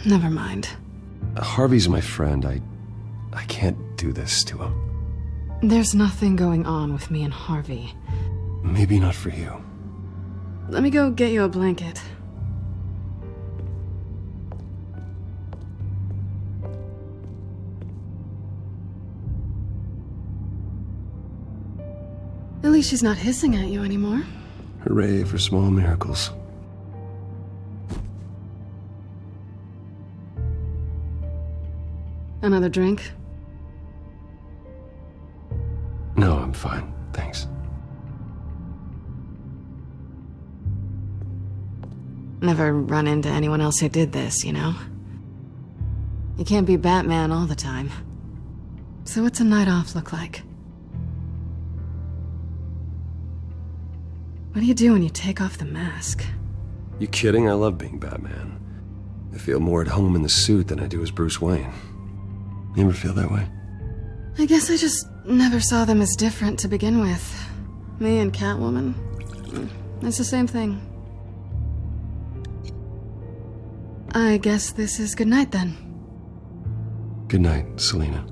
Never mind. Harvey's my friend. I can't do this to him. There's nothing going on with me and Harvey. Maybe not for you. Let me go get you a blanket. At least she's not hissing at you anymore. Hooray for small miracles. Another drink? No, I'm fine. Thanks. Never run into anyone else who did this, you know? You can't be Batman all the time. So what's a night off look like? What do you do when you take off the mask? You kidding? I love being Batman. I feel more at home in the suit than I do as Bruce Wayne. You ever feel that way? I guess I just never saw them as different to begin with. Me and Catwoman, it's the same thing. I guess this is good night then. Good night, Selina.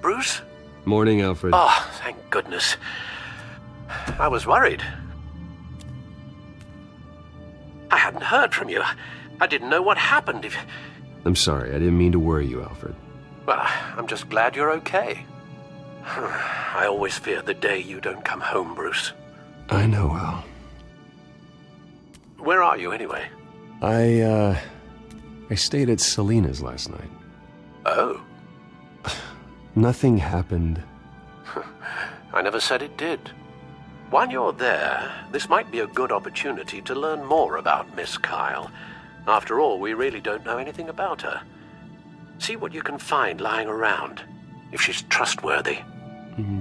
Bruce? Morning, Alfred. Oh, thank goodness. I was worried. I hadn't heard from you. I didn't know what happened if... I'm sorry, I didn't mean to worry you, Alfred. Well, I'm just glad you're okay. I always fear the day you don't come home, Bruce. I know, Al. Where are you, anyway? I stayed at Selina's last night. Oh. Nothing happened. I never said it did. While you're there, this might be a good opportunity to learn more about Miss Kyle. After all, we really don't know anything about her. See what you can find lying around, if she's trustworthy.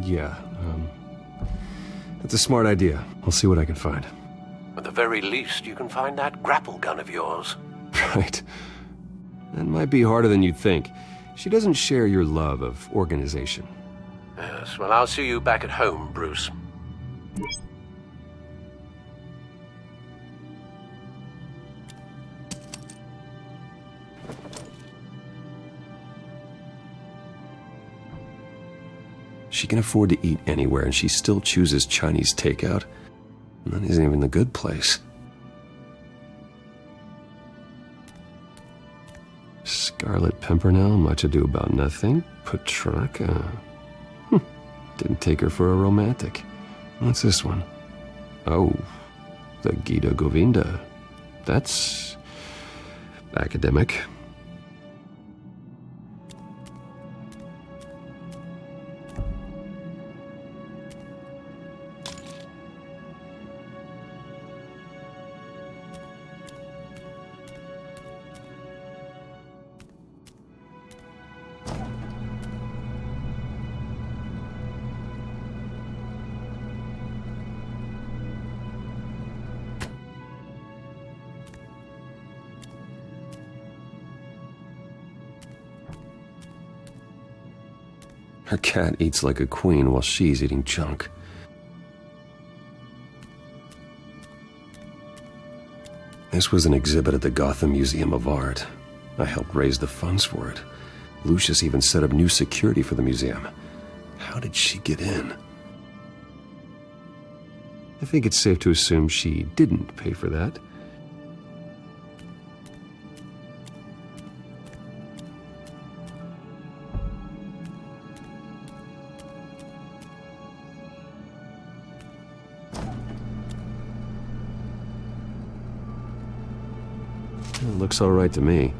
Yeah, that's a smart idea. I'll see what I can find. At the very least, you can find that grapple gun of yours. Right. That might be harder than you'd think. She doesn't share your love of organization. Yes, well, I'll see you back at home, Bruce. She can afford to eat anywhere, and she still chooses Chinese takeout. And that isn't even the good place. Scarlet Pimpernel, Much Ado About Nothing, Petrarca. Didn't take her for a romantic. What's this one? Oh, The Gita Govinda. That's academic. Her cat eats like a queen while she's eating junk. This was an exhibit at the Gotham Museum of Art. I helped raise the funds for it. Lucius even set up new security for the museum. How did she get in? I think it's safe to assume she didn't pay for that. It looks all right to me.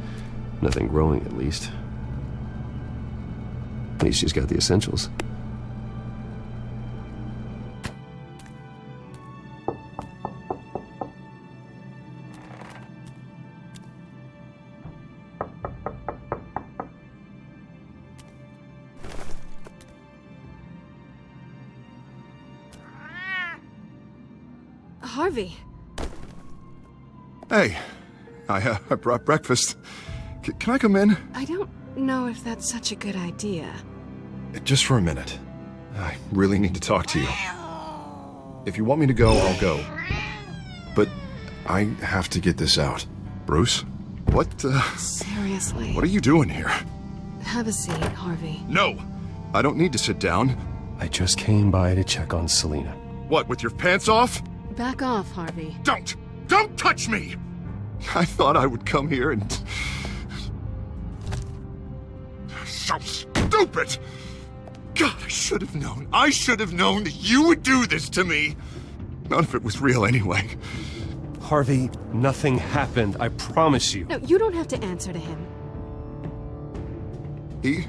Nothing growing, at least. At least she's got the essentials. Harvey. Hey, I brought breakfast. Can I come in? I don't know if that's such a good idea. Just for a minute. I really need to talk to you. If you want me to go, I'll go. But I have to get this out. Bruce? What, Seriously. What are you doing here? Have a seat, Harvey. No! I don't need to sit down. I just came by to check on Selina. What, with your pants off? Back off, Harvey. Don't! Don't touch me! I thought I would come here and... So stupid! God, I should have known. I should have known that you would do this to me. None of it was real anyway. Harvey, nothing happened. I promise you. No, you don't have to answer to him. He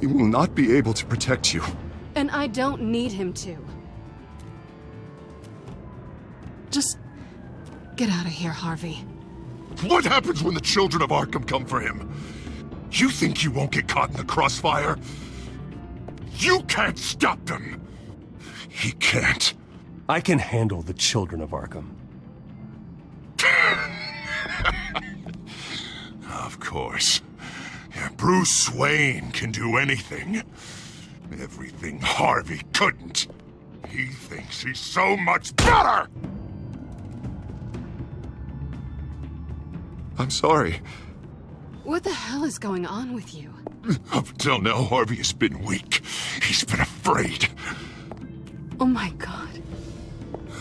will not be able to protect you. And I don't need him to. Just get out of here, Harvey. What happens when the children of Arkham come for him? You think you won't get caught in the crossfire? You can't stop them! He can't. I can handle the children of Arkham. Of course. Bruce Wayne can do anything. Everything Harvey couldn't. He thinks he's so much better! I'm sorry. What the hell is going on with you? Up until now, Harvey has been weak. He's been afraid. Oh my God.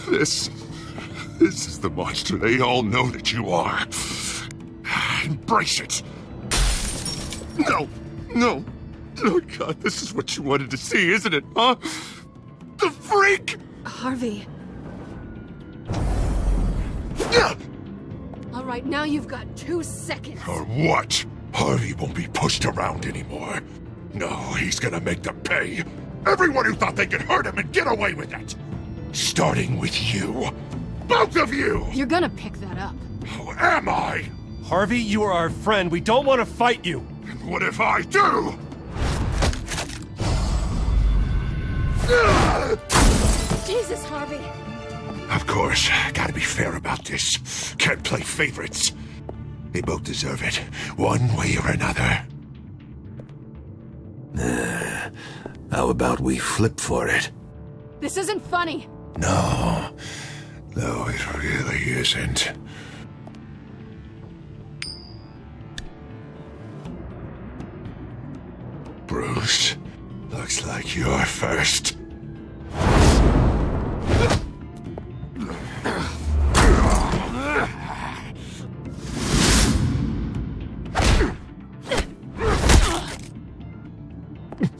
This is the monster they all know that you are. Embrace it. No. Oh God, this is what you wanted to see, isn't it, huh? The freak! Harvey. All right, now you've got 2 seconds. Or what? Harvey won't be pushed around anymore. No, he's gonna make them pay. Everyone who thought they could hurt him and get away with it. Starting with you. Both of you! You're gonna pick that up. Who am I? Harvey, you are our friend. We don't want to fight you. And what if I do? Jesus, Harvey. Of course, gotta be fair about this. Can't play favorites. They both deserve it, one way or another. How about we flip for it? This isn't funny. No, it really isn't. Bruce, looks like you're first.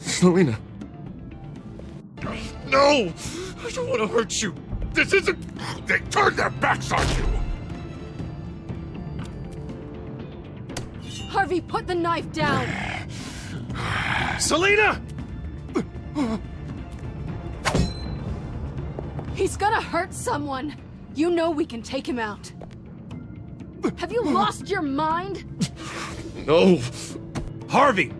Selina. No! I don't want to hurt you. This isn't... They turned their backs on you! Harvey, put the knife down! Selina! He's gonna hurt someone! You know we can take him out. Have you lost your mind? No. Harvey!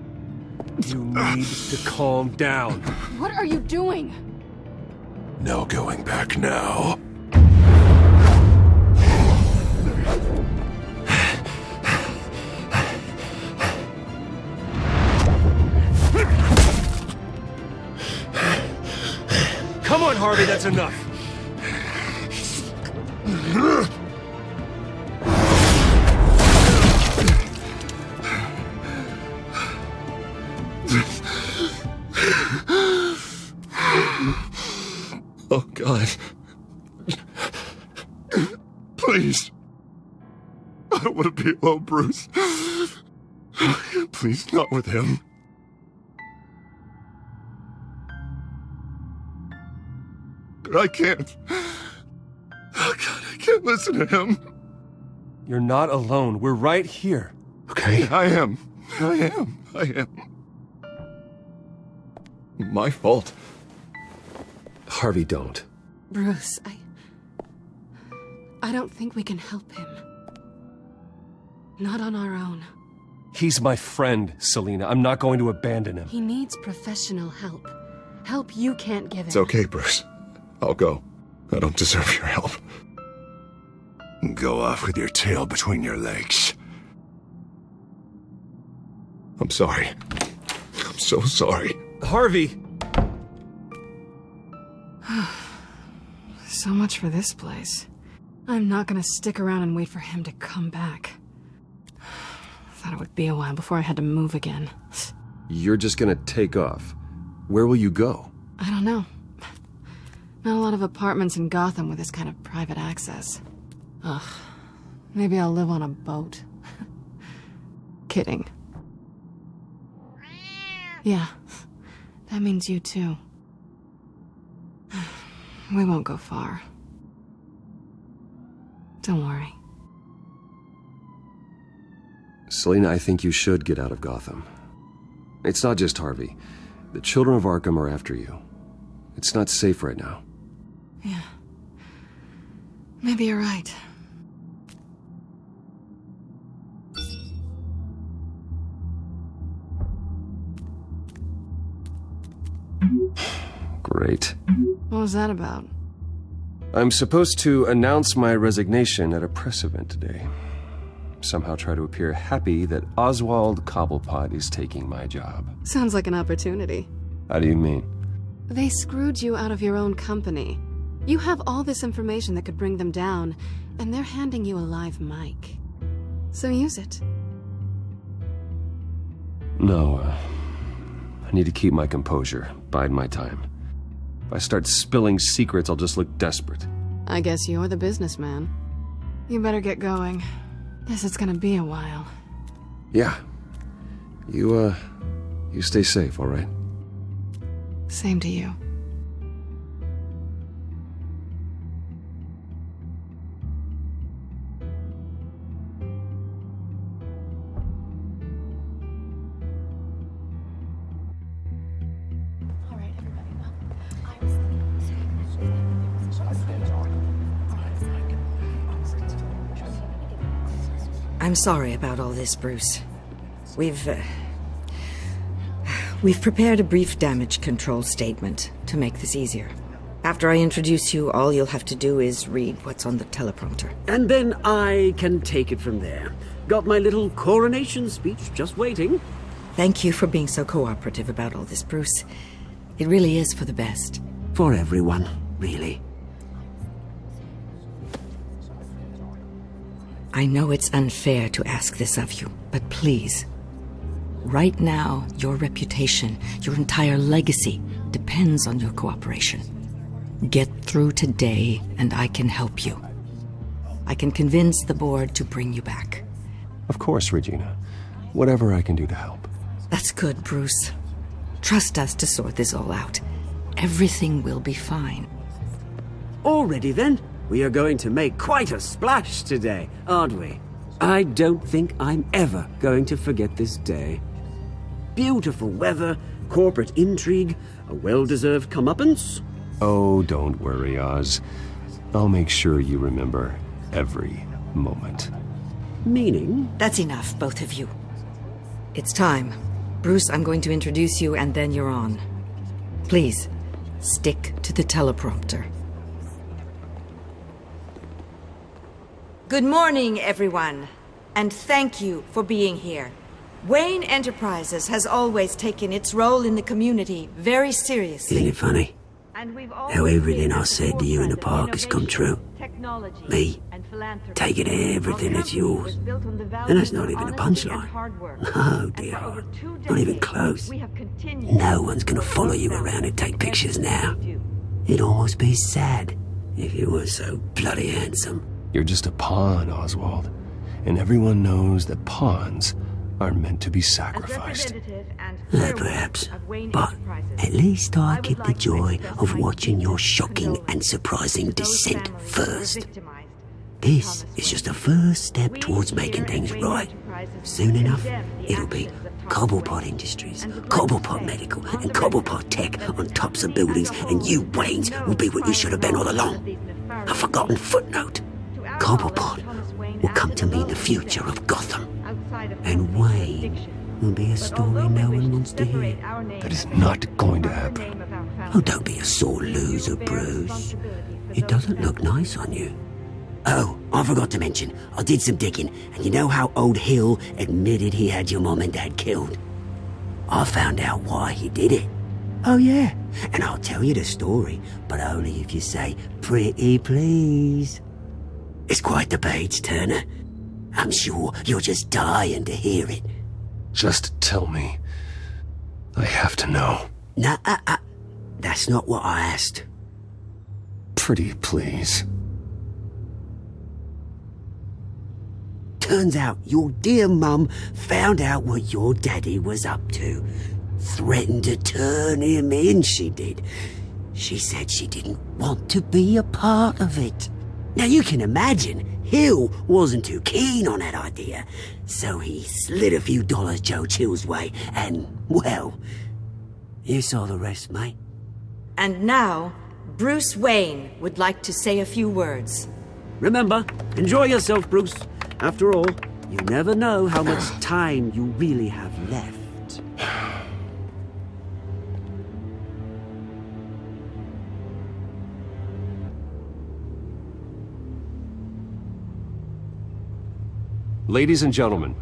You need to calm down. What are you doing? No going back now. Come on, Harvey, that's enough. Oh, God. Please. I don't want to be alone, Bruce. Please, not with him. But I can't. Oh, God, I can't listen to him. You're not alone. We're right here. Okay? I am. My fault. Harvey, don't. Bruce, I don't think we can help him. Not on our own. He's my friend, Selina. I'm not going to abandon him. He needs professional help. Help you can't give him. It's okay, Bruce. I'll go. I don't deserve your help. Go off with your tail between your legs. I'm sorry. I'm so sorry. Harvey! So much for this place. I'm not gonna stick around and wait for him to come back. Thought it would be a while before I had to move again. You're just gonna take off. Where will you go? I don't know. Not a lot of apartments in Gotham with this kind of private access. Ugh. Maybe I'll live on a boat. Kidding. Yeah. That means you too. We won't go far. Don't worry. Selina, I think you should get out of Gotham. It's not just Harvey. The children of Arkham are after you. It's not safe right now. Yeah. Maybe you're right. Great. What was that about? I'm supposed to announce my resignation at a press event today. Somehow try to appear happy that Oswald Cobblepot is taking my job. Sounds like an opportunity. How do you mean? They screwed you out of your own company. You have all this information that could bring them down, and they're handing you a live mic. So use it. No, I need to keep my composure, bide my time. If I start spilling secrets, I'll just look desperate. I guess you're the businessman. You better get going. Guess it's gonna be a while. Yeah. You stay safe, all right? Same to you. I'm sorry about all this, Bruce. We've prepared a brief damage control statement to make this easier. After I introduce you, all you'll have to do is read what's on the teleprompter. And then I can take it from there. Got my little coronation speech just waiting. Thank you for being so cooperative about all this, Bruce. It really is for the best. For everyone, really. I know it's unfair to ask this of you, but please. Right now, your reputation, your entire legacy, depends on your cooperation. Get through today, and I can help you. I can convince the board to bring you back. Of course, Regina. Whatever I can do to help. That's good, Bruce. Trust us to sort this all out. Everything will be fine. Already then, we are going to make quite a splash today, aren't we? I don't think I'm ever going to forget this day. Beautiful weather, corporate intrigue, a well-deserved comeuppance. Oh, don't worry, Oz. I'll make sure you remember every moment. Meaning? That's enough, both of you. It's time. Bruce, I'm going to introduce you and then you're on. Please, stick to the teleprompter. Good morning, everyone, and thank you for being here. Wayne Enterprises has always taken its role in the community very seriously. Isn't it funny? How everything I said to you in the park has come true. Me, taking everything that's yours. And that's not even a punchline. No, dear. Not even close. No one's gonna follow you around and take pictures now. It'd almost be sad if you were so bloody handsome. You're just a pawn, Oswald. And everyone knows that pawns are meant to be sacrificed. Perhaps. But at least I get the joy of watching your shocking and surprising descent first. This is just a first step towards making things right. Soon enough, it'll be Cobblepot Industries, Cobblepot Medical, and Cobblepot Tech on tops of buildings, and you, Waynes, will be what you should have been all along. A forgotten footnote. Cobblepot will come to mean the future of Gotham. And Wayne will be a story no one wants to hear. That is not going to happen. Oh, don't be a sore loser, Bruce. It doesn't look nice on you. Oh, I forgot to mention, I did some digging, and you know how old Hill admitted he had your mom and dad killed? I found out why he did it. Oh, yeah, and I'll tell you the story, but only if you say, pretty please. It's quite the page turner. I'm sure you're just dying to hear it. Just tell me. I have to know. Nah, that's not what I asked. Pretty please. Turns out your dear mum found out what your daddy was up to. Threatened to turn him in, she did. She said she didn't want to be a part of it. Now you can imagine, Hill wasn't too keen on that idea, so he slid a few dollars Joe Chill's way, and, well, you saw the rest, mate. And now, Bruce Wayne would like to say a few words. Remember, enjoy yourself, Bruce. After all, you never know how much time you really have left. Ladies and gentlemen,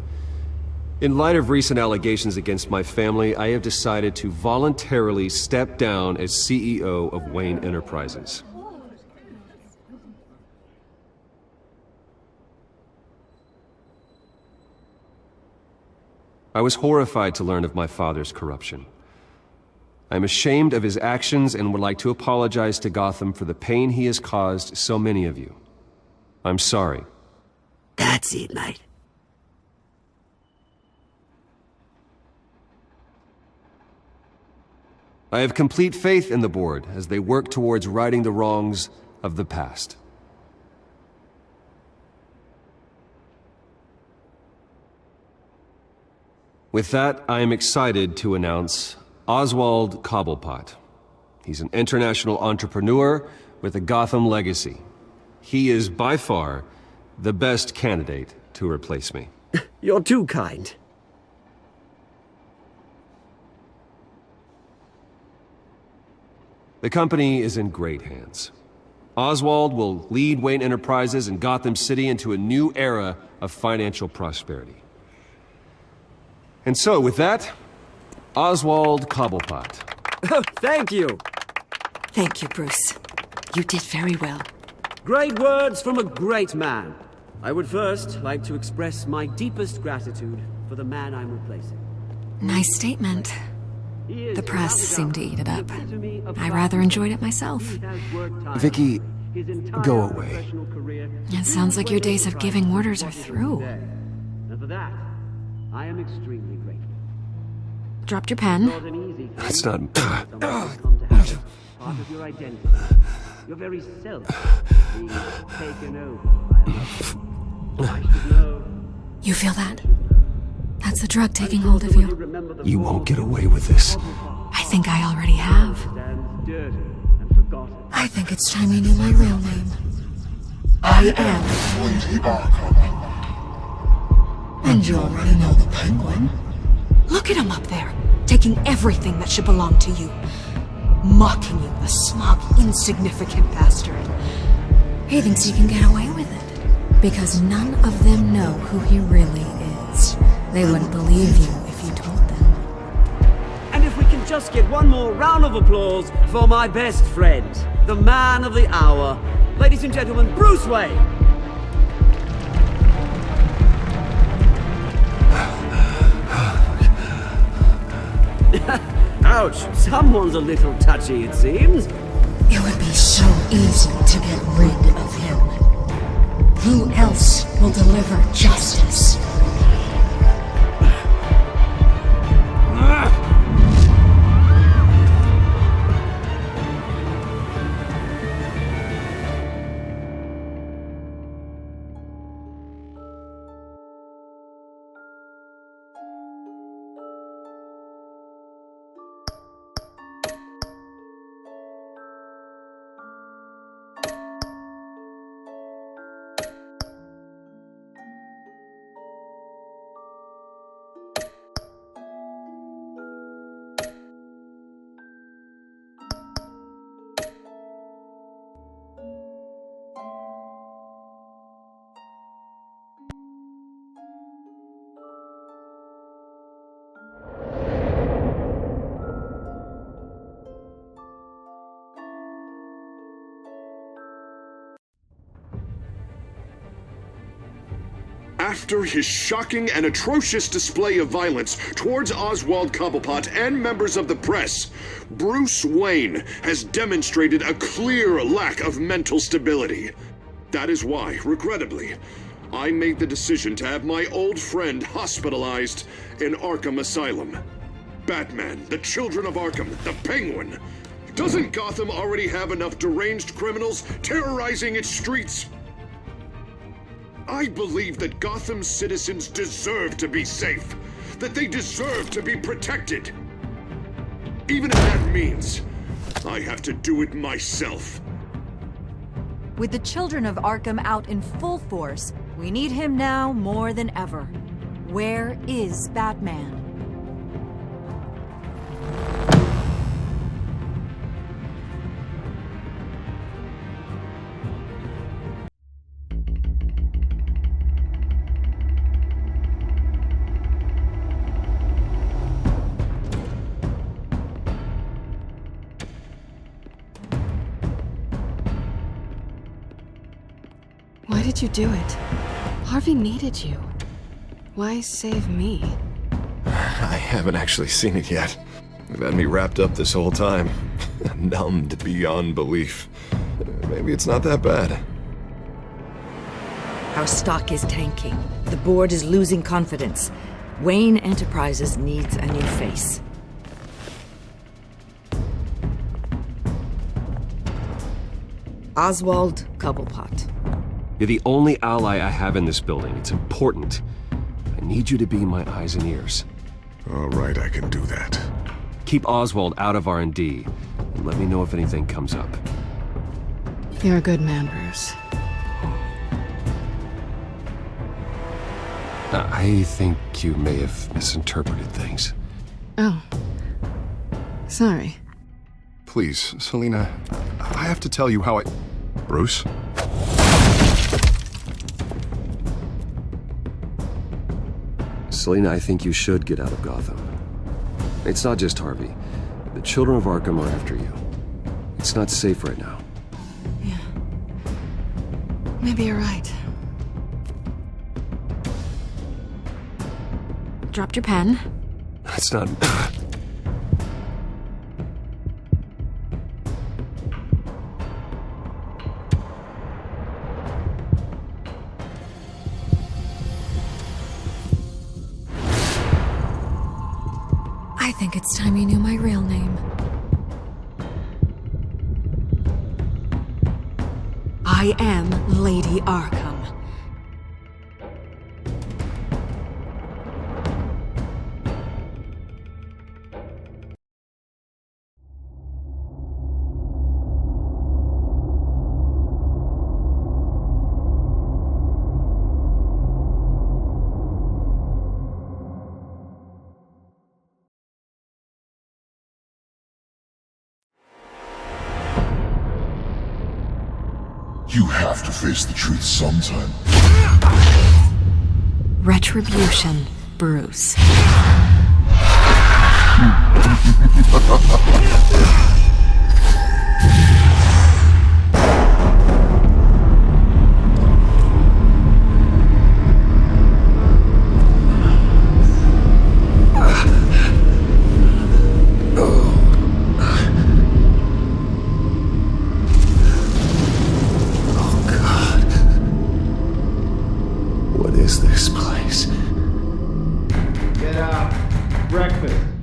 in light of recent allegations against my family, I have decided to voluntarily step down as CEO of Wayne Enterprises. I was horrified to learn of my father's corruption. I am ashamed of his actions and would like to apologize to Gotham for the pain he has caused so many of you. I'm sorry. That's it, mate. I have complete faith in the board as they work towards righting the wrongs of the past. With that, I am excited to announce Oswald Cobblepot. He's an international entrepreneur with a Gotham legacy. He is by far the best candidate to replace me. You're too kind. The company is in great hands. Oswald will lead Wayne Enterprises and Gotham City into a new era of financial prosperity. And so, with that, Oswald Cobblepot. Oh, thank you. Thank you, Bruce. You did very well. Great words from a great man. I would first like to express my deepest gratitude for the man I'm replacing. Nice statement. The press seemed to eat it up. I rather enjoyed it myself. Vicky, go away. It sounds like your days of giving orders are through. And for that, I am extremely grateful. Dropped your pen. That's not... Part of your identity. your very self, being taken over by another. I should know. You feel that? That's the drug taking hold of you. You won't get away with this. I think I already have. I think it's time you knew my real name. I am Lady Arkham. And you already know the Penguin. Look at him up there, taking everything that should belong to you. Mocking you, the smug, insignificant bastard. He thinks he can get away with it, because none of them know who he really is. They wouldn't believe you if you told them. And if we can just get one more round of applause for my best friend, the man of the hour, ladies and gentlemen, Bruce Wayne! Ouch, someone's a little touchy, it seems. It would be so easy to get rid of him. Who else will deliver justice? After his shocking and atrocious display of violence towards Oswald Cobblepot and members of the press, Bruce Wayne has demonstrated a clear lack of mental stability. That is why, regrettably, I made the decision to have my old friend hospitalized in Arkham Asylum. Batman, the Children of Arkham, the Penguin. Doesn't Gotham already have enough deranged criminals terrorizing its streets? I believe that Gotham's citizens deserve to be safe, that they deserve to be protected. Even if that means I have to do it myself. With the Children of Arkham out in full force, we need him now more than ever. Where is Batman? Why did you do it? Harvey needed you. Why save me? I haven't actually seen it yet. They've had me wrapped up this whole time. Numbed beyond belief. Maybe it's not that bad. Our stock is tanking. The board is losing confidence. Wayne Enterprises needs a new face. Oswald Cobblepot. You're the only ally I have in this building. It's important. I need you to be my eyes and ears. All right, I can do that. Keep Oswald out of R&D, and let me know if anything comes up. You're a good man, Bruce. I think you may have misinterpreted things. Oh. Sorry. Please, Selina, I have to tell you how I... Bruce? Selina, I think you should get out of Gotham. It's not just Harvey. The Children of Arkham are after you. It's not safe right now. Yeah. Maybe you're right. Dropped your pen. That's not... I think it's time you knew my real name. I am Lady Arkham. You have to face the truth sometime. Retribution, Bruce.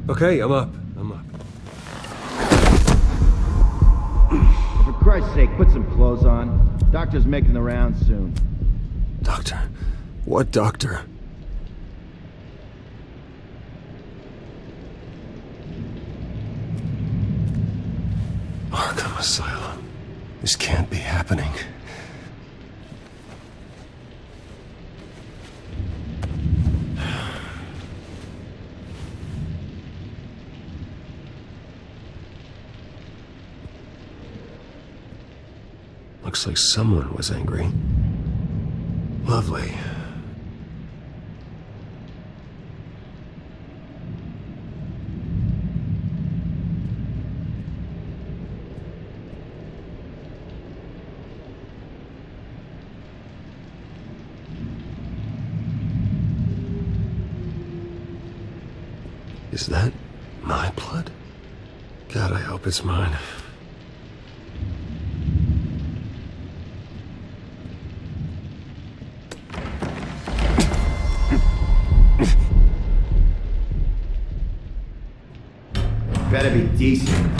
Okay, I'm up. For Christ's sake, put some clothes on. Doctor's making the rounds soon. Doctor? What doctor? Arkham Asylum. This can't be happening. Looks like someone was angry. Lovely. Is that my blood? God, I hope it's mine. Better be decent.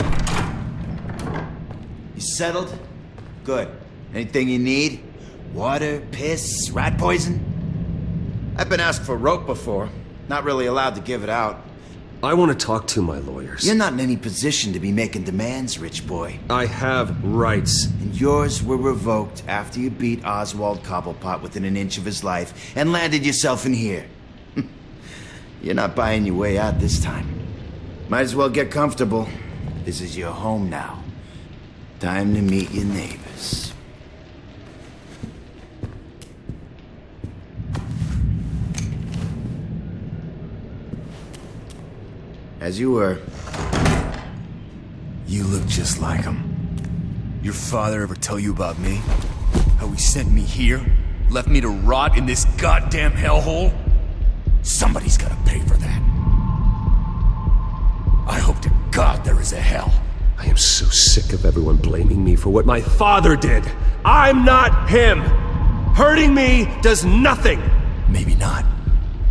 You settled? Good. Anything you need? Water, piss, rat poison? I've been asked for rope before. Not really allowed to give it out. I want to talk to my lawyers. You're not in any position to be making demands, rich boy. I have rights. And yours were revoked after you beat Oswald Cobblepot within an inch of his life and landed yourself in here. You're not buying your way out this time. Might as well get comfortable. This is your home now. Time to meet your neighbors. As you were. You look just like him. Your father ever tell you about me? How he sent me here? Left me to rot in this goddamn hellhole? Somebody's gotta pay for that. I hope to God there is a hell. I am so sick of everyone blaming me for what my father did. I'm not him. Hurting me does nothing. Maybe not,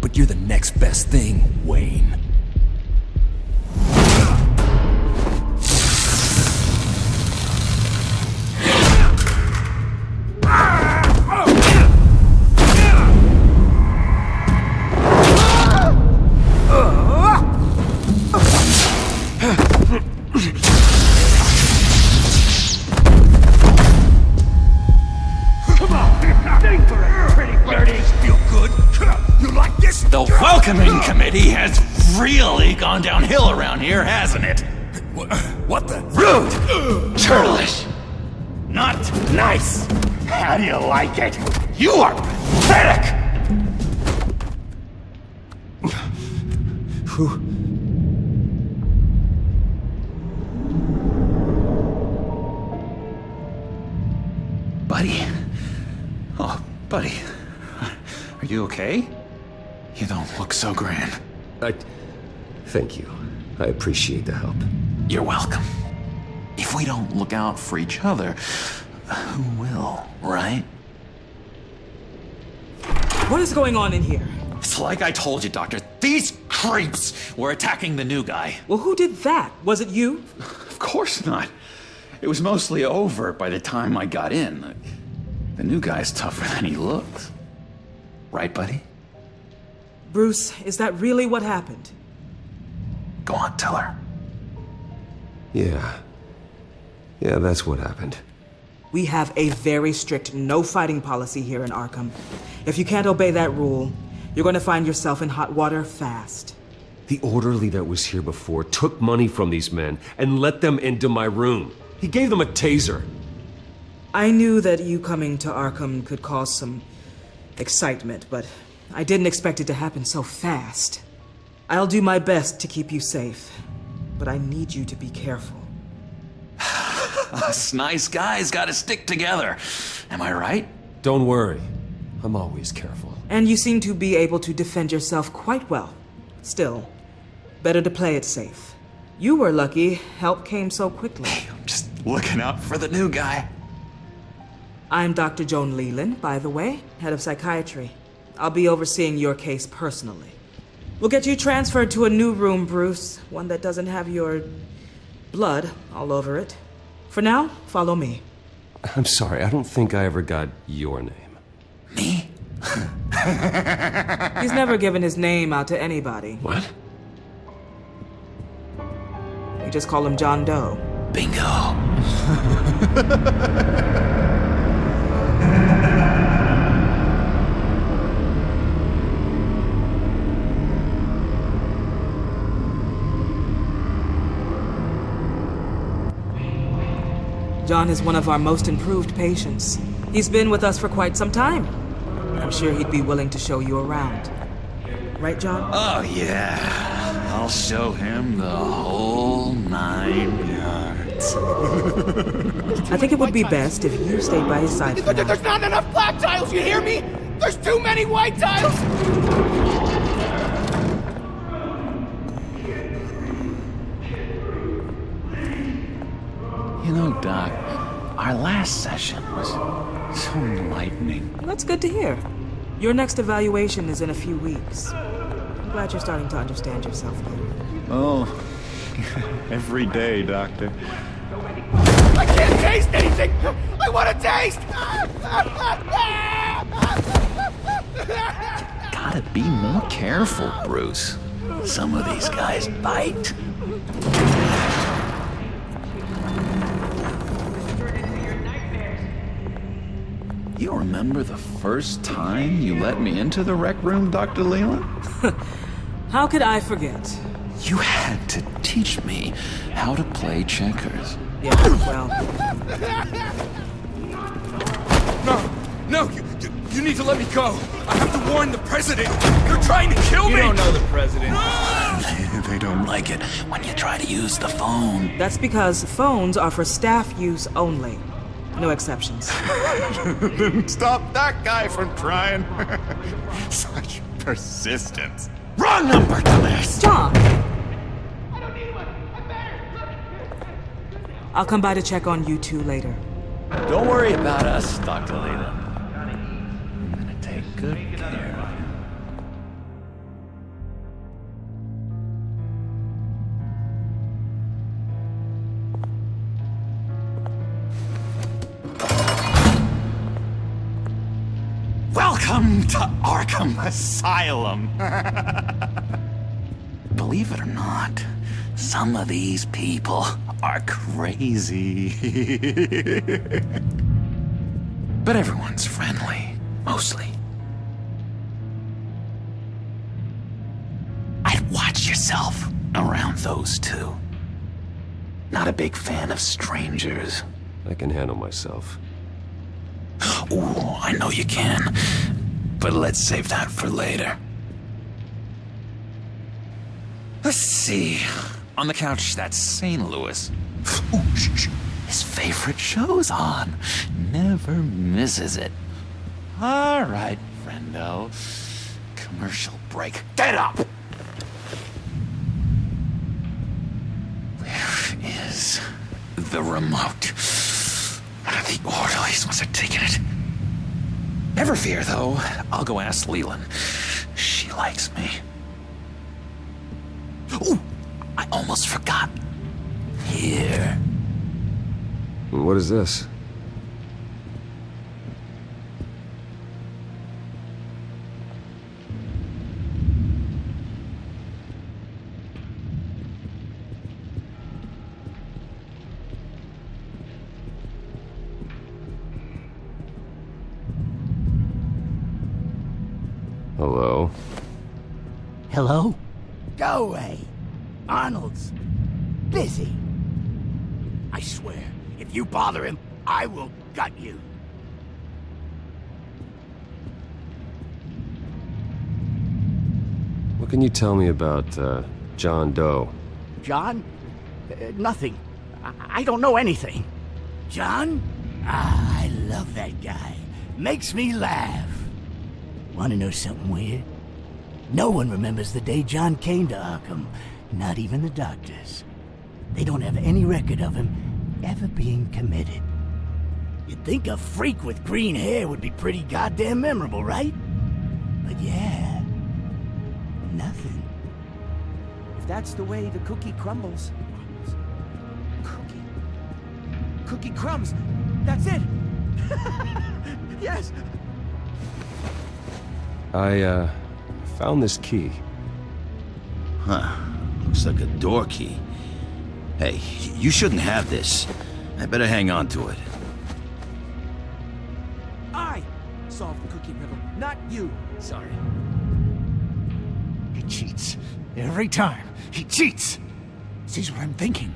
but you're the next best thing, Wayne. The welcoming committee has really gone downhill around here, hasn't it? What the? Rude! Churlish! Not nice! How do you like it? You are pathetic! Buddy? Oh, buddy. Are you okay? You don't look so grand. Thank you. I appreciate the help. You're welcome. If we don't look out for each other, who will, right? What is going on in here? It's like I told you, Doctor. These creeps were attacking the new guy. Well, who did that? Was it you? Of course not. It was mostly over by the time I got in. The new guy's tougher than he looks. Right, buddy? Bruce, is that really what happened? Go on, tell her. Yeah, that's what happened. We have a very strict no fighting policy here in Arkham. If you can't obey that rule, you're going to find yourself in hot water fast. The orderly that was here before took money from these men and let them into my room. He gave them a taser. I knew that you coming to Arkham could cause some excitement, but I didn't expect it to happen so fast. I'll do my best to keep you safe, but I need you to be careful. Us nice guys gotta stick together. Am I right? Don't worry. I'm always careful. And you seem to be able to defend yourself quite well. Still, better to play it safe. You were lucky help came so quickly. I'm just looking out for the new guy. I'm Dr. Joan Leland, by the way, head of psychiatry. I'll be overseeing your case personally. We'll get you transferred to a new room, Bruce. One that doesn't have your blood all over it. For now, follow me. I'm sorry, I don't think I ever got your name. Me? He's never given his name out to anybody. What? We just call him John Doe. Bingo. John is one of our most improved patients. He's been with us for quite some time. I'm sure he'd be willing to show you around. Right, John? Oh, yeah. I'll show him the whole 9 yards. I think it would be best if you stayed by his side for now. There's not enough black tiles, you hear me? There's too many white tiles! You know, Doc, our last session was so enlightening. That's good to hear. Your next evaluation is in a few weeks. I'm glad you're starting to understand yourself better. Oh, every day, Doctor. I can't taste anything! I want to taste! Gotta be more careful, Bruce. Some of these guys bite. You remember the first time you let me into the rec room, Dr. Leland? How could I forget? You had to teach me how to play checkers. Yeah, well... No, you need to let me go. I have to warn the president. They're trying to kill me. You don't know the president. They don't like it when you try to use the phone. That's because phones are for staff use only. No exceptions. Didn't stop that guy from trying. Such persistence. Wrong number to this! John! I'll come by to check on you two later. Don't worry about us, Dr. Leland. I'm gonna take good care of you. Welcome to Arkham Asylum. Believe it or not, some of these people are crazy. But everyone's friendly, mostly. I'd watch yourself around those two. Not a big fan of strangers. I can handle myself. Ooh, I know you can. But let's save that for later. Let's see. On the couch, that's St. Louis. Ooh, shh. His favorite show's on. Never misses it. All right, friendo. Commercial break. Get up! Where is the remote? One of the orderlies must have taken it. Never fear, though. I'll go ask Leland. She likes me. Ooh, I almost forgot. Here. What is this? Hello? Hello? Go away. Arnold's busy. I swear, if you bother him, I will gut you. What can you tell me about, John Doe? John? Nothing. I don't know anything. John? Ah, I love that guy. Makes me laugh. Want to know something weird? No one remembers the day John came to Arkham. Not even the doctors. They don't have any record of him ever being committed. You'd think a freak with green hair would be pretty goddamn memorable, right? But yeah, nothing. If that's the way the cookie crumbles. Cookie crumbs! That's it! Yes! I, found this key. Huh. Looks like a door key. Hey, you shouldn't have this. I better hang on to it. I solved the cookie riddle, not you. Sorry. He cheats. Every time. He cheats! Sees what I'm thinking.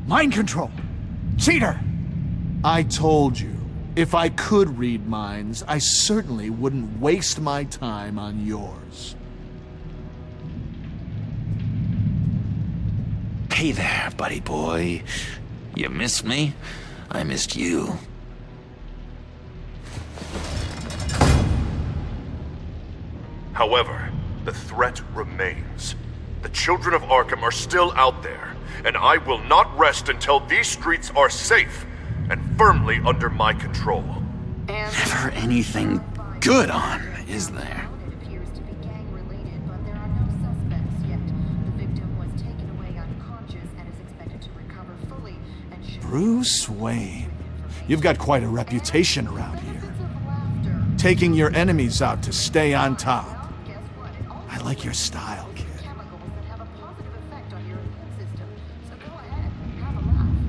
Mind control. Cheater! I told you, if I could read minds, I certainly wouldn't waste my time on yours. Hey there, buddy boy. You missed me? I missed you. However, the threat remains. The children of Arkham are still out there, and I will not rest until these streets are safe and firmly under my control. Never anything good on, is there? Bruce Wayne. You've got quite a reputation around here. Taking your enemies out to stay on top. I like your style, kid.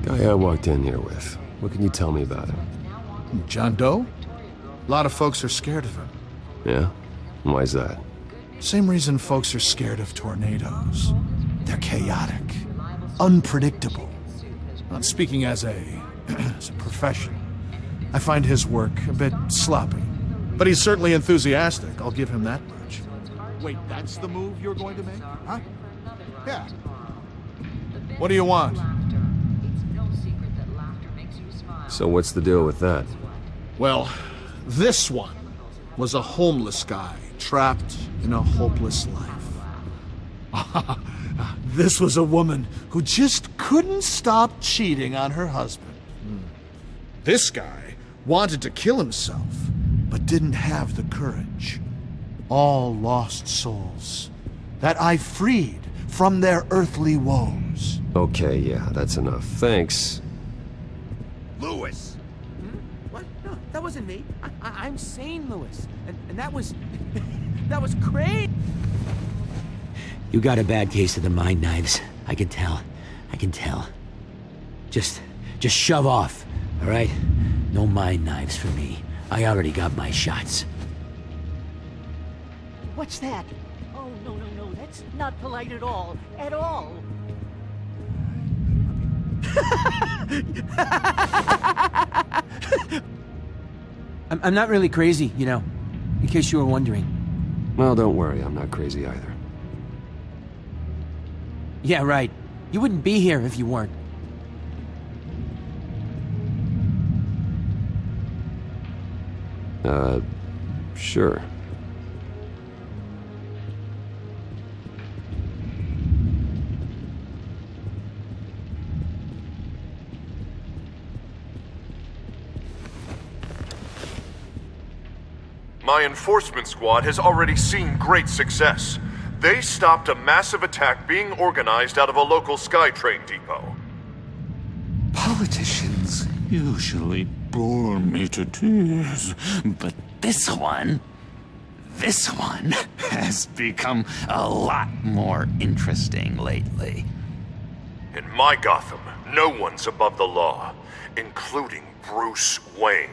Guy I walked in here with. What can you tell me about him? John Doe? A lot of folks are scared of him. Yeah? And why's that? Same reason folks are scared of tornadoes. They're chaotic, unpredictable. Speaking as a professional, I find his work a bit sloppy. But he's certainly enthusiastic, I'll give him that much. Wait, that's the move you're going to make? Huh? Yeah. What do you want? So what's the deal with that? Well, this one was a homeless guy trapped in a hopeless life. This was a woman who just couldn't stop cheating on her husband. This guy wanted to kill himself, but didn't have the courage. All lost souls that I freed from their earthly woes. Okay, yeah, that's enough. Thanks. Lewis! What? No, that wasn't me. I'm sane, Lewis. And that was... that was crazy! You got a bad case of the mind knives. I can tell. I can tell. Just shove off, all right? No mind knives for me. I already got my shots. What's that? Oh, no, that's not polite at all. At all. I'm not really crazy, you know, in case you were wondering. Well, don't worry, I'm not crazy either. Yeah, right. You wouldn't be here if you weren't. Sure. My enforcement squad has already seen great success. They stopped a massive attack being organized out of a local SkyTrain depot. Politicians usually bore me to tears, but this one has become a lot more interesting lately. In my Gotham, no one's above the law, including Bruce Wayne.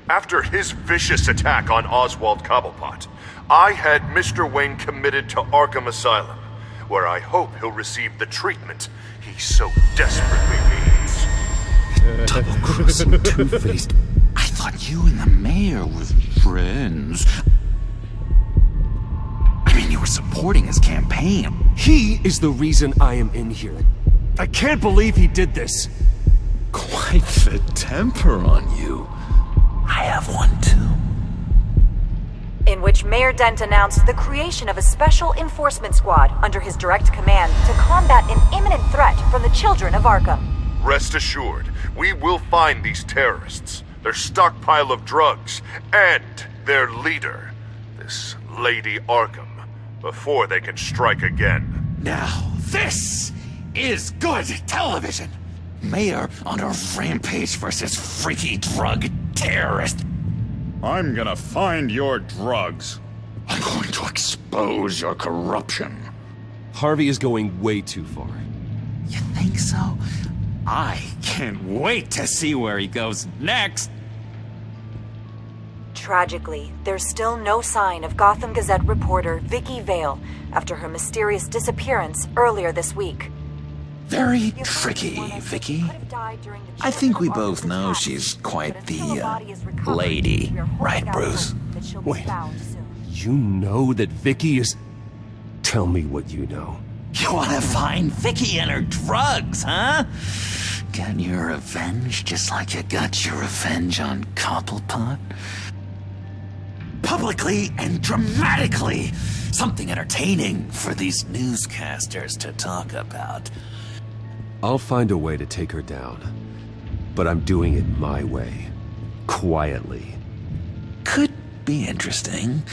After his vicious attack on Oswald Cobblepot, I had Mr. Wayne committed to Arkham Asylum, where I hope he'll receive the treatment he so desperately needs. Double-crossing two-faced. I thought you and the mayor were friends. I mean, you were supporting his campaign. He is the reason I am in here. I can't believe he did this. Quite the temper on you. I have one too. In which Mayor Dent announced the creation of a special enforcement squad under his direct command to combat an imminent threat from the children of Arkham. Rest assured, we will find these terrorists, their stockpile of drugs, and their leader, this Lady Arkham, before they can strike again. Now, this is good television. Mayor on a rampage versus freaky drug terrorist. I'm gonna find your drugs. I'm going to expose your corruption. Harvey is going way too far. You think so? I can't wait to see where he goes next. Tragically, there's still no sign of Gotham Gazette reporter Vicky Vale after her mysterious disappearance earlier this week. Very tricky, Vicky. I think we both know she's quite the lady, right, Bruce? Wait, you know that Vicky is... Tell me what you know. You want to find Vicky and her drugs, huh? Get your revenge just like you got your revenge on Cobblepot? Publicly and dramatically! Something entertaining for these newscasters to talk about. I'll find a way to take her down. But I'm doing it my way. Quietly. Could be interesting.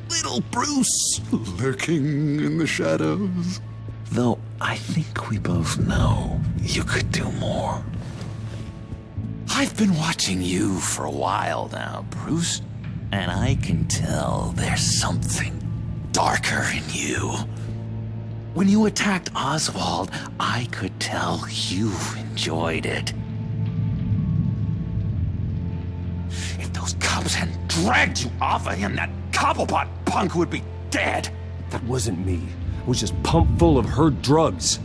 Little Bruce lurking in the shadows. Though I think we both know you could do more. I've been watching you for a while now, Bruce, and I can tell there's something darker in you. When you attacked Oswald, I could tell you enjoyed it. If those cops hadn't dragged you off of him, that Cobblepot punk would be dead. That wasn't me. I was just pumped full of her drugs.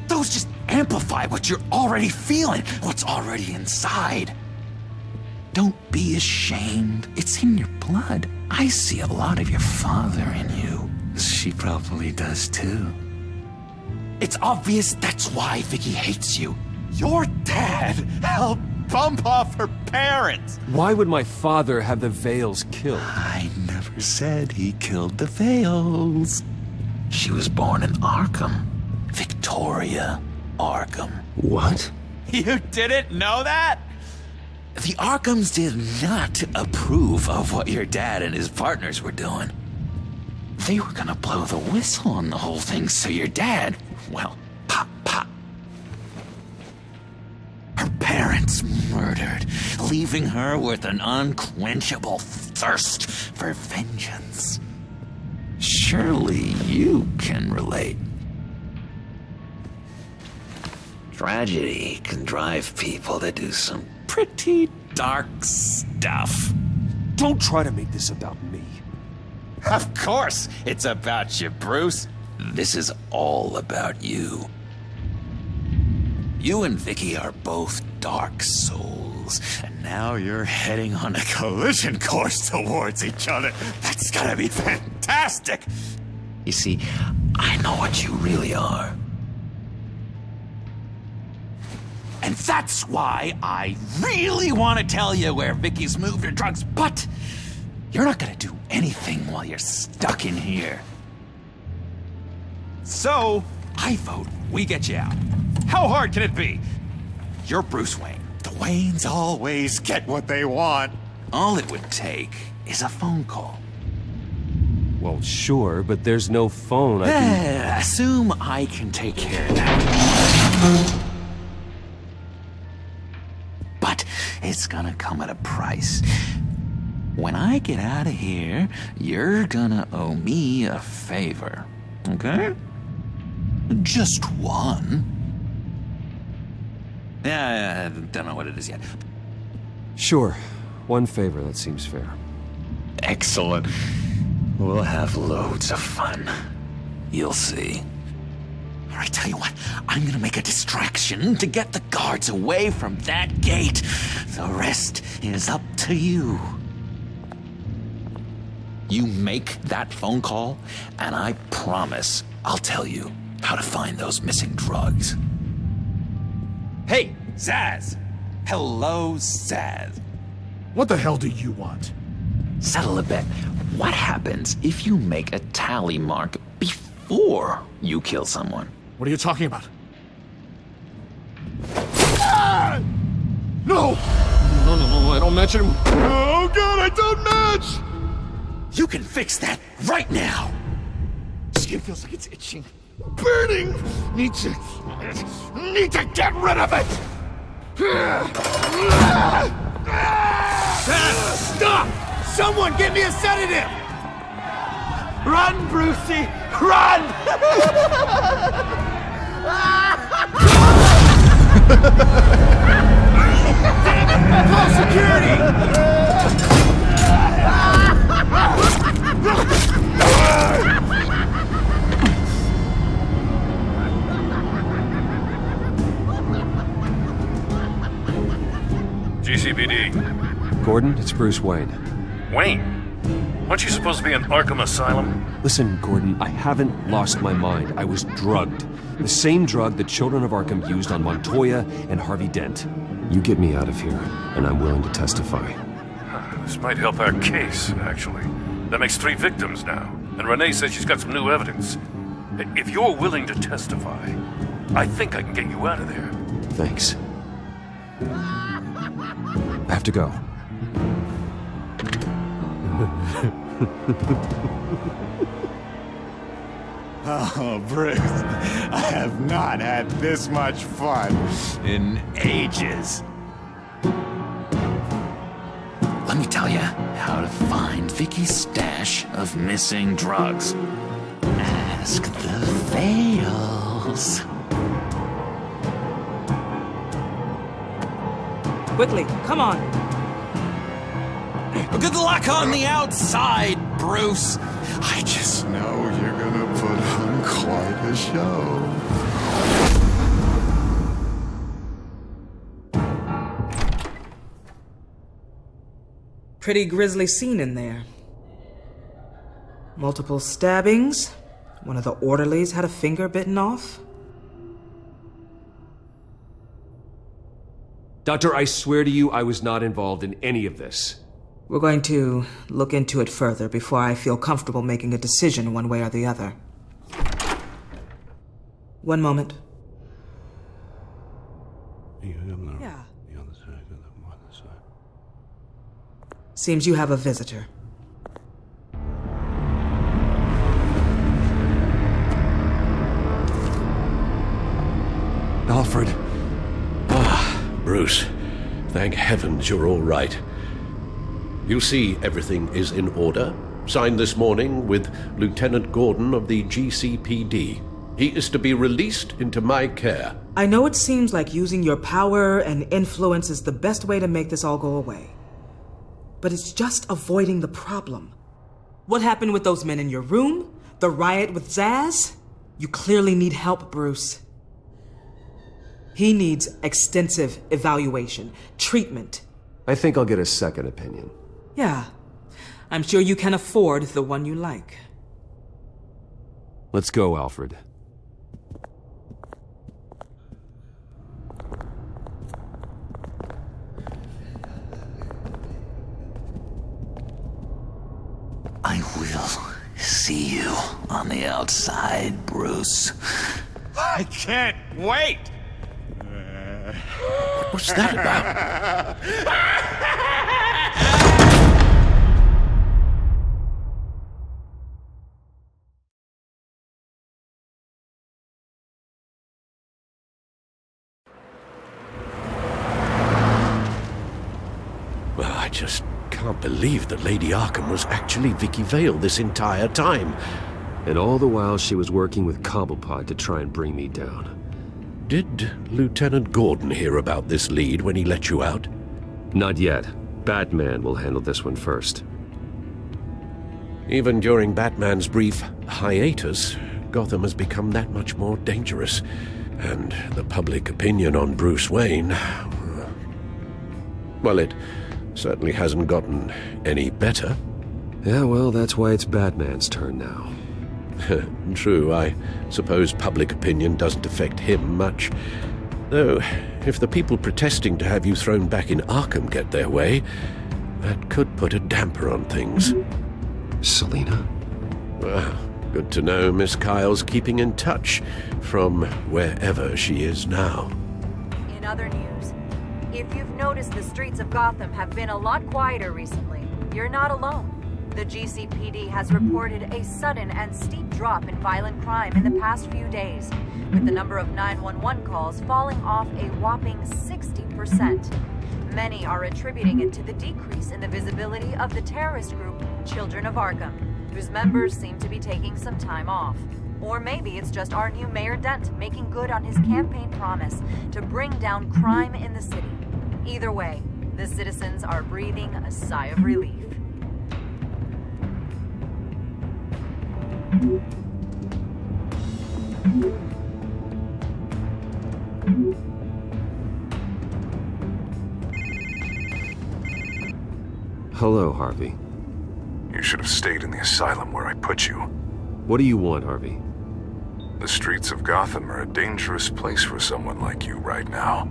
Those just amplify what you're already feeling, what's already inside. Don't be ashamed. It's in your blood. I see a lot of your father in you. She probably does too. It's obvious that's why Vicky hates you. Your dad helped bump off her parents. Why would my father have the Vales killed? I never said he killed the Vales. She was born in Arkham. Victoria Arkham. What? You didn't know that? The Arkhams did not approve of what your dad and his partners were doing. They were gonna blow the whistle on the whole thing, so your dad, well, pop. Her parents murdered, leaving her with an unquenchable thirst for vengeance. Surely you can relate. Tragedy can drive people to do some pretty dark stuff. Don't try to make this about me. Of course it's about you, Bruce. This is all about you. You and Vicky are both dark souls, and now you're heading on a collision course towards each other. That's gonna be fantastic! You see, I know what you really are. And that's why I really want to tell you where Vicky's moved her drugs, but you're not gonna do anything while you're stuck in here. So, I vote we get you out. How hard can it be? You're Bruce Wayne. The Waynes always get what they want. All it would take is a phone call. Well, sure, but there's no phone. I can... Assume I can take care of that. But it's gonna come at a price. When I get out of here, you're gonna owe me a favor. Okay? Just one. Yeah, I don't know what it is yet. Sure. One favor, that seems fair. Excellent. We'll have loads of fun. You'll see. All right, tell you what, I'm gonna make a distraction to get the guards away from that gate. The rest is up to you. You make that phone call, and I promise I'll tell you how to find those missing drugs. Hey, Zaz! Hello, Zaz. What the hell do you want? Settle a bet. What happens if you make a tally mark before you kill someone? What are you talking about? Ah! No! No, I don't match him. Oh god, I don't match! You can fix that right now! Skin feels like it's itching. Burning! Need to get rid of it! Stop! Someone give me a sedative! Run, Brucey! Run! Call security! GCPD. Gordon, it's Bruce Wayne. Wayne? Aren't you supposed to be in Arkham Asylum? Listen, Gordon, I haven't lost my mind. I was drugged. The same drug the children of Arkham used on Montoya and Harvey Dent. You get me out of here, and I'm willing to testify. This might help our case, actually. That makes 3 victims now, and Renee says she's got some new evidence. If you're willing to testify, I think I can get you out of there. Thanks. I have to go. Oh, Bruce, I have not had this much fun in ages. Let me tell you how to find Vicky's stash of missing drugs. Ask the Vales. Quickly, come on. Good luck on the outside, Bruce. I just know you're gonna put on quite a show. Pretty grisly scene in there. Multiple stabbings. One of the orderlies had a finger bitten off. Doctor, I swear to you I was not involved in any of this. We're going to look into it further before I feel comfortable making a decision one way or the other. One moment. Yeah. Seems you have a visitor. Alfred. Bruce, thank heavens you're all right. You see, everything is in order. Signed this morning with Lieutenant Gordon of the GCPD. He is to be released into my care. I know it seems like using your power and influence is the best way to make this all go away. But it's just avoiding the problem. What happened with those men in your room? The riot with Zaz? You clearly need help, Bruce. He needs extensive evaluation, treatment. I think I'll get a second opinion. Yeah, I'm sure you can afford the one you like. Let's go, Alfred. I will see you on the outside, Bruce. I can't wait! What's that about? Well, I just can't believe that Lady Arkham was actually Vicky Vale this entire time. And all the while she was working with Cobblepot to try and bring me down. Did Lieutenant Gordon hear about this lead when he let you out? Not yet. Batman will handle this one first. Even during Batman's brief hiatus, Gotham has become that much more dangerous. And the public opinion on Bruce Wayne... well, it certainly hasn't gotten any better. Yeah, well, that's why it's Batman's turn now. True, I suppose public opinion doesn't affect him much. Though, if the people protesting to have you thrown back in Arkham get their way, that could put a damper on things. Selina? Well, good to know Miss Kyle's keeping in touch from wherever she is now. In other news, if you've noticed the streets of Gotham have been a lot quieter recently, you're not alone. The GCPD has reported a sudden and steep drop in violent crime in the past few days, with the number of 911 calls falling off a whopping 60%. Many are attributing it to the decrease in the visibility of the terrorist group Children of Arkham, whose members seem to be taking some time off. Or maybe it's just our new Mayor Dent making good on his campaign promise to bring down crime in the city. Either way, the citizens are breathing a sigh of relief. Hello, Harvey. You should have stayed in the asylum where I put you. What do you want, Harvey? The streets of Gotham are a dangerous place for someone like you right now.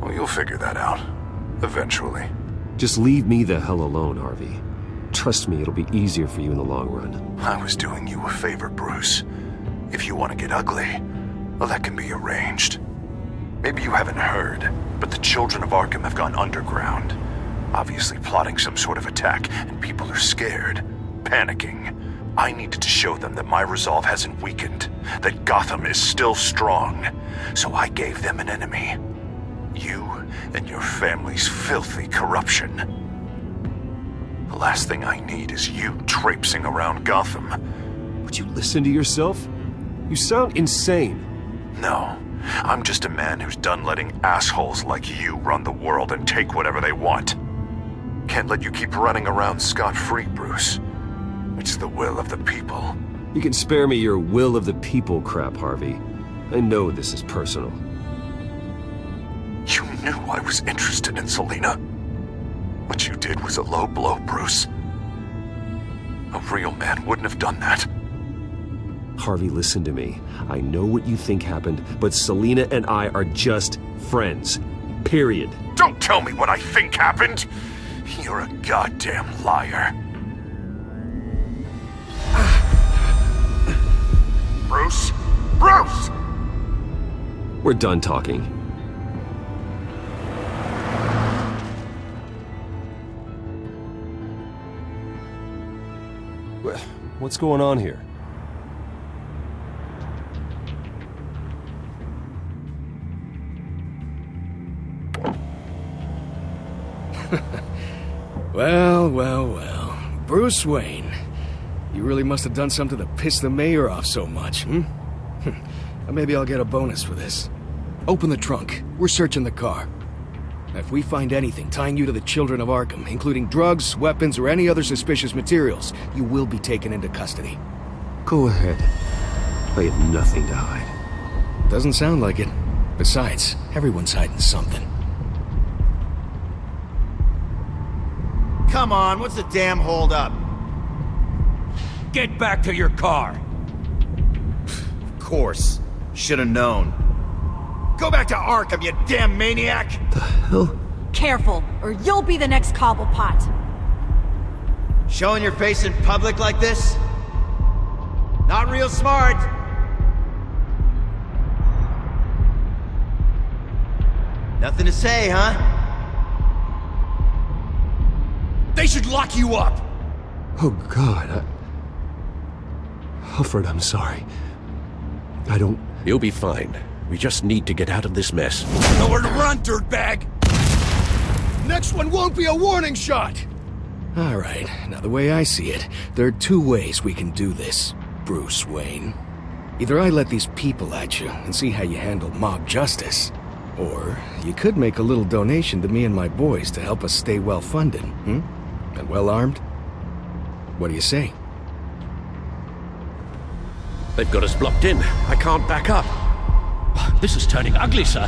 Well, you'll figure that out. Eventually. Just leave me the hell alone, Harvey. Trust me, it'll be easier for you in the long run. I was doing you a favor, Bruce. If you want to get ugly, well, that can be arranged. Maybe you haven't heard, but the Children of Arkham have gone underground. Obviously plotting some sort of attack, and people are scared, panicking. I needed to show them that my resolve hasn't weakened, that Gotham is still strong. So I gave them an enemy. You and your family's filthy corruption. The last thing I need is you traipsing around Gotham. Would you listen to yourself? You sound insane. No, I'm just a man who's done letting assholes like you run the world and take whatever they want. Can't let you keep running around scot-free, Bruce. It's the will of the people. You can spare me your will of the people crap, Harvey. I know this is personal. You knew I was interested in Selina. What you did was a low blow, Bruce. A real man wouldn't have done that. Harvey, listen to me. I know what you think happened, but Selina and I are just friends. Period. Don't tell me what I think happened! You're a goddamn liar. Bruce? Bruce! We're done talking. What's going on here? Well. Bruce Wayne. You really must have done something to piss the mayor off so much, Maybe I'll get a bonus for this. Open the trunk. We're searching the car. If we find anything tying you to the Children of Arkham, including drugs, weapons, or any other suspicious materials, you will be taken into custody. Go ahead. I have nothing to hide. Doesn't sound like it. Besides, everyone's hiding something. Come on, what's the damn holdup? Get back to your car! Of course. Should've known. Go back to Arkham, you damn maniac! The hell? Careful, or you'll be the next Cobblepot. Showing your face in public like this? Not real smart. Nothing to say, huh? They should lock you up! Oh, God. Alfred, I'm sorry. I don't... You'll be fine. We just need to get out of this mess. Nowhere to run, dirtbag! Next one won't be a warning shot! Alright, now the way I see it, there are two ways we can do this, Bruce Wayne. Either I let these people at you and see how you handle mob justice, Or you could make a little donation to me and my boys to help us stay well-funded, And well-armed? What do you say? They've got us blocked in. I can't back up. This is turning ugly, sir.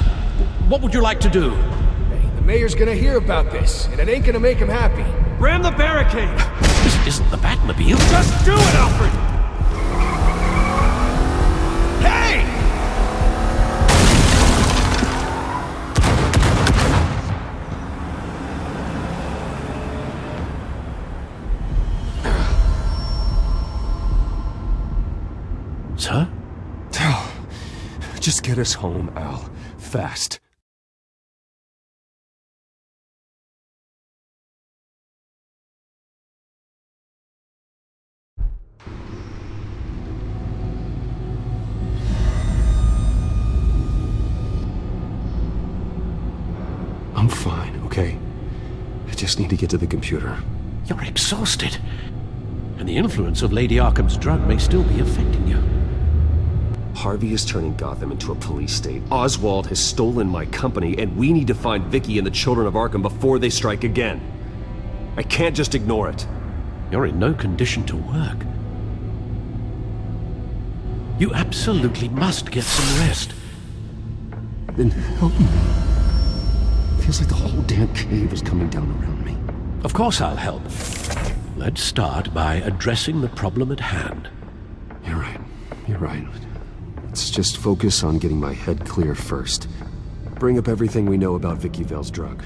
What would you like to do? Hey, the mayor's gonna hear about this, and it ain't gonna make him happy. Ram the barricade! This isn't the Batmobile. Just do it, Alfred! Hey! Sir? Just get us home, Al. Fast. I'm fine, okay? I just need to get to the computer. You're exhausted. And the influence of Lady Arkham's drug may still be affecting you. Harvey is turning Gotham into a police state. Oswald has stolen my company, and we need to find Vicky and the children of Arkham before they strike again. I can't just ignore it. You're in no condition to work. You absolutely must get some rest. Then help me. Feels like the whole damn cave is coming down around me. Of course I'll help. Let's start by addressing the problem at hand. You're right. You're right. Let's just focus on getting my head clear first. Bring up everything we know about Vicky Vale's drug.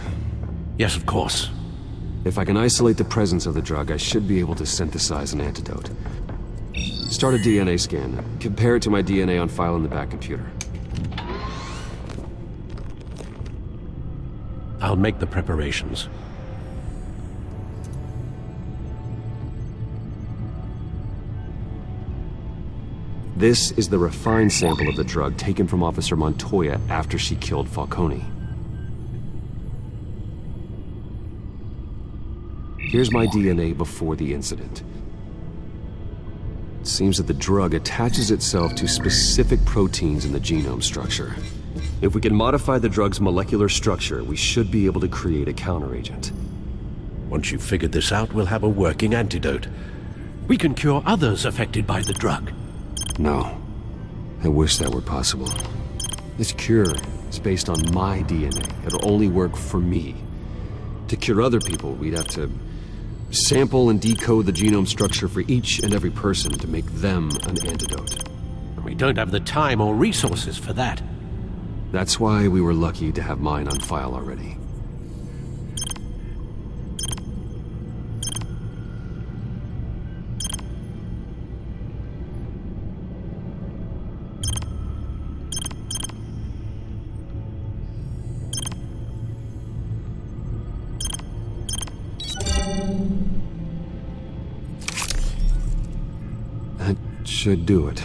Yes, of course. If I can isolate the presence of the drug, I should be able to synthesize an antidote. Start a DNA scan. Compare it to my DNA on file in the back computer. I'll make the preparations. This is the refined sample of the drug taken from Officer Montoya after she killed Falcone. Here's my DNA before the incident. It seems that the drug attaches itself to specific proteins in the genome structure. If we can modify the drug's molecular structure, we should be able to create a counteragent. Once you've figured this out, we'll have a working antidote. We can cure others affected by the drug. No. I wish that were possible. This cure is based on my DNA. It'll only work for me. To cure other people, we'd have to sample and decode the genome structure for each and every person to make them an antidote. We don't have the time or resources for that. That's why we were lucky to have mine on file already. That should do it.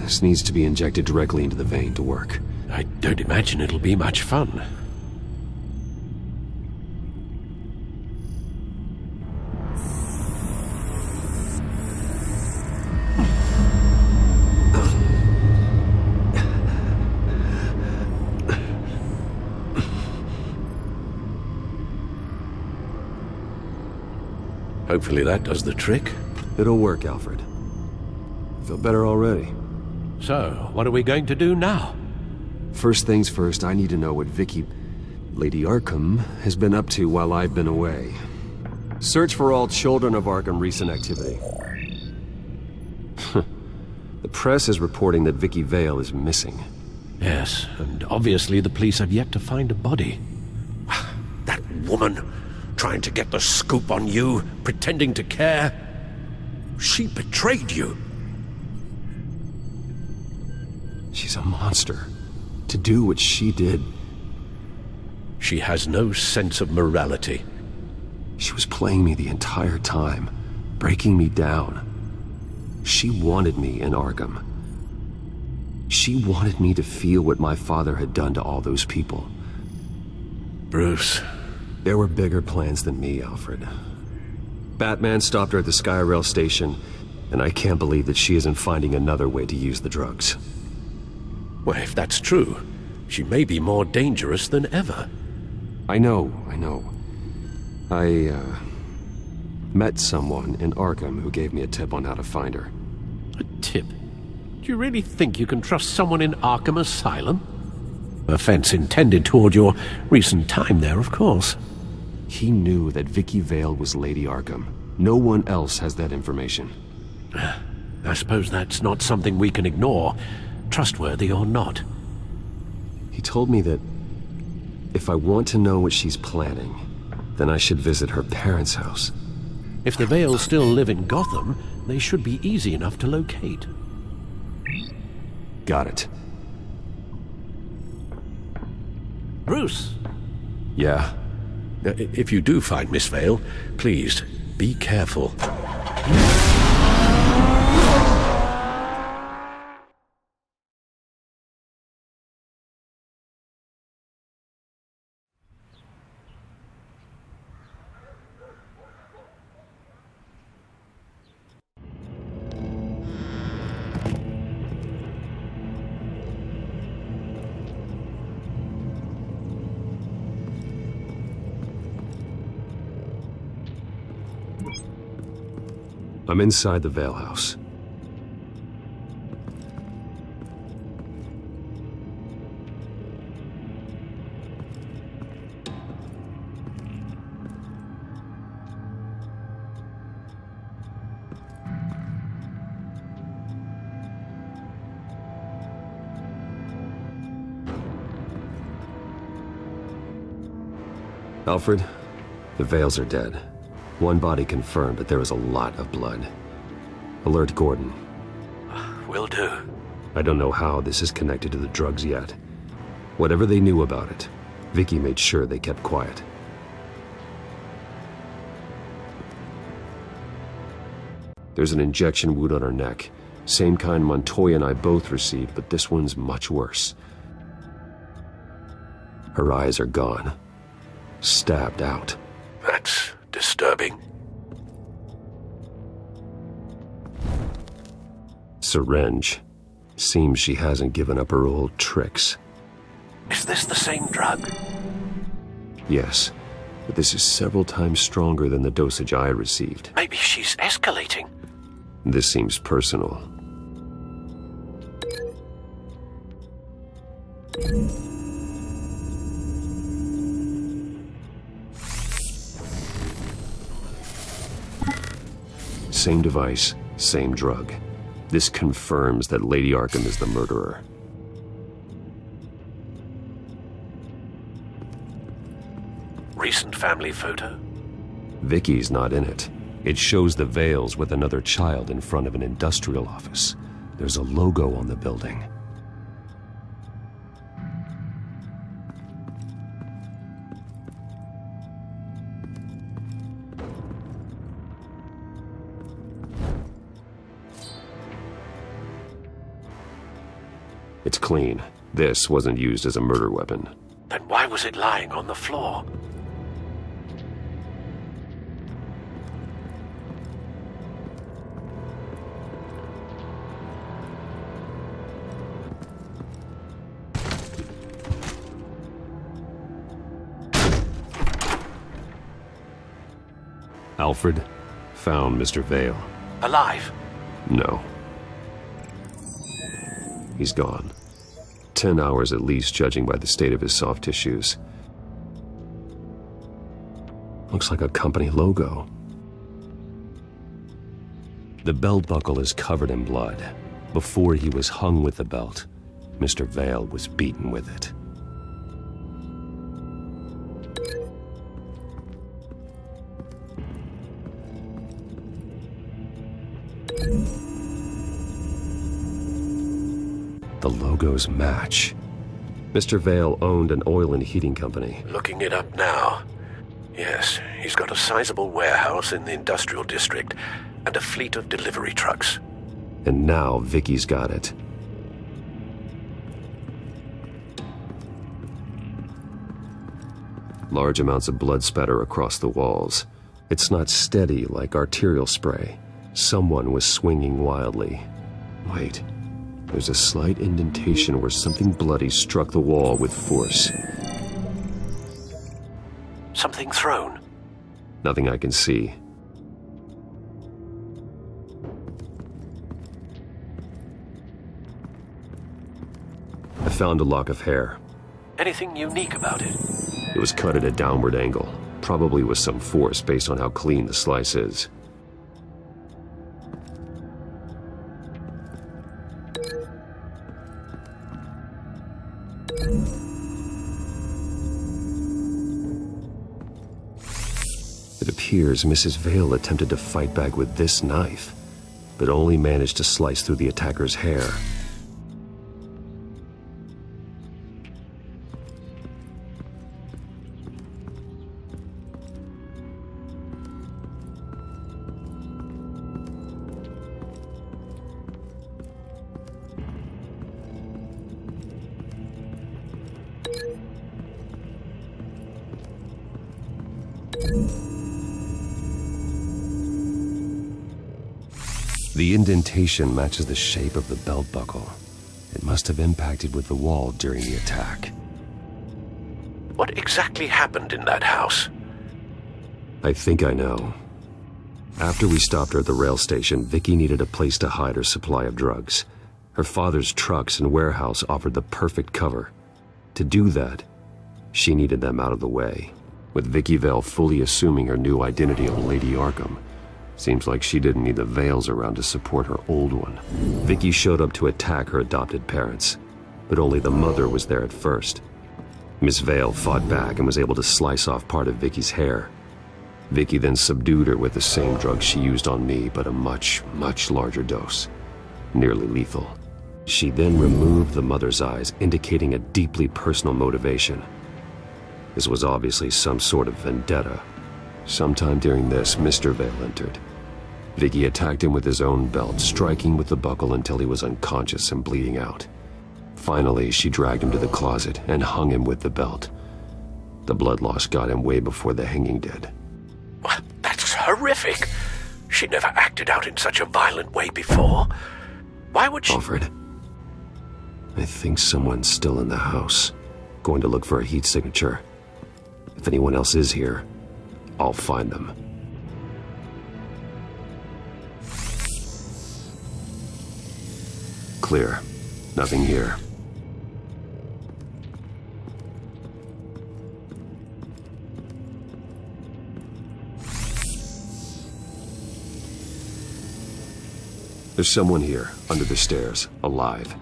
This needs to be injected directly into the vein to work. I don't imagine it'll be much fun. Hopefully that does the trick. It'll work, Alfred. I feel better already. So, what are we going to do now? First things first, I need to know what Vicky, Lady Arkham, has been up to while I've been away. Search for all children of Arkham recent activity. The press is reporting that Vicky Vale is missing. Yes, and obviously the police have yet to find a body. That woman, trying to get the scoop on you, pretending to care. She betrayed you. She's a monster. To do what she did. She has no sense of morality. She was playing me the entire time, breaking me down. She wanted me in Arkham. She wanted me to feel what my father had done to all those people. Bruce, There were bigger plans than me, Alfred. Batman stopped her at the Skyrail station, and I can't believe that she isn't finding another way to use the drugs. Well, if that's true, she may be more dangerous than ever. I know. I met someone in Arkham who gave me a tip on how to find her. A tip? Do you really think you can trust someone in Arkham Asylum? Offense intended toward your recent time there, of course. He knew that Vicky Vale was Lady Arkham. No one else has that information. I suppose that's not something we can ignore, trustworthy or not. He told me that if I want to know what she's planning, then I should visit her parents' house. If the Vales still live in Gotham, they should be easy enough to locate. Got it. Bruce? Yeah? If you do find Miss Vale, please, be careful. I'm inside the Vale house. Alfred, the Vales are dead. One body confirmed, but there is a lot of blood. Alert Gordon. Will do. I don't know how this is connected to the drugs yet. Whatever they knew about it, Vicky made sure they kept quiet. There's an injection wound on her neck. Same kind Montoya and I both received, but this one's much worse. Her eyes are gone. Stabbed out. That's disturbing. Syringe. Seems she hasn't given up her old tricks. Is this the same drug? Yes, but this is several times stronger than the dosage I received. Maybe she's escalating. This seems personal. Same device, same drug. This confirms that Lady Arkham is the murderer. Recent family photo? Vicky's not in it. It shows the Vales with another child in front of an industrial office. There's a logo on the building. It's clean. This wasn't used as a murder weapon. Then why was it lying on the floor? Alfred found Mr. Vale. Alive? No. He's gone. 10 hours at least, judging by the state of his soft tissues. Looks like a company logo. The belt buckle is covered in blood. Before he was hung with the belt, Mr. Vale was beaten with it. The logos match. Mr. Vale owned an oil and heating company. Looking it up now. Yes, he's got a sizable warehouse in the industrial district and a fleet of delivery trucks. And now Vicky's got it. Large amounts of blood spatter across the walls. It's not steady like arterial spray. Someone was swinging wildly. Wait, there's a slight indentation where something bloody struck the wall with force. Something thrown? Nothing I can see. I found a lock of hair. Anything unique about it? It was cut at a downward angle, probably with some force based on how clean the slice is. It appears Mrs. Vale attempted to fight back with this knife, but only managed to slice through the attacker's hair. The indentation matches the shape of the belt buckle. It must have impacted with the wall during the attack. What exactly happened in that house? I think I know. After we stopped her at the rail station, Vicky needed a place to hide her supply of drugs. Her father's trucks and warehouse offered the perfect cover. To do that, she needed them out of the way. With Vicky Vale fully assuming her new identity of Lady Arkham, seems like she didn't need the Vales around to support her old one. Vicky showed up to attack her adopted parents, but only the mother was there at first. Miss Vale fought back and was able to slice off part of Vicky's hair. Vicky then subdued her with the same drug she used on me, but a much, much larger dose. Nearly lethal. She then removed the mother's eyes, indicating a deeply personal motivation. This was obviously some sort of vendetta. Sometime during this, Mr. Vale entered. Vicky attacked him with his own belt, striking with the buckle until he was unconscious and bleeding out. Finally, she dragged him to the closet and hung him with the belt. The blood loss got him way before the hanging did. That's horrific. She never acted out in such a violent way before. Why would she... Alfred, I think someone's still in the house. Going to look for a heat signature. If anyone else is here, I'll find them. Clear. Nothing here. There's someone here, under the stairs, alive.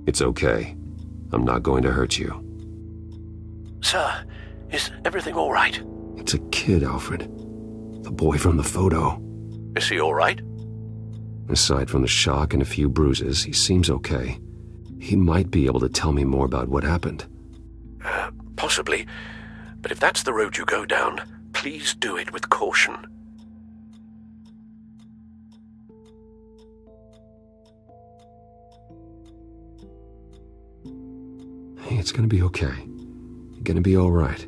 It's okay. I'm not going to hurt you. Sir, is everything all right? It's a kid, Alfred. The boy from the photo. Is he all right? Aside from the shock and a few bruises, he seems okay. He might be able to tell me more about what happened. Possibly. But if that's the road you go down, please do it with caution. Hey, it's gonna be okay. You're gonna be all right.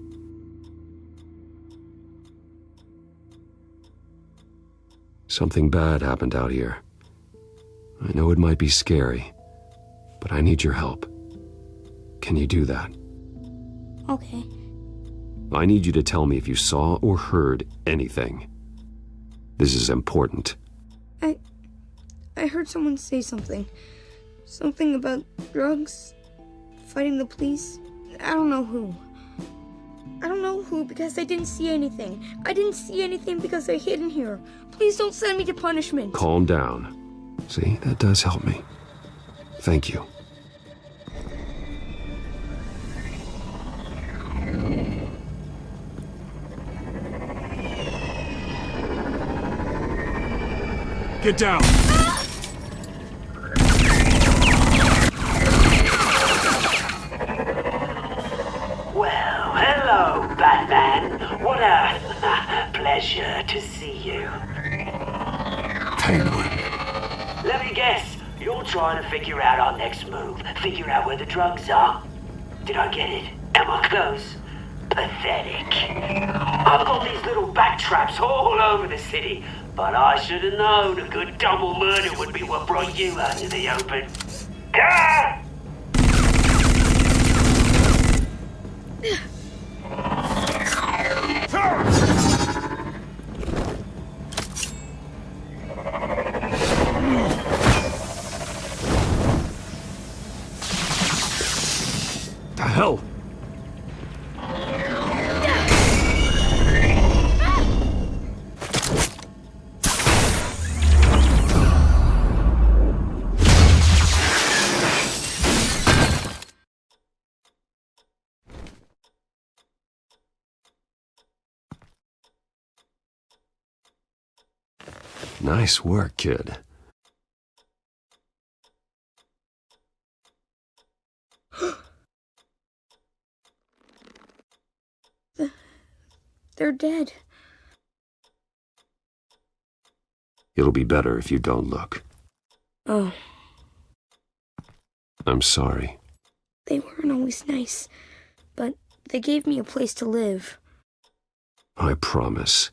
Something bad happened out here. I know it might be scary, but I need your help. Can you do that? Okay. I need you to tell me if you saw or heard anything. This is important. I heard someone say something. Something about drugs, fighting the police. I don't know who. I don't know who because I didn't see anything. I didn't see anything because I hid in here. Please don't send me to punishment. Calm down. See, that does help me. Thank you. Get down! pleasure to see you. Penguin. Let me guess, you're trying to figure out our next move. Figure out where the drugs are. Did I get it? Am I close? Pathetic. I've got these little bat traps all over the city, but I should have known a good double murder would be what brought you out to the open. Ah! The hell? Nice work, kid. They're dead. It'll be better if you don't look. Oh, I'm sorry. they weren't always nice, but they gave me a place to live. I promise.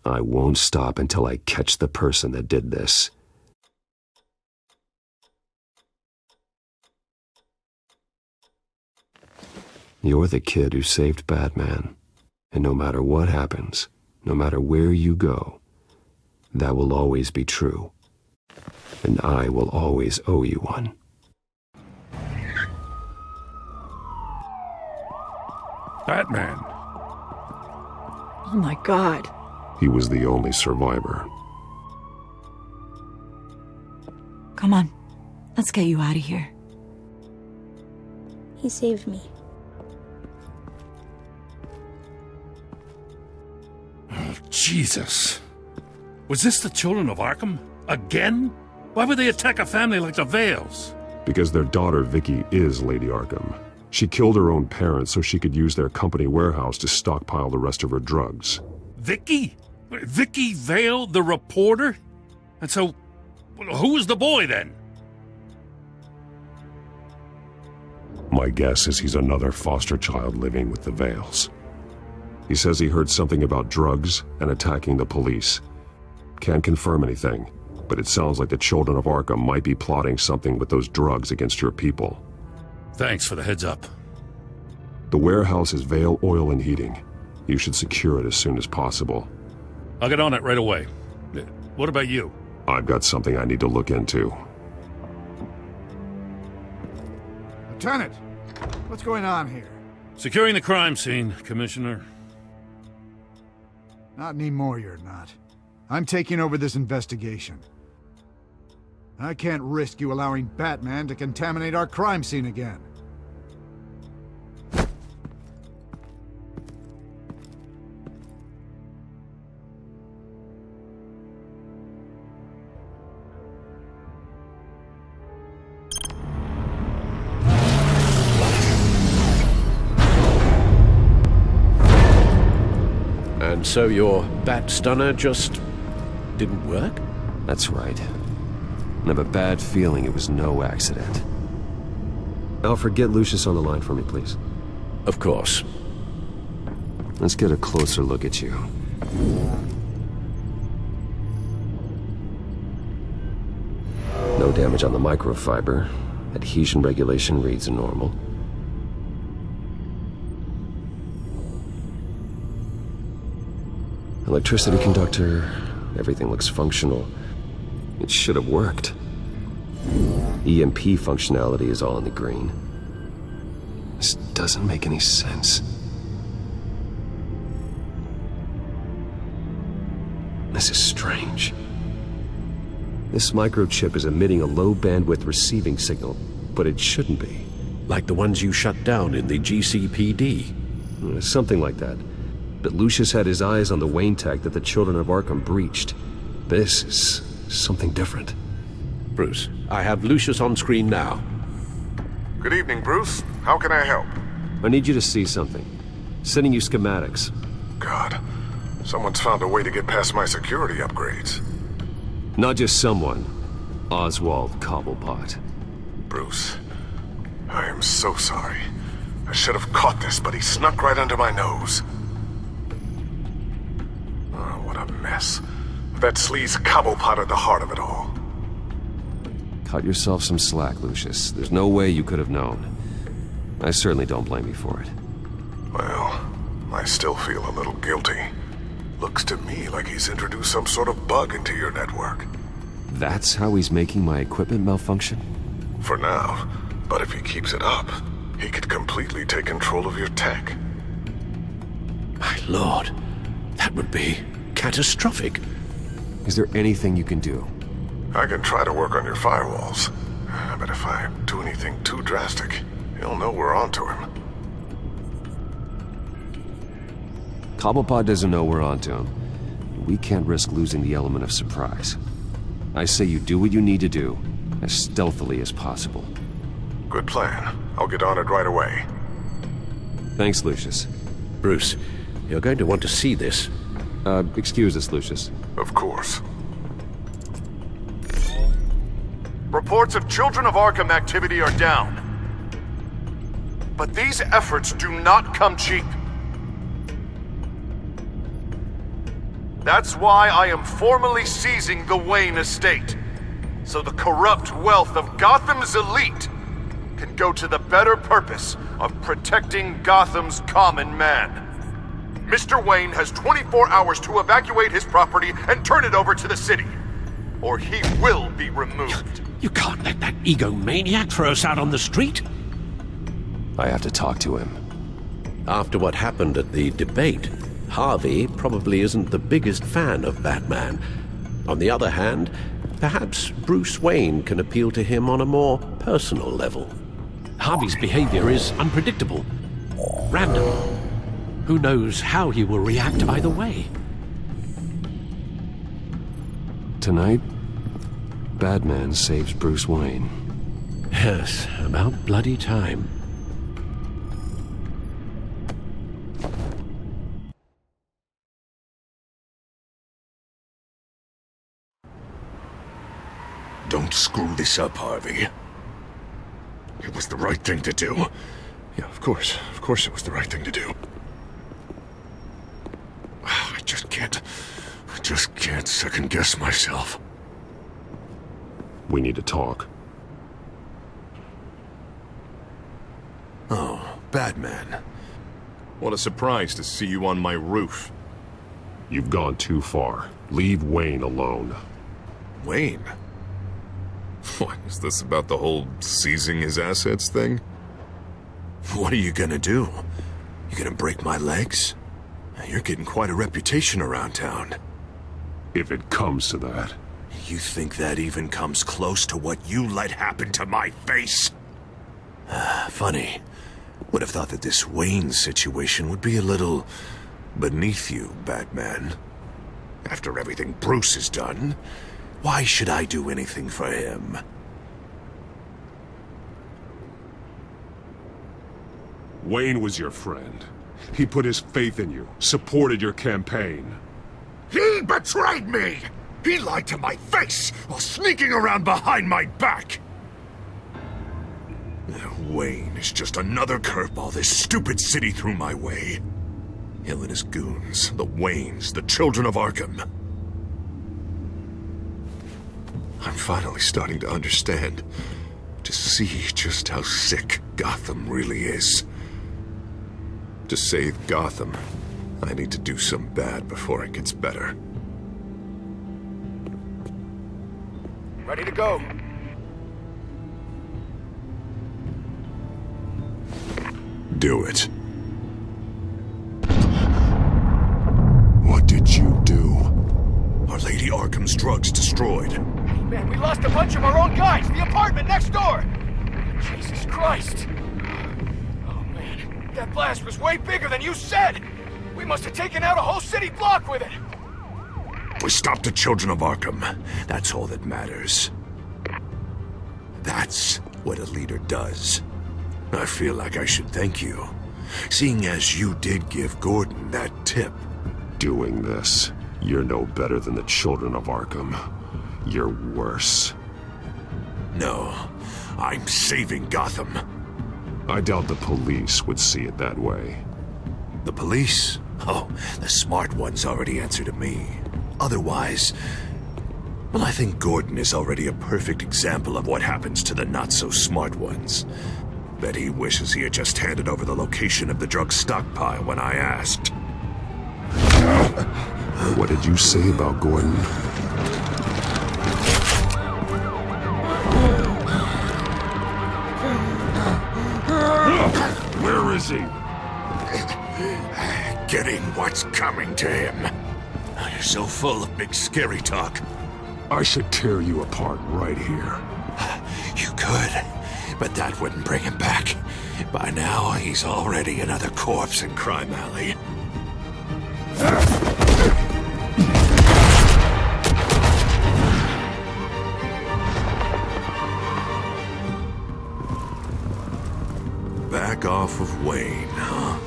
I won't stop until I catch the person that did this. You're the kid who saved Batman. And no matter what happens, no matter where you go, that will always be true. And I will always owe you one. Batman. Oh my God. He was the only survivor. Come on. Let's get you out of here. He saved me. Jesus. Was this the children of Arkham? Again? Why would they attack a family like the Vales? Because their daughter, Vicky, is Lady Arkham. She killed her own parents so she could use their company warehouse to stockpile the rest of her drugs. Vicky? Vicky Vale, the reporter? And so, who was the boy then? My guess is he's another foster child living with the Vales. He says he heard something about drugs and attacking the police. Can't confirm anything, but it sounds like the children of Arkham might be plotting something with those drugs against your people. Thanks for the heads up. The warehouse is Vale Oil and Heating. You should secure it as soon as possible. I'll get on it right away. What about you? I've got something I need to look into. Lieutenant, what's going on here? Securing the crime scene, Commissioner. Not anymore, you're not. I'm taking over this investigation. I can't risk you allowing Batman to contaminate our crime scene again. And so your bat stunner just didn't work? That's right. I have a bad feeling it was no accident. Alfred, get Lucius on the line for me, please. Of course. Let's get a closer look at you. No damage on the microfiber. Adhesion regulation reads normal. Electricity conductor, everything looks functional. It should have worked. EMP functionality is all in the green. This doesn't make any sense. This is strange. This microchip is emitting a low bandwidth receiving signal, but it shouldn't be. Like the ones you shut down in the GCPD? Something like that. But Lucius had his eyes on the Wayne tech that the children of Arkham breached. This is something different. Bruce, I have Lucius on screen now. Good evening, Bruce. How can I help? I need you to see something. Sending you schematics. God. Someone's found a way to get past my security upgrades. Not just someone. Oswald Cobblepot. Bruce, I am so sorry. I should have caught this, but he snuck right under my nose. Oh, what a mess. That sleaze Cobblepot at the heart of it all. Cut yourself some slack, Lucius. There's no way you could have known. I certainly don't blame you for it. Well, I still feel a little guilty. Looks to me like he's introduced some sort of bug into your network. That's how he's making my equipment malfunction? For now, but if he keeps it up, he could completely take control of your tech. My lord, that would be catastrophic. Is there anything you can do? I can try to work on your firewalls, but if I do anything too drastic, he'll know we're onto him. Cobblepot doesn't know we're onto him. We can't risk losing the element of surprise. I say you do what you need to do, as stealthily as possible. Good plan. I'll get on it right away. Thanks, Lucius. Bruce, you're going to want to see this. Excuse us, Lucius. Of course. Reports of Children of Arkham activity are down. But these efforts do not come cheap. That's why I am formally seizing the Wayne estate, so the corrupt wealth of Gotham's elite can go to the better purpose of protecting Gotham's common man. Mr. Wayne has 24 hours to evacuate his property and turn it over to the city, or he will be removed. You can't let that egomaniac throw us out on the street. I have to talk to him. After what happened at the debate, Harvey probably isn't the biggest fan of Batman. On the other hand, perhaps Bruce Wayne can appeal to him on a more personal level. Harvey's behavior is unpredictable, random. Who knows how he will react either way? Tonight, Batman saves Bruce Wayne. Yes, about bloody time. Don't screw this up, Harvey. It was the right thing to do. Yeah, of course it was the right thing to do. I just can't second-guess myself. We need to talk. Oh, Batman. What a surprise to see you on my roof. You've gone too far. Leave Wayne alone. Wayne? What, is this about the whole seizing his assets thing? What are you gonna do? You gonna break my legs? You're getting quite a reputation around town. If it comes to that. You think that even comes close to what you let happen to my face? Funny. Would have thought that this Wayne situation would be a little beneath you, Batman. After everything Bruce has done, why should I do anything for him? Wayne was your friend. He put his faith in you, supported your campaign. He betrayed me! He lied to my face while sneaking around behind my back! Wayne is just another curveball this stupid city threw my way. Him and his goons, the Waynes, the Children of Arkham. I'm finally starting to understand, to see just how sick Gotham really is. To save Gotham, I need to do some bad before it gets better. Ready to go. Do it. What did you do? Our Lady Arkham's drugs destroyed. Hey, man, we lost a bunch of our own guys. The apartment next door. Jesus Christ. Oh, man. That blast was way bigger than you said. We must have taken out a whole city block with it. We stopped the Children of Arkham. That's all that matters. That's what a leader does. I feel like I should thank you, seeing as you did give Gordon that tip. doing this. You're no better than the children of Arkham. You're worse. No, I'm saving Gotham. I doubt the police would see it that way. The police? Oh, the smart ones already answer to me. Otherwise, well, I think Gordon is already a perfect example of what happens to the not-so-smart ones. Bet he wishes he had just handed over the location of the drug stockpile when I asked. What did you say about Gordon? Where is he? Getting what's coming to him. You're so full of big scary talk. I should tear you apart right here. You could, but that wouldn't bring him back. By now, he's already another corpse in Crime Alley. Back off of Wayne, huh?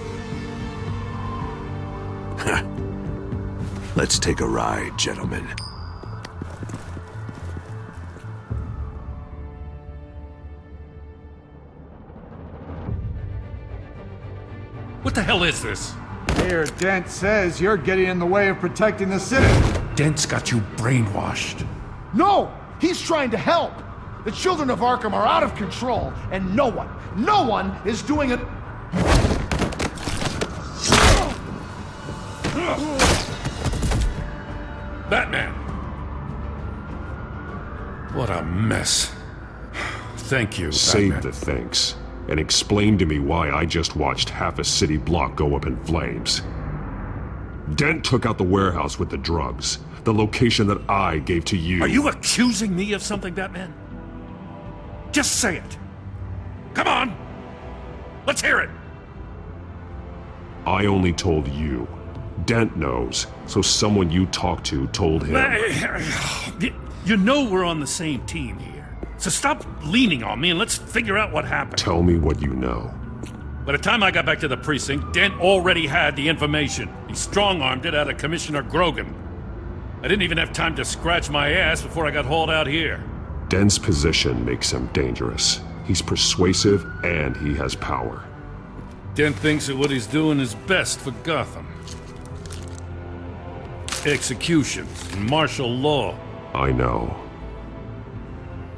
Let's take a ride, gentlemen. What the hell is this? Mayor Dent says you're getting in the way of protecting the city. Dent's got you brainwashed. No! He's trying to help! The children of Arkham are out of control, and no one is doing it. Batman! What a mess. Thank you, Save Batman. the thanks, and explain to me why I just watched half a city block go up in flames. Dent took out the warehouse with the drugs, the location that I gave to you. Are you accusing me of something, Batman? Just say it. Come on! Let's hear it! I only told you. Dent knows, so someone you talked to told him. You know we're on the same team here. So stop leaning on me and let's figure out what happened. Tell me what you know. By the time I got back to the precinct, Dent already had the information. He strong-armed it out of Commissioner Grogan. I didn't even have time to scratch my ass before I got hauled out here. Dent's position makes him dangerous. He's persuasive and he has power. Dent thinks that what he's doing is best for Gotham. Executions and martial law. I know.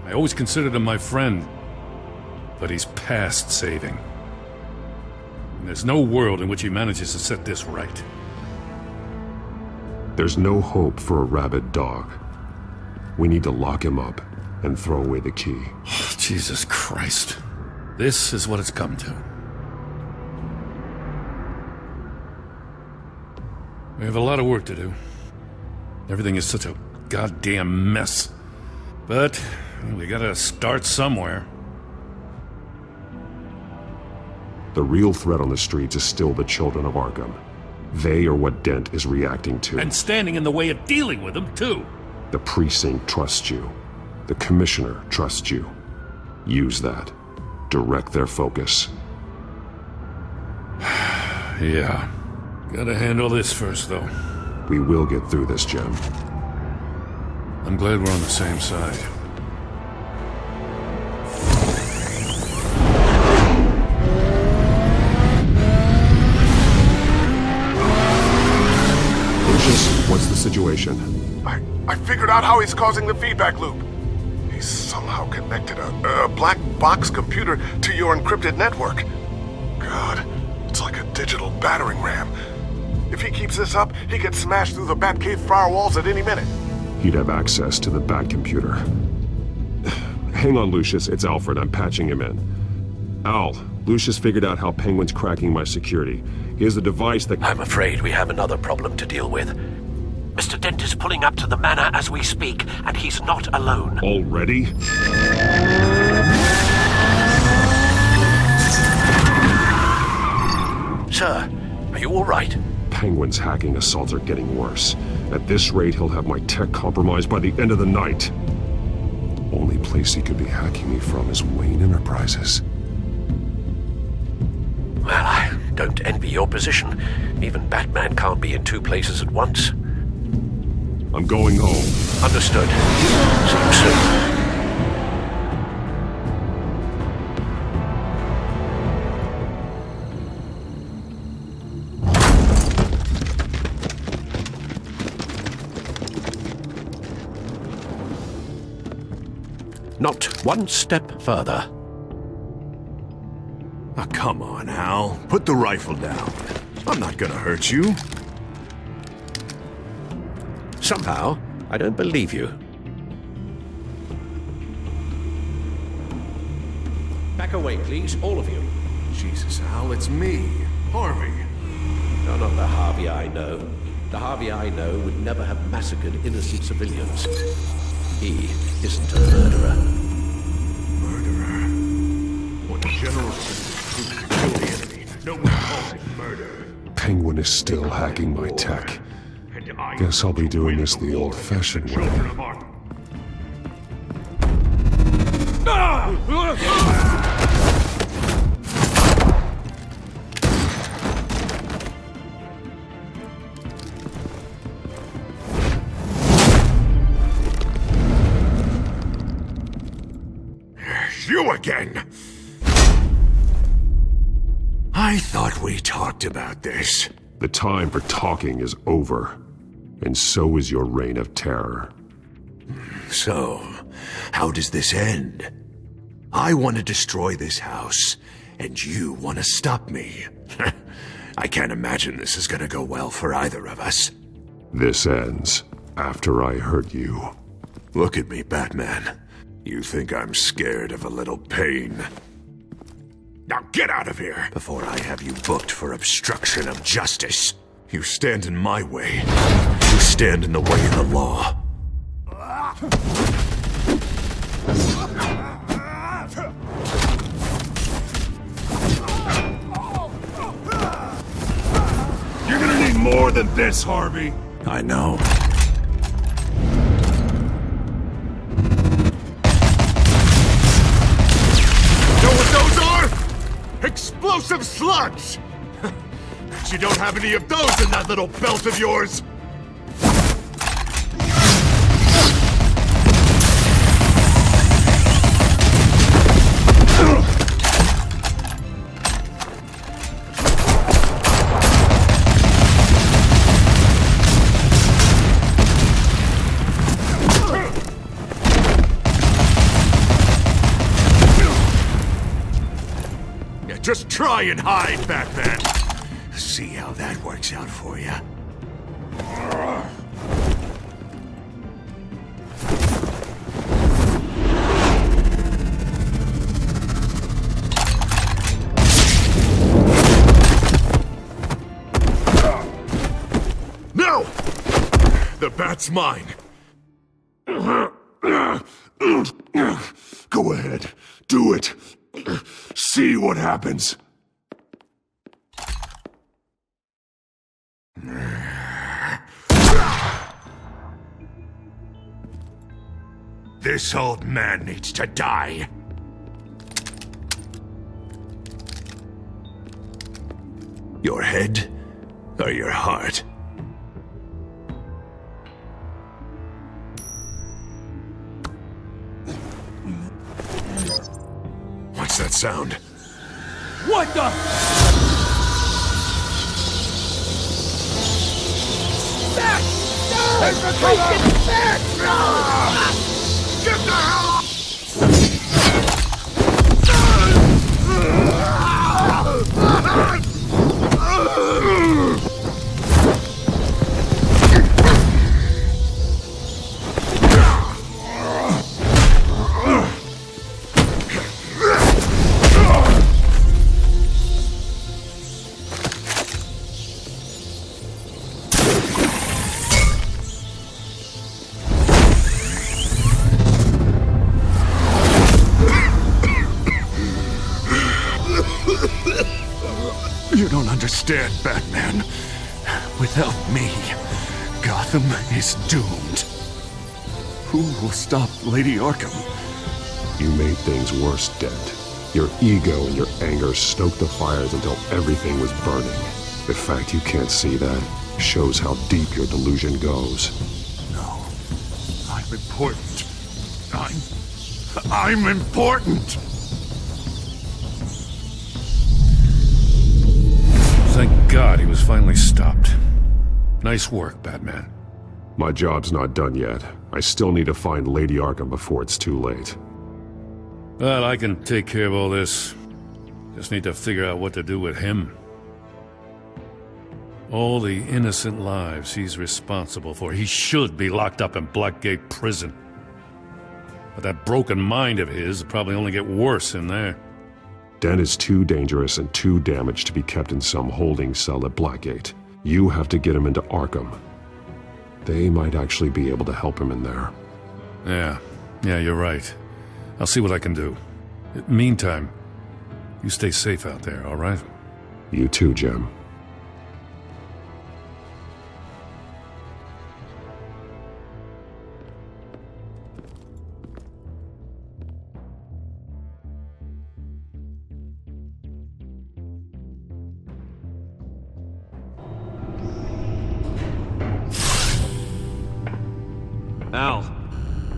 I always considered him my friend, but he's past saving. And there's no world in which he manages to set this right. There's no hope for a rabid dog. We need to lock him up and throw away the key. Oh, Jesus Christ. This is what it's come to. We have a lot of work to do. Everything is such a goddamn mess. But we gotta start somewhere. The real threat on the streets is still the children of Arkham. They are what Dent is reacting to. And standing in the way of dealing with them, too. The precinct trusts you. The commissioner trusts you. Use that. Direct their focus. Yeah. Gotta handle this first, though. We will get through this, Jim. I'm glad we're on the same side. Lucius, what's the situation? I figured out how he's causing the feedback loop. He's somehow connected a black box computer to your encrypted network. God, it's like a digital battering ram. If he keeps this up, he could smash through the Batcave firewalls at any minute. He'd have access to the Bat computer. Hang on, Lucius. It's Alfred. I'm patching him in. Al, Lucius figured out how Penguin's cracking my security. He has a device that... I'm afraid we have another problem to deal with. Mr. Dent is pulling up to the manor as we speak, and he's not alone. Already? Sir, are you all right? Penguin's hacking assaults are getting worse. At this rate, he'll have my tech compromised by the end of the night. Only place he could be hacking me from is Wayne Enterprises. Well, I don't envy your position. Even Batman can't be in two places at once. I'm going home. Understood. See you soon. Not one step further. Oh, come on, Hal. Put the rifle down. I'm not gonna hurt you. Somehow, I don't believe you. Back away, please, all of you. Jesus, Hal, it's me, Harvey. No, not the Harvey I know. The Harvey I know would never have massacred innocent civilians. He isn't a murderer. Murderer? What general should to kill the enemy? No one calls it murder. Penguin is still hacking my tech. Guess I'll be doing this the old-fashioned way. You again! I thought we talked about this. The time for talking is over, and so is your reign of terror. So, how does this end? I want to destroy this house, and you want to stop me. I can't imagine this is gonna go well for either of us. This ends after I hurt you. Look at me, Batman. You think I'm scared of a little pain? Now get out of here before I have you booked for obstruction of justice. You stand in my way. You stand in the way of the law. You're gonna need more than this, Harvey. I know. Explosive slugs! But you don't have any of those in that little belt of yours! Just try and hide, Batman. See how that works out for you. No! The bat's mine. Go ahead. Do it. See what happens. This old man needs to die. Your head or your heart? What's that sound? What the? Back! Freaking back! Get the hell off! You don't understand, Batman. Without me, Gotham is doomed. Who will stop Lady Arkham? You made things worse, Dent. Your ego and your anger stoked the fires until everything was burning. The fact you can't see that shows how deep your delusion goes. No. I'm important. I'm important! Thank God he was finally stopped. Nice work, Batman. My job's not done yet. I still need to find Lady Arkham before it's too late. Well, I can take care of all this. Just need to figure out what to do with him. All the innocent lives he's responsible for. He should be locked up in Blackgate Prison. But that broken mind of his will probably only get worse in there. Den is too dangerous and too damaged to be kept in some holding cell at Blackgate. You have to get him into Arkham. They might actually be able to help him in there. Yeah, you're right. I'll see what I can do. Meantime, you stay safe out there, all right? You too, Jim.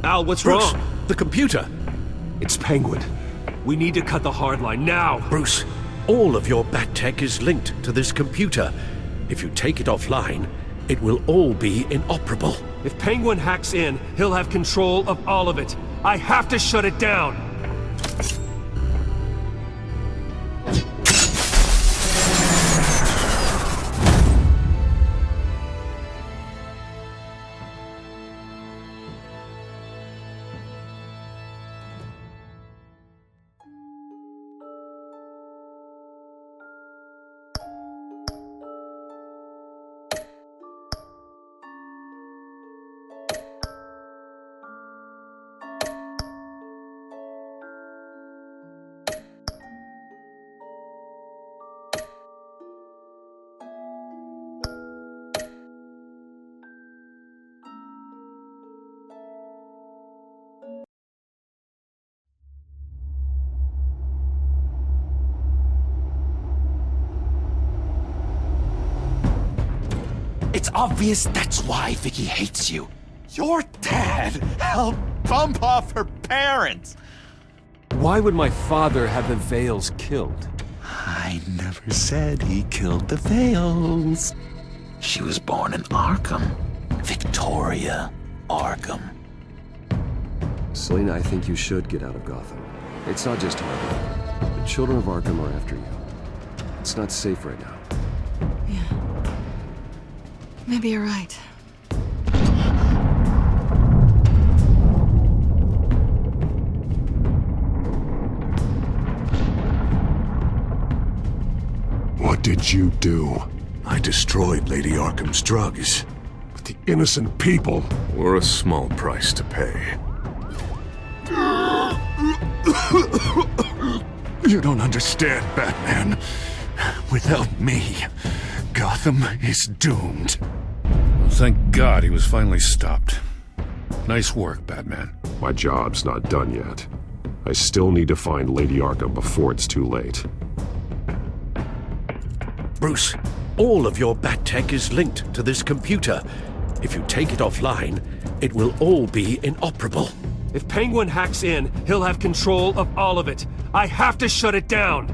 Al, what's Bruce, wrong? the computer. It's Penguin. We need to cut the hard line now. Bruce, all of your bat tech is linked to this computer. If you take it offline, it will all be inoperable. If Penguin hacks in, he'll have control of all of it. I have to shut it down. It's obvious that's why Vicky hates you. Your dad helped bump off her parents. Why would my father have the Vales killed? I never said he killed the Vales. She was born in Arkham. Victoria Arkham. Selina, I think you should get out of Gotham. It's not just Arkham. The children of Arkham are after you. It's not safe right now. Maybe you're right. What did you do? I destroyed Lady Arkham's drugs. But the innocent people were a small price to pay. You don't understand, Batman. Without me, Gotham is doomed. Well, thank God he was finally stopped. Nice work, Batman. My job's not done yet. I still need to find Lady Arkham before it's too late. Bruce, all of your bat tech is linked to this computer. If you take it offline, it will all be inoperable. If Penguin hacks in, he'll have control of all of it. I have to shut it down.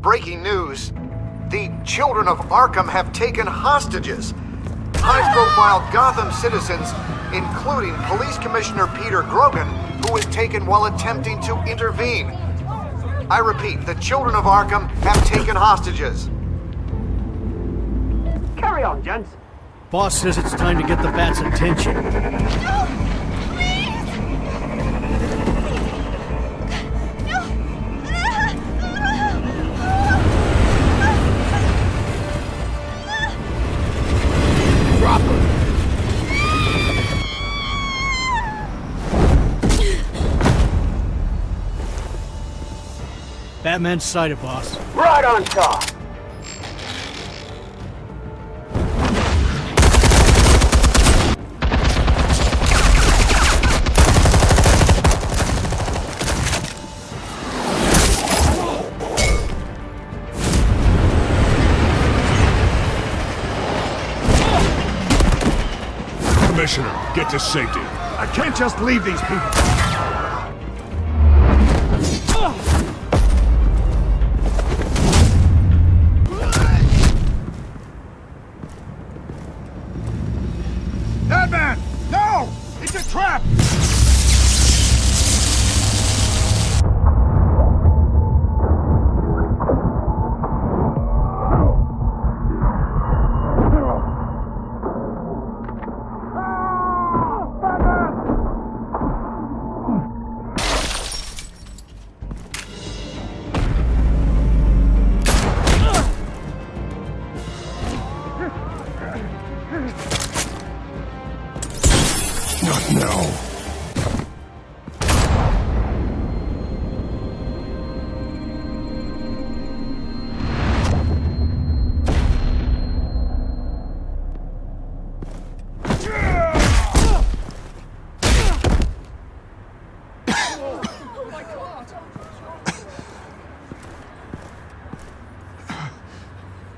Breaking news. The children of Arkham have taken hostages. High-profile Gotham citizens, including Police Commissioner Peter Grogan, who was taken while attempting to intervene. I repeat, the children of Arkham have taken hostages. Carry on, gents. Boss says it's time to get the Bat's attention. Batman's sighted, boss. Right on top. Commissioner, get to safety. I can't just leave these people. Batman! No! It's a trap!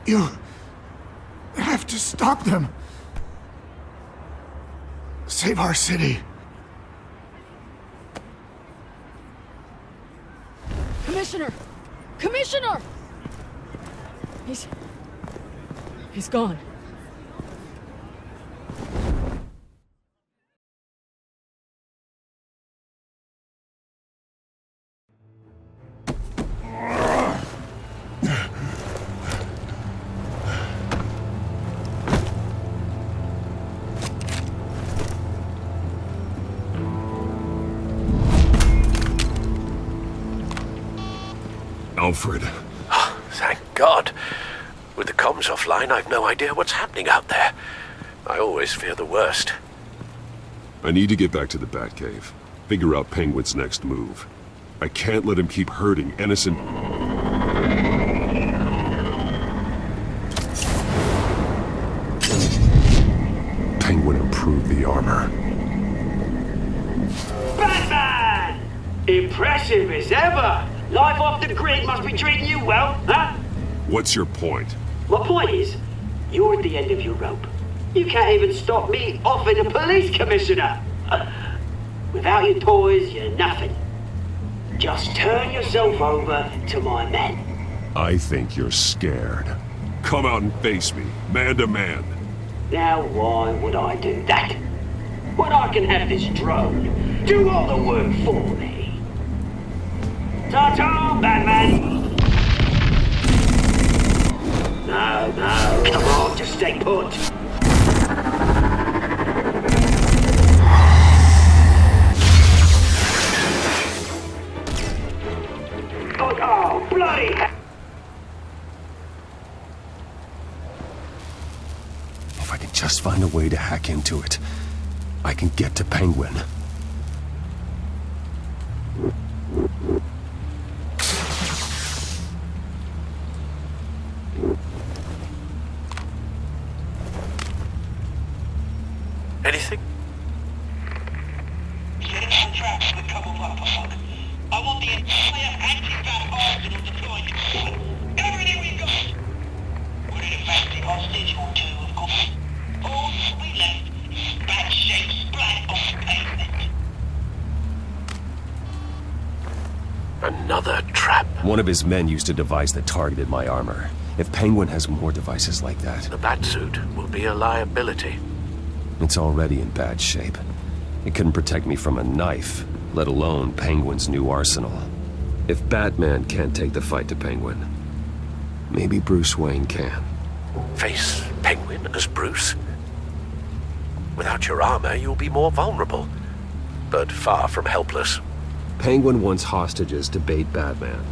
You have to stop them. Save our city. Commissioner! Commissioner! He's gone. Alfred. Oh, thank God. With the comms offline, I've no idea what's happening out there. I always fear the worst. I need to get back to the Batcave. Figure out Penguin's next move. I can't let him keep hurting innocent... Penguin improved the armor. Batman! Impressive as ever! Life off the grid must be treating you well, huh? What's your point? My point is, you're at the end of your rope. You can't even stop me offing a police commissioner. Without your toys, you're nothing. Just turn yourself over to my men. I think you're scared. Come out and face me, man to man. Now why would I do that? When I can have this drone do all the work for me. Ta-ta, Batman! No, come on, just stay put. Oh, bloody hell! If I can just find a way to hack into it, I can get to Penguin. Anything? I want the entire anti-bat arsenal deployed in one. Everything we've got! We're in a fancy hostage or two, of course. All we left is bat-shaped splat on the pavement. Another trap. One of his men used a device that targeted my armor. If Penguin has more devices like that... The Batsuit will be a liability. It's already in bad shape. It couldn't protect me from a knife, let alone Penguin's new arsenal. If Batman can't take the fight to Penguin, maybe Bruce Wayne can. Face Penguin as Bruce? Without your armor, you'll be more vulnerable, but far from helpless. Penguin wants hostages to bait Batman.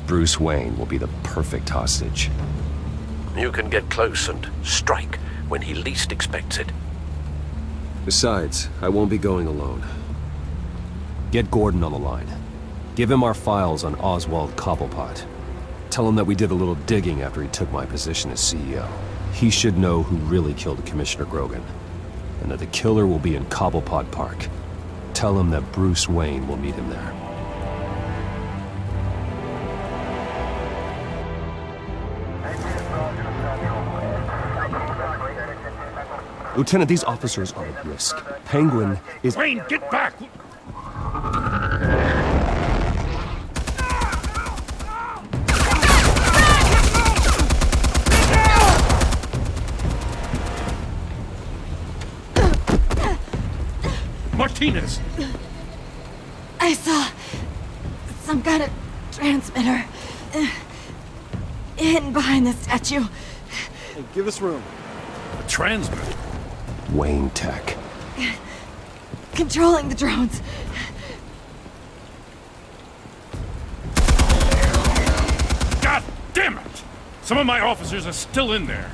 Bruce Wayne will be the perfect hostage. You can get close and strike when he least expects it. Besides, I won't be going alone. Get Gordon on the line. Give him our files on Oswald Cobblepot. Tell him that we did a little digging after he took my position as CEO. He should know who really killed Commissioner Grogan, and that the killer will be in Cobblepot Park. Tell him that Bruce Wayne will meet him there. Lieutenant, these officers are at risk. Penguin is— Wayne, get back! Martinez! I saw some kind of transmitter hidden behind the statue. Hey, give us room. A transmitter? Wayne Tech. Controlling the drones. God damn it! Some of my officers are still in there.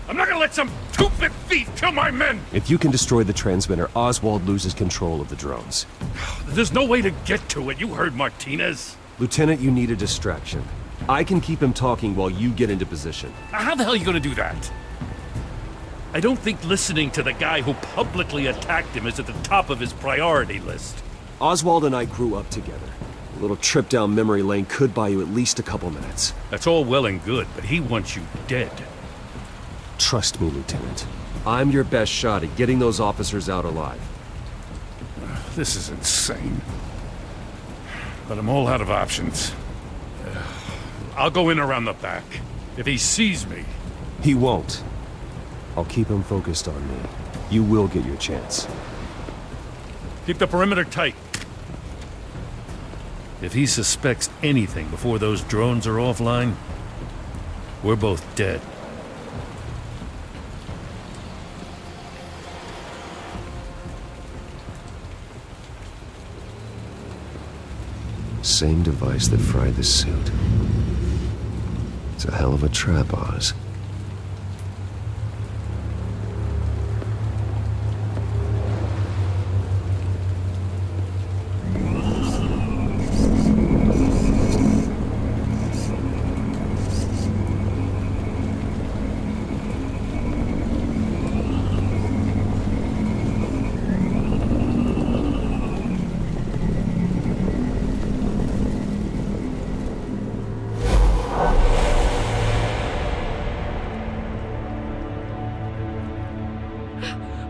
I'm not gonna let some two-bit thief kill my men! If you can destroy the transmitter, Oswald loses control of the drones. There's no way to get to it. You heard Martinez. Lieutenant, you need a distraction. I can keep him talking while you get into position. How the hell are you gonna do that? I don't think listening to the guy who publicly attacked him is at the top of his priority list. Oswald and I grew up together. A little trip down memory lane could buy you at least a couple minutes. That's all well and good, but he wants you dead. Trust me, Lieutenant. I'm your best shot at getting those officers out alive. This is insane. But I'm all out of options. I'll go in around the back. If he sees me... He won't. I'll keep him focused on me. You will get your chance. Keep the perimeter tight. If he suspects anything before those drones are offline, we're both dead. Same device that fried the suit. It's a hell of a trap, Oz.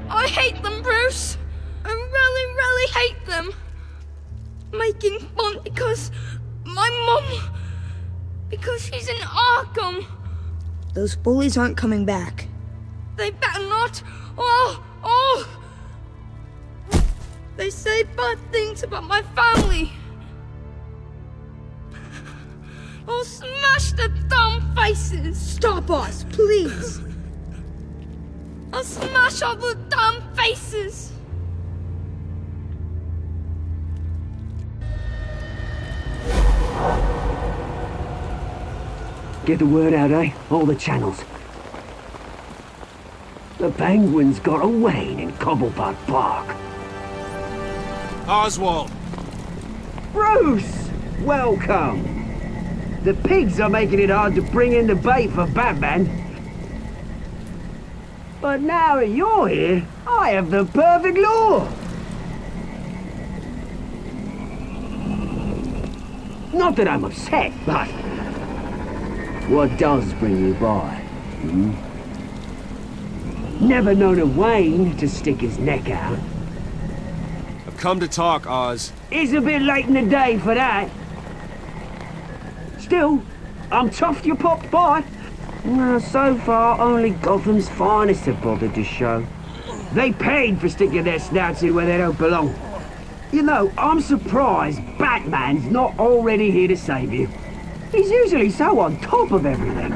I hate them, Bruce. I really, really hate them. Making fun because my mum... because she's in Arkham. Those bullies aren't coming back. They better not. Oh! They say bad things about my family. I'll smash the dumb faces. Stop us, please. I'll smash all the damn faces! Get the word out, eh? All the channels. The Penguin's got a Wayne in Cobblepot Park. Oswald! Bruce! Welcome! The pigs are making it hard to bring in the bait for Batman. But now that you're here, I have the perfect lure! Not that I'm upset, but... what does bring you by? Never known a Wayne to stick his neck out. I've come to talk, Oz. It's a bit late in the day for that. Still, I'm chuffed you popped by. Well, so far, only Gotham's finest have bothered to show. They paid for sticking their snouts in where they don't belong. You know, I'm surprised Batman's not already here to save you. He's usually so on top of everything.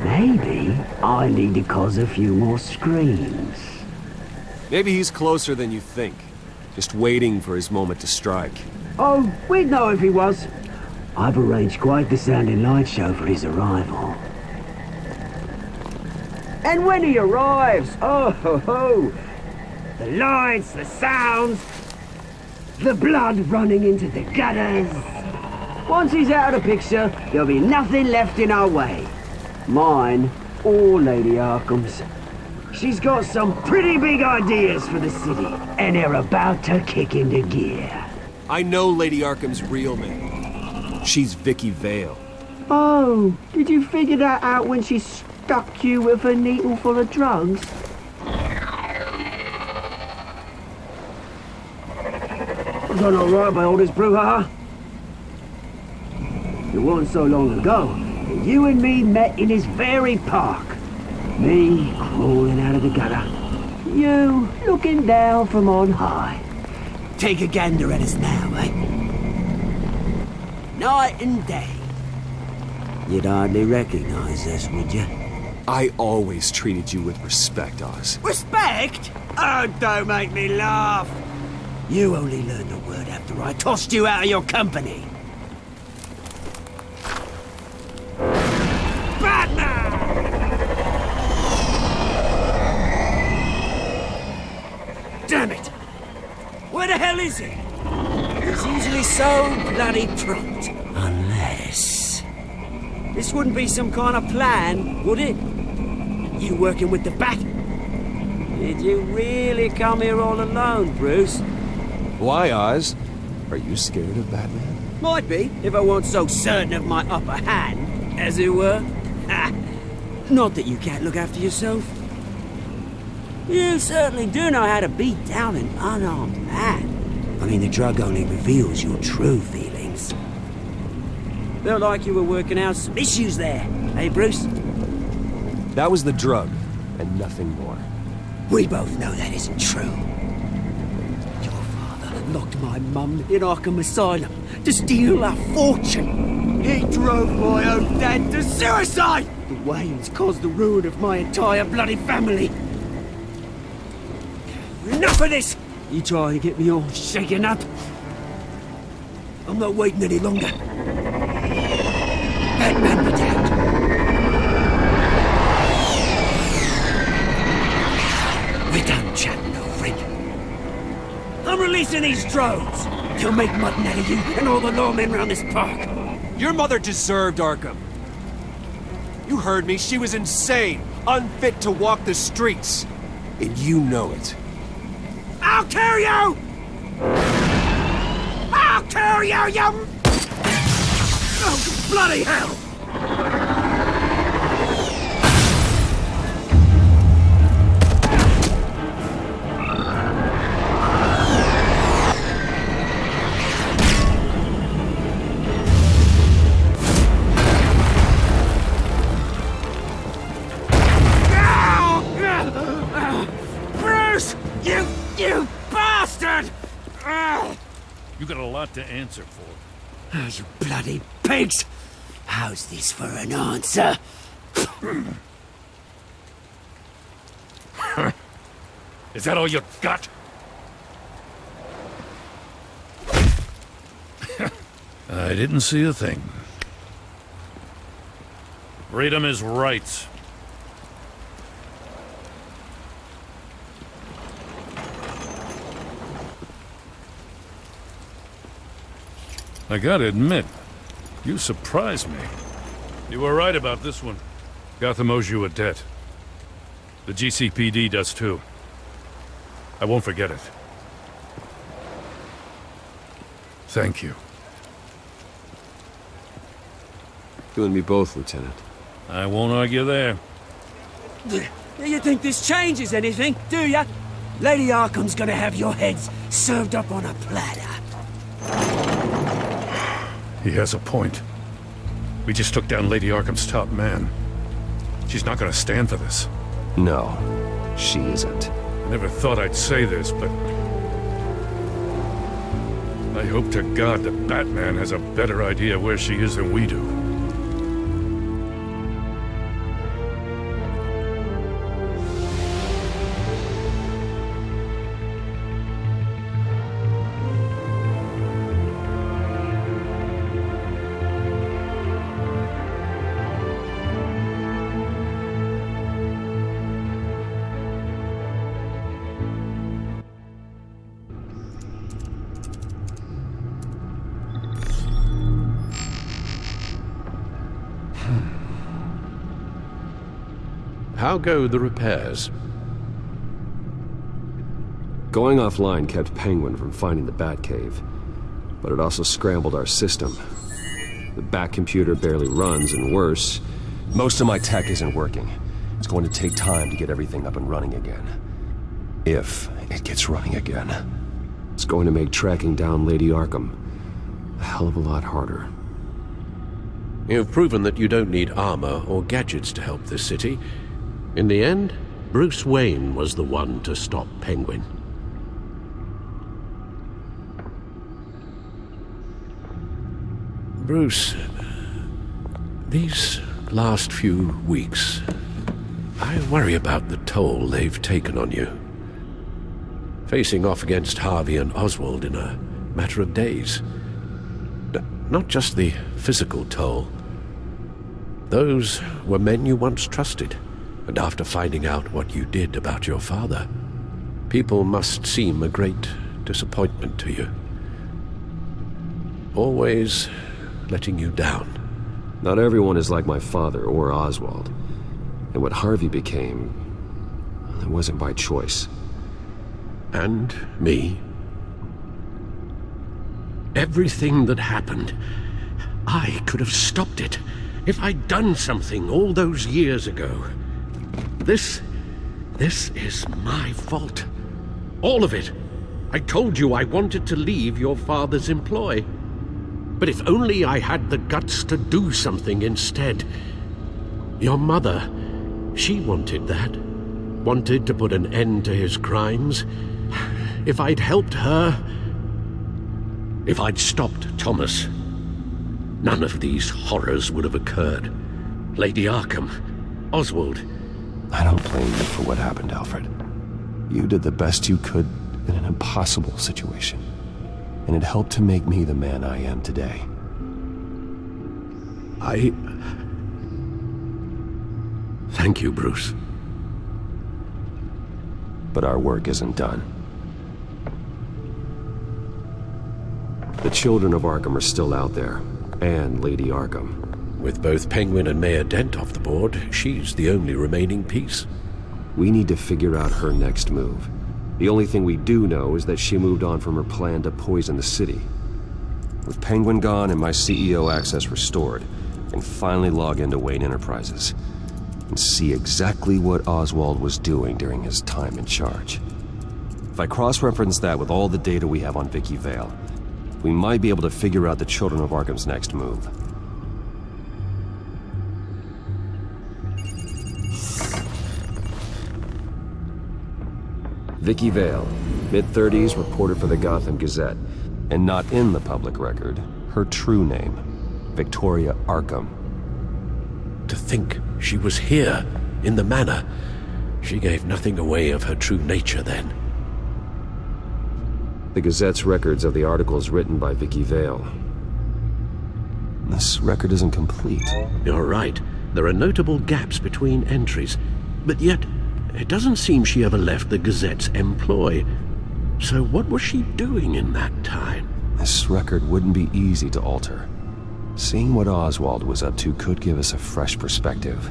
Maybe I need to cause a few more screams. Maybe he's closer than you think. Just waiting for his moment to strike. Oh, we'd know if he was. I've arranged quite the sounding light show for his arrival. And when he arrives, oh ho ho! The lights, the sounds, The blood running into the gutters. Once he's out of the picture, there'll be nothing left in our way. Mine or Lady Arkham's. She's got some pretty big ideas for the city, and they're about to kick into gear. I know Lady Arkham's real name. She's Vicky Vale. Oh, did you figure that out when she stuck you with a needle full of drugs? Done all right by all this brouhaha? It wasn't so long ago that you and me met in this very park. Me crawling out of the gutter. You looking down from on high. Take a gander at us now, eh? Night and day. You'd hardly recognize us, would you? I always treated you with respect, Oz. Respect? Oh, don't make me laugh. You only learned the word after I tossed you out of your company. Batman! Damn it! Where the hell is he? He's usually so bloody prompt. Unless... This wouldn't be some kind of plan, would it? You working with the Bat? Did you really come here all alone, Bruce? Why, Oz? Are you scared of Batman? Might be, if I weren't so certain of my upper hand, as it were. Not that you can't look after yourself. You certainly do know how to beat down an unarmed man. I mean, the drug only reveals your true feelings. Felt like you were working out some issues there, eh, Bruce? That was the drug, and nothing more. We both know that isn't true. Locked my mum in Arkham Asylum to steal a fortune. He drove my own dad to suicide! The Waynes caused the ruin of my entire bloody family. Enough of this! You try and get me all shaken up. I'm not waiting any longer. Batman be damned. We're done chatting, old friend. I'm releasing these drones. They'll make mutton out of you and all the lawmen around this park. Your mother deserved Arkham. You heard me. She was insane, unfit to walk the streets. And you know it. I'll kill you! I'll kill you, you... Oh, bloody hell! You bastard! You got a lot to answer for. Oh, you bloody pigs! How's this for an answer? Is that all you got? I didn't see a thing. Freedom is right. I gotta admit, you surprised me. You were right about this one. Gotham owes you a debt. The GCPD does too. I won't forget it. Thank you. You and me both, Lieutenant. I won't argue there. You think this changes anything, do ya? Lady Arkham's gonna have your heads served up on a platter. He has a point. We just took down Lady Arkham's top man. She's not gonna stand for this. No, she isn't. I never thought I'd say this, but... I hope to God that Batman has a better idea where she is than we do. How go the repairs? Going offline kept Penguin from finding the Batcave, but it also scrambled our system. The Bat computer barely runs, and worse, most of my tech isn't working. It's going to take time to get everything up and running again. If it gets running again. It's going to make tracking down Lady Arkham a hell of a lot harder. You've proven that you don't need armor or gadgets to help this city. In the end, Bruce Wayne was the one to stop Penguin. Bruce, these last few weeks, I worry about the toll they've taken on you. Facing off against Harvey and Oswald in a matter of days. Not just the physical toll. Those were men you once trusted, and after finding out what you did about your father, people must seem a great disappointment to you. Always letting you down. Not everyone is like my father or Oswald. And what Harvey became, it wasn't by choice. And me. Everything that happened, I could have stopped it if I'd done something all those years ago. This is my fault. All of it. I told you I wanted to leave your father's employ. But if only I had the guts to do something instead. Your mother, she wanted that. Wanted to put an end to his crimes. If I'd helped her, if I'd stopped Thomas, none of these horrors would have occurred. Lady Arkham, Oswald. I don't blame you for what happened, Alfred. You did the best you could in an impossible situation. And it helped to make me the man I am today. Thank you, Bruce. But our work isn't done. The children of Arkham are still out there, and Lady Arkham. With both Penguin and Mayor Dent off the board, she's the only remaining piece. We need to figure out her next move. The only thing we do know is that she moved on from her plan to poison the city. With Penguin gone and my CEO access restored, I can finally log into Wayne Enterprises and see exactly what Oswald was doing during his time in charge. If I cross-reference that with all the data we have on Vicky Vale, we might be able to figure out the Children of Arkham's next move. Vicky Vale, mid-30s, reporter for the Gotham Gazette, and not in the public record, her true name, Victoria Arkham. To think she was here, in the manor. She gave nothing away of her true nature then. The Gazette's records of the articles written by Vicky Vale. This record isn't complete. You're right. There are notable gaps between entries, but yet it doesn't seem she ever left the Gazette's employ. So what was she doing in that time? This record wouldn't be easy to alter. Seeing what Oswald was up to could give us a fresh perspective.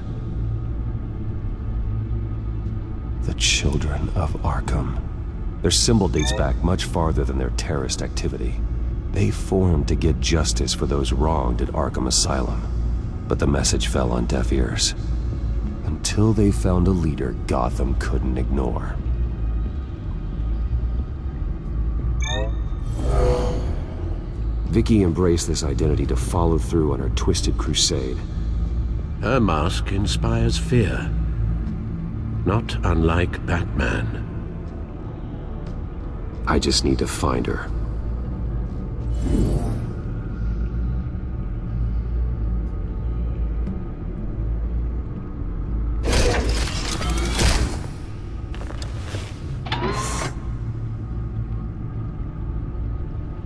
The Children of Arkham. Their symbol dates back much farther than their terrorist activity. They formed to get justice for those wronged at Arkham Asylum. But the message fell on deaf ears. Until they found a leader Gotham couldn't ignore. Vicky embraced this identity to follow through on her twisted crusade. Her mask inspires fear. Not unlike Batman. I just need to find her.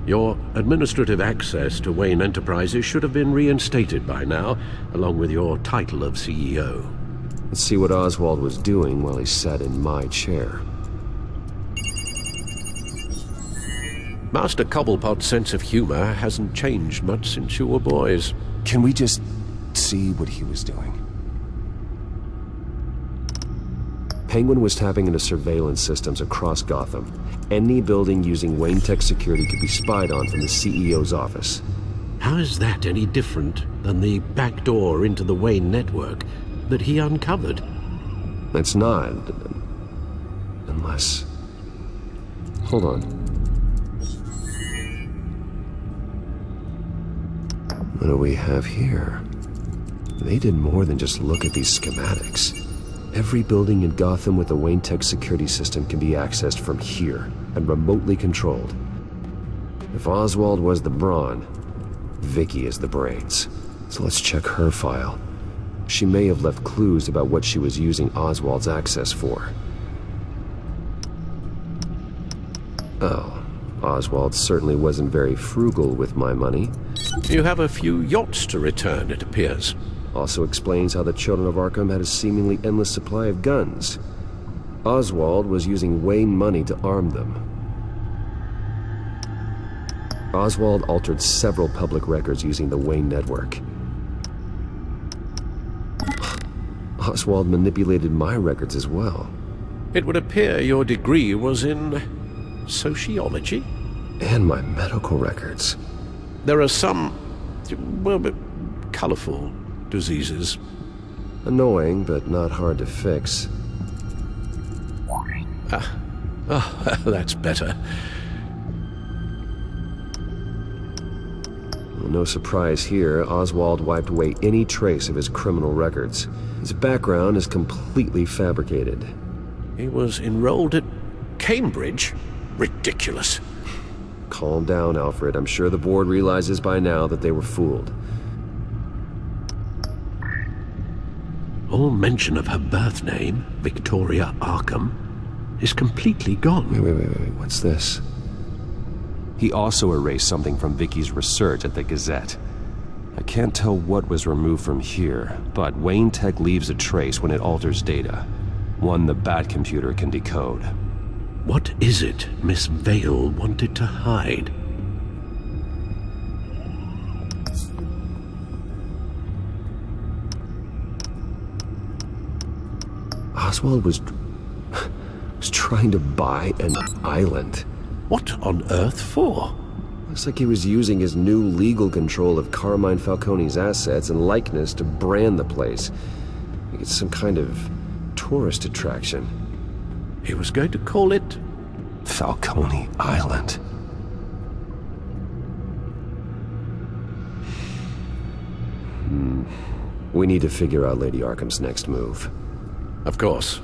Your administrative access to Wayne Enterprises should have been reinstated by now, along with your title of CEO. Let's see what Oswald was doing while he sat in my chair. Master Cobblepot's sense of humor hasn't changed much since you were boys. Can we just see what he was doing? Penguin was tapping into surveillance systems across Gotham. Any building using Wayne Tech security could be spied on from the CEO's office. How is that any different than the back door into the Wayne network that he uncovered? It's not. Unless... Hold on. What do we have here? They did more than just look at these schematics. Every building in Gotham with a Wayne Tech security system can be accessed from here and remotely controlled. If Oswald was the brawn, Vicky is the brains. So let's check her file. She may have left clues about what she was using Oswald's access for. Oh, Oswald certainly wasn't very frugal with my money. You have a few yachts to return, it appears. Also explains how the Children of Arkham had a seemingly endless supply of guns. Oswald was using Wayne money to arm them. Oswald altered several public records using the Wayne network. Oswald manipulated my records as well. It would appear your degree was in sociology? And my medical records. There are some, well, colorful diseases. Annoying, but not hard to fix. Oh, that's better. Well, no surprise here, Oswald wiped away any trace of his criminal records. His background is completely fabricated. He was enrolled at Cambridge? Ridiculous. Calm down, Alfred. I'm sure the board realizes by now that they were fooled. All mention of her birth name, Victoria Arkham, is completely gone. Wait. What's this? He also erased something from Vicky's research at the Gazette. I can't tell what was removed from here, but Wayne Tech leaves a trace when it alters data. One the Bat computer can decode. What is it Miss Vale wanted to hide? Oswald was trying to buy an island. What on earth for? Looks like he was using his new legal control of Carmine Falcone's assets and likeness to brand the place. Like it's some kind of tourist attraction. He was going to call it Falcone Island. We need to figure out Lady Arkham's next move. Of course.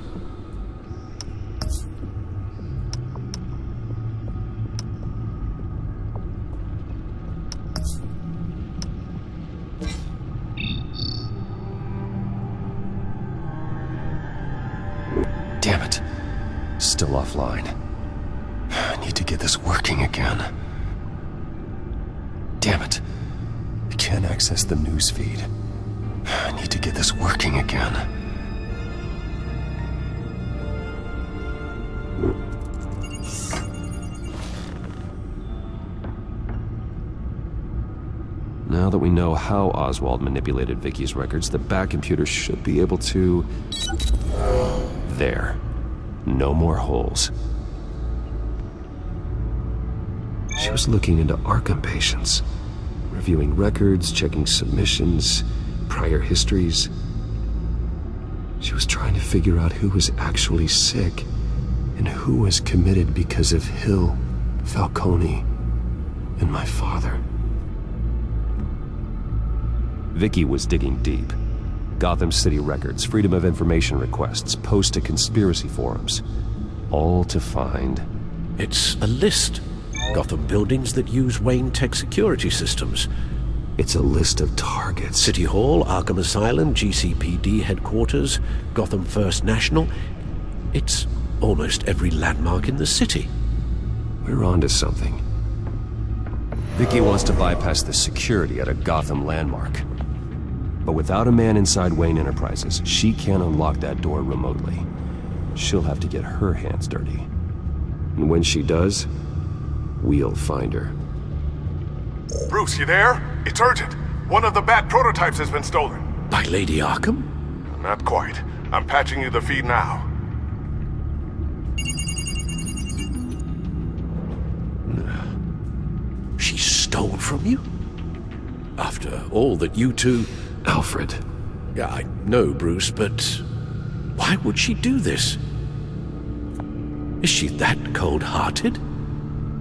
Damn it. Still offline. I need to get this working again. Damn it. I can't access the news feed. I need to get this working again. Now that we know how Oswald manipulated Vicky's records, the Bat computer should be able to... There. No more holes. She was looking into Arkham patients, reviewing records, checking submissions, prior histories. She was trying to figure out who was actually sick and who was committed because of Hill, Falcone, and my father. Vicky was digging deep. Gotham City records, Freedom of Information requests, posts to conspiracy forums. All to find... It's a list. Gotham buildings that use Wayne Tech security systems. It's a list of targets. City Hall, Arkham Asylum, GCPD headquarters, Gotham First National. It's almost every landmark in the city. We're onto something. Vicky wants to bypass the security at a Gotham landmark. But without a man inside Wayne Enterprises, she can't unlock that door remotely. She'll have to get her hands dirty. And when she does, we'll find her. Bruce, you there? It's urgent. One of the Bat prototypes has been stolen. By Lady Arkham? Not quite. I'm patching you the feed now. stole from you? After all that you two... Alfred. Yeah, I know, Bruce, but why would she do this? Is she that cold-hearted?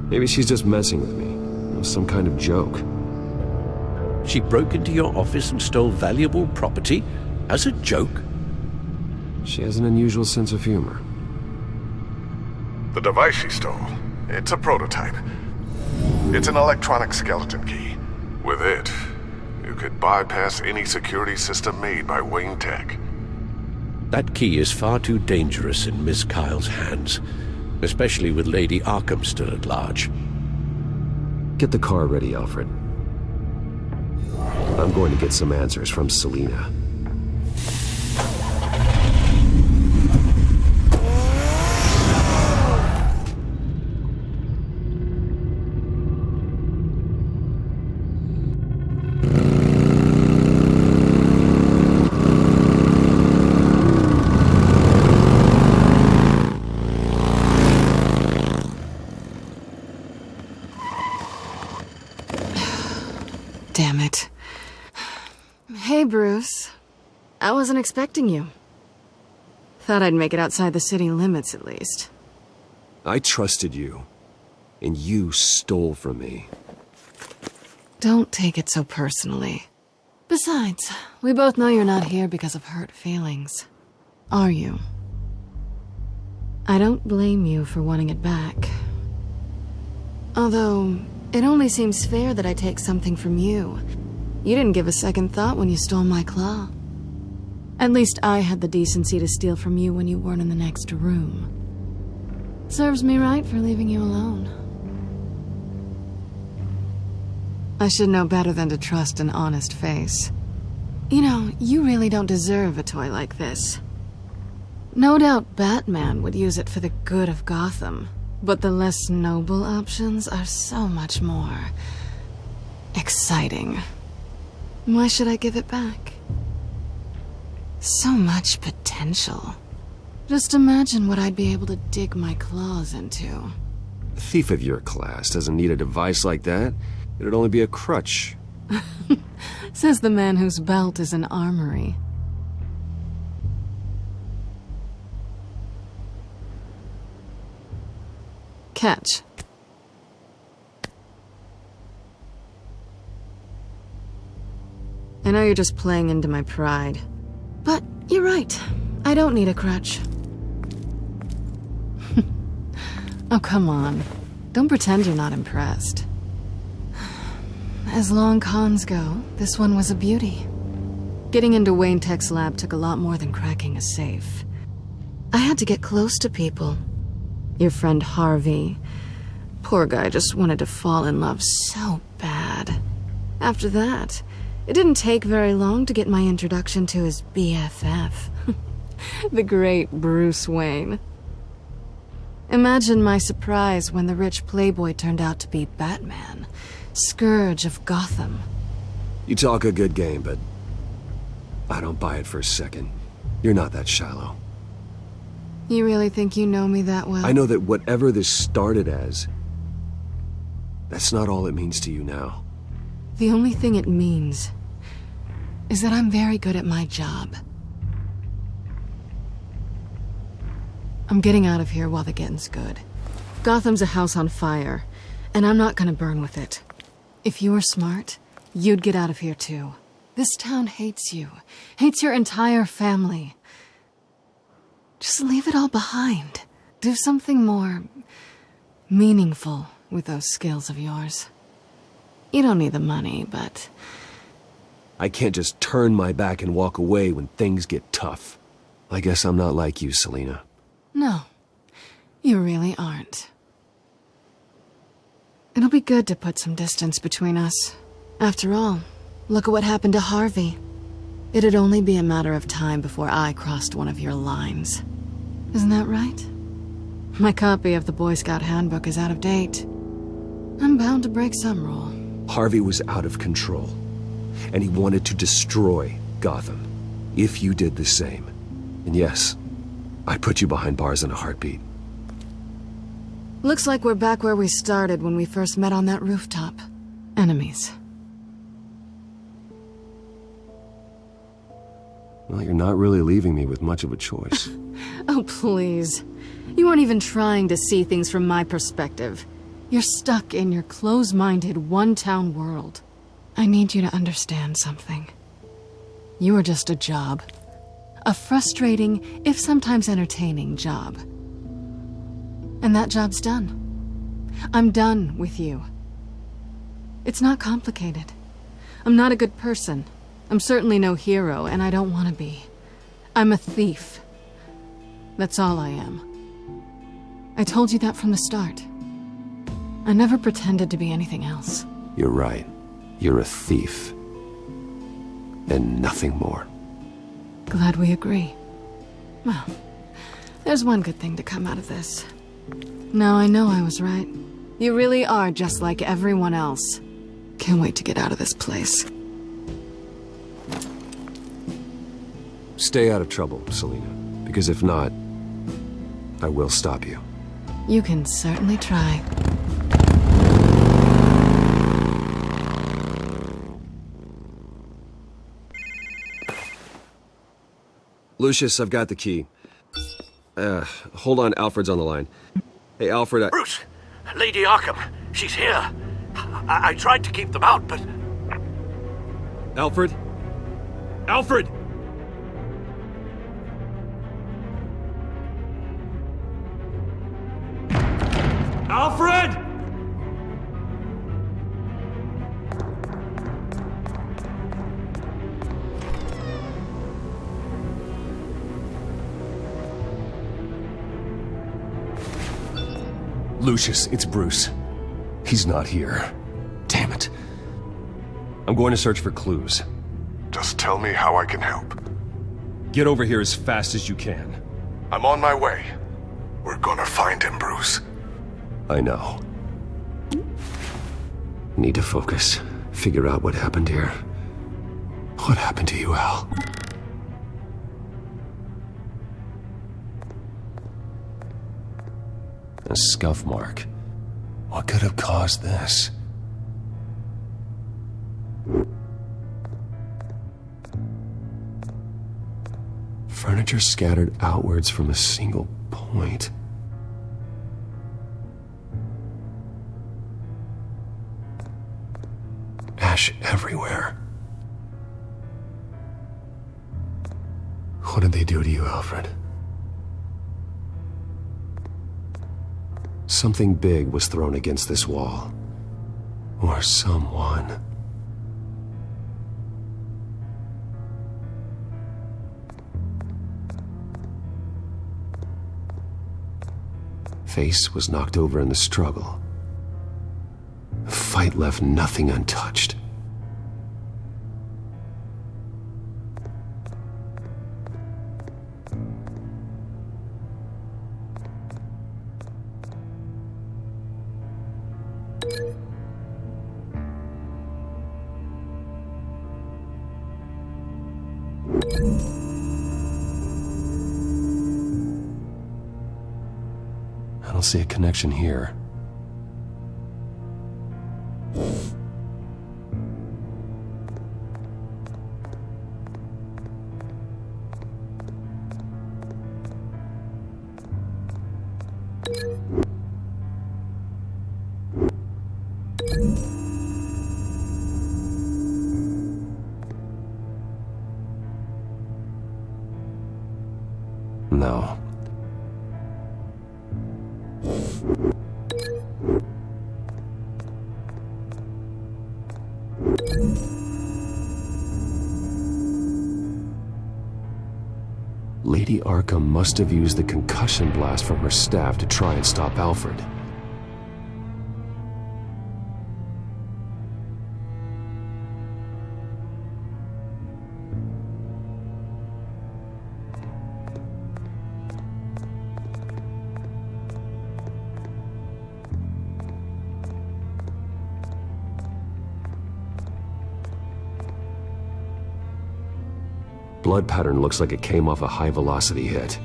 Maybe she's just messing with me. It was some kind of joke. She broke into your office and stole valuable property as a joke? She has an unusual sense of humor. The device she stole, it's a prototype. It's an electronic skeleton key. With it, you could bypass any security system made by Wayne Tech. That key is far too dangerous in Miss Kyle's hands, especially with Lady Arkham still at large. Get the car ready, Alfred. I'm going to get some answers from Selina. Damn it. Hey, Bruce. I wasn't expecting you. Thought I'd make it outside the city limits, at least. I trusted you, and you stole from me. Don't take it so personally. Besides, we both know you're not here because of hurt feelings. Are you? I don't blame you for wanting it back. Although, it only seems fair that I take something from you. You didn't give a second thought when you stole my claw. At least I had the decency to steal from you when you weren't in the next room. Serves me right for leaving you alone. I should know better than to trust an honest face. You know, you really don't deserve a toy like this. No doubt Batman would use it for the good of Gotham, but the less noble options are so much more exciting. Why should I give it back? So much potential. Just imagine what I'd be able to dig my claws into. A thief of your class doesn't need a device like that. It'd only be a crutch. Says the man whose belt is an armory. Catch. I know you're just playing into my pride. But you're right. I don't need a crutch. Oh, come on. Don't pretend you're not impressed. As long cons go, this one was a beauty. Getting into Wayne Tech's lab took a lot more than cracking a safe. I had to get close to people. Your friend Harvey. Poor guy just wanted to fall in love so bad. After that, it didn't take very long to get my introduction to his BFF. The great Bruce Wayne. Imagine my surprise when the rich playboy turned out to be Batman, Scourge of Gotham. You talk a good game, but I don't buy it for a second. You're not that shallow. You really think you know me that well? I know that whatever this started as, that's not all it means to you now. The only thing it means is that I'm very good at my job. I'm getting out of here while the getting's good. Gotham's a house on fire, and I'm not gonna burn with it. If you were smart, you'd get out of here too. This town hates you, hates your entire family. Just leave it all behind. Do something more meaningful with those skills of yours. You don't need the money, but... I can't just turn my back and walk away when things get tough. I guess I'm not like you, Selina. No, you really aren't. It'll be good to put some distance between us. After all, look at what happened to Harvey. It'd only be a matter of time before I crossed one of your lines. Isn't that right? My copy of the Boy Scout handbook is out of date. I'm bound to break some rule. Harvey was out of control, and he wanted to destroy Gotham. If you did the same. And yes, I'd put you behind bars in a heartbeat. Looks like we're back where we started when we first met on that rooftop. Enemies. Well, you're not really leaving me with much of a choice. Oh, please. You aren't even trying to see things from my perspective. You're stuck in your close-minded, one-town world. I need you to understand something. You are just a job. A frustrating, if sometimes entertaining, job. And that job's done. I'm done with you. It's not complicated. I'm not a good person. I'm certainly no hero, and I don't want to be. I'm a thief. That's all I am. I told you that from the start. I never pretended to be anything else. You're right. You're a thief. And nothing more. Glad we agree. Well, there's one good thing to come out of this. Now I know I was right. You really are just like everyone else. Can't wait to get out of this place. Stay out of trouble, Selina. Because if not, I will stop you. You can certainly try. Lucius, I've got the key. Hold on, Alfred's on the line. Hey, Alfred, Bruce! Lady Arkham, she's here. I tried to keep them out, but... Alfred? Alfred! Alfred! Lucius, it's Bruce. He's not here. Damn it. I'm going to search for clues. Just tell me how I can help. Get over here as fast as you can. I'm on my way. We're gonna find him, Bruce. I know. Need to focus. Figure out what happened here. What happened to you, Al? A scuff mark. What could have caused this? Furniture scattered outwards from a single point. Ash everywhere. What did they do to you, Alfred? Something big was thrown against this wall. Or someone. Face was knocked over in the struggle. The fight left nothing untouched. I don't see a connection here. No. Lady Arkham must have used the concussion blast from her staff to try and stop Alfred. Blood pattern looks like it came off a high-velocity hit.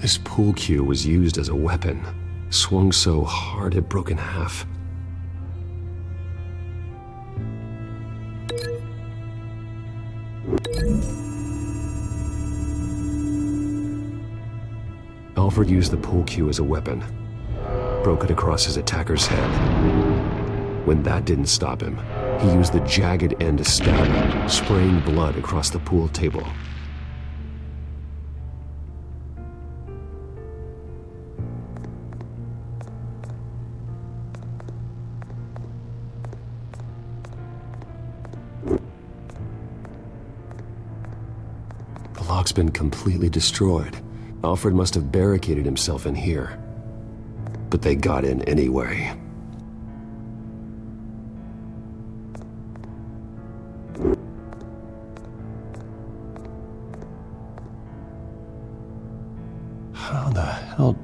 This pool cue was used as a weapon, swung so hard it broke in half. Alfred used the pool cue as a weapon, broke it across his attacker's head. When that didn't stop him, he used the jagged end to stab him, spraying blood across the pool table. The lock's been completely destroyed. Alfred must have barricaded himself in here. But they got in anyway. How the hell...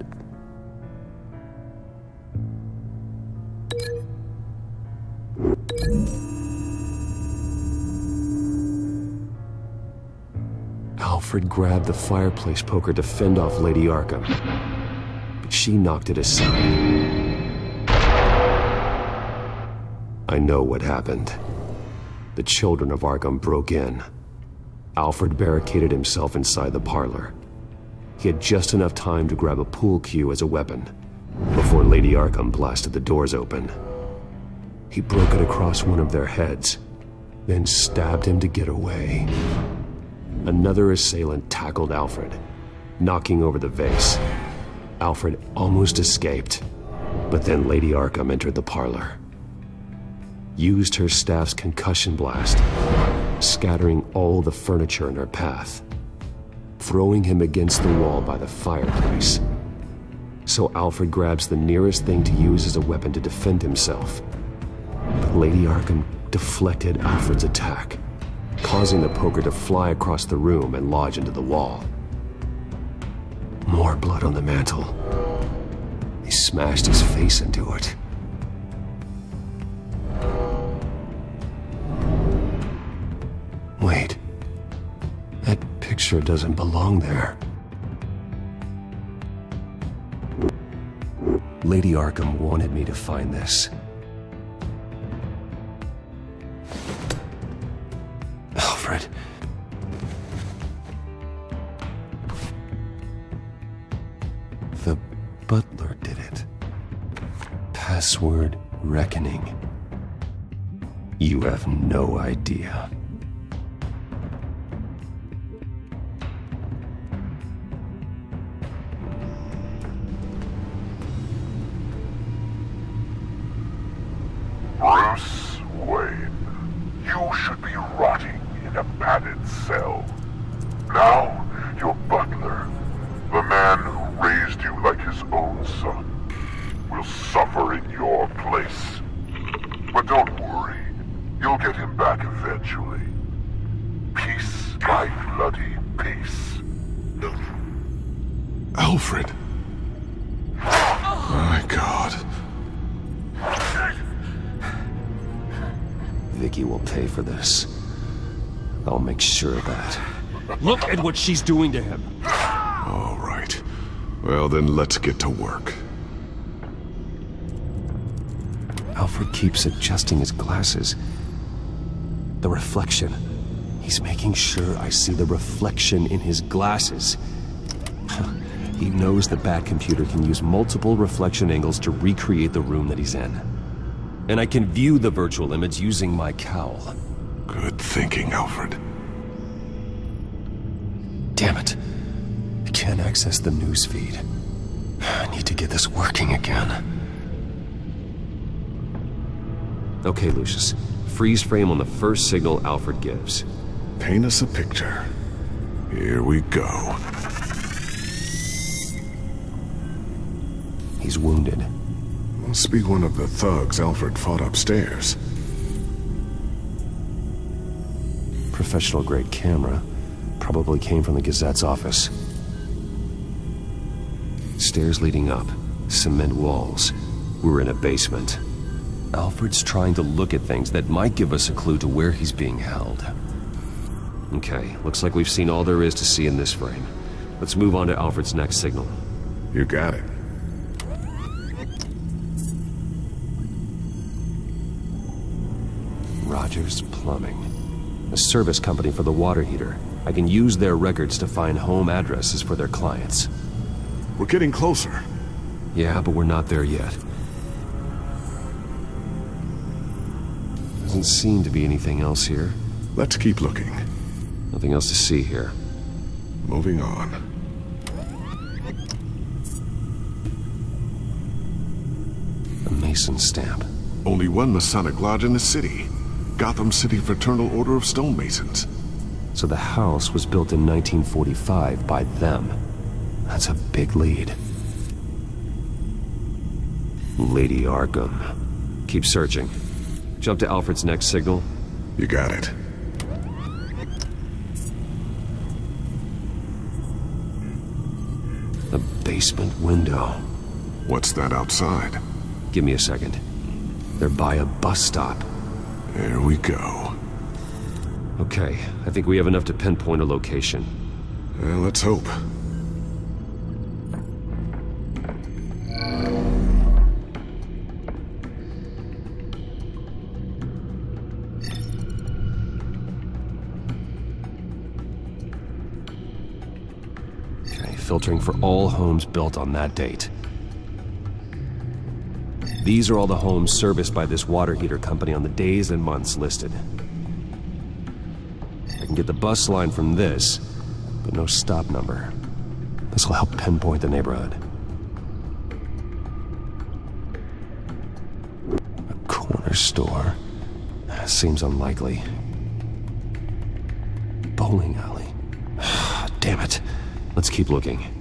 Alfred grabbed the fireplace poker to fend off Lady Arkham, but she knocked it aside. I know what happened. The children of Arkham broke in. Alfred barricaded himself inside the parlor. He had just enough time to grab a pool cue as a weapon before Lady Arkham blasted the doors open. He broke it across one of their heads, then stabbed him to get away. Another assailant tackled Alfred, knocking over the vase. Alfred almost escaped, but then Lady Arkham entered the parlor. Used her staff's concussion blast, scattering all the furniture in her path, throwing him against the wall by the fireplace. So Alfred grabs the nearest thing to use as a weapon to defend himself. But Lady Arkham deflected Alfred's attack, causing the poker to fly across the room and lodge into the wall. More blood on the mantel. He smashed his face into it. Wait. That picture doesn't belong there. Lady Arkham wanted me to find this. Alfred. The butler did it. Password reckoning. You have no idea. Bruce Wayne, you should be rotting in a padded cell. Now, your butler, the man who raised you like his own son, will suffer in your place. But don't worry, you'll get him back eventually. Peace by bloody peace. Alfred. My God. Vicky will pay for this. I'll make sure of that. Look at what she's doing to him. All right. Well, then let's get to work. Alfred keeps adjusting his glasses. The reflection. He's making sure I see the reflection in his glasses. He knows the Batcomputer can use multiple reflection angles to recreate the room that he's in. And I can view the virtual image using my cowl. Good thinking, Alfred. Damn it. I can't access the news feed. I need to get this working again. Okay, Lucius. Freeze frame on the first signal Alfred gives. Paint us a picture. Here we go. He's wounded. Must be one of the thugs Alfred fought upstairs. Professional-grade camera. Probably came from the Gazette's office. Stairs leading up. Cement walls. We're in a basement. Alfred's trying to look at things that might give us a clue to where he's being held. Okay, looks like we've seen all there is to see in this frame. Let's move on to Alfred's next signal. You got it. Rogers Plumbing. A service company for the water heater. I can use their records to find home addresses for their clients. We're getting closer. Yeah, but we're not there yet. Doesn't seem to be anything else here. Let's keep looking. Nothing else to see here. Moving on. A Mason stamp. Only one Masonic lodge in the city. Gotham City Fraternal Order of Stonemasons. So the house was built in 1945 by them. That's a big lead. Lady Arkham. Keep searching. Jump to Alfred's next signal. You got it. A basement window. What's that outside? Give me a second. They're by a bus stop. There we go. Okay, I think we have enough to pinpoint a location. Let's hope. Okay, filtering for all homes built on that date. These are all the homes serviced by this water heater company on the days and months listed. I can get the bus line from this, but no stop number. This will help pinpoint the neighborhood. A corner store. Seems unlikely. Bowling alley. Damn it. Let's keep looking.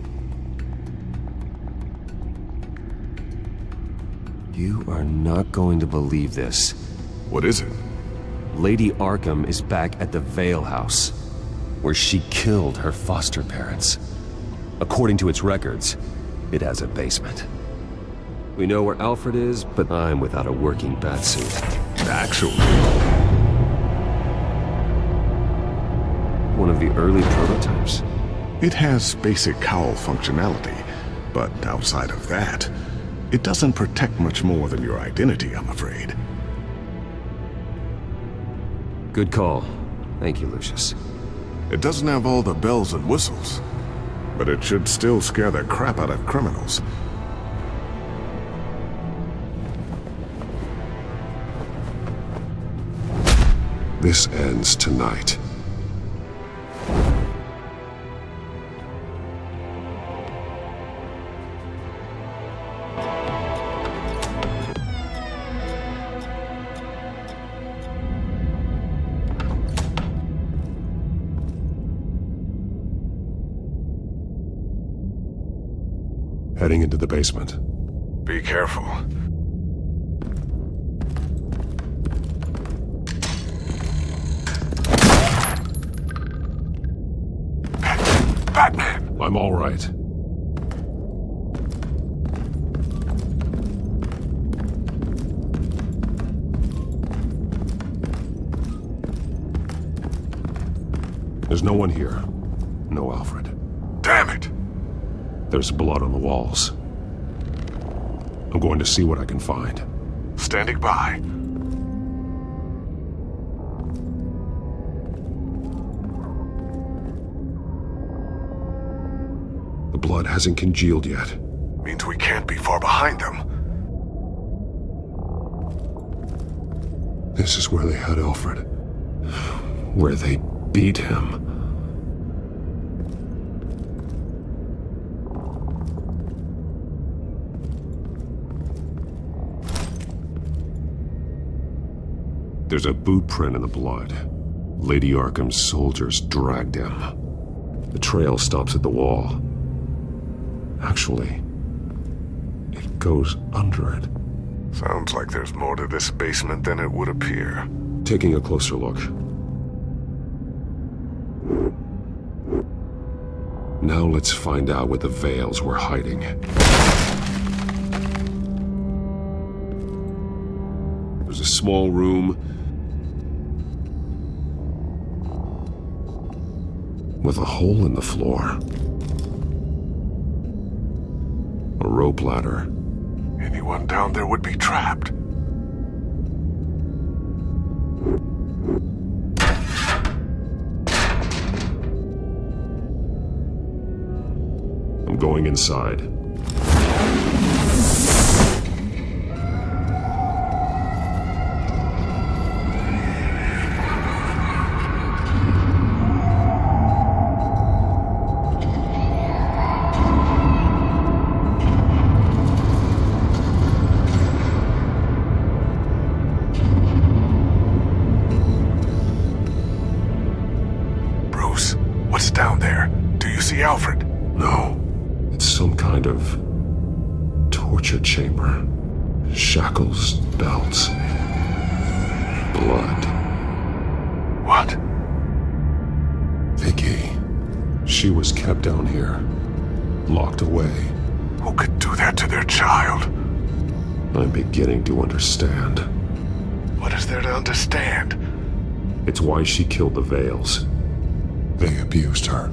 You are not going to believe this. What is it? Lady Arkham is back at the Vale House, where she killed her foster parents. According to its records, it has a basement. We know where Alfred is, but I'm without a working batsuit. Actually. One of the early prototypes. It has basic cowl functionality, but outside of that, it doesn't protect much more than your identity, I'm afraid. Good call. Thank you, Lucius. It doesn't have all the bells and whistles, but it should still scare the crap out of criminals. This ends tonight. Heading into the basement. Be careful. Batman! I'm all right. There's no one here. No Alfred. Damn it! There's blood on the walls. I'm going to see what I can find. Standing by. The blood hasn't congealed yet. Means we can't be far behind them. This is where they had Alfred. Where they beat him. There's a boot print in the blood. Lady Arkham's soldiers dragged him. The trail stops at the wall. Actually, it goes under it. Sounds like there's more to this basement than it would appear. Taking a closer look. Now let's find out where the Veils were hiding. There's a small room with a hole in the floor. rope ladder. Anyone down there would be trapped. I'm going inside. Bruce, what's down there? Do you see Alfred? No. It's some kind of torture chamber. Shackles, belts, blood. What? Vicky. She was kept down here, locked away. Who could do that to their child? I'm beginning to understand. What is there to understand? It's why she killed the Vales. They abused her.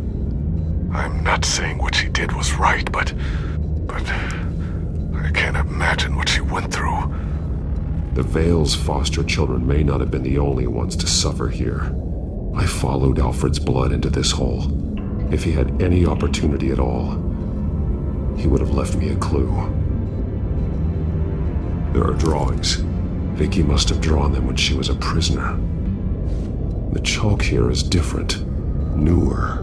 I'm not saying what she did was right, but I can't imagine what she went through. The Vales' foster children may not have been the only ones to suffer here. I followed Alfred's blood into this hole. If he had any opportunity at all, he would have left me a clue. There are drawings. Vicky must have drawn them when she was a prisoner. The chalk here is different, newer.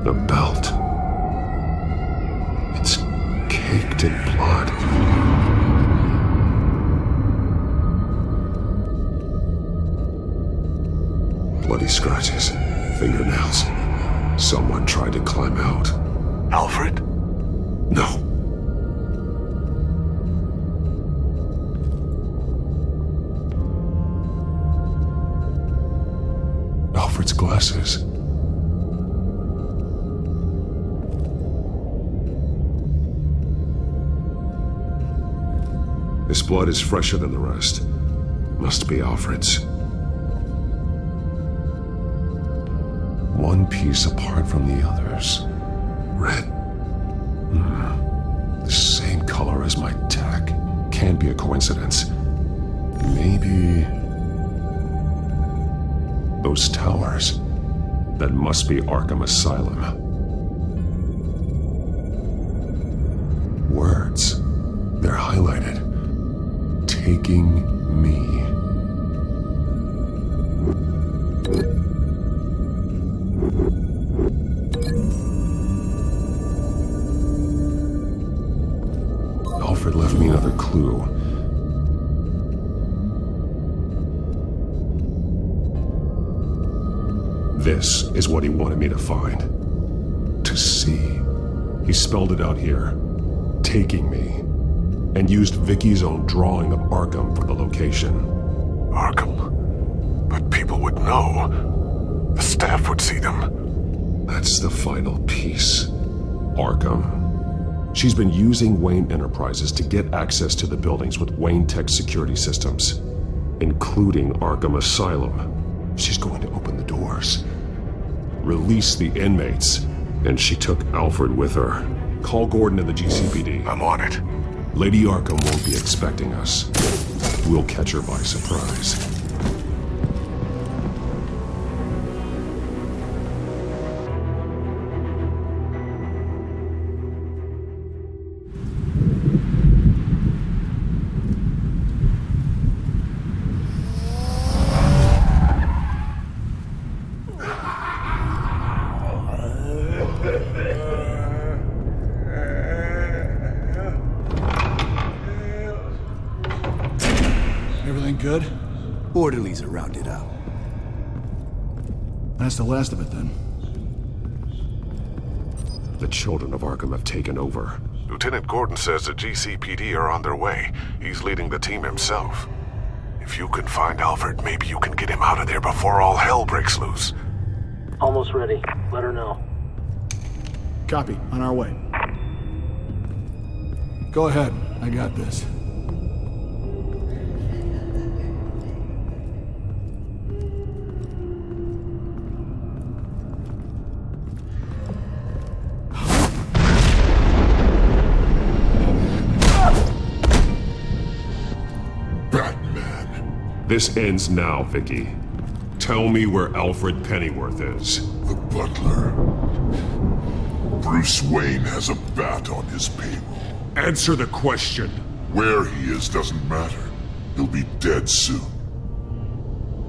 The belt. It's caked in blood. Bloody scratches, fingernails. Someone tried to climb out. Alfred? No. Alfred's glasses. This blood is fresher than the rest. Must be Alfred's. One piece apart from the others. Red. The same color as my tack. Can't be a coincidence. Maybe... those towers. That must be Arkham Asylum. Words. They're highlighted. Taking me. Alfred left me another clue. This is what he wanted me to find. To see. He spelled it out here. Taking me. And used Vicky's own drawing of Arkham for the location. Arkham? But people would know. The staff would see them. That's the final piece. Arkham. She's been using Wayne Enterprises to get access to the buildings with Wayne Tech security systems, including Arkham Asylum. She's going to open the doors, release the inmates, and she took Alfred with her. Call Gordon and the GCPD. I'm on it. Lady Arkham won't be expecting us. We'll catch her by surprise. Everything good? Orderlies are rounded up. That's the last of it, then. The children of Arkham have taken over. Lieutenant Gordon says the GCPD are on their way. He's leading the team himself. If you can find Alfred, maybe you can get him out of there before all hell breaks loose. Almost ready. Let her know. Copy. On our way. Go ahead. I got this. This ends now, Vicky. Tell me where Alfred Pennyworth is. The butler. Bruce Wayne has a bat on his payroll. Answer the question. Where he is doesn't matter. He'll be dead soon.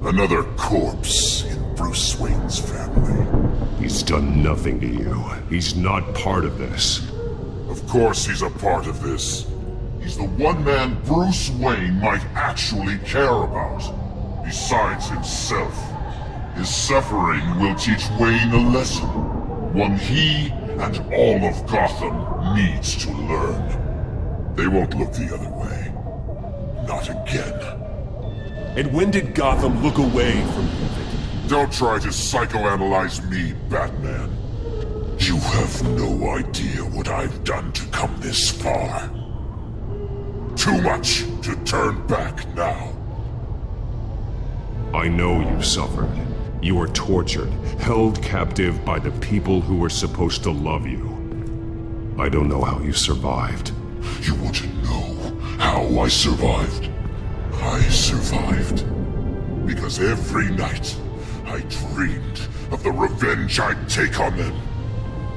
Another corpse in Bruce Wayne's family. He's done nothing to you. He's not part of this. Of course he's a part of this. He's the one man Bruce Wayne might actually care about. Besides himself. His suffering will teach Wayne a lesson. One he and all of Gotham needs to learn. They won't look the other way. Not again. And when did Gotham look away from you, Vicky? Don't try to psychoanalyze me, Batman. You have no idea what I've done to come this far. Too much to turn back now. I know you suffered. You were tortured, held captive by the people who were supposed to love you. I don't know how you survived. You want to know how I survived? I survived because every night I dreamed of the revenge I'd take on them.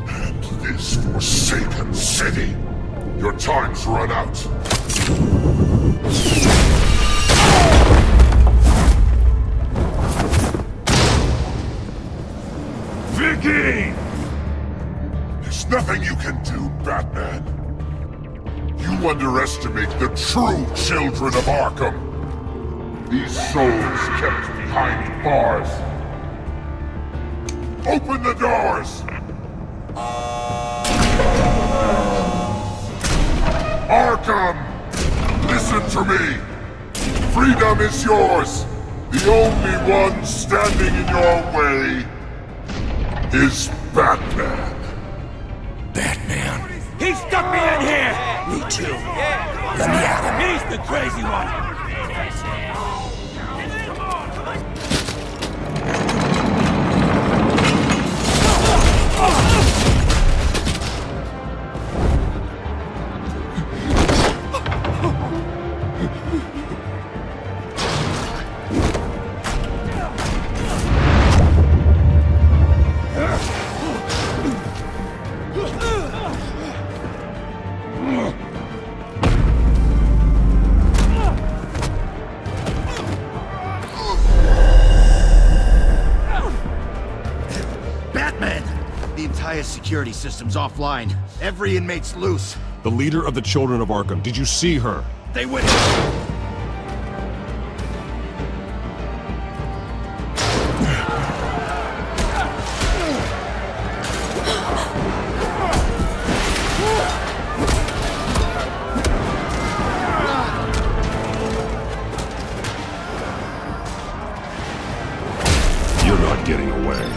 And this forsaken city. Your time's run out. Vicky! There's nothing you can do, Batman. You underestimate the true children of Arkham. These souls kept behind bars. Open the doors! Arkham! Listen to me! Freedom is yours! The only one standing in your way is Batman. Batman. He stuck me in here! Me too. Let me at him. He's the crazy one! Security system's offline. Every inmate's loose. The leader of the Children of Arkham. Did you see her? They went. You're not getting away,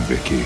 Vicky.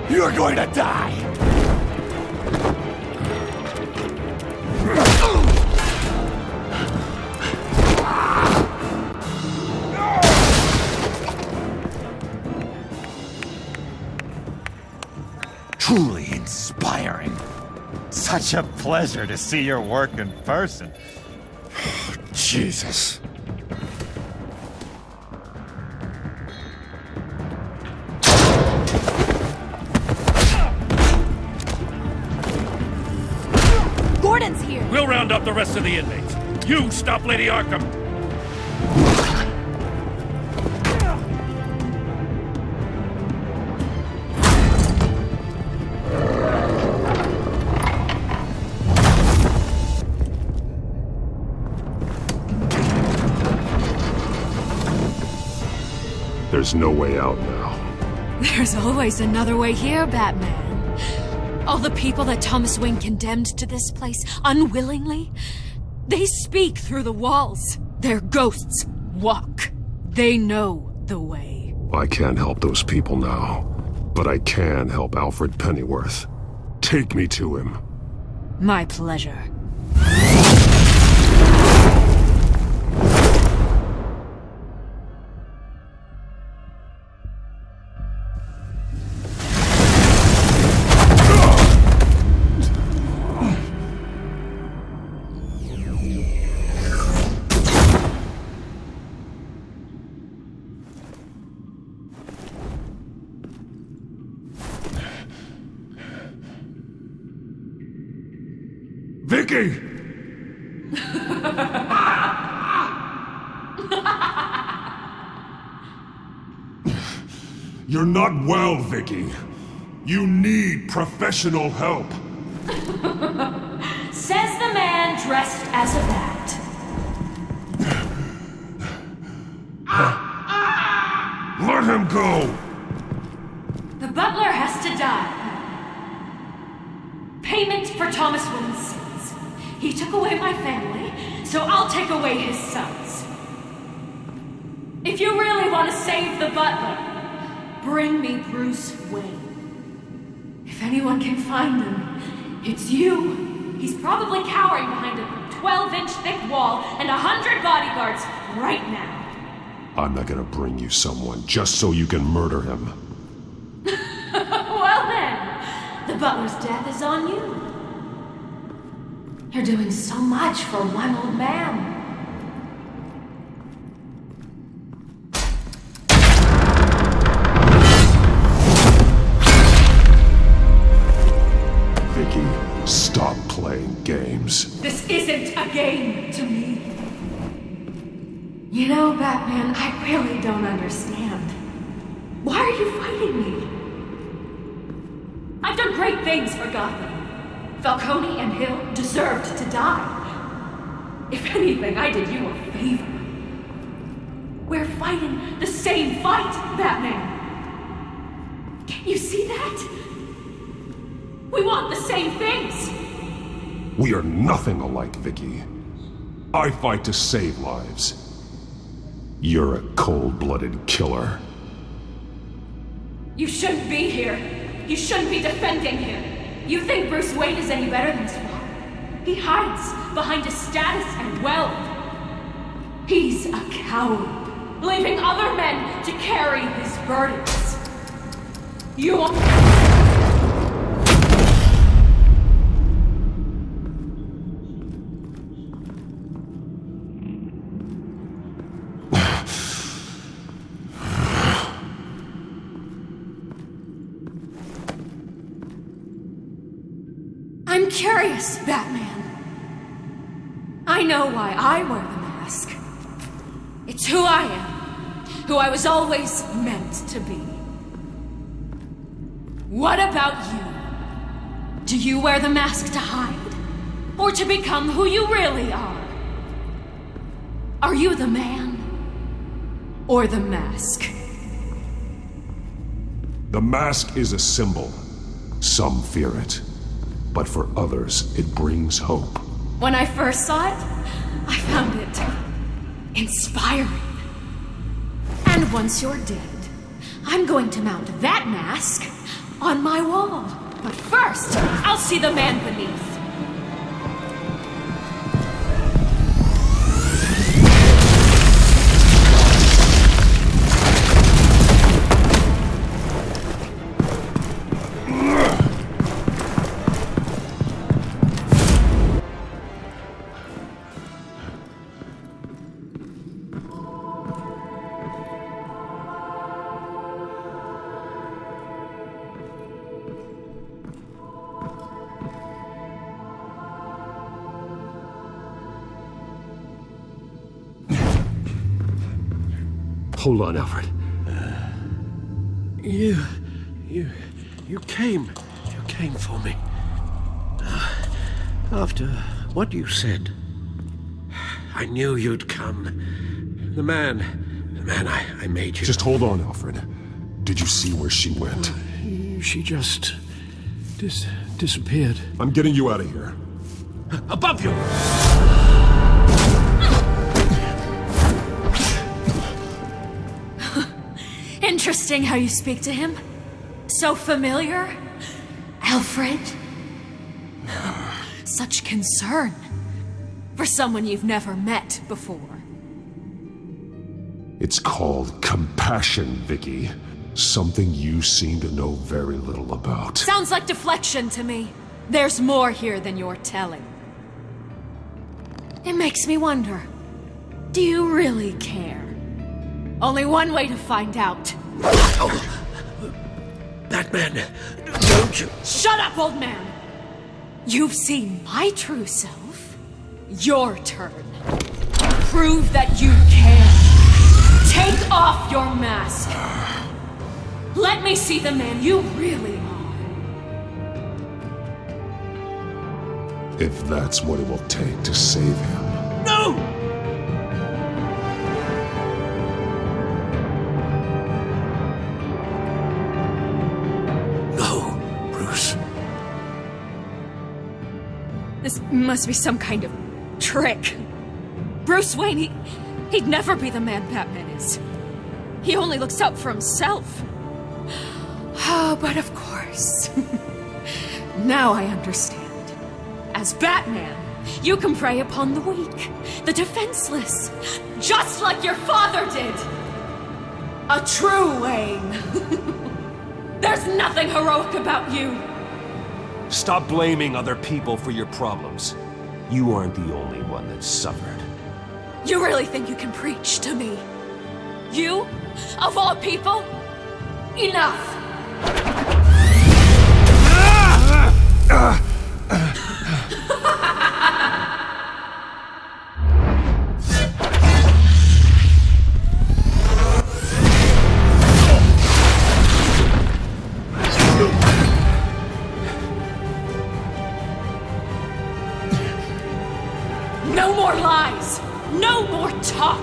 You're going to die! Truly inspiring. Such a pleasure to see your work in person. Jesus. Gordon's here! We'll round up the rest of the inmates. You stop Lady Arkham! There's no way out now. There's always another way here, Batman. All the people that Thomas Wayne condemned to this place unwillingly, they speak through the walls. Their ghosts walk. They know the way. I can't help those people now, but I can help Alfred Pennyworth. Take me to him. My pleasure. Vicky! You're not well, Vicky. You need professional help. Says the man dressed as a bat. Let him go! The butler has to die. Payment for Thomas Wayne's sins. He took away my family, so I'll take away his sons. If you really want to save the butler, bring me Bruce Wayne. If anyone can find him, it's you. He's probably cowering behind a 12-inch thick wall and 100 bodyguards right now. I'm not gonna bring you someone just so you can murder him. Well then, the butler's death is on you. You're doing so much for one old man. Vicky, stop playing games. This isn't a game to me. You know, Batman, I really don't understand. Why are you fighting me? I've done great things for Gotham. Falcone and Hill deserved to die. If anything, I did you a favor. We're fighting the same fight, Batman. Can't you see that? We want the same things. We are nothing alike, Vicky. I fight to save lives. You're a cold-blooded killer. You shouldn't be here. You shouldn't be defending him. You think Bruce Wayne is any better than his father? He hides behind his status and wealth. He's a coward, leaving other men to carry his burdens. You won't... I'm curious, Batman. I know why I wear the mask. It's who I am. Who I was always meant to be. What about you? Do you wear the mask to hide? Or to become who you really are? Are you the man? Or the mask? The mask is a symbol. Some fear it. But for others, it brings hope. When I first saw it, I found it inspiring. And once you're dead, I'm going to mount that mask on my wall. But first, I'll see the man beneath. Hold on, Alfred. You came for me. After what you said, I knew you'd come. The man I made you. Just hold on, Alfred. Did you see where she went? She just disappeared. I'm getting you out of here. Above you! Interesting how you speak to him. So familiar. Alfred. Such concern for someone you've never met before. It's called compassion, Vicky. Something you seem to know very little about. Sounds like deflection to me. There's more here than you're telling. It makes me wonder, do you really care? Only one way to find out. Oh, Batman, don't you... Shut up, old man! You've seen my true self. Your turn. Prove that you care. Take off your mask. Let me see the man you really are. If that's what it will take to save him. No! This must be some kind of trick. Bruce Wayne, he'd never be the man Batman is. He only looks out for himself. Oh, but of course. Now I understand. As Batman, you can prey upon the weak, the defenseless, just like your father did. A true Wayne. There's nothing heroic about you. Stop blaming other people for your problems. You aren't the only one that suffered. You really think you can preach to me? You? Of all people? Enough! No more lies! No more talk!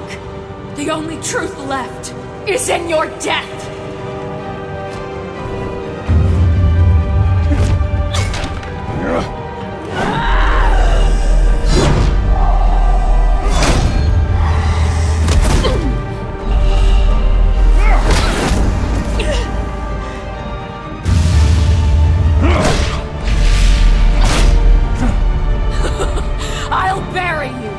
The only truth left is in your death! I'll bury you!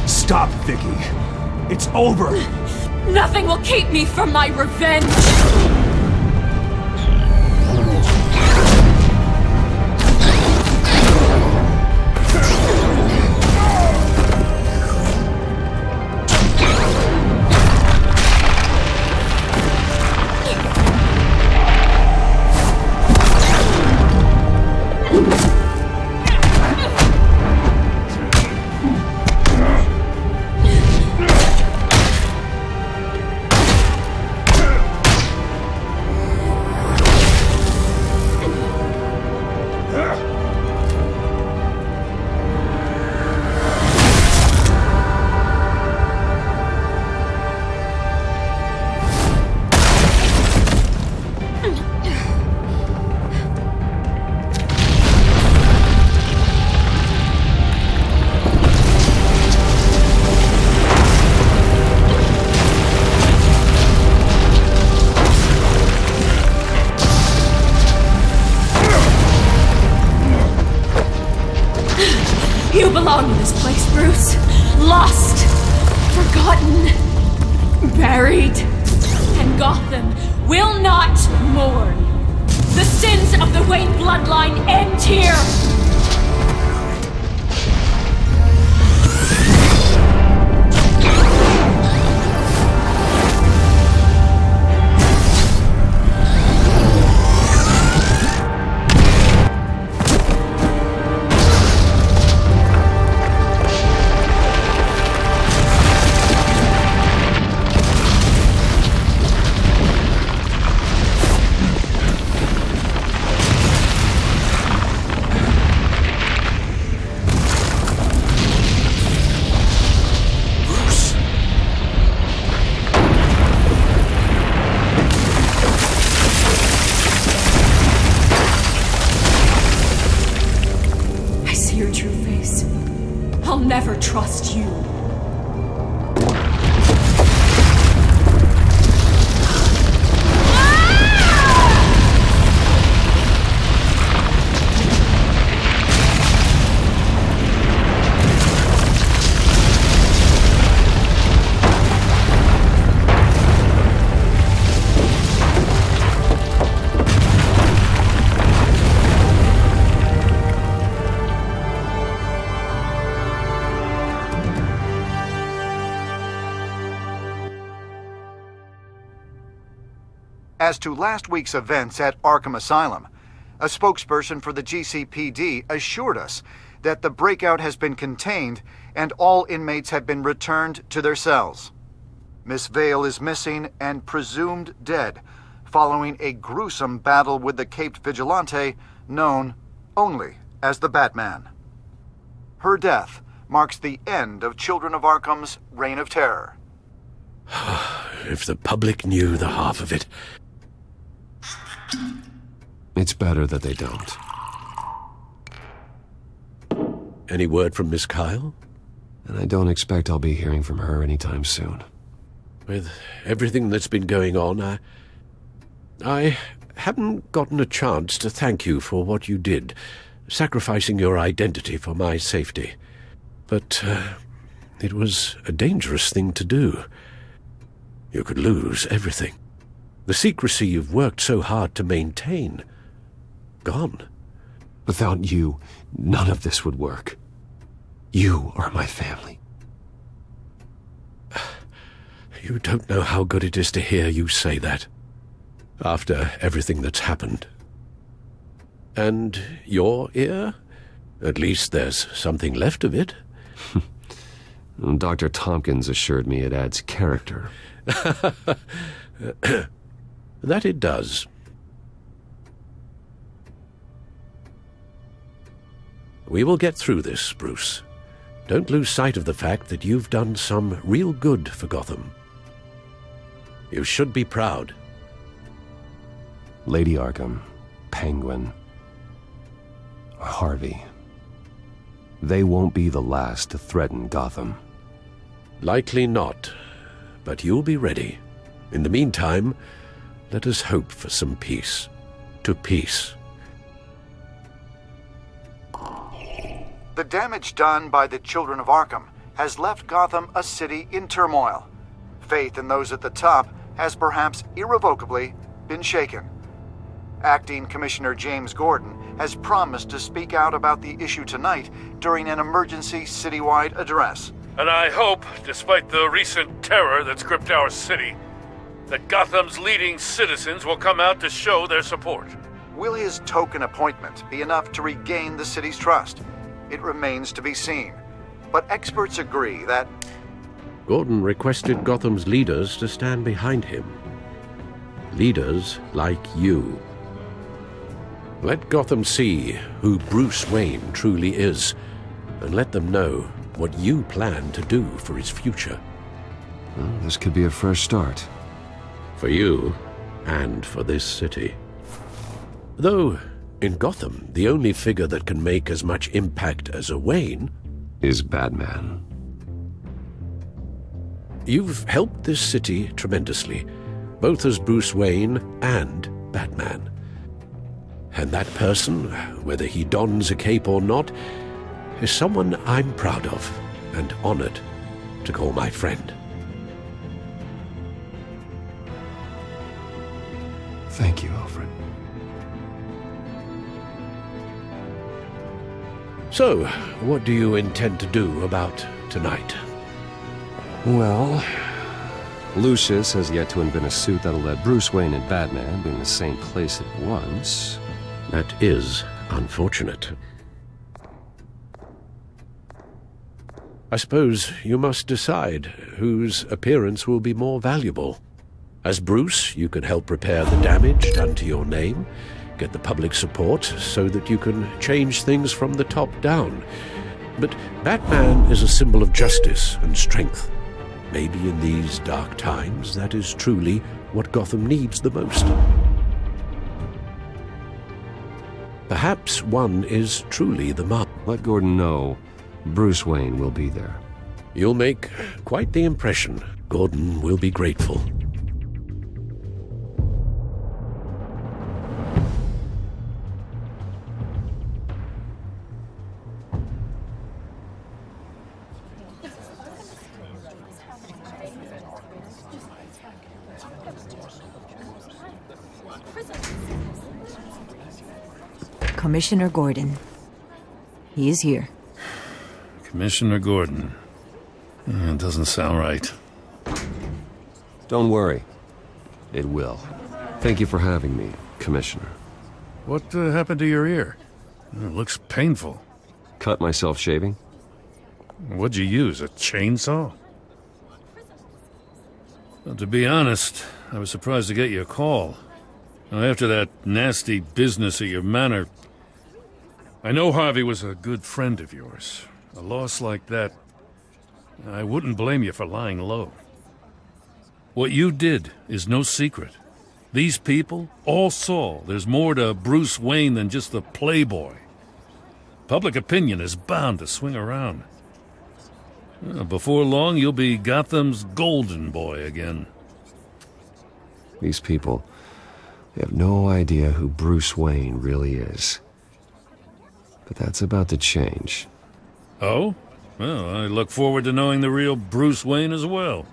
Stop, Vicky. It's over. Nothing will keep me from my revenge! You belong in this place, Bruce. Lost, forgotten, buried. And Gotham will not mourn. The sins of the Wayne bloodline end here. I'll never trust you. As to last week's events at Arkham Asylum, a spokesperson for the GCPD assured us that the breakout has been contained and all inmates have been returned to their cells. Miss Vale is missing and presumed dead following a gruesome battle with the caped vigilante known only as the Batman. Her death marks the end of Children of Arkham's reign of terror. If the public knew the half of it. It's better that they don't. Any word from Miss Kyle? And I don't expect I'll be hearing from her anytime soon. With everything that's been going on, I haven't gotten a chance to thank you for what you did, sacrificing your identity for my safety. But it was a dangerous thing to do. You could lose everything. The secrecy you've worked so hard to maintain. Gone. Without you, none of this would work. You are my family. You don't know how good it is to hear you say that. After everything that's happened. And your ear? At least there's something left of it. Dr. Tompkins assured me it adds character. That it does. We will get through this, Bruce. Don't lose sight of the fact that you've done some real good for Gotham. You should be proud. Lady Arkham, Penguin, Harvey. They won't be the last to threaten Gotham. Likely not, but you'll be ready. In the meantime, let us hope for some peace. To peace. The damage done by the Children of Arkham has left Gotham a city in turmoil. faith in those at the top has perhaps irrevocably been shaken. Acting Commissioner James Gordon has promised to speak out about the issue tonight during an emergency citywide address. And I hope, despite the recent terror that's gripped our city, that Gotham's leading citizens will come out to show their support. Will his token appointment be enough to regain the city's trust? It remains to be seen. But experts agree that Gordon requested Gotham's leaders to stand behind him. Leaders like you. Let Gotham see who Bruce Wayne truly is, and let them know what you plan to do for his future. Well, this could be a fresh start. For you, and for this city. Though, in Gotham, the only figure that can make as much impact as a Wayne is Batman. You've helped this city tremendously, both as Bruce Wayne and Batman. And that person, whether he dons a cape or not, is someone I'm proud of and honored to call my friend. Thank you, Alfred. So, what do you intend to do about tonight? Well, Lucius has yet to invent a suit that'll let Bruce Wayne and Batman be in the same place at once. That is unfortunate. I suppose you must decide whose appearance will be more valuable. As Bruce, you can help repair the damage done to your name, get the public support so that you can change things from the top down. But Batman is a symbol of justice and strength. Maybe in these dark times, that is truly what Gotham needs the most. Perhaps one is truly the mark. Let Gordon know Bruce Wayne will be there. You'll make quite the impression. Gordon will be grateful. Commissioner Gordon. He is here. Commissioner Gordon. It doesn't sound right. Don't worry. It will. Thank you for having me, Commissioner. What happened to your ear? It looks painful. Cut myself shaving? What'd you use, a chainsaw? Well, to be honest, I was surprised to get your call. Now, after that nasty business at your manor, I know Harvey was a good friend of yours. A loss like that, I wouldn't blame you for lying low. What you did is no secret. These people all saw there's more to Bruce Wayne than just the playboy. Public opinion is bound to swing around. Before long, you'll be Gotham's golden boy again. These people, they have no idea who Bruce Wayne really is. But that's about to change. Oh? Well, I look forward to knowing the real Bruce Wayne as well.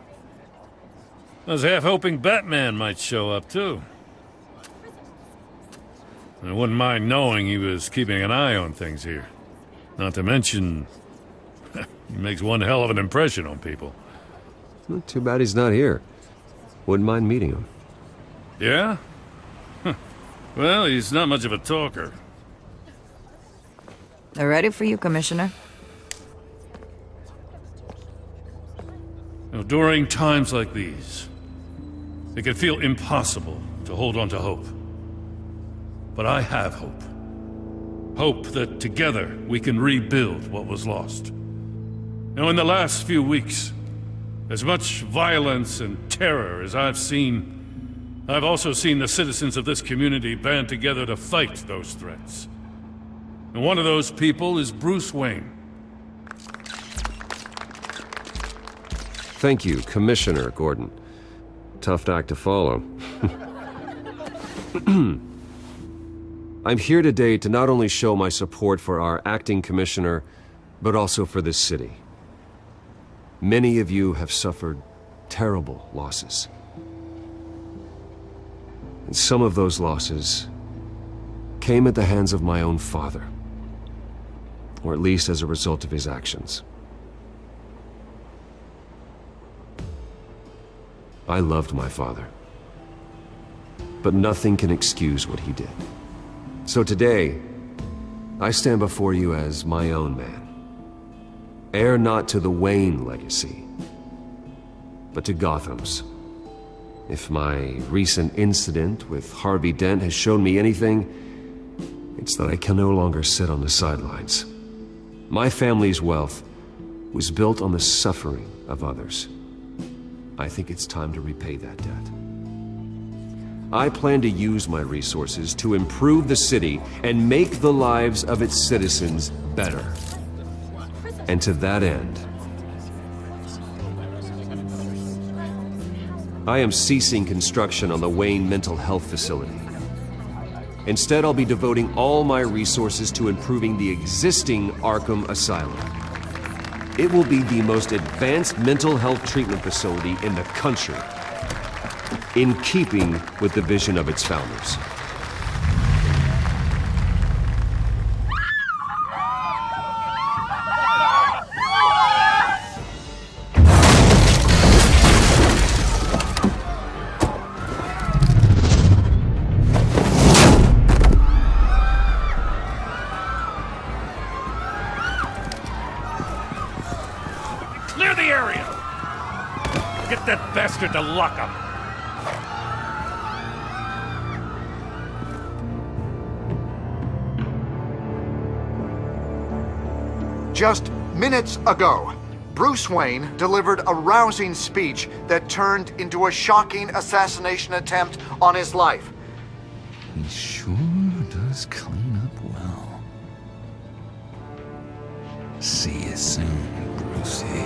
I was half hoping Batman might show up, too. I wouldn't mind knowing he was keeping an eye on things here. Not to mention, he makes one hell of an impression on people. Well, too bad he's not here. Wouldn't mind meeting him. Yeah? Well, he's not much of a talker. They're ready for you, Commissioner. Now, during times like these, it can feel impossible to hold on to hope. But I have hope. Hope that together we can rebuild what was lost. Now, in the last few weeks, as much violence and terror as I've seen, I've also seen the citizens of this community band together to fight those threats. And one of those people is Bruce Wayne. Thank you, Commissioner Gordon. Tough act to follow. I'm here today to not only show my support for our acting commissioner, but also for this city. Many of you have suffered terrible losses. And some of those losses came at the hands of my own father, or at least as a result of his actions. I loved my father, but nothing can excuse what he did. So today, I stand before you as my own man. Heir not to the Wayne legacy, but to Gotham's. If my recent incident with Harvey Dent has shown me anything, it's that I can no longer sit on the sidelines. My family's wealth was built on the suffering of others. I think it's time to repay that debt. I plan to use my resources to improve the city and make the lives of its citizens better. And to that end, I am ceasing construction on the Wayne Mental Health Facility. Instead, I'll be devoting all my resources to improving the existing Arkham Asylum. It will be the most advanced mental health treatment facility in the country, in keeping with the vision of its founders. Clear the area! Get that bastard to lock up! Just minutes ago, Bruce Wayne delivered a rousing speech that turned into a shocking assassination attempt on his life. He sure does clean up well. See you soon, Brucey.